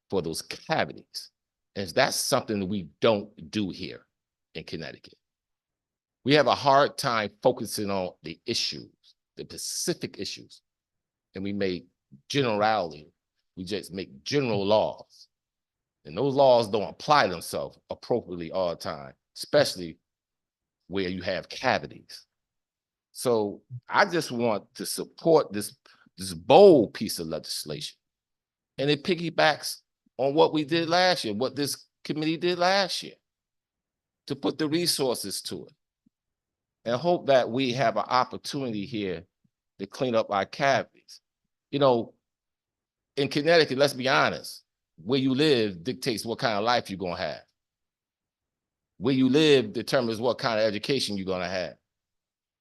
for those cavities. And that's something that we don't do here in Connecticut. We have a hard time focusing on the issues, the specific issues, and we make generality. We just make general laws, and those laws don't apply themselves appropriately all the time, especially where you have cavities. So I just want to support this bold piece of legislation, and it piggybacks on what we did last year, what this committee did last year, to put the resources to it, and hope that we have an opportunity here to clean up our cavities. You know, in Connecticut, let's be honest, where you live dictates what kind of life you're gonna have. Where you live determines what kind of education you're gonna have.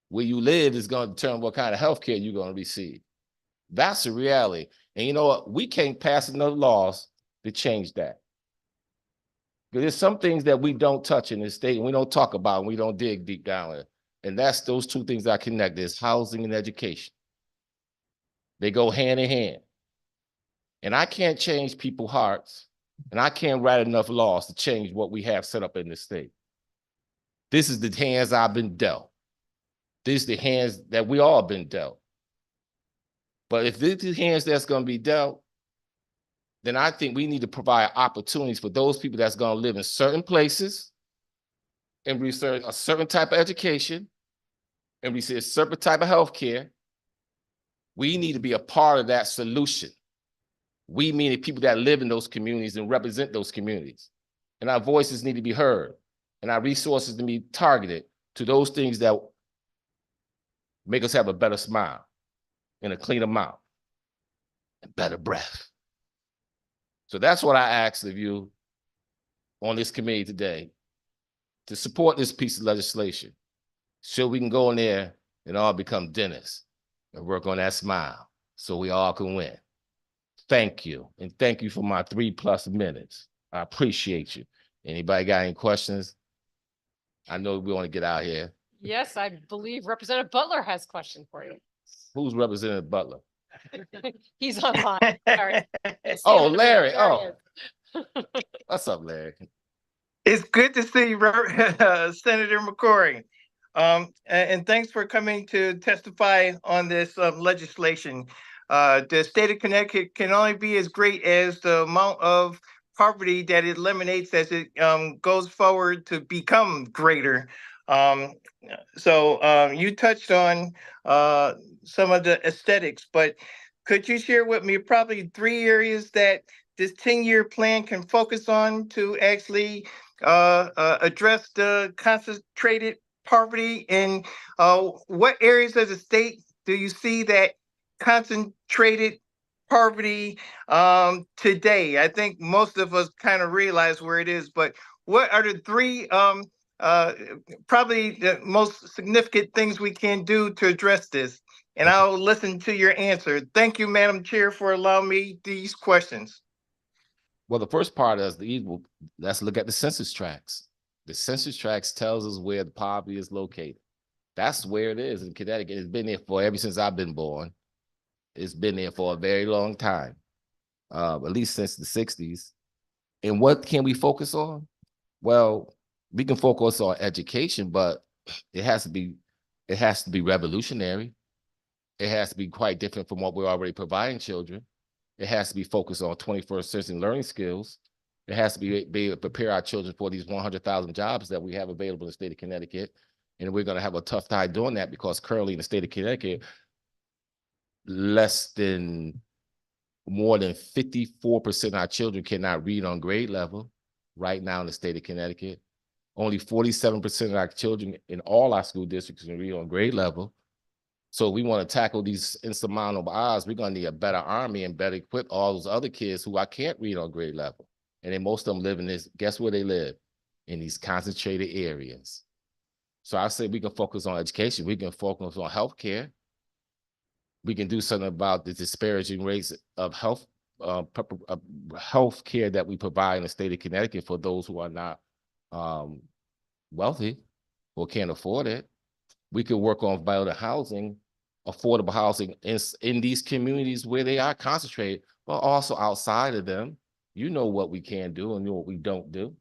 Where you live is gonna determine what kind of healthcare you're gonna receive. That's the reality. And you know what? We can't pass enough laws to change that. Because there's some things that we don't touch in this state and we don't talk about and we don't dig deep down in. And that's those two things that connect, is housing and education. They go hand in hand. And I can't change people's hearts, and I can't write enough laws to change what we have set up in this state. This is the hands I've been dealt. This is the hands that we all been dealt. But if this is the hands that's going to be dealt, then I think we need to provide opportunities for those people that's going to live in certain places and receive a certain type of education and receive a certain type of healthcare. We need to be a part of that solution. We meaning people that live in those communities and represent those communities. And our voices need to be heard, and our resources to be targeted to those things that make us have a better smile and a cleaner mouth and better breath. So that's what I ask of you on this committee today, to support this piece of legislation so we can go in there and all become dentists and work on that smile so we all can win. Thank you. And thank you for my 3+ minutes. I appreciate you. Anybody got any questions? I know we want to get out here. Yes, I believe Representative Butler has a question for you. Who's Representative Butler? He's online. Sorry. Oh, Larry. There he Oh, what's up, Larry? It's good to see you, Senator McCrory. And thanks for coming to testify on this legislation. The state of Connecticut can only be as great as the amount of poverty that it eliminates as it goes forward to become greater. So you touched on some of the aesthetics, but could you share with me probably 3 areas that this 10-year plan can focus on to actually address the concentrated poverty? And what areas of the state do you see that concentrated poverty today? I think most of us kind of realize where it is, but what are the 3 probably the most significant things we can do to address this? And I'll listen to your answer. Thank you, Madam Chair, for allowing me these questions. Well, the first part is let's look at the census tracts. The census tracts tells us where the poverty is located. That's where it is in Connecticut. It's been there for ever since I've been born. It's been there for a very long time, at least since the 60s. And what can we focus on? Well, we can focus on education, but it has to be revolutionary. It has to be quite different from what we're already providing children. It has to be focused on 21st century learning skills. It has to be able to prepare our children for these 100,000 jobs that we have available in the state of Connecticut. And we're going to have a tough time doing that because currently in the state of Connecticut, more than 54% of our children cannot read on grade level right now in the state of Connecticut. Only 47% of our children in all our school districts can read on grade level. So we want to tackle these insurmountable odds. We're going to need a better army and better equip all those other kids who I can't read on grade level. And then most of them live in this, guess where they live? In these concentrated areas. So I say we can focus on education. We can focus on healthcare. We can do something about the disparaging rates of health care that we provide in the state of Connecticut for those who are not wealthy or can't afford it. We can work on vital housing, affordable housing in these communities where they are concentrated, but also outside of them. You know what we can do and know what we don't do.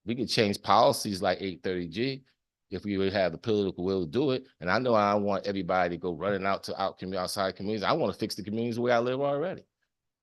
We can change policies like 830G if we would have the political will to do it. And I know I want everybody to go running out to outside communities. I want to fix the communities where I live already.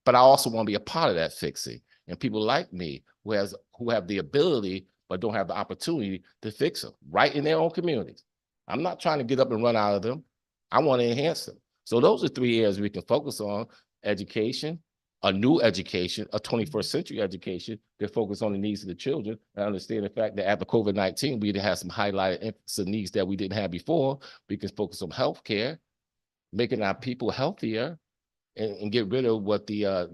But I also want to be a part of that fixing. And people like me who have the ability but don't have the opportunity to fix them right in their own communities. I'm not trying to get up and run out of them. I want to enhance them. So those are 3 areas we can focus on: education, a new education, a 21st century education that focus on the needs of the children. I understand the fact that after COVID-19, we have some highlighted needs that we didn't have before. We can focus on healthcare, making our people healthier, and get rid of what the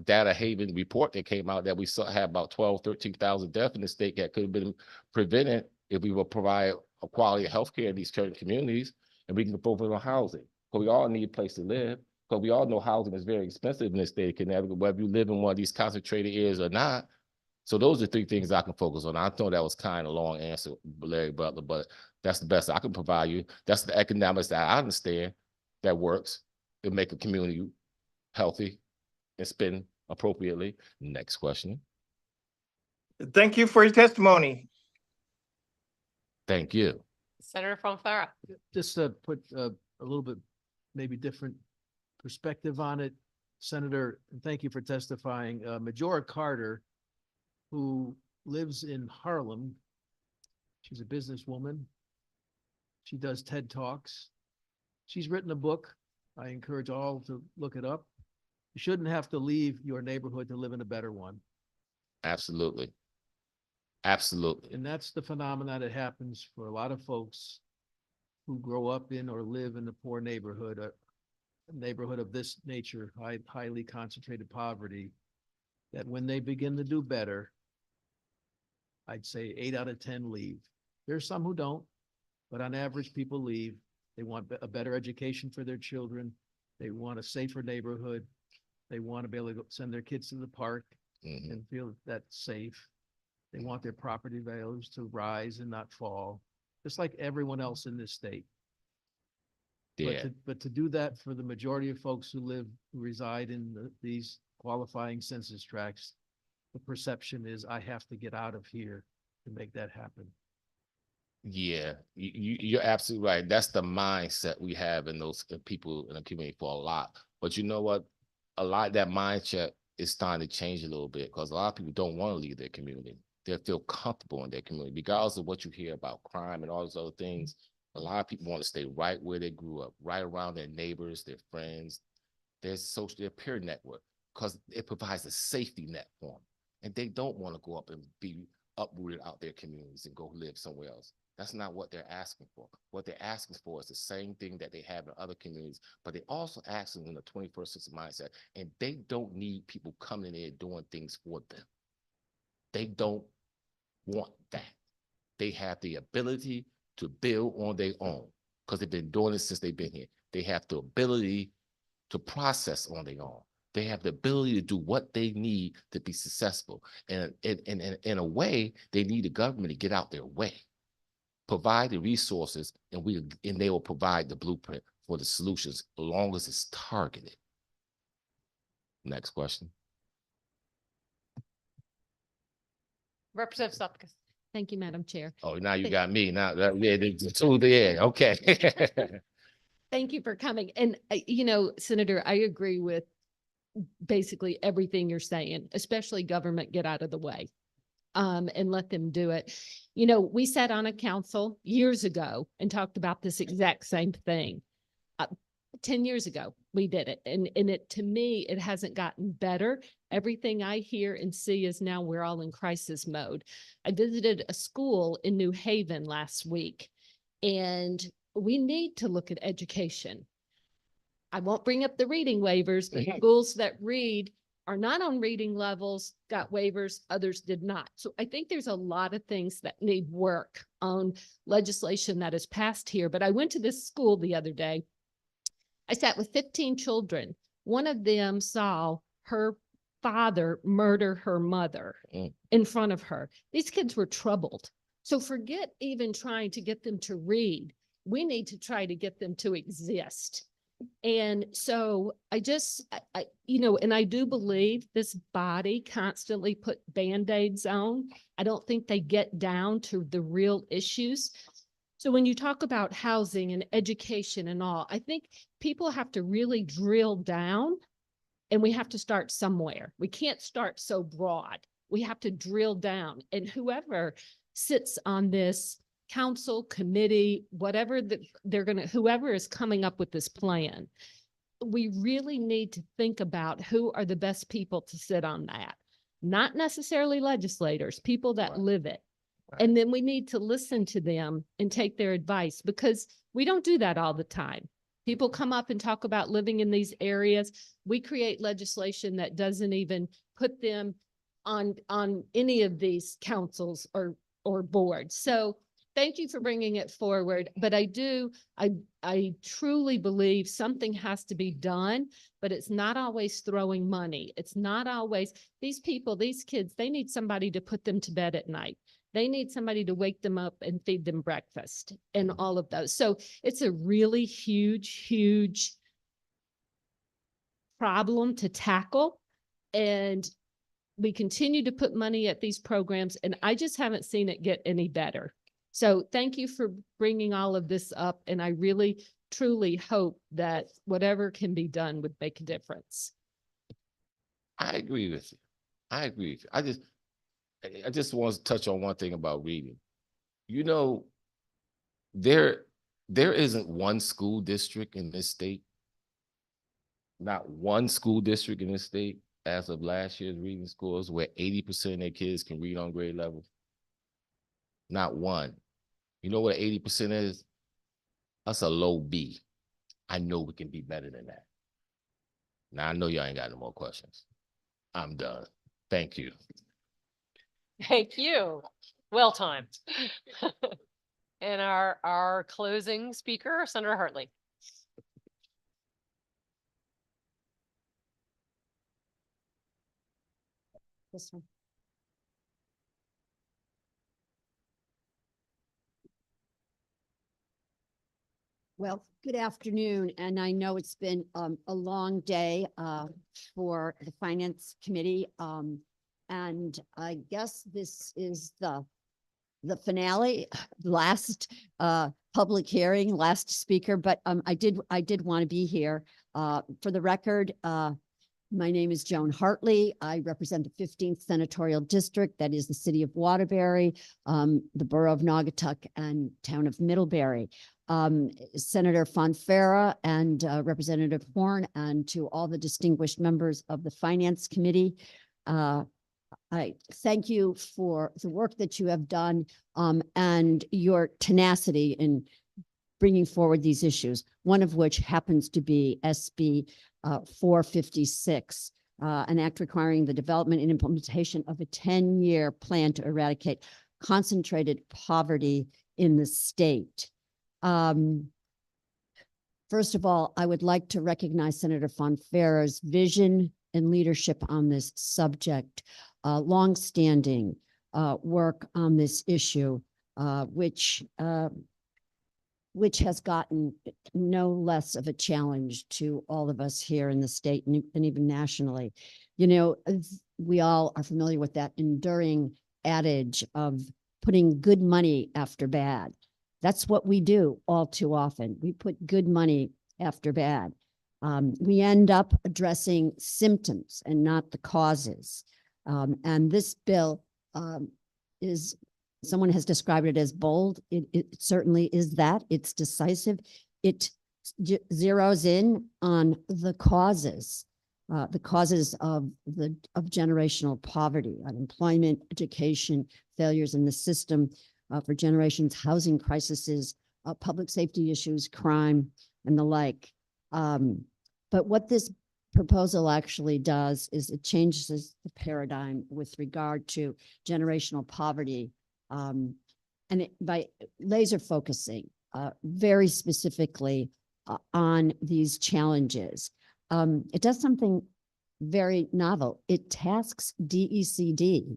data haven report that came out that we had about 13,000 deaths in the state that could have been prevented if we would provide a quality of healthcare in these current communities. And we can focus on housing, because we all need a place to live. Because we all know housing is very expensive in the state of Connecticut, whether you live in one of these concentrated areas or not. So those are 3 things I can focus on. I thought that was kind of a long answer, Larry Butler, but that's the best I can provide you. That's the economics that I understand that works to make a community healthy and spend appropriately. Next question. Thank you for your testimony. Thank you. Senator from Farah. Just to put a little bit maybe different perspective on it, Senator, and thank you for testifying. Majora Carter, who lives in Harlem, she's a businesswoman. She does TED Talks. She's written a book. I encourage all to look it up. You shouldn't have to leave your neighborhood to live in a better one. Absolutely. Absolutely. And that's the phenomenon that happens for a lot of folks who grow up in or live in a poor neighborhood, a neighborhood of this nature, highly concentrated poverty, that when they begin to do better, I'd say 8 out of 10 leave. There's some who don't, but on average, people leave. They want a better education for their children. They want a safer neighborhood. They want to be able to send their kids to the park and feel that's safe. They want their property values to rise and not fall, just like everyone else in this state. Yeah. But to do that for the majority of folks who reside in these qualifying census tracts, the perception is I have to get out of here to make that happen. Yeah, you're absolutely right. That's the mindset we have in those people in the community for a lot. But you know what? A lot of that mindset is starting to change a little bit because a lot of people don't want to leave their community. They feel comfortable in their community, regardless of what you hear about crime and all those other things. A lot of people want to stay right where they grew up, right around their neighbors, their friends, their peer network, because it provides a safety net for them. And they don't want to go up and be uprooted out their communities and go live somewhere else. That's not what they're asking for. What they're asking for is the same thing that they have in other communities, but they also asking in the 21st century mindset, and they don't need people coming in there doing things for them. They don't want that. They have the ability to build on their own because they've been doing it since they've been here. They have the ability to process on their own. They have the ability to do what they need to be successful. And in a way, they need the government to get out their way, provide the resources, and they will provide the blueprint for the solutions as long as it's targeted. Next question. Representative Stopkis. Thank you, Madam Chair. Oh, now you got me. Now, okay. Thank you for coming. And, Senator, I agree with basically everything you're saying, especially government get out of the way and let them do it. We sat on a council years ago and talked about this exact same thing. 10 years ago, we did it. And to me, it hasn't gotten better. Everything I hear and see is now we're all in crisis mode. I visited a school in New Haven last week, and we need to look at education. I won't bring up the reading waivers, but schools that read are not on reading levels, got waivers, others did not. So I think there's a lot of things that need work on legislation that is passed here. But I went to this school the other day. I sat with 15 children. One of them saw her father murder her mother in front of her. These kids were troubled. So forget even trying to get them to read. We need to try to get them to exist. And so I do believe this body constantly put Band-Aids on. I don't think they get down to the real issues. So when you talk about housing and education and all, I think people have to really drill down, and we have to start somewhere. We can't start so broad. We have to drill down, and whoever sits on this council, committee, whatever whoever is coming up with this plan, we really need to think about who are the best people to sit on that. Not necessarily legislators, people that live it. And then we need to listen to them and take their advice, because we don't do that all the time. People come up and talk about living in these areas. We create legislation that doesn't even put them on any of these councils or boards. So thank you for bringing it forward. But I truly believe something has to be done, but it's not always throwing money. It's not always these kids, they need somebody to put them to bed at night. They need somebody to wake them up and feed them breakfast and all of those. So it's a really huge, huge problem to tackle. And we continue to put money at these programs, and I just haven't seen it get any better. So thank you for bringing all of this up. And I really, truly hope that whatever can be done would make a difference. I agree with you. I just want to touch on one thing about reading. There isn't one school district in this state not one school district in the state as of last year's reading scores where 80% of their kids can read on grade level? Not one. You know what 80% is? That's a low B. I know we can be better than that. Now I know y'all ain't got no more questions. I'm done. Thank you. Thank you. Well timed. And our closing speaker, Senator Hartley. This one. Well, good afternoon, and I know it's been a long day for the Finance Committee. And I guess this is the finale, last public hearing, last speaker, but I did want to be here. For the record, my name is Joan Hartley. I represent the 15th Senatorial District, that is the city of Waterbury, the borough of Naugatuck, and town of Middlebury. Senator Fonfara and Representative Horn, and to all the distinguished members of the Finance Committee, I thank you for the work that you have done and your tenacity in bringing forward these issues, one of which happens to be SB 456, an act requiring the development and implementation of a 10-year plan to eradicate concentrated poverty in the state. First of all, I would like to recognize Senator Fonfara's vision and leadership on this subject, longstanding work on this issue, which has gotten no less of a challenge to all of us here in the state and even nationally. You know, we all are familiar with that enduring adage of putting good money after bad. That's what we do all too often. We put good money after bad. We end up addressing symptoms and not the causes. And this bill is, someone has described it as bold. It certainly is that. It's decisive. It zeroes in on the causes of generational poverty, unemployment, education, failures in the system for generations, housing crises, public safety issues, crime, and the like. But what this proposal actually does is it changes the paradigm with regard to generational poverty, and by laser focusing very specifically on these challenges. It does something very novel. It tasks DECD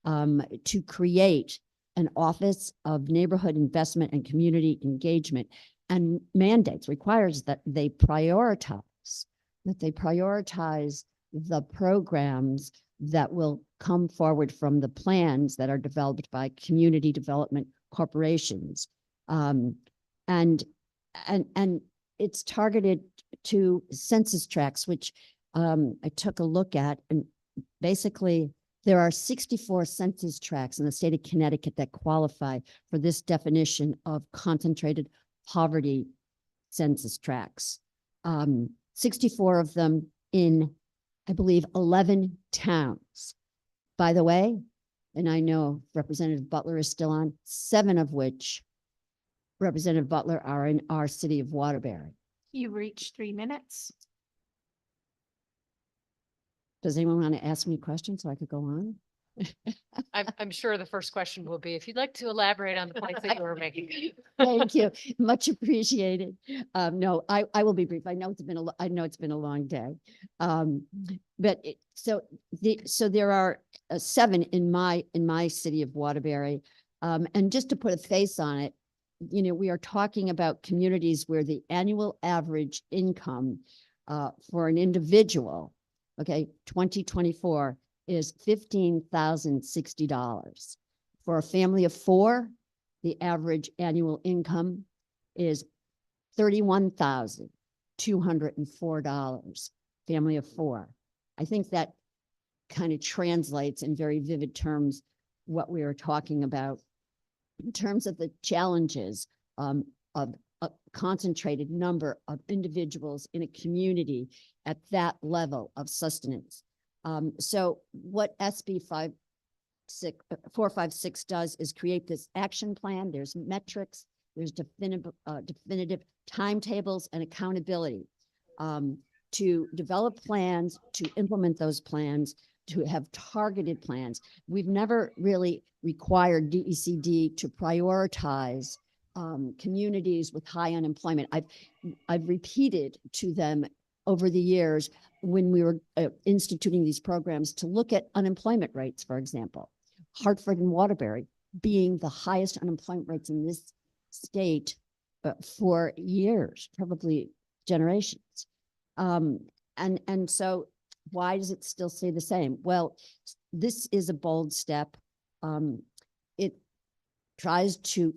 to create an Office of Neighborhood Investment and Community Engagement, and mandates, requires that they prioritize the programs that will come forward from the plans that are developed by community development corporations. And it's targeted to census tracts, which I took a look at, and basically there are 64 census tracts in the state of Connecticut that qualify for this definition of concentrated poverty census tracts. 64 of them in, I believe, 11 towns. By the way, and I know Representative Butler is still on, 7 of which, Representative Butler, are in our city of Waterbury. You reached 3 minutes. Does anyone want to ask me a question so I could go on? I'm sure the first question will be, if you'd like to elaborate on the points that you were making. Thank you. Much appreciated. No, I will be brief. I know it's been a long day. But so there are 7 in my city of Waterbury. And just to put a face on it, you know, we are talking about communities where the annual average income for an individual, okay, 2024, is $15,060. For a family of 4, the average annual income is $31,204. Family of 4. I think that kind of translates in very vivid terms what we are talking about in terms of the challenges of a concentrated number of individuals in a community at that level of sustenance. So what SB 456 does is create this action plan. There's metrics, there's definitive timetables and accountability to develop plans, to implement those plans, to have targeted plans. We've never really required DECD to prioritize communities with high unemployment. I've repeated to them over the years when we were instituting these programs to look at unemployment rates, for example. Hartford and Waterbury being the highest unemployment rates in this state for years, probably generations. And so why does it still stay the same? Well, this is a bold step. It tries to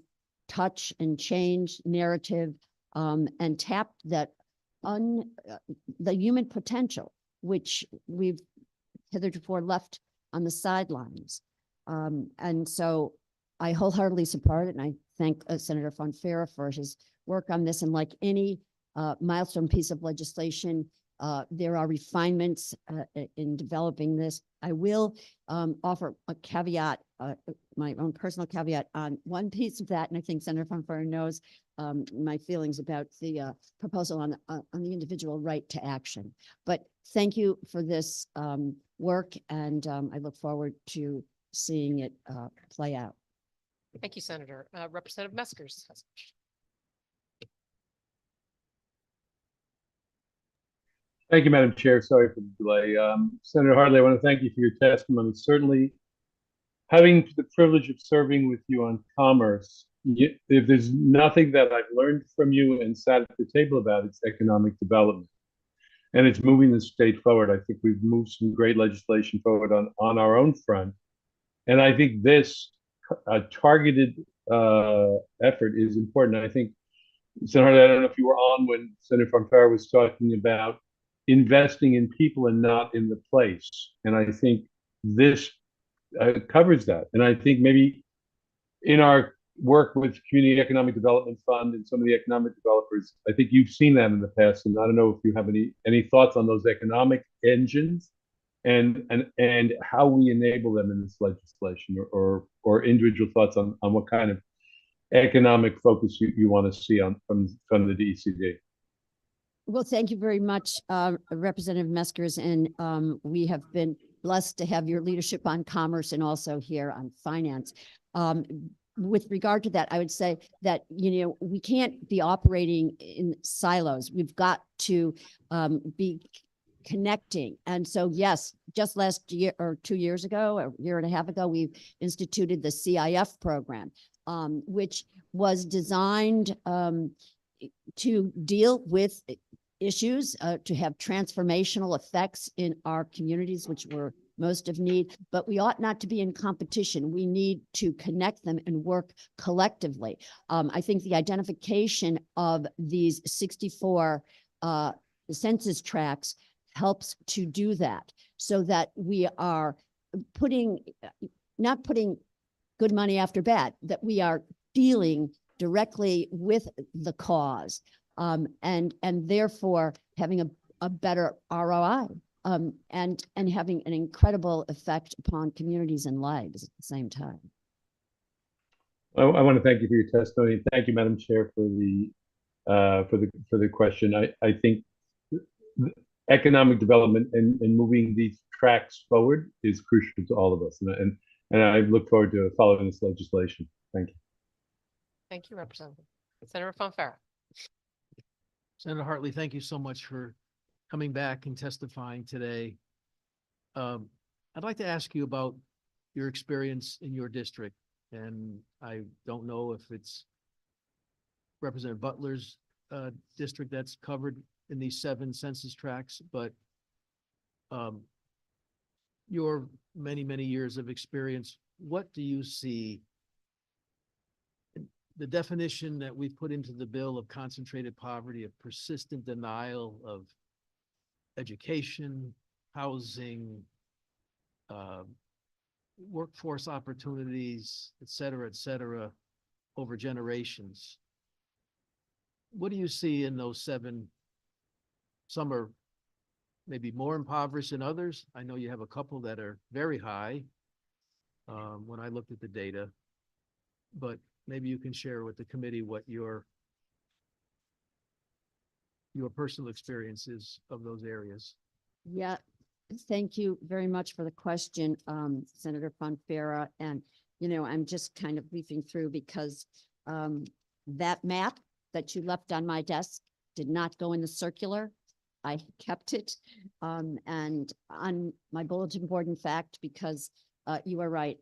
touch and change narrative and tap that the human potential, which we've hitherto left on the sidelines. And so I wholeheartedly support it. And I thank Senator Fonfara for his work on this. And like any milestone piece of legislation, there are refinements in developing this. I will offer a caveat, my own personal caveat on one piece of that. And I think Senator Fonfara knows my feelings about the proposal on the individual right to action. But thank you for this work, and I look forward to seeing it play out. Thank you, Senator. Representative Meskers. Thank you, Madam Chair. Sorry for the delay. Senator Hartley, I want to thank you for your testimony. Certainly, having the privilege of serving with you on commerce, if there's nothing that I've learned from you and sat at the table about, it's economic development. And it's moving the state forward. I think we've moved some great legislation forward on our own front. And I think this targeted effort is important. I think, Senator Hartley, I don't know if you were on when Senator Fonfara was talking about investing in people and not in the place. And I think this covers that. And I think maybe in our work with Community Economic Development Fund and some of the economic developers, I think you've seen that in the past. And I don't know if you have any thoughts on those economic engines and how we enable them in this legislation, or individual thoughts on what kind of economic focus you want to see from the DECD. Well, thank you very much, Representative Meskers, and we have been blessed to have your leadership on commerce and also here on finance. With regard to that, I would say that, we can't be operating in silos. We've got to be connecting. And so, yes, just last year or 2 years ago, a year and a half ago, we instituted the CIF program, which was designed to deal with issues, to have transformational effects in our communities, which were most of need, but we ought not to be in competition. We need to connect them and work collectively. I think the identification of these 64 census tracts helps to do that, so that we are not putting good money after bad, that we are dealing directly with the cause, and therefore having a better ROI, and having an incredible effect upon communities and lives at the same time. I want to thank you for your testimony. Thank you, Madam Chair, for the question. I think economic development and moving these tracks forward is crucial to all of us, and I look forward to following this legislation. Thank you. Thank you, Representative. Senator Fonfara. Senator Hartley, thank you so much for coming back and testifying today. I'd like to ask you about your experience in your district, and I don't know if it's Representative Butler's district that's covered in these 7 census tracts, but your many, many years of experience, what do you see the definition that we've put into the bill of concentrated poverty, of persistent denial of education, housing, workforce opportunities, et cetera, over generations? What do you see in those 7? Some are maybe more impoverished than others. I know you have a couple that are very high when I looked at the data. But maybe you can share with the committee what your personal experiences of those areas. Yeah, thank you very much for the question, Senator Fonfara. And, you know, I'm just kind of leafing through because that map that you left on my desk did not go in the circular. I kept it and on my bulletin board, in fact, because you are right.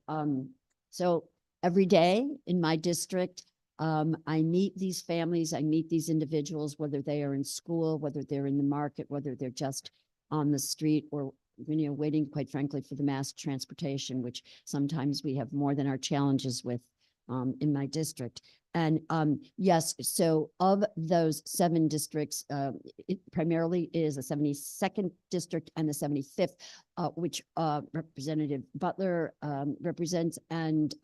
So every day in my district, I meet these families, I meet these individuals, whether they are in school, whether they're in the market, whether they're just on the street or, you know, waiting, quite frankly, for the mass transportation, which sometimes we have more than our challenges with in my district. And yes, so of those 7 districts, it primarily is the 72nd district and the 75th, which Representative Butler represents, and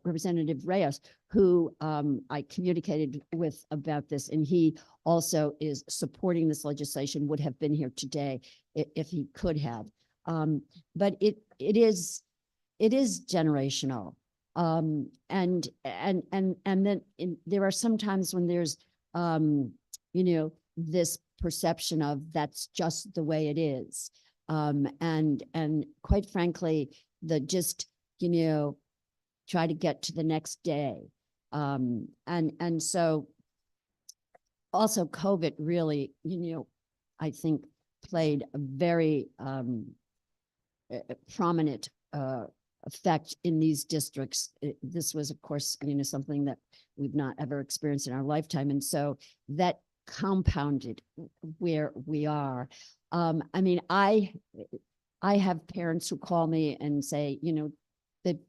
Representative Reyes, who I communicated with about this, and he also is supporting this legislation, would have been here today if he could have. But it is generational. And then there are some times when there's, you know, this perception of that's just the way it is. And quite frankly, just, you know, try to get to the next day. And so also COVID really, you know, I think played a very prominent effect in these districts. This was, of course, you know, something that we've not ever experienced in our lifetime. And so that compounded where we are. I mean, I have parents who call me and say, you know, they've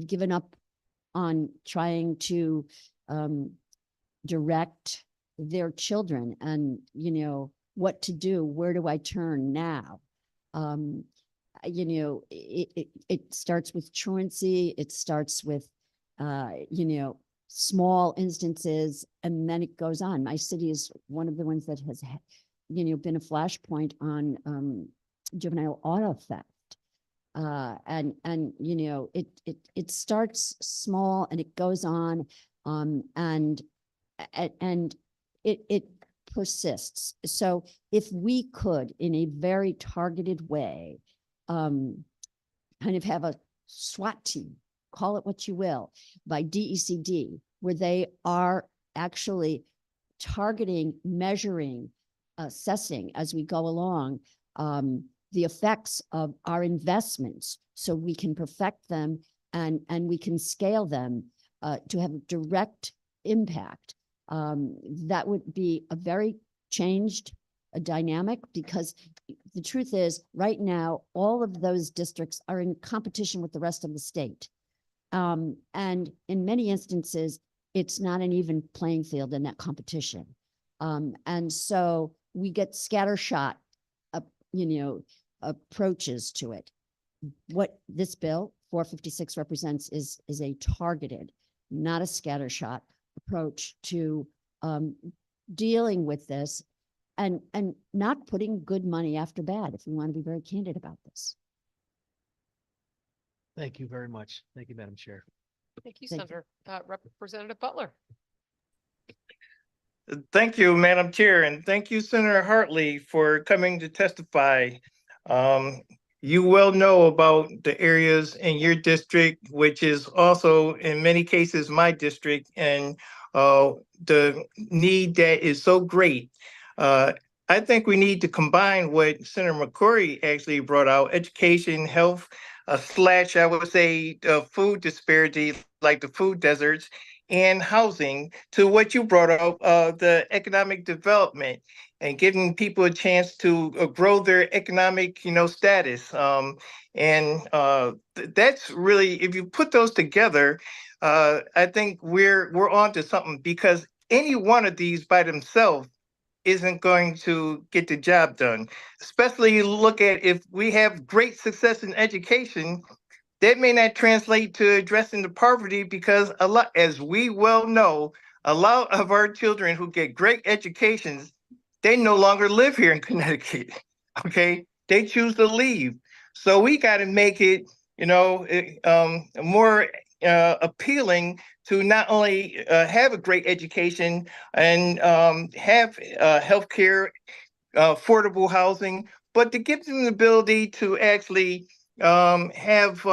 given up on trying to direct their children and, you know, what to do, where do I turn now? You know, it starts with truancy, it starts with, you know, small instances, and then it goes on. My city is one of the ones that has, you know, been a flashpoint on juvenile auto theft. And you know, it starts small and it goes on, and it persists. So if we could, in a very targeted way, kind of have a SWAT team, call it what you will, by DECD, where they are actually targeting, measuring, assessing as we go along the effects of our investments, so we can perfect them and we can scale them to have a direct impact. That would be a very changed dynamic, because the truth is, right now, all of those districts are in competition with the rest of the state. And in many instances, it's not an even playing field in that competition. And so we get scattershot, you know, approaches to it. What this bill 456 represents is a targeted, not a scattershot approach to dealing with this, and not putting good money after bad, if we want to be very candid about this. Thank you very much. Thank you, Madam Chair. Thank you, Thank you. Senator. Representative Butler. Thank you, Madam Chair, and thank you, Senator Hartley, for coming to testify. You well know about the areas in your district, which is also in many cases my district, and the need that is so great. I think we need to combine what Senator McCrory actually brought out: education, health, slash, I would say, food disparity, like the food deserts, and housing, to what you brought up, the economic development and giving people a chance to grow their economic, you know, status. That's really, if you put those together, I think we're on to something, because any one of these by themselves isn't going to get the job done. Especially you look at, if we have great success in education, that may not translate to addressing the poverty, because a lot, as we well know, a lot of our children who get great educations, they no longer live here in Connecticut. Okay, they choose to leave. So we got to make it, more appealing to not only have a great education and have healthcare, affordable housing, but to give them the ability to actually have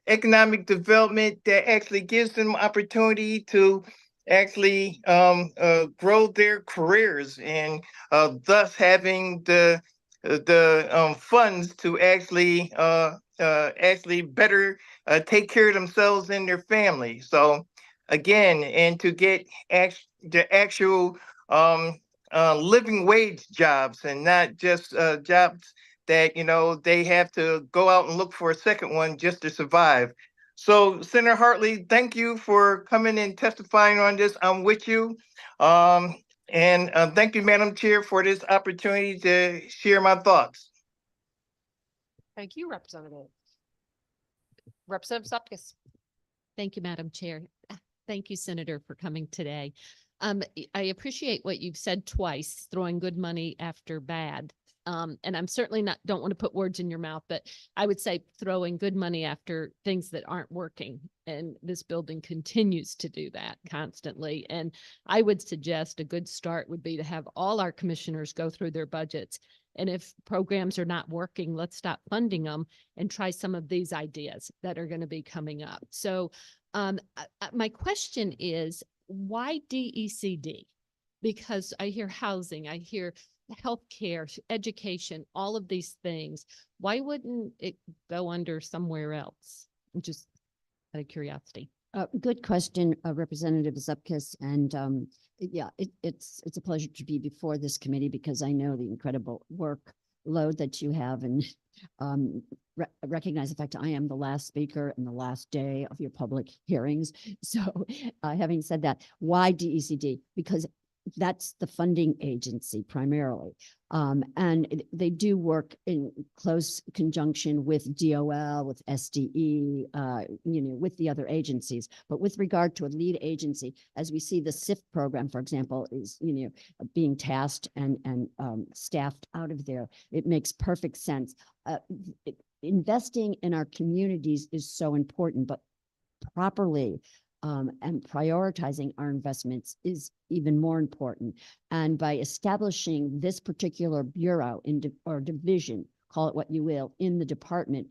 economic development that actually gives them opportunity to actually grow their careers and thus having the funds to actually better take care of themselves and their family. So again, and to get the actual living wage jobs and not just jobs that they have to go out and look for a second one just to survive. So Senator Hartley, thank you for coming and testifying on this. I'm with you. And thank you, Madam Chair, for this opportunity to share my thoughts. Thank you, Representative. Representative Zupkis. Thank you, Madam Chair. Thank you, Senator, for coming today. I appreciate what you've said twice, throwing good money after bad. And I'm certainly don't want to put words in your mouth, but I would say throwing good money after things that aren't working. And this building continues to do that constantly. And I would suggest a good start would be to have all our commissioners go through their budgets. And if programs are not working, let's stop funding them and try some of these ideas that are going to be coming up. So my question is, why DECD? Because I hear housing, I hear healthcare, education, all of these things. Why wouldn't it go under somewhere else? Just out of curiosity. Good question, Representative Zupkis. And yeah, it's a pleasure to be before this committee because I know the incredible workload that you have and recognize the fact I am the last speaker and the last day of your public hearings. So having said that, why DECD? Because that's the funding agency primarily. And they do work in close conjunction with DOL, with SDE, with the other agencies. But with regard to a lead agency, as we see the SIFT program, for example, is, being tasked and staffed out of there, it makes perfect sense. Investing in our communities is so important, but properly and prioritizing our investments is even more important. And by establishing this particular bureau or division, call it what you will, in the department,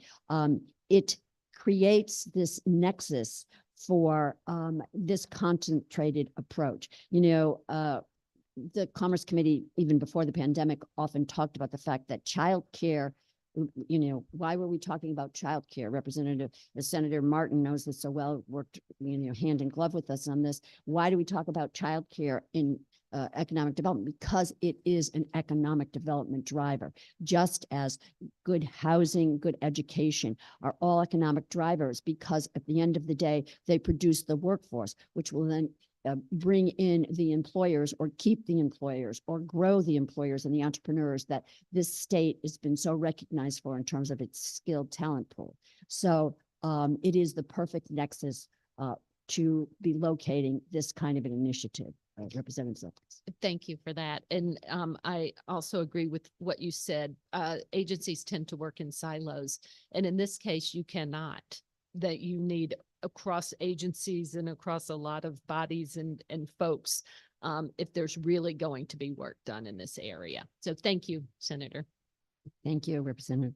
it creates this nexus for this concentrated approach. The Commerce Committee, even before the pandemic, often talked about the fact that childcare, why were we talking about childcare? Senator Martin knows this so well, worked, hand in glove with us on this. Why do we talk about childcare in economic development? Because it is an economic development driver, just as good housing, good education are all economic drivers, because at the end of the day, they produce the workforce, which will then bring in the employers or keep the employers or grow the employers and the entrepreneurs that this state has been so recognized for in terms of its skilled talent pool. So it is the perfect nexus to be locating this kind of an initiative. Representative Zupkis. Thank you for that. And I also agree with what you said. Agencies tend to work in silos. And in this case, you cannot. That you need across agencies and across a lot of bodies and folks if there's really going to be work done in this area. So thank you, Senator. Thank you, Representative.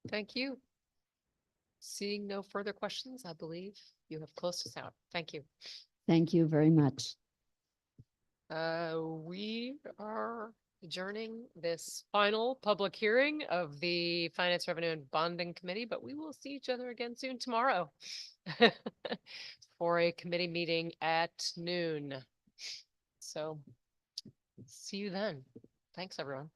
Thank you. Seeing no further questions, I believe you have closed us out. Thank you. Thank you very much. We are adjourning this final public hearing of the Finance, Revenue, and Bonding Committee, but we will see each other again soon tomorrow for a committee meeting at noon. So see you then. Thanks, everyone.